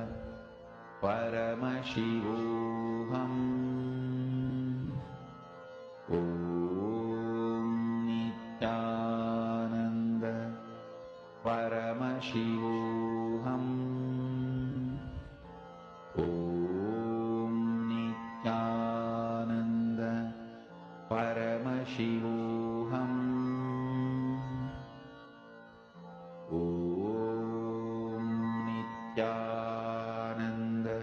Paramashivoham. Om Nityananda Paramashivoham. Om Nityananda Paramashivoham. Om Nityananda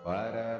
Paramashivoham.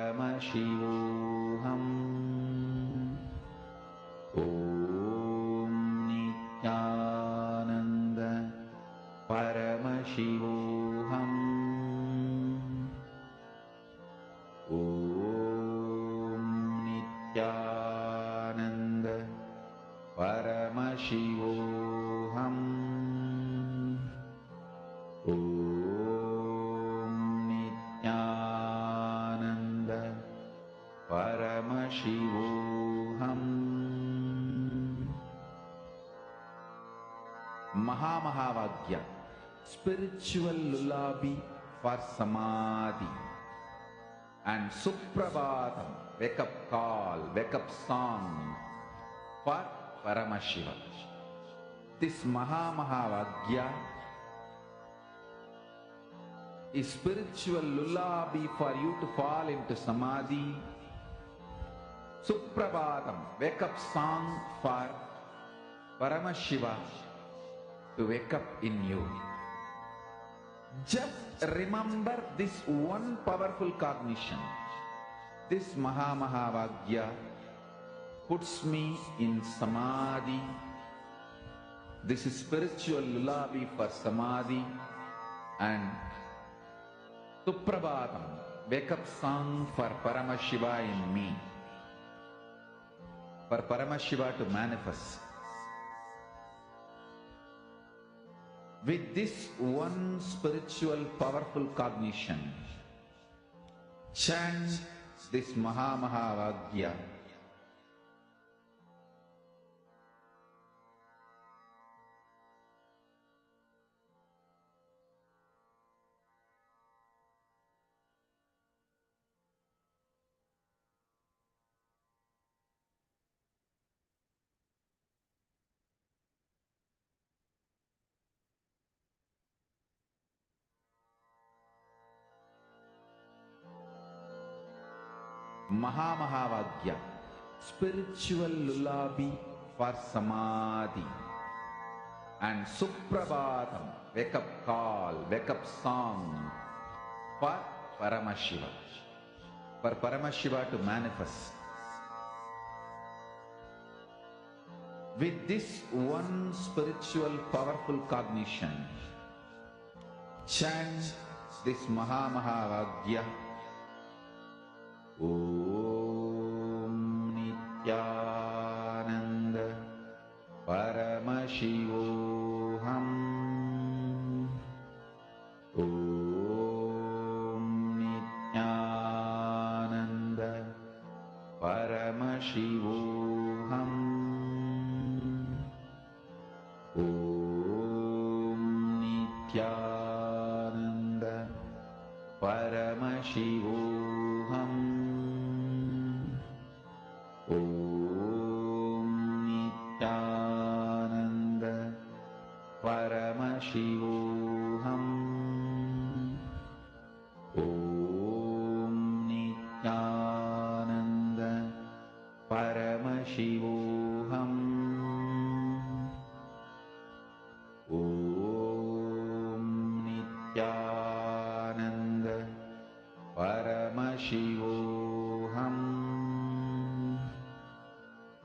Paramashivoham. Om Nityananda Paramashivoham. Om Nityananda Paramashivoham. Om Nityananda Paramashivoham. Mahamagya, spiritual lullaby for samadhi. And Suprabhatam, wake up call, wake up song for Paramashiva. This Mahamagya is spiritual lullaby for you to fall into samadhi. Suprabhatam, wake up song for Paramashiva to wake up in you. Just remember this one powerful cognition. This Mahamagya puts me in samadhi. This is spiritual lullaby for samadhi. And Suprabhatam, wake up song for Paramashiva in me. For Paramashiva to manifest. With this one spiritual powerful cognition, chant this Mahamagya. Mahamagya, spiritual lullaby for samadhi. And Suprabhatam, wake up call, wake up song for Paramashiva. For Paramashiva to manifest. With this one spiritual powerful cognition, chant this Mahamagya. Om Nityananda Paramashivoham. Om Nityananda Paramashivoham. Om Nityananda Paramashivoham. Om Nityananda Paramashivoham. Om Nityananda Paramashivoham. Om Nityananda Paramashivoham. Om Nityananda Paramashivoham.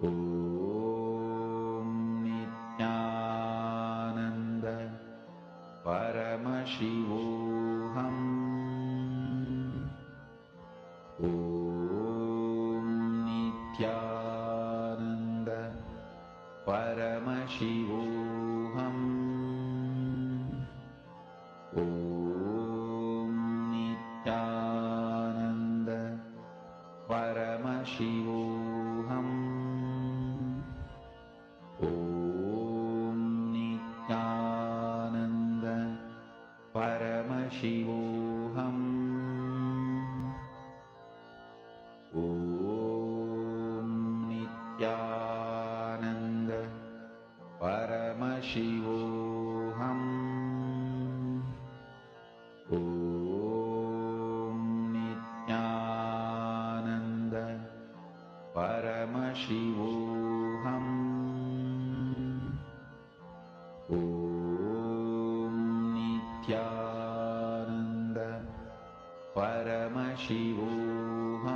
Om Nityananda Paramashivoham. Om Nityananda Paramashivoham. Om Nityananda Paramashivoham. Om Nityananda Paramashivoham. Om Nityananda Paramashivoham. Om Nityananda Paramashivoham.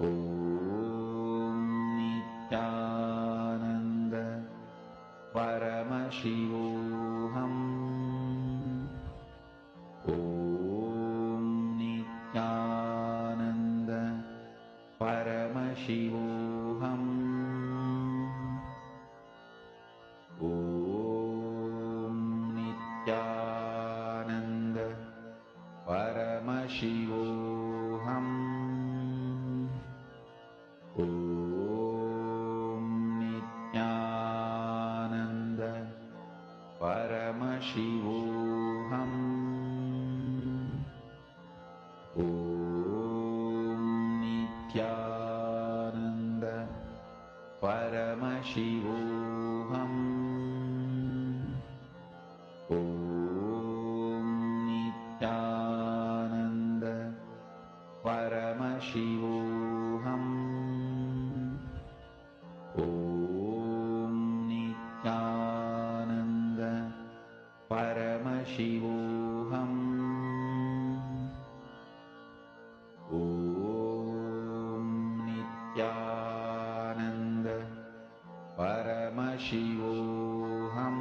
Om Nityananda Paramashivoham. Om Nityananda Paramashivoham. Om Nityananda Paramashivoham. Om Nityananda Paramashivoham. Om Nityananda Paramashivoham. Om Nityananda Paramashivoham. Om Nityananda Paramashivoham. Om Nityananda Paramashivoham.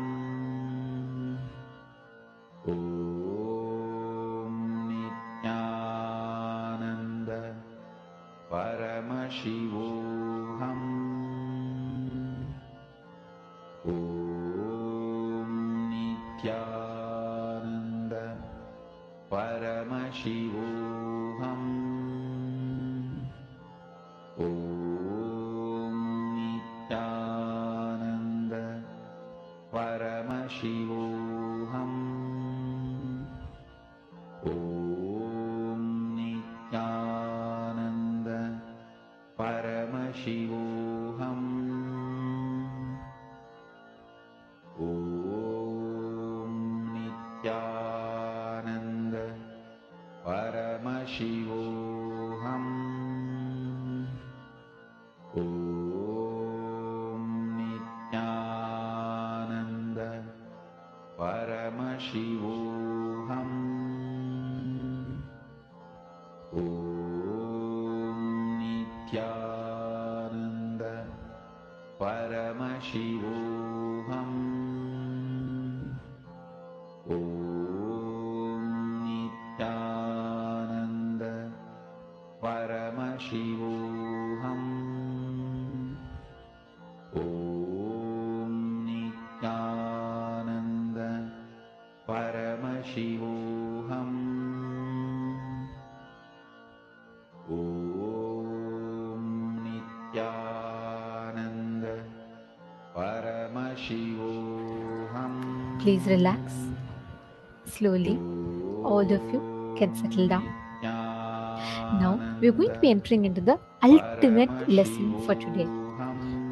Om Nityananda Paramashivoham. Om Nityananda Paramashivoham. Om Nityananda Paramashivoham. Om Nityananda Paramashivoham. Om Nityananda Paramashivoham. Om Nityananda Paramashivoham. Om Nityananda Paramashivoham. Om Nityananda Paramashivoham. Om Nityananda Paramashivoham. Om Nityananda Paramashivoham. Please relax. Slowly, all of you can settle down. Now, we're going to be entering into the ultimate lesson for today.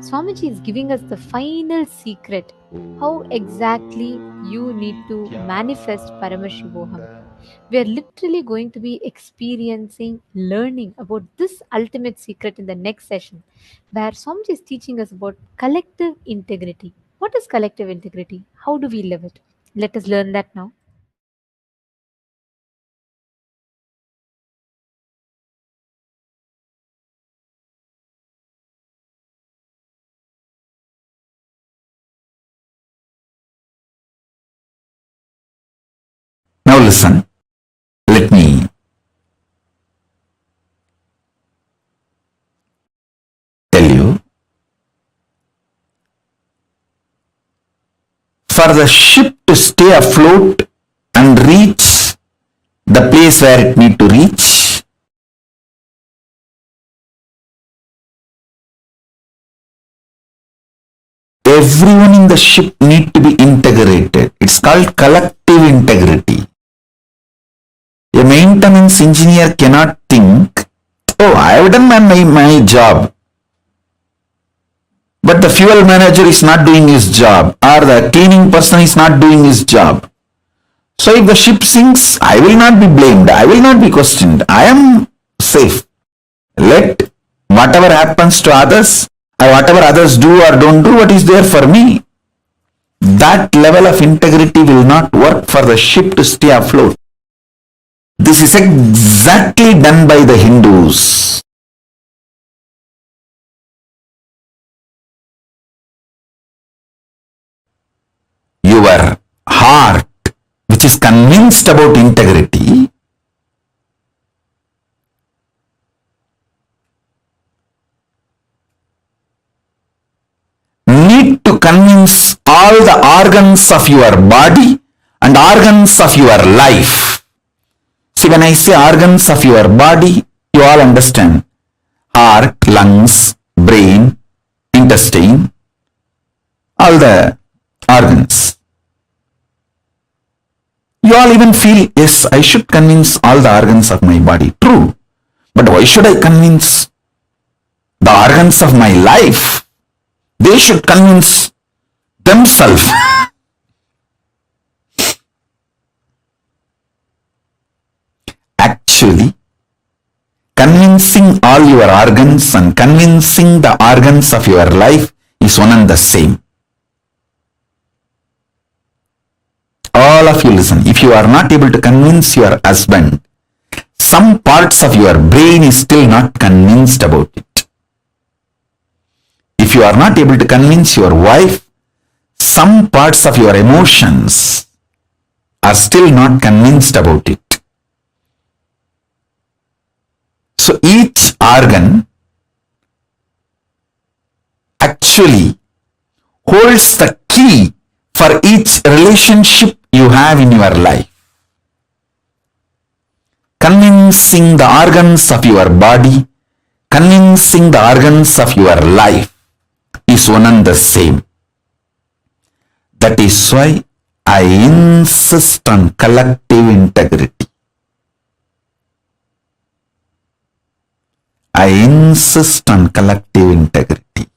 Swamiji is giving us the final secret how exactly you need to manifest Paramashivoham. We are literally going to be experiencing, learning about this ultimate secret in the next session, where Swamiji is teaching us about collective integrity. What is collective integrity? How do we live it? Let us learn that now. Now listen, let me tell you. For the ship to stay afloat and reach the place where it need to reach, everyone in the ship need to be integrated. It's called collective integrity. A maintenance engineer cannot think, oh, I have done my job, but the fuel manager is not doing his job, or the cleaning person is not doing his job. So if the ship sinks, I will not be blamed, I will not be questioned, I am safe. Let whatever happens to others, or whatever others do or don't do, what is there for me. That level of integrity will not work for the ship to stay afloat. This is exactly done by the Hindus. your heart, which is convinced about integrity, need to convince all the organs of your body and organs of your life. See, when I say organs of your body, you all understand. Heart, lungs, brain, intestine, all the organs. You all even feel, yes, I should convince all the organs of my body. True. But why should I convince the organs of my life? They should convince themselves. Actually, convincing all your organs and convincing the organs of your life is one and the same. All of you listen. If you are not able to convince your husband, some parts of your brain is still not convinced about it. If you are not able to convince your wife, some parts of your emotions are still not convinced about it. So each organ actually holds the key for each relationship you have in your life. Convincing the organs of your body, convincing the organs of your life is one and the same. That is why I insist on collective integrity. I insist on collective integrity.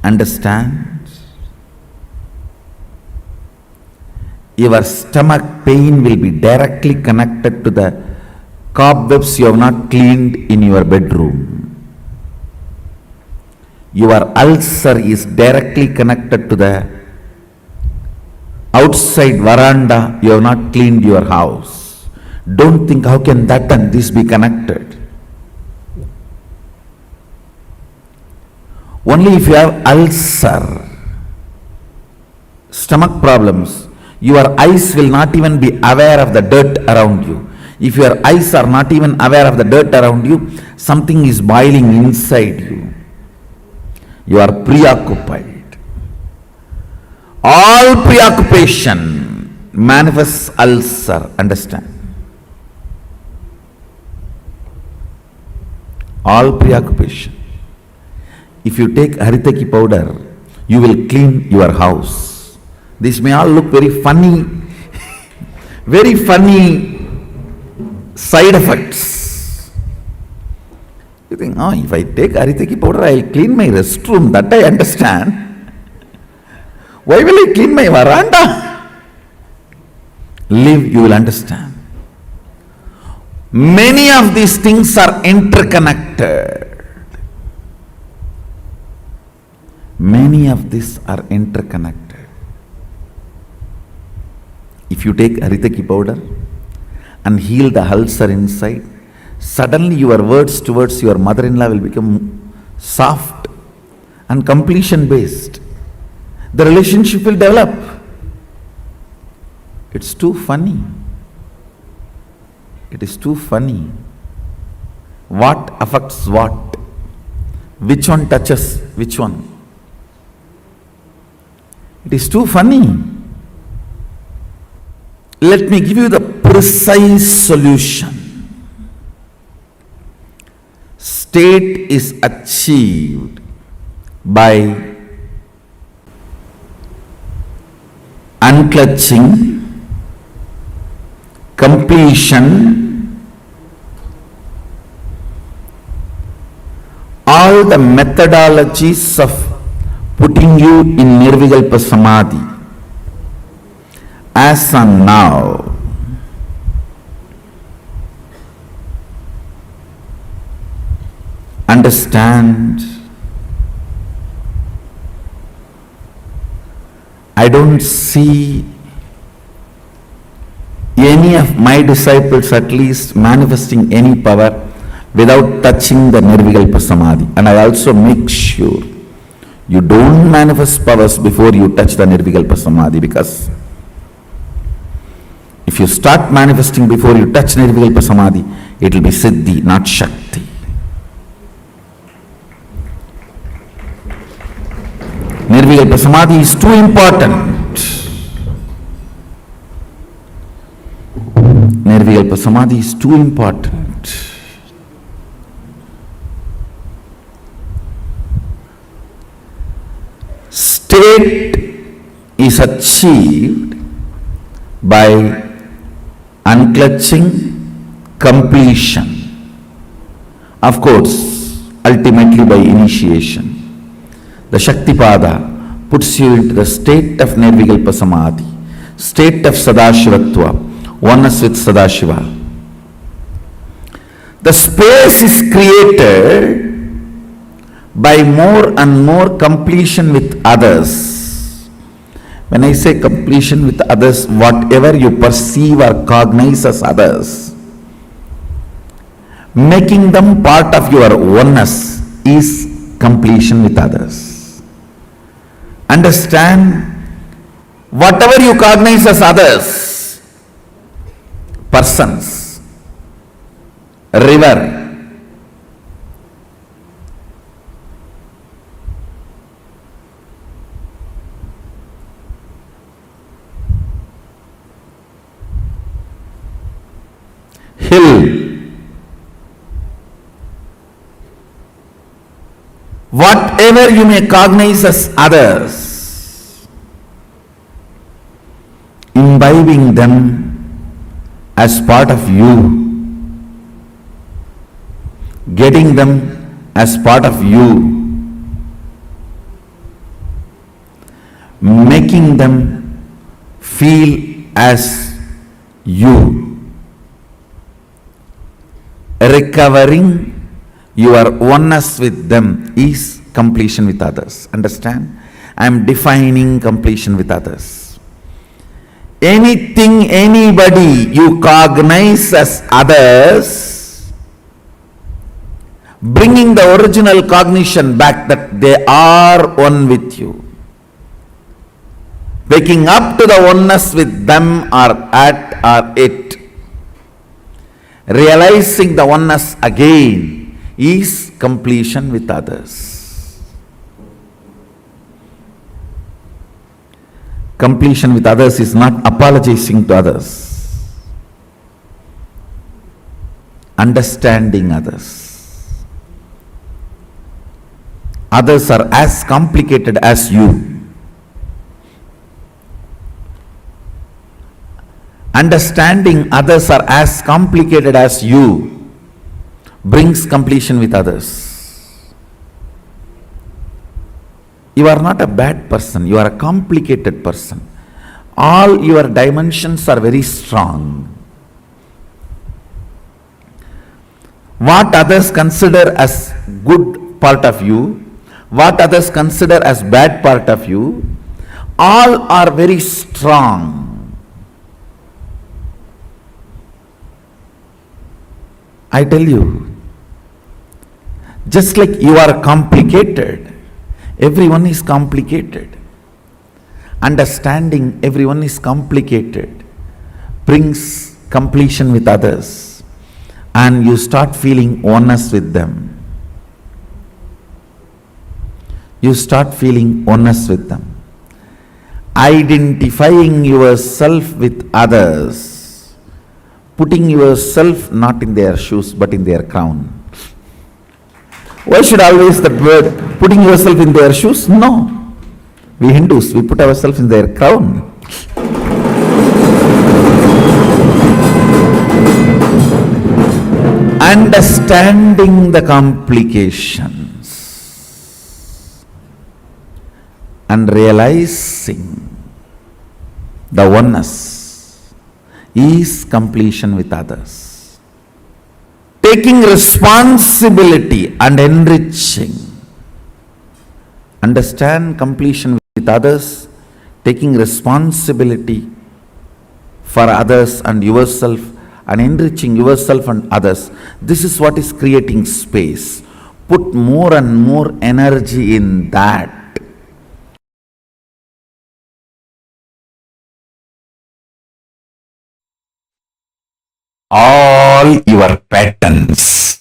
Understand? Your stomach pain will be directly connected to the cobwebs you have not cleaned in your bedroom. Your ulcer is directly connected to the outside veranda you have not cleaned your house. Don't think how can that and this be connected. Only if you have ulcer, stomach problems, your eyes will not even be aware of the dirt around you. If your eyes are not even aware of the dirt around you, something is boiling inside you. You are preoccupied. All preoccupation manifests ulcer. Understand? All preoccupation. If you take haritaki powder, you will clean your house. This may all look very funny, very funny side effects. You think, oh, if I take haritaki powder, I will clean my restroom. That I understand. Why will I clean my veranda? Live, you will understand. Many of these things are interconnected. Many of these are interconnected. If you take haritaki powder and heal the ulcer inside, suddenly your words towards your mother-in-law will become soft and completion based. The relationship will develop. It's too funny. It is too funny. What affects what? Which one touches which one? It is too funny. Let me give you the precise solution. State is achieved by unclutching, completion, all the methodologies of putting you in Nirvikalpa Samadhi. As on now, understand, I don't see any of my disciples at least manifesting any power without touching the Nirvikalpa Samadhi. And I also make sure you don't manifest powers before you touch the Nirvikalpa Samadhi, because if you start manifesting before you touch Nirvikalpa Samadhi, it will be Siddhi, not Shakti. Nirvikalpa Samadhi is too important. Nirvikalpa Samadhi is too important. State is achieved by unclutching, completion. Of course, ultimately by initiation. The Shaktipada puts you into the state of Nirvikalpa Samadhi, state of Sadashivatva, oneness with Sadashiva. The space is created by more and more completion with others. When I say completion with others, whatever you perceive or cognize as others, making them part of your oneness is completion with others. Understand, whatever you cognize as others, persons, river, hill, whatever you may cognize as others, imbibing them as part of you, getting them as part of you, making them feel as you, recovering your oneness with them is completion with others. Understand? I am defining completion with others. Anything, anybody you cognize as others, bringing the original cognition back that they are one with you, waking up to the oneness with them or at or it, realizing the oneness again is completion with others. Completion with others is not apologizing to others, understanding others. Others are as complicated as you. Understanding others are as complicated as you brings completion with others. You are not a bad person, you are a complicated person. All your dimensions are very strong. What others consider as good part of you, what others consider as bad part of you, all are very strong. I tell you, just like you are complicated, everyone is complicated. Understanding everyone is complicated brings completion with others, and you start feeling oneness with them. You start feeling oneness with them. Identifying yourself with others, putting yourself not in their shoes but in their crown. Why should always that word, putting yourself in their shoes? No. We Hindus, we put ourselves in their crown. Understanding the complications and realizing the oneness is completion with others. Taking responsibility and enriching. Understand completion with others, taking responsibility for others and yourself, and enriching yourself and others. This is what is creating space. Put more and more energy in that. All your patterns,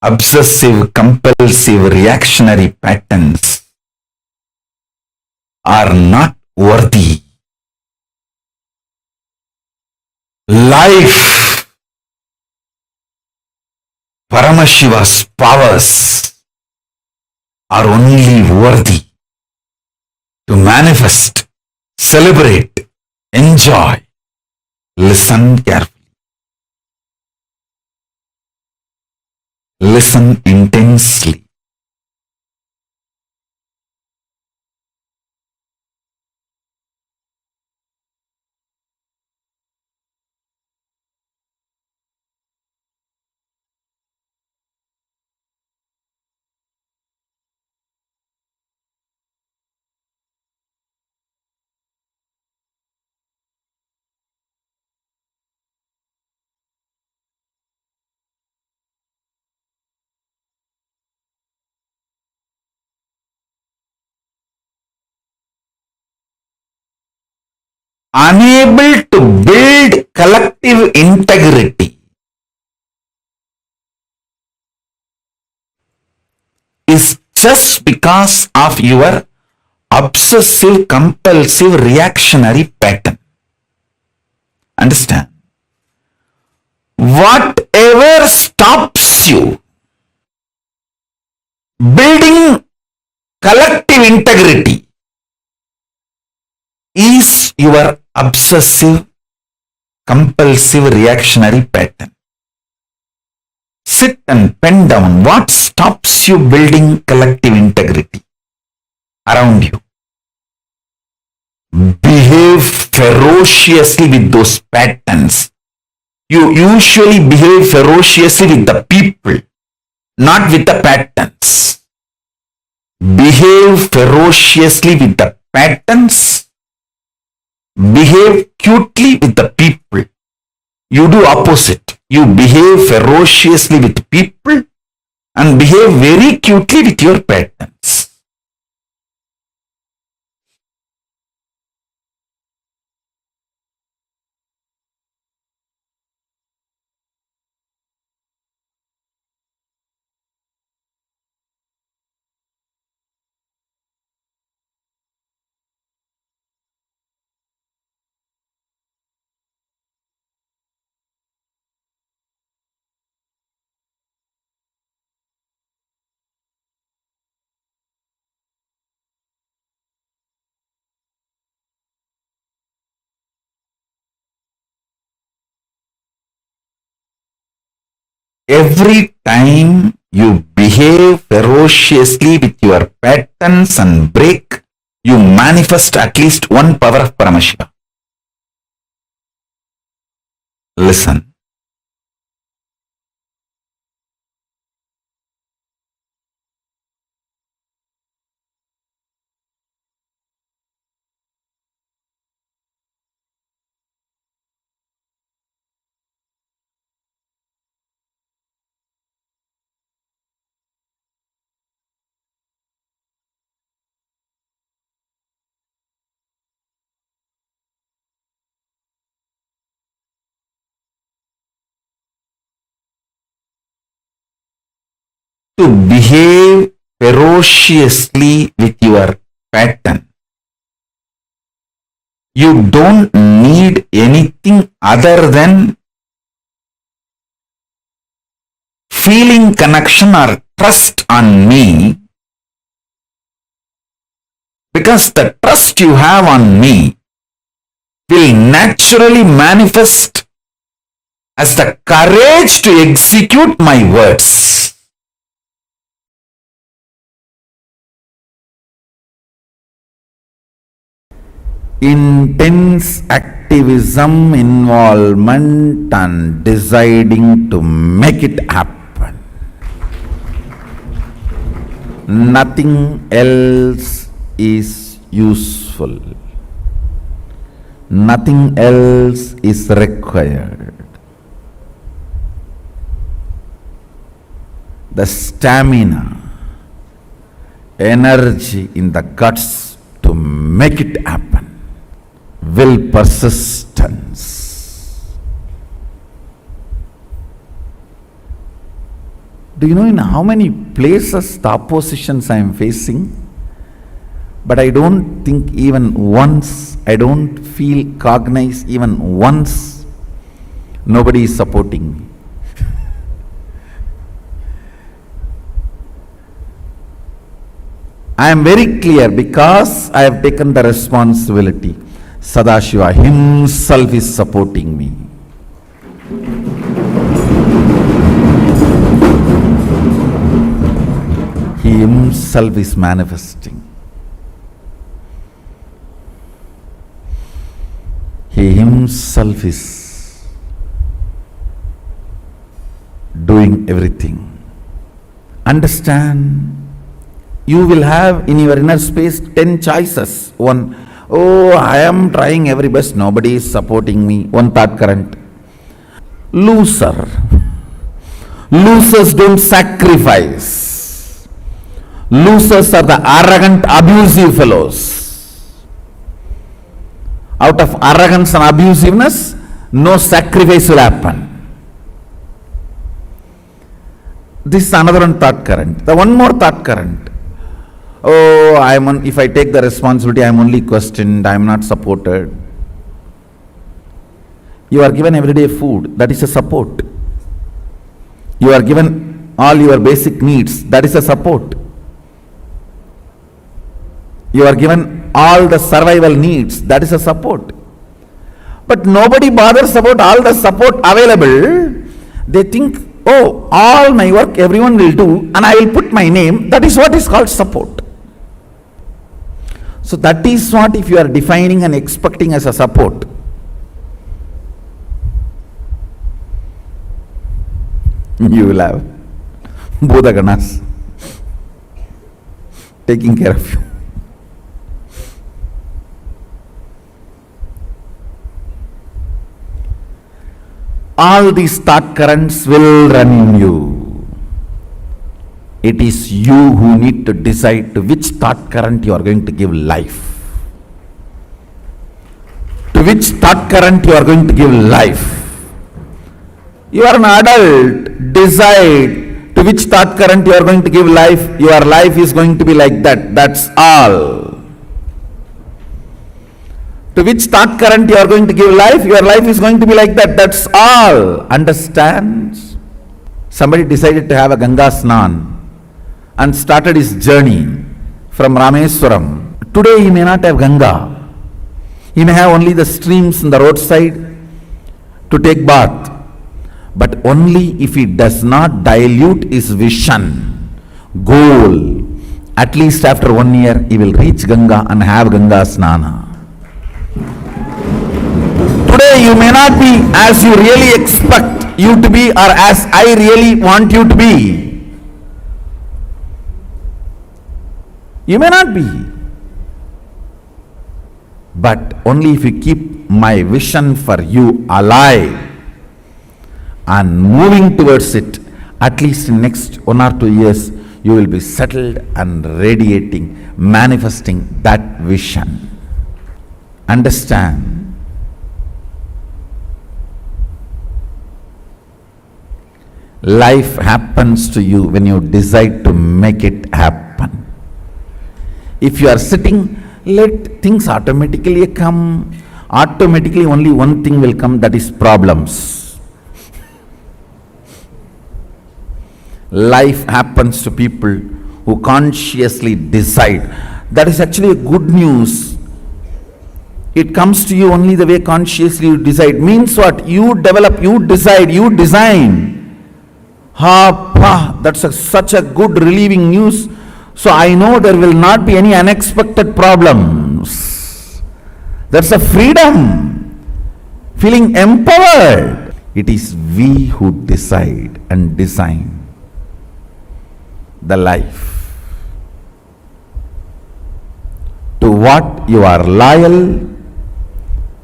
obsessive, compulsive, reactionary patterns, are not worthy. Life, Paramashiva's powers are only worthy to manifest, celebrate, enjoy. Listen carefully. Listen intensely. Unable to build collective integrity is just because of your obsessive, compulsive, reactionary pattern. Understand? Whatever stops you building collective integrity is your obsessive, compulsive, reactionary pattern. Sit and pen down what stops you building collective integrity around you. Behave ferociously with those patterns. You usually behave ferociously with the people, not with the patterns. Behave ferociously with the patterns. Behave cutely with the people. You do opposite. You behave ferociously with people and behave very cutely with your patterns. Every time you behave ferociously with your patterns and break, you manifest at least one power of Paramashiva. Listen. To behave ferociously with your pattern, you don't need anything other than feeling connection or trust on me, because the trust you have on me will naturally manifest as the courage to execute my words. Intense activism, involvement, and deciding to make it happen. Nothing else is useful. Nothing else is required. the stamina, energy in the guts to make it happen, will, persistence. Do you know in how many places the oppositions I am facing? But I don't think even once, I don't feel, cognize even once, nobody is supporting me. I am very clear because I have taken the responsibility. Sadashiva himself is supporting me. He himself is manifesting. He himself is doing everything. Understand? You will have in your inner space 10 choices. One, oh, I am trying every best, nobody is supporting me. One thought current. Loser. Losers don't sacrifice. Losers are the arrogant, abusive fellows. Out of arrogance and abusiveness, no sacrifice will happen. This is another one thought current. The one more thought current. Oh, if I take the responsibility, I am only questioned, I am not supported. You are given everyday food, that is a support. You are given all your basic needs, that is a support. You are given all the survival needs, that is a support. But nobody bothers about all the support available. They think, oh, all my work everyone will do and I will put my name, that is what is called support. So that is what if you are defining and expecting as a support. You will have Bodhaganas taking care of you. All these thought currents will run in you. It is you who need to decide to which thought current you are going to give life. To which thought current you are going to give life. You are an adult, decide to which thought current you are going to give life. Your life is going to be like that, that's all. To which thought current you are going to give life, your life is going to be like that, that's all. Understand? Somebody decided to have a Ganga Snan and started his journey from Rameswaram. Today he may not have Ganga. He may have only the streams in the roadside to take bath. But only if he does not dilute his vision, goal, at least after 1 year he will reach Ganga and have Ganga Snana. Today you may not be as you really expect you to be or as I really want you to be. You may not be. But only if you keep my vision for you alive and moving towards it, at least in next 1 or 2 years, you will be settled and radiating, manifesting that vision. Understand? Life happens to you when you decide to make it happen. If you are sitting, let things automatically come. Automatically only one thing will come, that is problems. Life happens to people who consciously decide. That is actually a good news. It comes to you only the way consciously you decide. Means what? You develop, you decide, you design. That's such a good relieving news. So I know there will not be any unexpected problems. That's a freedom. Feeling empowered. It is we who decide and design the life. To what you are loyal,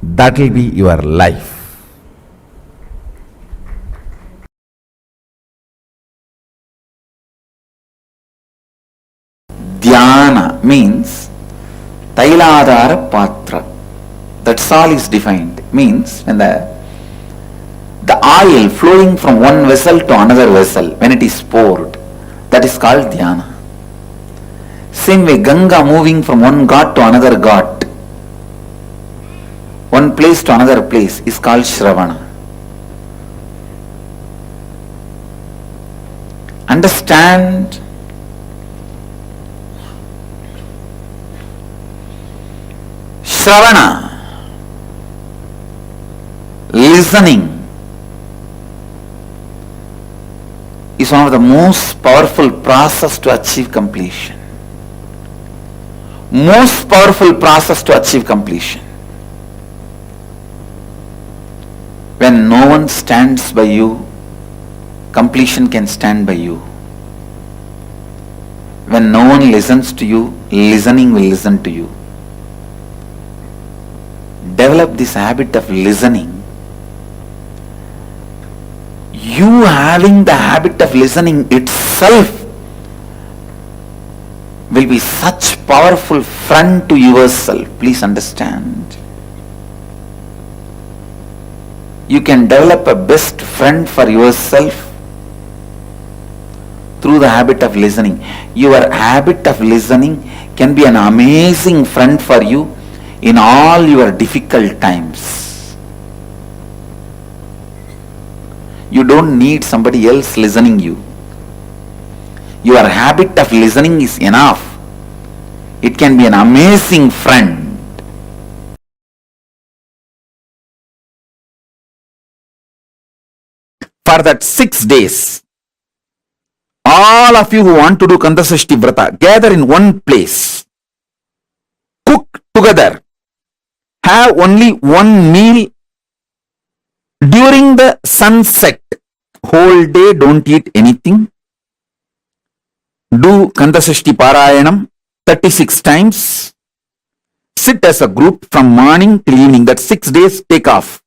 that will be your life. means Tailadhara Patra. That's all is defined. Means when the oil flowing from one vessel to another vessel, when it is poured, that is called dhyana. Same way, Ganga moving from one ghat to another ghat, one place to another place, is called Shravana. Understand? Shravana, listening, is one of the most powerful process to achieve completion. Most powerful process to achieve completion. When no one stands by you, completion can stand by you. When no one listens to you, listening will listen to you. Develop this habit of listening. You having the habit of listening itself will be such powerful friend to yourself. Please understand. You can develop a best friend for yourself through the habit of listening. Your habit of listening can be an amazing friend for you in all your difficult times. You don't need somebody else listening you. Your habit of listening is enough. It can be an amazing friend. For that 6 days, all of you who want to do Kandasashti Vrata, gather in one place. Cook together. Have only one meal during the sunset. Whole day don't eat anything. Do Kandasashti Parayanam 36 times. Sit as a group from morning till evening. That 6 days take off.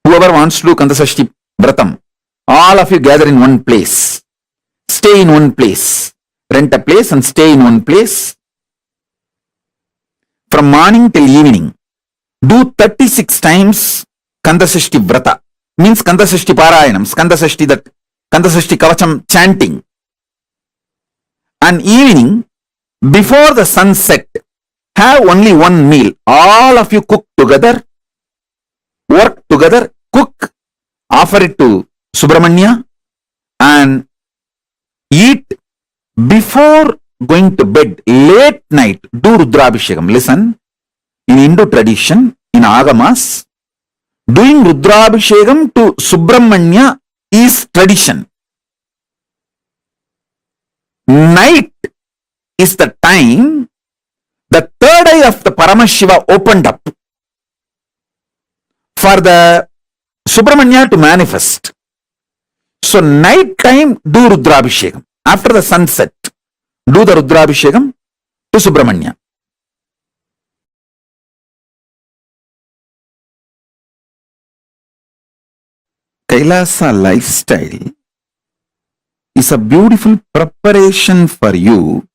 Whoever wants to do Kandasashti Vratam, all of you gather in one place. Stay in one place. Rent a place and stay in one place. From morning till evening. Do 36 times Kandasashti Vrata. Means Kandasashti Parayanam. Kandasashti, that Kandasashti Kavacham chanting. And evening, before the sunset, have only one meal. All of you cook together, work together, cook, offer it to Subramanya, and eat before going to bed. Late night, do Rudrabhishekam. Listen, in Hindu tradition, in Agamas, doing Rudrabhishekam to Subramanya is tradition. Night is the time the third eye of the Paramashiva opened up for the Subramanya to manifest. So night time do Rudrabhishekam. After the sunset, do the Rudrabhishekam to Subramanya. Kailasa lifestyle is a beautiful preparation for you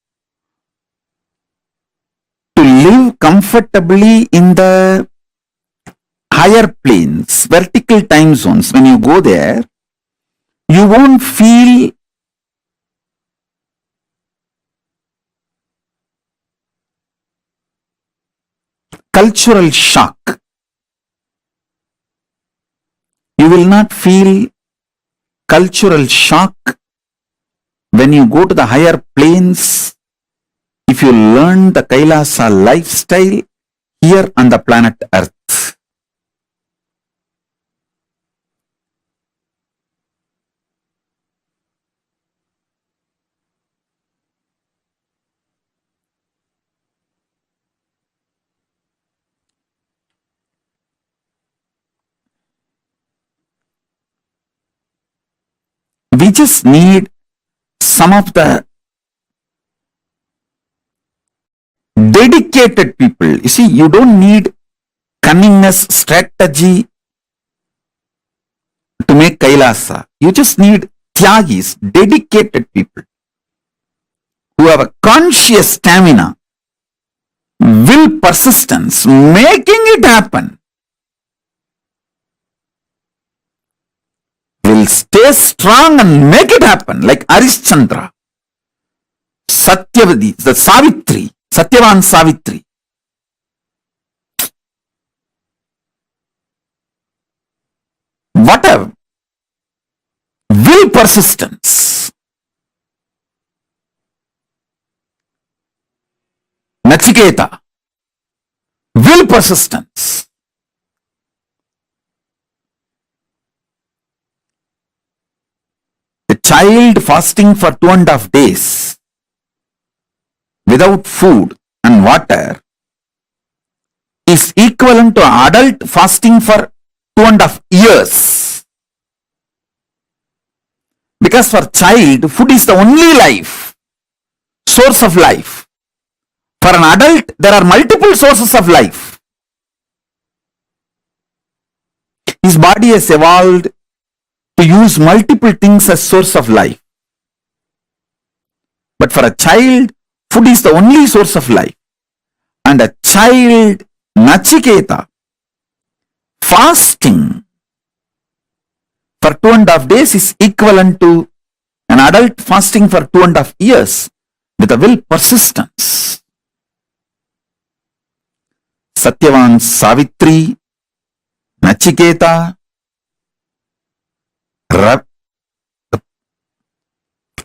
to live comfortably in the higher planes, vertical time zones. When you go there, you won't feel cultural shock. You will not feel cultural shock when you go to the higher planes if you learn the Kailasa lifestyle here on the planet Earth. We just need some of the dedicated people. You see, you don't need cunningness, strategy to make Kailasa. You just need Tyagis, dedicated people who have a conscious stamina, will persistence, making it happen, will stay strong and make it happen, like Arishchandra, Satyavadi, the Savitri, Satyavan Savitri. Whatever, will persistence. Nachiketa, will persistence. The child fasting for 2.5 days without food and water is equivalent to an adult fasting for 2.5 years. Because for child, food is the only life, source of life. For an adult, there are multiple sources of life. His body has evolved to use multiple things as source of life. But for a child, food is the only source of life. And a child, Nachiketa, fasting for 2.5 days is equivalent to an adult fasting for 2.5 years with a will persistence. Satyavan Savitri, Nachiketa,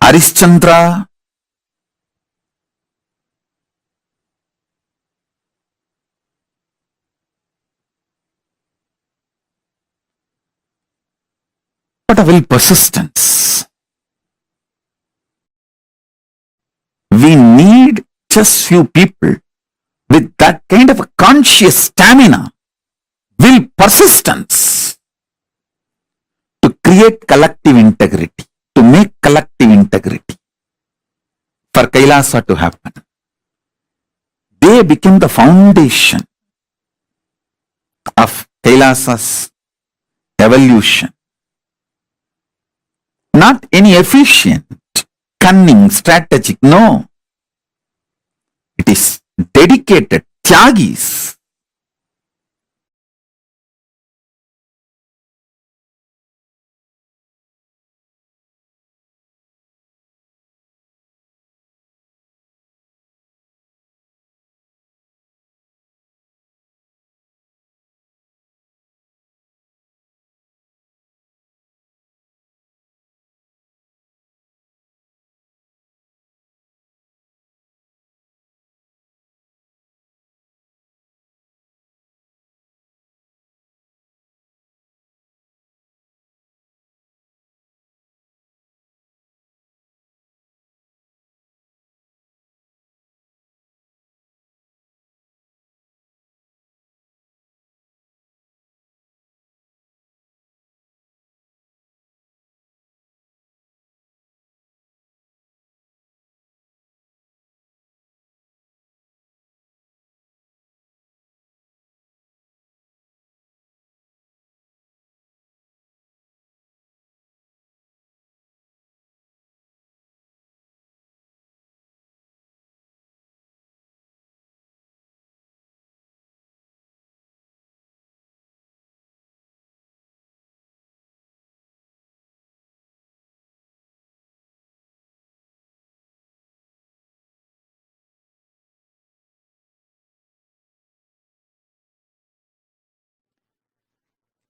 Arishchandra, what a will persistence. We need just few people with that kind of a conscious stamina, will persistence, to create collective integrity, to make collective integrity for Kailasa to happen. They became the foundation of Kailasa's evolution. Not any efficient, cunning, strategic, no. It is dedicated Tyagis.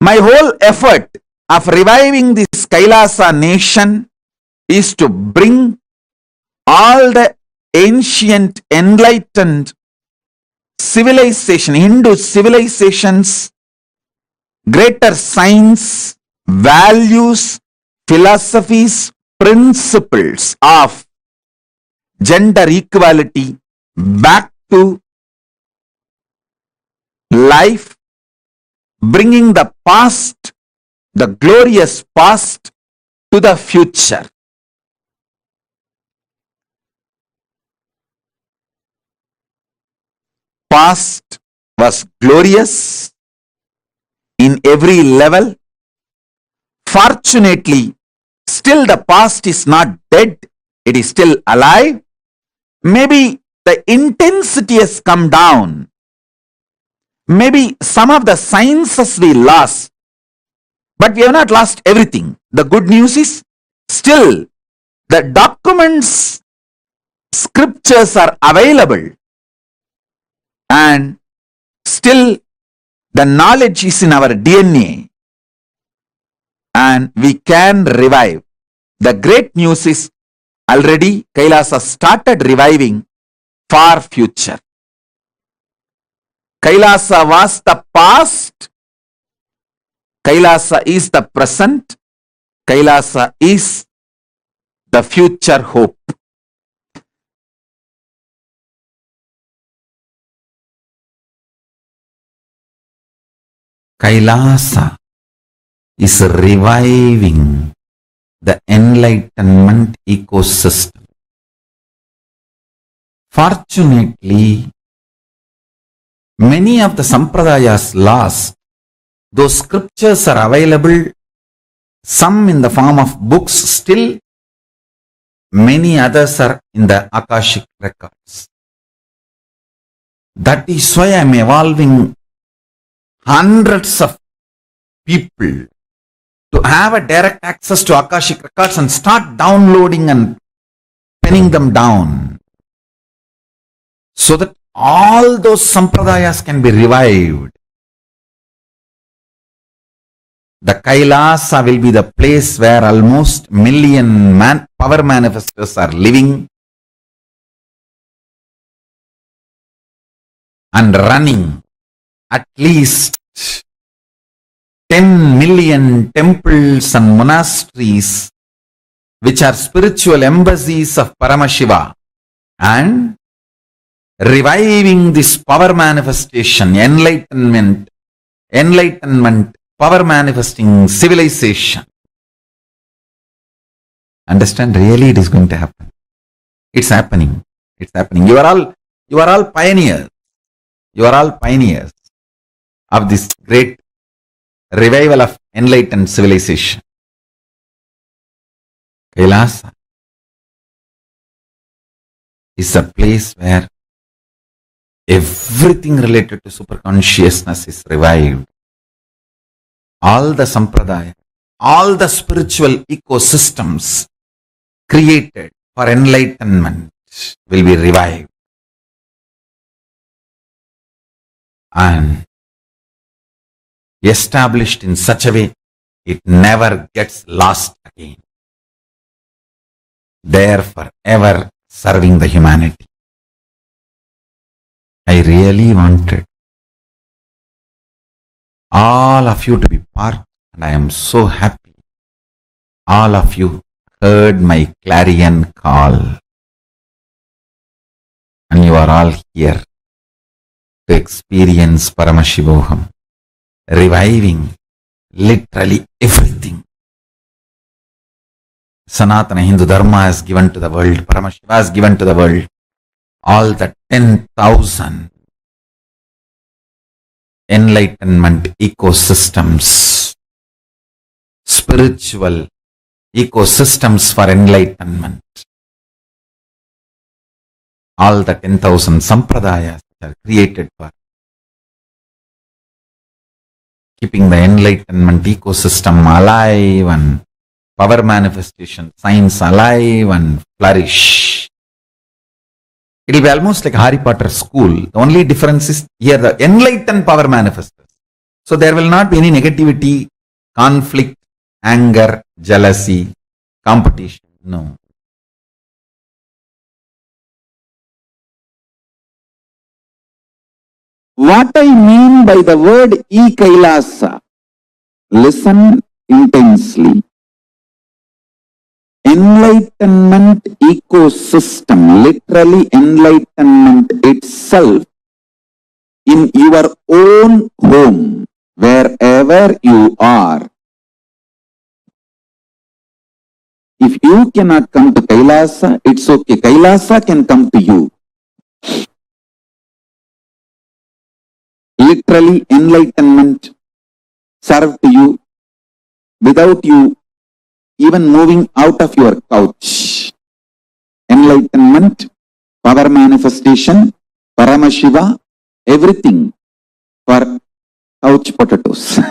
My whole effort of reviving this Kailasa nation is to bring all the ancient enlightened civilization, Hindu civilizations, greater science, values, philosophies, principles of gender equality back to life, bringing the past, the glorious past, to the future. Past was glorious in every level. Fortunately, still the past is not dead, it is still alive. Maybe the intensity has come down. Maybe some of the sciences we lost, but we have not lost everything. The good news is still the documents, scriptures are available, and still the knowledge is in our DNA, and we can revive. The great news is already Kailasa started reviving far future. Kailasa was the past, Kailasa is the present, Kailasa is the future hope. Kailasa is reviving the enlightenment ecosystem. Fortunately, many of the sampradayas lost. Those scriptures are available, some in the form of books still, many others are in the Akashic records. That is why I am evolving hundreds of people to have a direct access to Akashic records and start downloading and penning them down, so that all those sampradayas can be revived. The Kailasa will be the place where almost million power manifestors are living and running. At least 10 million temples and monasteries, which are spiritual embassies of Paramashiva, and reviving this power manifestation, enlightenment, power manifesting civilization. Understand? Really, it is going to happen. It's happening. It's happening. You are all pioneers. You are all pioneers of this great revival of enlightened civilization. Kailasa is a place where everything related to superconsciousness is revived. All the sampradaya, all the spiritual ecosystems created for enlightenment will be revived. And established in such a way it never gets lost again. There forever serving the humanity. I really wanted all of you to be part, and I am so happy all of you heard my clarion call, and you are all here to experience Paramashivoham, reviving literally everything. Sanatana Hindu Dharma has given to the world, Paramashiva has given to the world, all the 10,000 enlightenment ecosystems, spiritual ecosystems for enlightenment. All the 10,000 sampradayas are created for keeping the enlightenment ecosystem alive and power manifestation, science alive and flourish. It will be almost like Harry Potter school. The only difference is here the enlightened power manifestors. So there will not be any negativity, conflict, anger, jealousy, competition. No. What I mean by the word e-Kailasa, listen intensely. Enlightenment ecosystem, literally enlightenment itself in your own home, wherever you are. If you cannot come to Kailasa, it's okay. Kailasa can come to you. Literally enlightenment serve to you without you even moving out of your couch. Enlightenment, power manifestation, Paramashiva, everything for couch potatoes.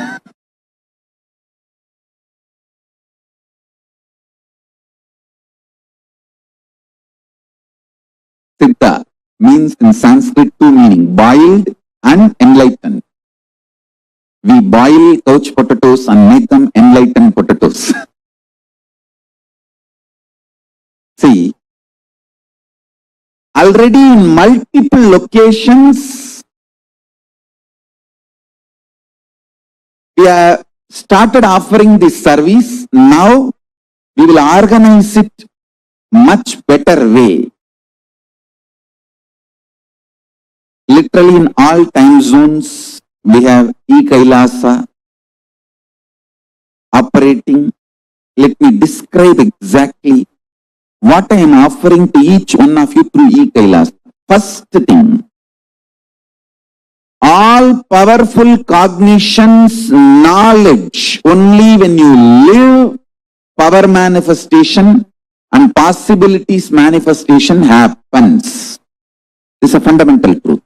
Siddha means in Sanskrit two meaning, boiled and enlightened. We boil couch potatoes and make them enlightened potatoes. See, already in multiple locations, we have started offering this service. Now, we will organize it much better way. Literally in all time zones, we have e-Kailasa operating. Let me describe exactly what I am offering to each one of you through e-Kailasa. First thing, all powerful cognitions, knowledge, only when you live, power manifestation and possibilities manifestation happens. This is a fundamental truth.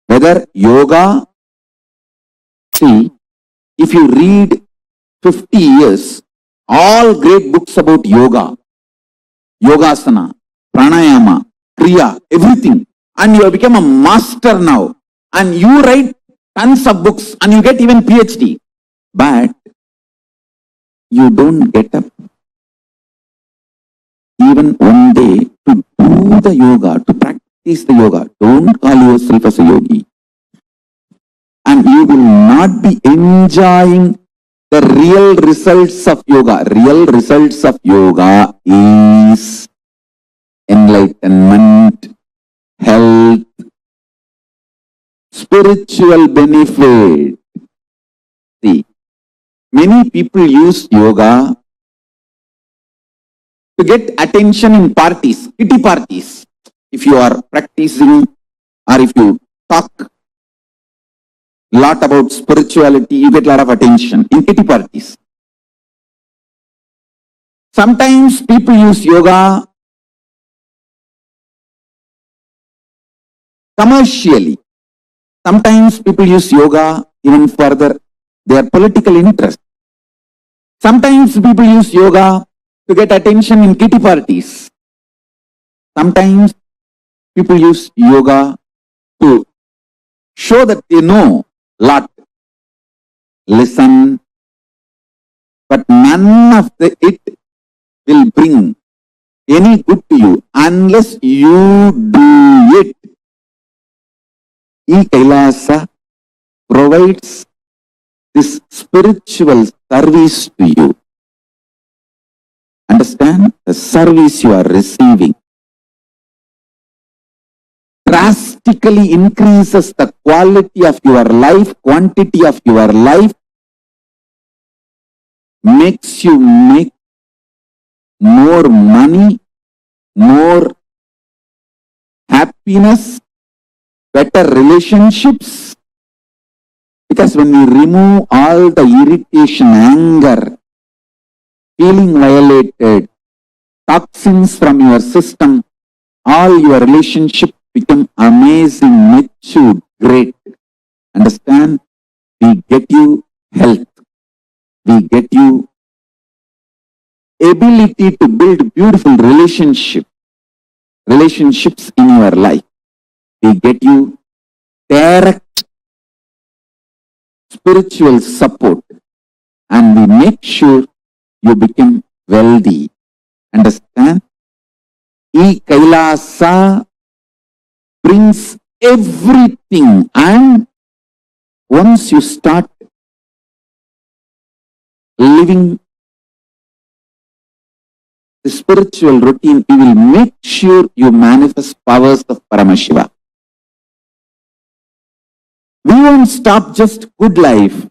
Whether yoga, see, if you read 50 years, all great books about yoga, yogasana, pranayama, kriya, everything, and you have become a master now, and you write tons of books and you get even PhD, but you don't get up even one day to do the yoga, to practice the yoga. Don't call yourself as a yogi. And you will not be enjoying the real results of yoga. Real results of yoga is enlightenment, health, spiritual benefit. See, many people use yoga to get attention in parties, kitty parties. If you are practicing or if you talk lot about spirituality, you get a lot of attention in kitty parties. Sometimes people use yoga commercially. Sometimes people use yoga even further their political interest. Sometimes people use yoga to get attention in kitty parties. Sometimes people use yoga to show that they know a lot. Listen, but none of it will bring any good to you unless you do it. E-Kailasa provides this spiritual service to you. Understand? The service you are receiving drastically increases the quality of your life, quantity of your life, makes you make more money, more happiness, better relationships. Because when you remove all the irritation, anger, feeling violated, toxins from your system, all your relationships become amazing, mature, great. Understand? We get you health. We get you ability to build beautiful relationships in your life. We get you direct spiritual support and we make sure you become wealthy. Understand? E-Kailasa brings everything, and once you start living the spiritual routine, you will make sure you manifest powers of Paramashiva. We won't stop just good life,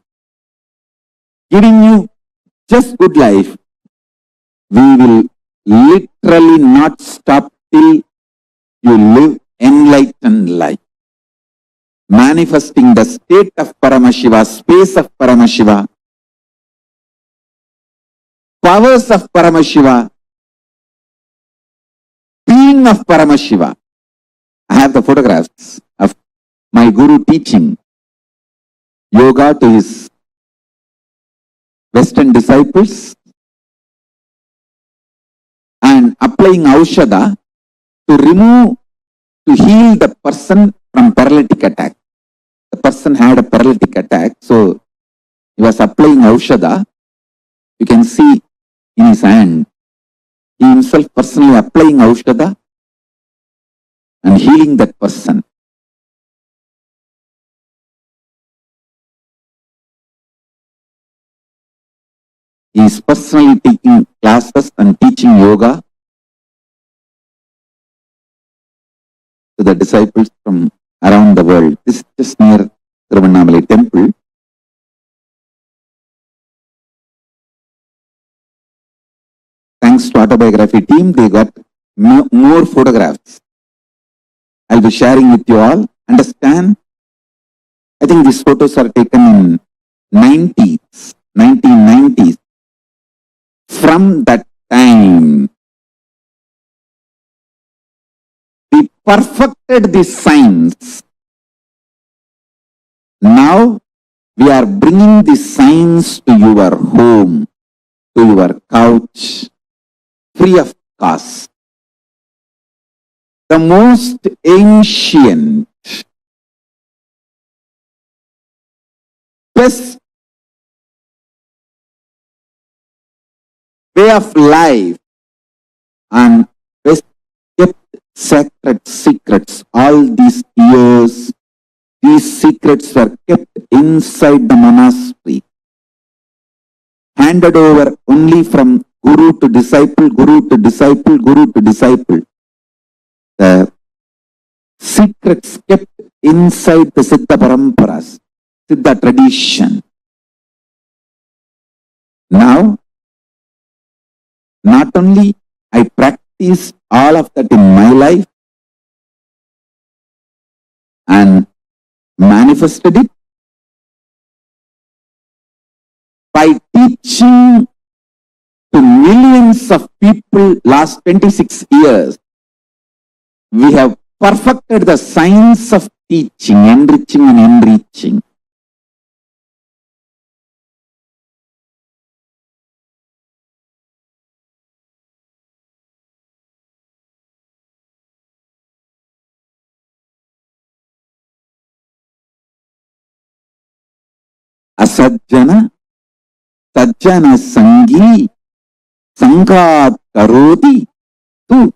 giving you just good life. We will literally not stop till you live enlightened life. Manifesting the state of Paramashiva, space of Paramashiva, powers of Paramashiva, being teaching of Paramashiva. I have the photographs of my guru teaching yoga to his Western disciples and applying Aushadha to heal the person from paralytic attack. The person had a paralytic attack, so he was applying Aushadha. You can see in his hand, he himself personally applying Aushadha and healing that person. He is personally taking classes and teaching yoga to the disciples from around the world. This is just near Tiruvannamalai temple. Thanks to autobiography team, they got more photographs. I'll be sharing with you all. Understand? I think these photos are taken in 1990s. From that time, we perfected the science. Now, we are bringing the science to your home, to your couch, free of cost. The most ancient, best way of life and best kept sacred secrets. All these years, these secrets were kept inside the monastery, handed over only from guru to disciple, guru to disciple, guru to disciple. The secrets kept inside the Siddha Paramparas, Siddha tradition. Now, not only I practice all of that in my life and manifested it by teaching to millions of people last 26 years. We have perfected the science of teaching, enriching and enriching. Asajjana, sajjana sangi, sangat karoti, tu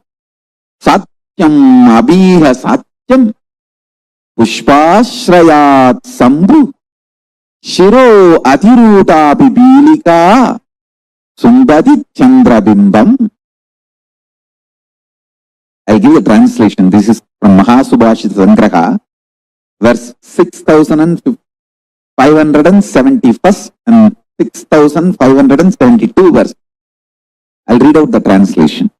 satyam abhiha satyam, pushpashrayat sambhu, shiro adhiruta bibilika, sundadi chandrabimbam. I'll give you a translation. This is from Mahasubhashita Sangraha, verse 6571 and 6572 verse. I'll read out the translation.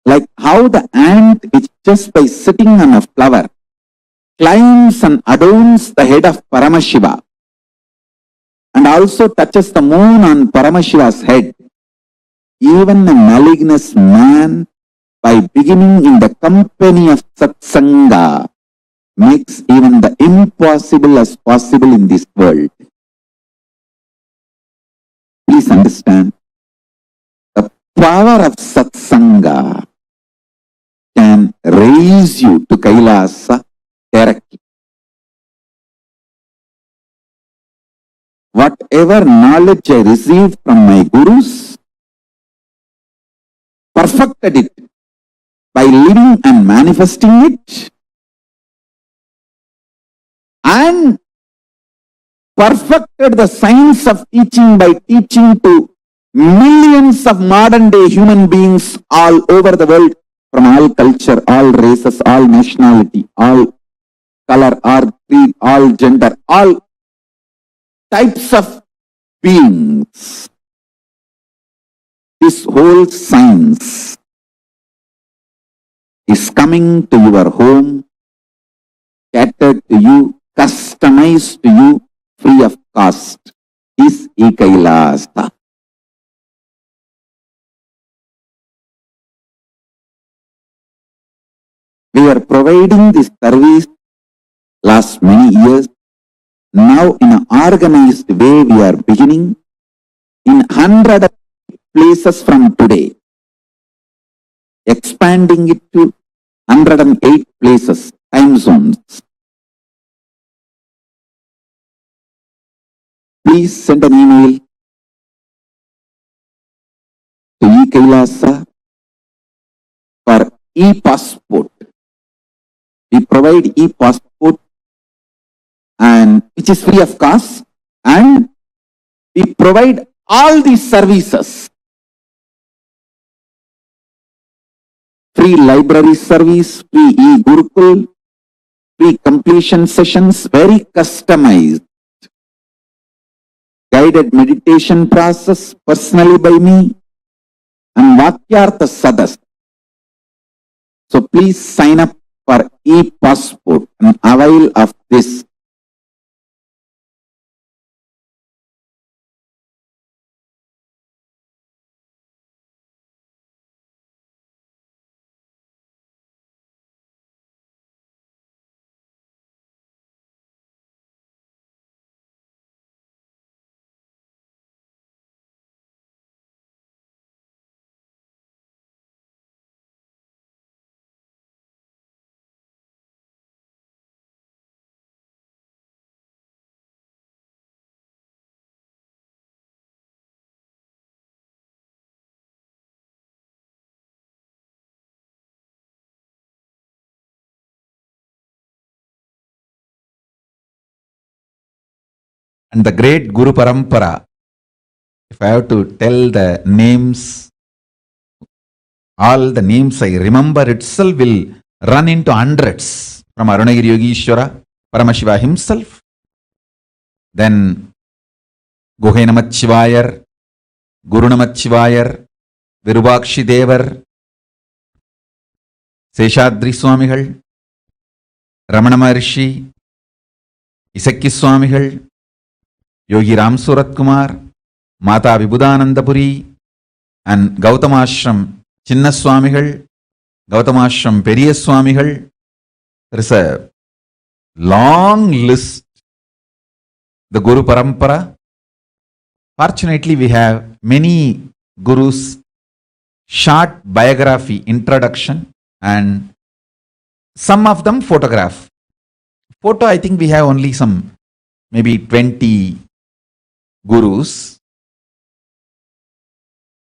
Like how the ant is just by sitting on a flower climbs and adorns the head of Paramashiva and also touches the moon on Paramashiva's head. Even a malignous man, by beginning in the company of Satsanga, makes even the impossible as possible in this world. Please understand, the power of Satsanga can raise you to Kailasa directly. Whatever knowledge I received from my gurus, perfected it by living and manifesting it, and perfected the science of teaching by teaching to millions of modern day human beings all over the world, from all culture, all races, all nationality, all color, all creed, all gender, all types of beings. This whole science is coming to your home, catered to you, customized to you, free of cost. Is Kailasa. We were providing this service last many years. Now in an organized way we are beginning in 100 places from today, expanding it to 108 places, time zones. Please send an email to eKailasa for e-passport. We provide e-passport and which is free of cost, and we provide all these services. Free library service, free e-Gurukul, free completion sessions, very customized. Guided meditation process personally by me and Vakyartha Sadas. So please sign up for e-passport and avail of this. And the great Guru Parampara, if I have to tell the names, all the names I remember itself will run into hundreds. From Arunagiri Yogishwara, Paramashiva himself, then Guhe Namachivayar, Guru Namachivayar, Virubakshi Devar, Seshadri Swamigal, Ramana Maharshi, Isakki Swamigal, Yogi Ram Surat Kumar, Mata Vibhudanandapuri, and Gautamashram Chinna Swamigal, Gautamashram Periya Swamigal. There is a long list. The Guru Parampara. Fortunately, we have many gurus, short biography, introduction, and some of them photograph. Photo, I think we have only some, maybe 20 gurus.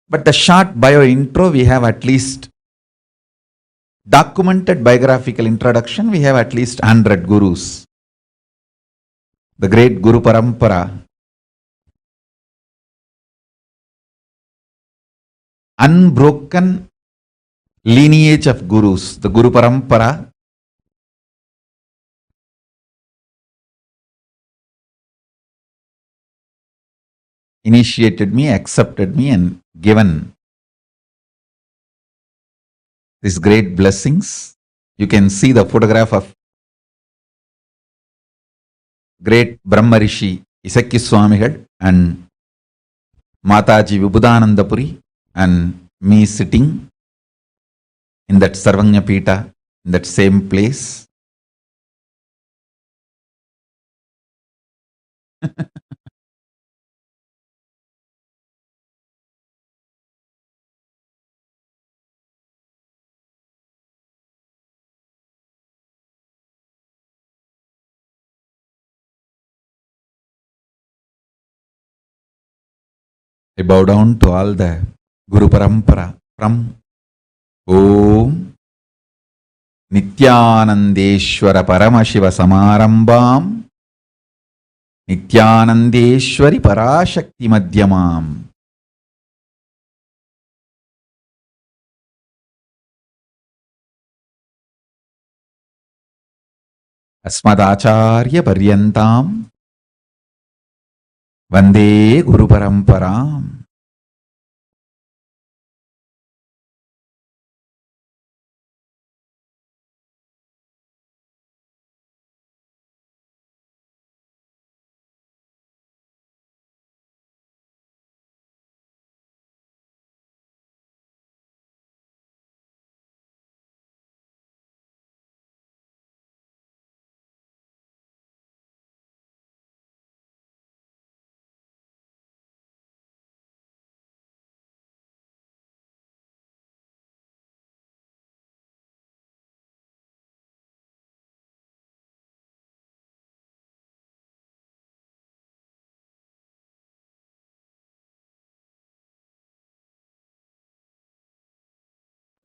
But the short bio intro, we have at least documented biographical introduction, we have at least 100 gurus. The great Guru Parampara, unbroken lineage of gurus, the Guru Parampara, initiated me, accepted me, and given these great blessings. You can see the photograph of great Brahma Rishi Isakki Swamigal and Mataji Vibhudanandapuri, and me sitting in that Sarvanya Pita, in that same place. I bow down to all the Guru Parampara from Om Nityanandeshwara Paramashiva Samarambam Nityanandeshwari Parashakti Madhyamam Asmadacharya Paryantam Vande Guru Paramparam.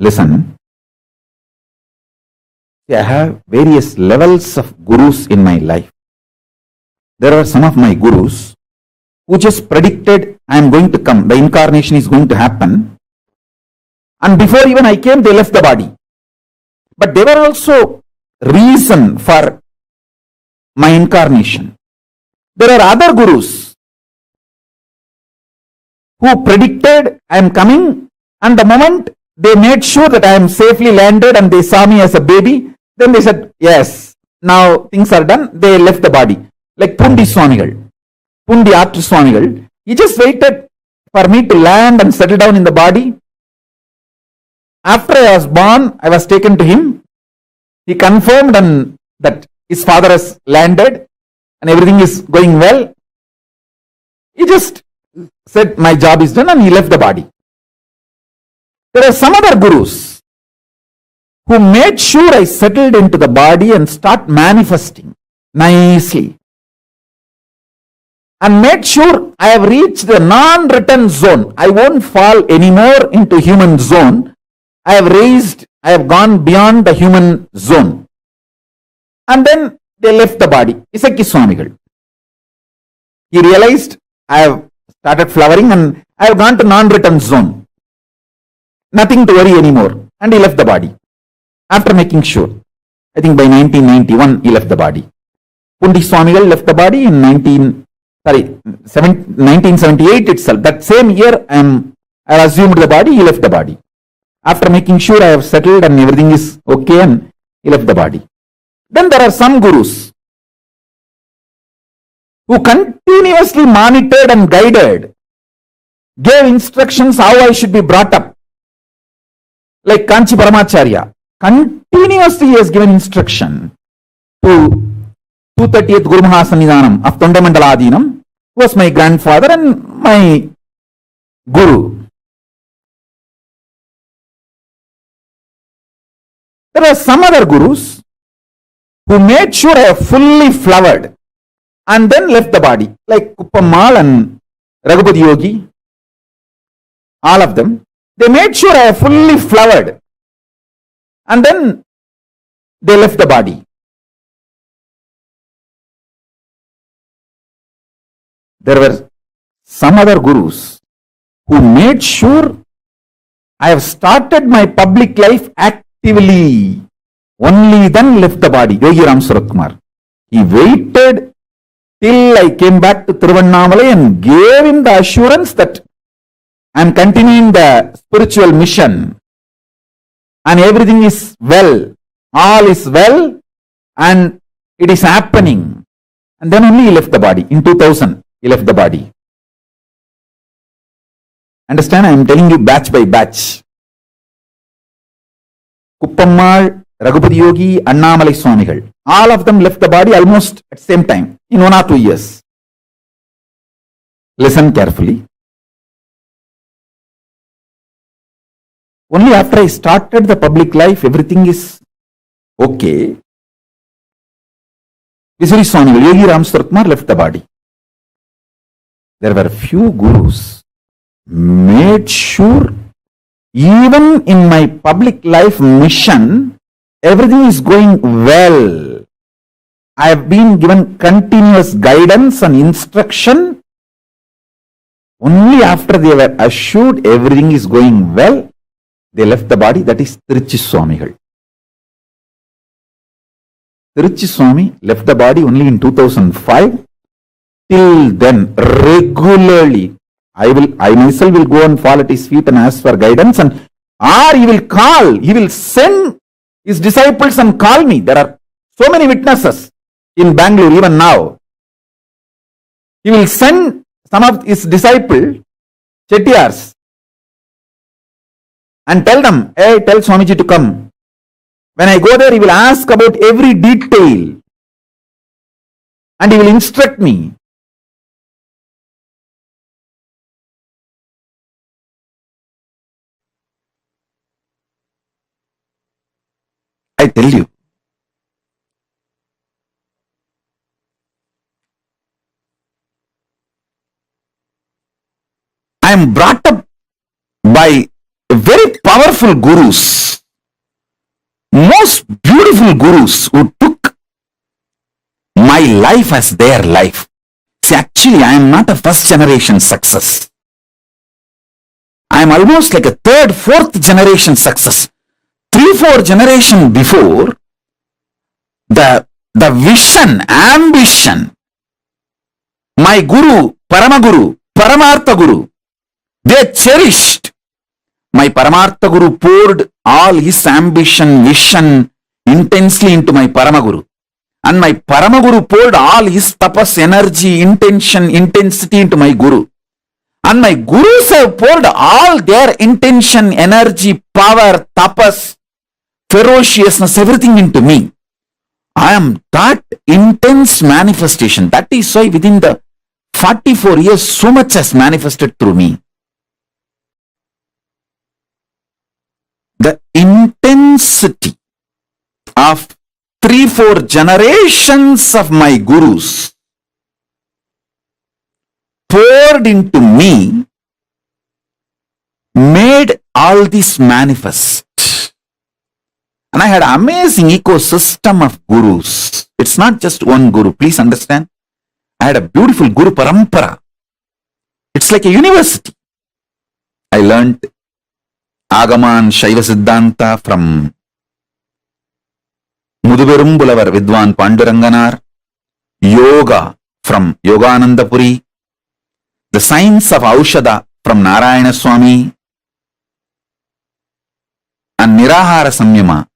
Listen, I have various levels of gurus in my life. There are some of my gurus who just predicted I am going to come, the incarnation is going to happen. And before even I came, they left the body. But they were also reason for my incarnation. There are other gurus who predicted I am coming, and the moment they made sure that I am safely landed and they saw me as a baby, then they said, yes, now things are done. They left the body. Like Pundi Swamigal, Pundi Artu Swamigal, he just waited for me to land and settle down in the body. After I was born, I was taken to him. He confirmed that his father has landed and everything is going well. He just said, my job is done, and he left the body. There are some other gurus who made sure I settled into the body and start manifesting nicely. And made sure I have reached the non-return zone. I won't fall anymore into human zone. I have gone beyond the human zone. And then they left the body. Isaki Swamigal. He realized I have started flowering and I have gone to non-return zone. Nothing to worry anymore. And he left the body. After making sure. I think by 1991 he left the body. Pundi Swamigal left the body in 1978 itself. That same year I assumed the body, he left the body. After making sure I have settled and everything is okay, and he left the body. Then there are some gurus who continuously monitored and guided, gave instructions how I should be brought up. Like Kanchi Paramacharya, continuously he has given instruction to 238th Guru Mahasannidhanam of Tondamandala who was my grandfather and my guru. There are some other gurus who made sure I have fully flowered and then left the body, like Kuppammal and Raghupati Yogi, all of them. They made sure I have fully flowered and then they left the body. There were some other gurus who made sure I have started my public life actively. Only then left the body. Yogi Ram Surat Kumar. He waited till I came back to Tiruvannamalai and gave him the assurance that I am continuing the spiritual mission and everything is well. All is well and it is happening. And then only he left the body. In 2000, he left the body. Understand? I am telling you batch by batch. Kuppammal, Raghupati Yogi, Annamalai Swamigal. All of them left the body almost at the same time, in 1 or 2 years. Listen carefully. Only after I started the public life, everything is okay. Visuri Swamigal, Yogi Ram Surat Kumar left the body. There were few gurus made sure even in my public life mission, everything is going well. I have been given continuous guidance and instruction. Only after they were assured everything is going well, they left the body. That is Tiruchi Swamigal. Tiruchi Swami left the body only in 2005. Till then, regularly, I myself will go and fall at his feet and ask for guidance, or he will send his disciples and call me. There are so many witnesses in Bangalore even now. He will send some of his disciples, Chettiars, and tell them, hey, tell Swamiji to come. When I go there, he will ask about every detail and he will instruct me. I tell you, I am brought up by very powerful gurus, most beautiful gurus who took my life as their life. See, actually, I am not a first generation success. I am almost like a third, fourth generation success. 3-4 generation before, the vision, ambition, my guru, Paramaguru, Paramartha Guru, they cherished. My Paramartha Guru poured all his ambition, vision intensely into my Paramaguru. And my Paramaguru poured all his tapas, energy, intention, intensity into my Guru. And my Gurus have poured all their intention, energy, power, tapas, ferociousness, everything into me. I am that intense manifestation. That is why within the 44 years, so much has manifested through me. The intensity of 3-4 generations of my gurus poured into me made all this manifest. And I had an amazing ecosystem of gurus. It's not just one guru, please understand. I had a beautiful guru parampara. It's like a university. I learned Agaman Shaiva Siddhanta from Muduberumbulavar Vidwan Panduranganar, Yoga from Yoganandapuri, the science of Aushada from Narayana Swami, and Nirahara Samyama,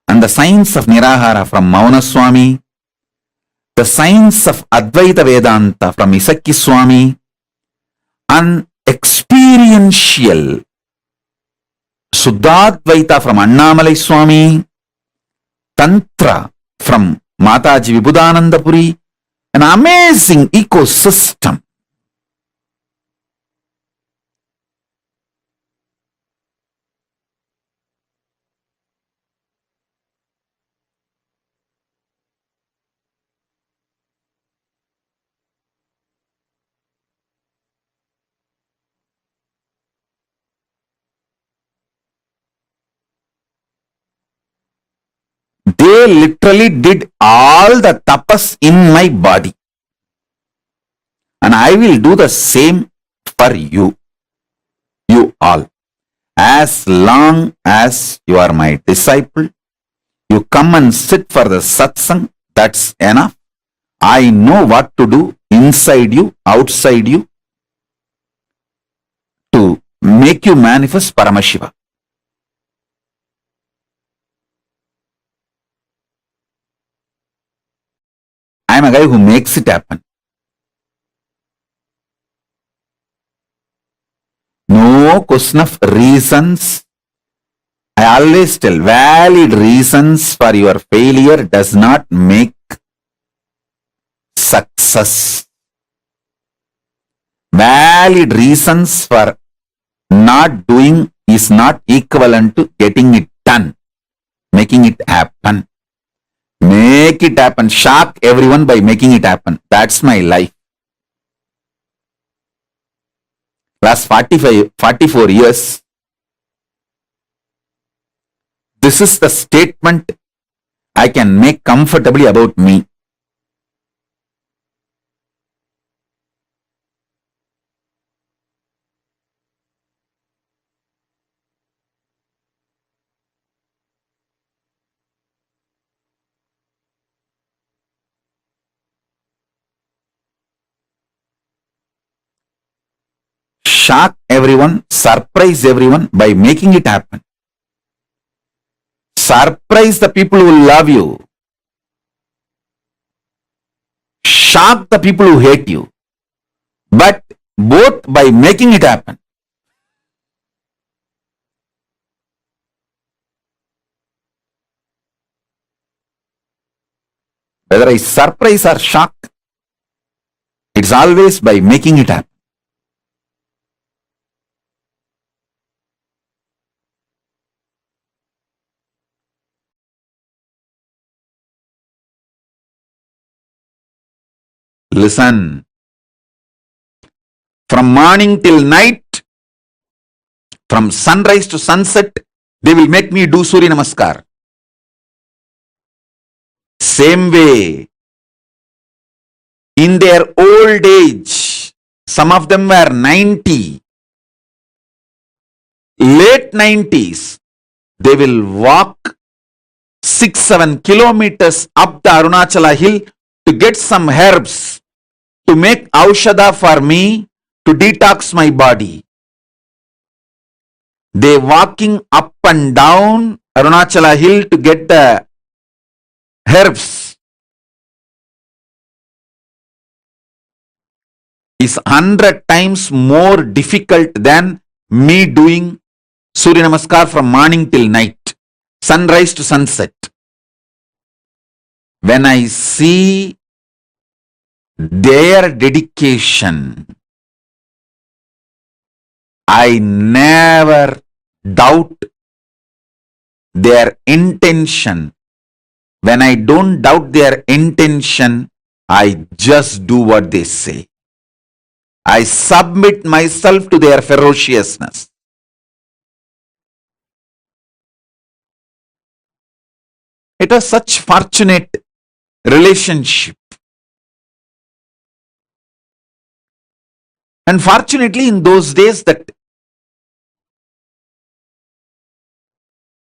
and the science of Nirahara from Mauna Swami, the science of Advaita Vedanta from Isakki Swami, and experiential Suddhadvaita from Annamalai Swami, Tantra from Mataji Vibhudanandapuri, an amazing ecosystem. They literally did all the tapas in my body. And I will do the same for you. You all. As long as you are my disciple, you come and sit for the satsang, that's enough. I know what to do inside you, outside you, to make you manifest Paramashiva. I am a guy who makes it happen. No question of reasons. I always tell, valid reasons for your failure does not make success. Valid reasons for not doing is not equivalent to getting it done, making it happen. Make it happen. Shock everyone by making it happen. That's my life. Last 44 years, this is the statement I can make comfortably about me. Shock everyone, surprise everyone by making it happen. Surprise the people who love you. Shock the people who hate you. But both by making it happen. Whether I surprise or shock, it's always by making it happen. Listen. From morning till night, From sunrise to sunset, they will make me do Surya Namaskar. Same way, in their old age, some of them were 90, late 90s, they will walk 6-7 kilometers up the Arunachala hill to get some herbs to make aushadha for me to detox my body. They walking up and down Arunachala hill to get the herbs is 100 times more difficult than me doing Surya Namaskar from morning till night, sunrise to sunset. When I see their dedication, I never doubt their intention. When I don't doubt their intention, I just do what they say. I submit myself to their ferociousness. It was such fortunate relationship. Unfortunately, in those days, that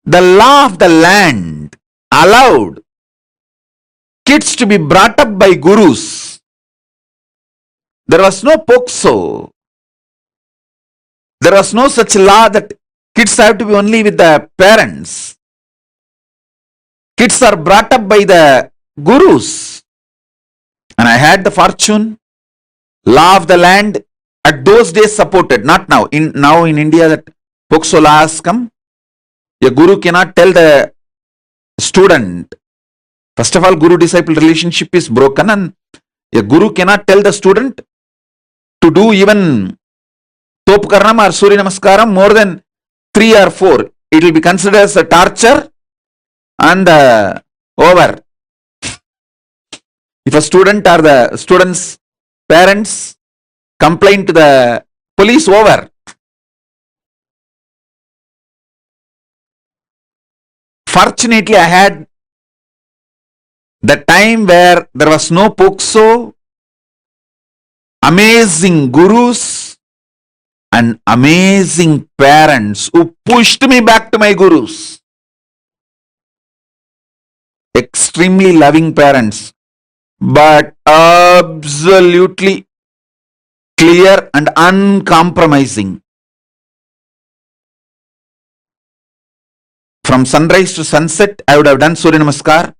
the law of the land allowed kids to be brought up by gurus. There was no POXO. There was no such law that kids have to be only with the parents. Kids are brought up by the gurus. And I had the fortune, law of the land at those days supported, not now. Now in India that POXO law has come. A guru cannot tell the student. First of all, guru-disciple relationship is broken, and a guru cannot tell the student to do even Topkaranam or Surya Namaskaram more than 3 or 4. It will be considered as a torture and over. If a student or the student's parents complain to the police, over. Fortunately, I had the time where there was no POXO, amazing gurus and amazing parents who pushed me back to my gurus. Extremely loving parents, but absolutely clear and uncompromising. From sunrise to sunset, I would have done Surya Namaskar,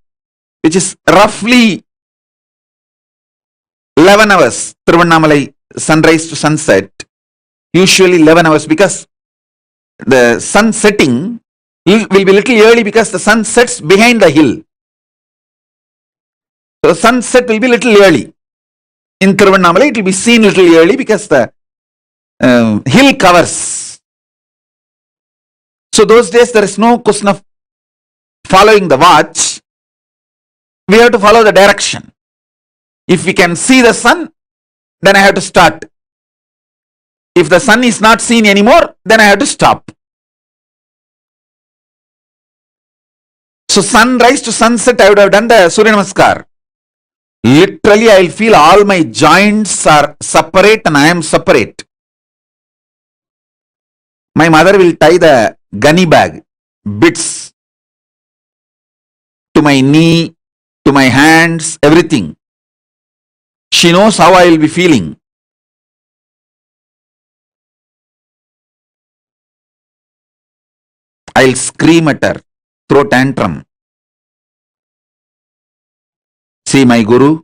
which is roughly 11 hours. Tiruvannamalai, sunrise to sunset, usually 11 hours, because the sun setting will be little early because the sun sets behind the hill. So sunset will be little early. In Tiruvannamalai, it will be seen little early because the hill covers. So those days there is no question of following the watch. We have to follow the direction. If we can see the sun, then I have to start. If the sun is not seen anymore, then I have to stop. So sunrise to sunset, I would have done the Surya Namaskar. Literally, I will feel all my joints are separate and I am separate. My mother will tie the gunny bag, bits, to my knee, to my hands, everything. She knows how I will be feeling. I'll scream at her, throw tantrum. See my guru,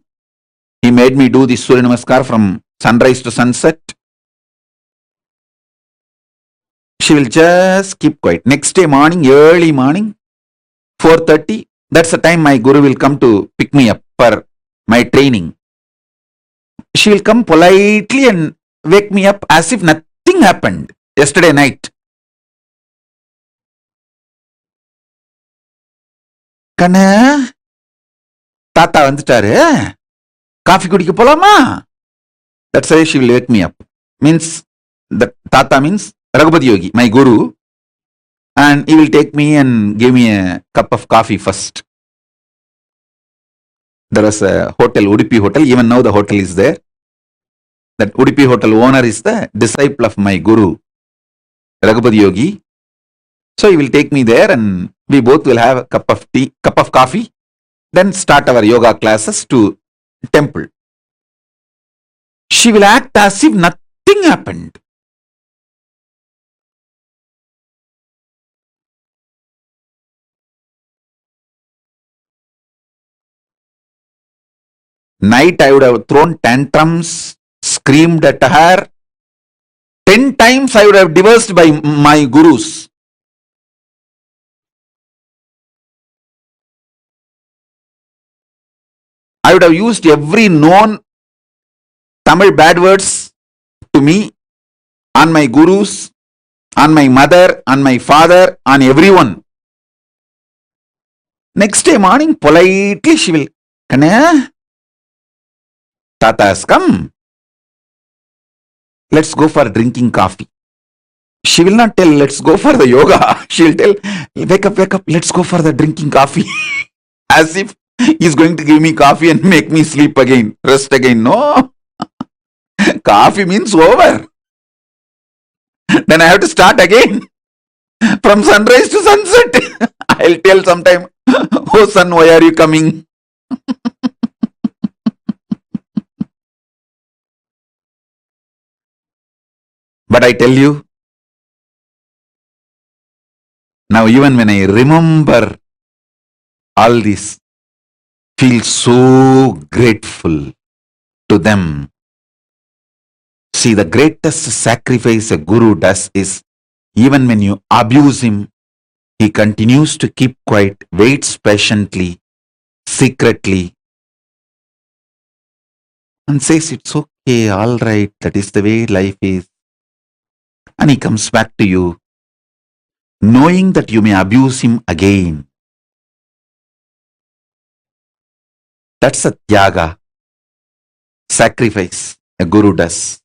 he made me do this Surya Namaskar from sunrise to sunset. She will just keep quiet. Next day morning, early morning, 4:30, that's the time my guru will come to pick me up for my training. She will come politely and wake me up as if nothing happened yesterday night. கண்ணு, தாத்தா வந்துட்டாரு, coffee குடிக்க போலாமா? That's why she will wake me up. Means, the tata means Raghupati Yogi, my guru, and he will take me and give me a cup of coffee first. There was a hotel, Udupi Hotel. Even now the hotel is there. That Udupi Hotel owner is the disciple of my guru, Raghupati Yogi. So he will take me there and we both will have a cup of tea, cup of coffee, then start our yoga classes to temple. She will act as if nothing happened. Night I would have thrown tantrums, screamed at her. 10 times I would have divorced by my gurus. I would have used every known Tamil bad words to me, on my gurus, on my mother, on my father, on everyone. Next day morning, politely she will, Kanaya, Tata has come. Let's go for drinking coffee. She will not tell, let's go for the yoga. She will tell, wake up, let's go for the drinking coffee. As if he's going to give me coffee and make me sleep again, rest again. No. Coffee means over. Then I have to start again. From sunrise to sunset. I'll tell sometime, oh son, why are you coming? But I tell you, now even when I remember all this, feel so grateful to them. See, the greatest sacrifice a guru does is, even when you abuse him, he continues to keep quiet, waits patiently, secretly, and says, it's okay, all right, that is the way life is. And he comes back to you, knowing that you may abuse him again. That's a tyaga, sacrifice a guru does.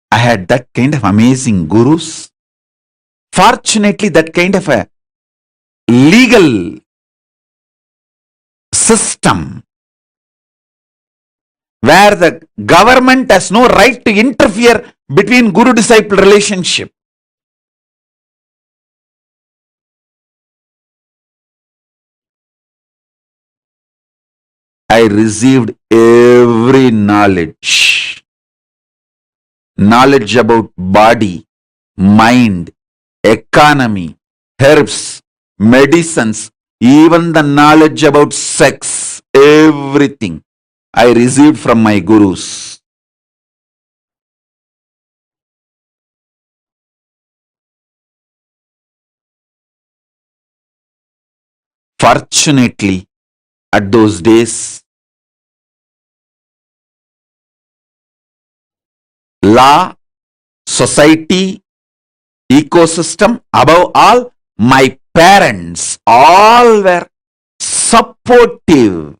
I had that kind of amazing gurus. Fortunately, that kind of a legal system where the government has no right to interfere between guru-disciple relationship. I received every knowledge. Knowledge about body, mind, economy, herbs, medicines, even the knowledge about sex, everything I received from my gurus. Fortunately, at those days, law, society, ecosystem, above all, my parents, all were supportive.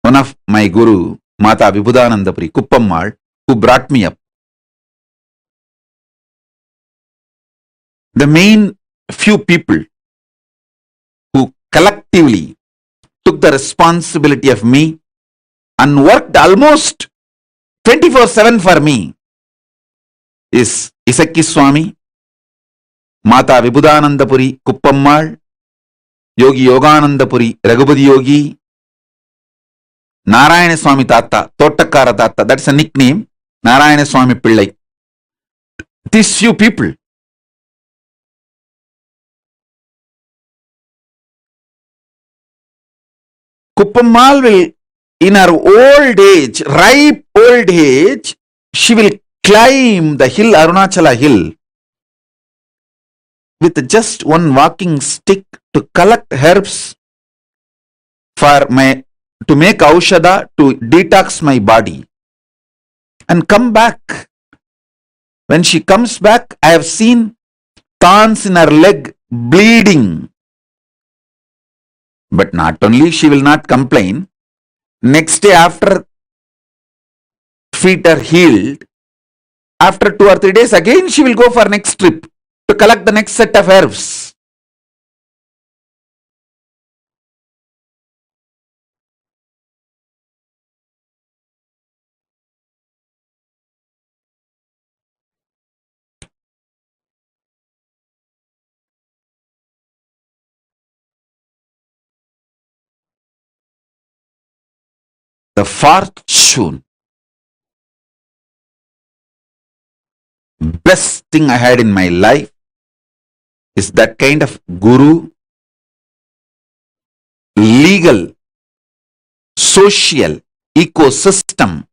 One of my guru, Mata Vibhudanandapuri, Kuppammal, who brought me up, the main few people who collectively took the responsibility of me and worked almost 24/7 for me is Isakki Swami, Mata Vibhudanandapuri, Kuppammal, Yogi Yoganandapuri, Raghupati Yogi, Narayana Swami Tata, Tottakkara Tata, that's a nickname, Narayana Swami Pillai. These few people. Kuppammal will, in her old age, ripe old age, she will climb the hill, Arunachala hill, with just one walking stick to collect herbs to make aushadha to detox my body. and come back. When she comes back, I have seen thorns in her leg bleeding. But not only she will not complain, next day after feet are healed, after 2 or 3 days again she will go for next trip to collect the next set of herbs. The fortune, best thing I had in my life is that kind of guru, legal, social ecosystem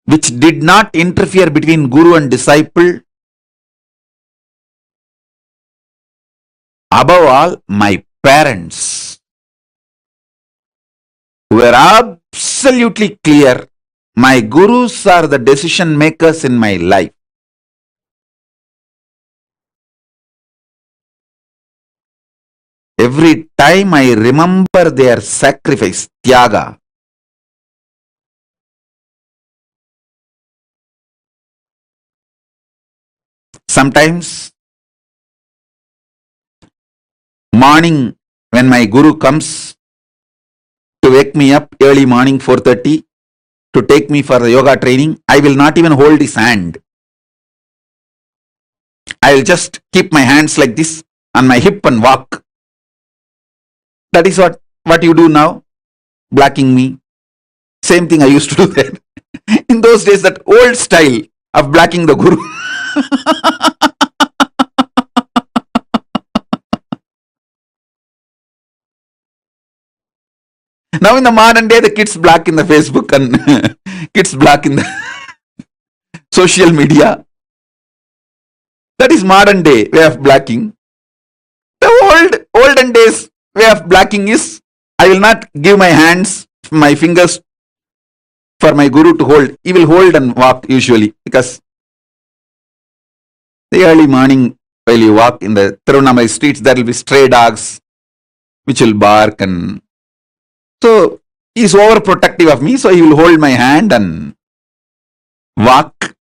which did not interfere between guru and disciple. Above all, my parents were absolutely clear. My gurus are the decision makers in my life. Every time I remember their sacrifice, tyaga, sometimes morning when my guru comes to wake me up early morning 4:30 to take me for the yoga training, I will not even hold his hand. I will just keep my hands like this on my hip and walk. That is what you do now, blocking me. Same thing I used to do then. In those days, that old style of blocking the guru. Now in the modern day, the kids block in the Facebook and kids block in the social media. That is modern day way of blocking. The olden days way of blocking is I will not give my hands, my fingers for my guru to hold. He will hold and walk usually because the early morning while you walk in the Tirunamai streets, there will be stray dogs which will bark, and so he is overprotective of me, so he will hold my hand and walk.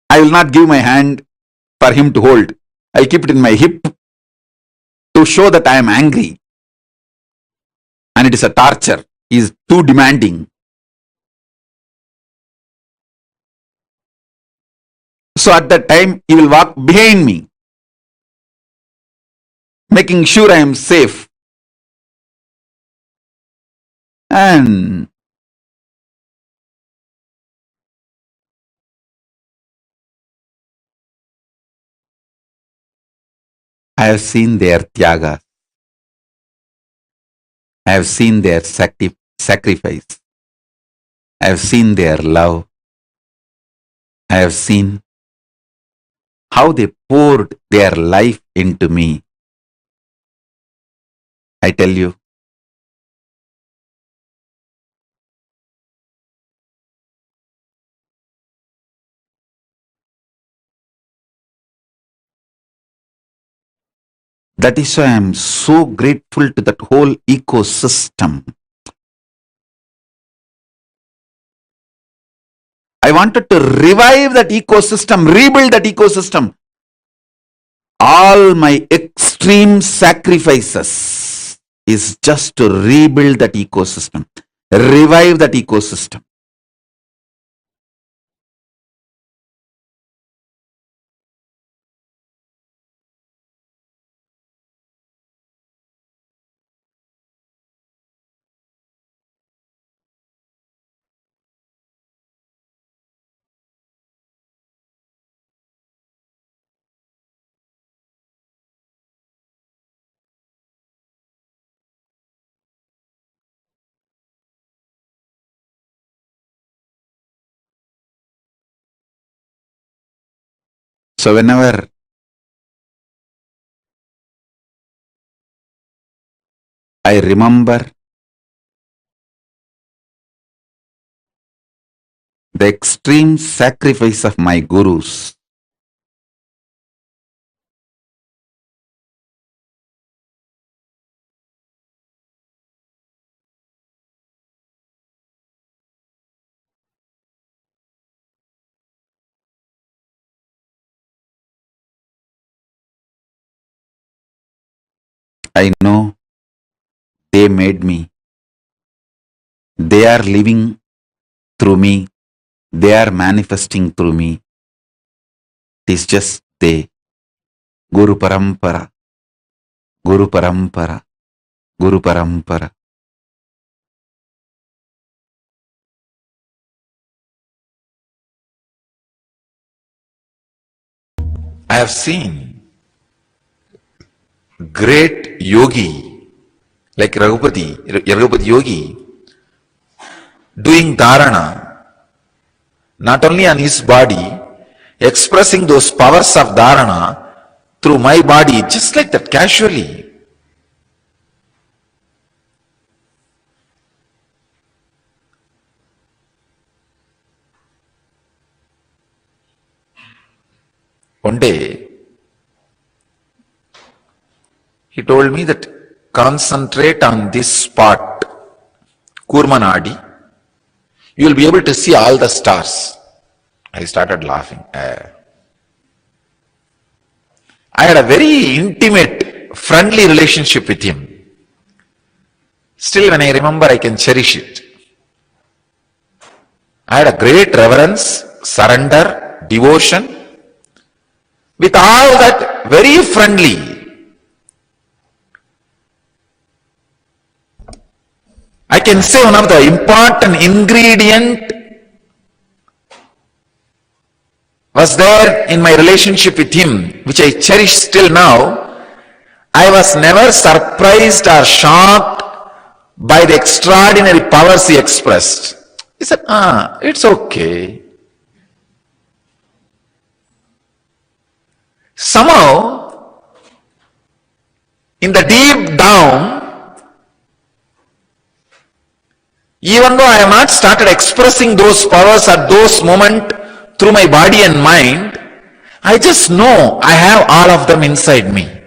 I will not give my hand for him to hold. I'll keep it in my hip to show that I am angry. And it is a torture. He is too demanding. So at that time, he will walk behind me, making sure I am safe. And I have seen their tyaga. I have seen their sacrifice. I have seen their love. I have seen how they poured their life into me. I tell you, that is why I am so grateful to that whole ecosystem. I wanted to revive that ecosystem, rebuild that ecosystem. All my extreme sacrifices is just to rebuild that ecosystem, revive that ecosystem. So whenever I remember the extreme sacrifice of my gurus. I know they made me. They are living through me. They are manifesting through me. It is just they. Guru Parampara. Guru Parampara. Guru Parampara. I have seen great yogi like Raghupati Yogi doing dharana, not only on his body, expressing those powers of dharana through my body, just like that, casually. One day, he told me that concentrate on this spot, Kurmanadi, you will be able to see all the stars. I started laughing. I had a very intimate, friendly relationship with him. Still, when I remember, I can cherish it. I had a great reverence, surrender, devotion. With all that, very friendly. I can say one of the important ingredient was there in my relationship with him, which I cherish still now. I was never surprised or shocked by the extraordinary powers he expressed. He said, it's okay. Somehow, in the deep down, even though I have not started expressing those powers at those moments through my body and mind, I just know I have all of them inside me.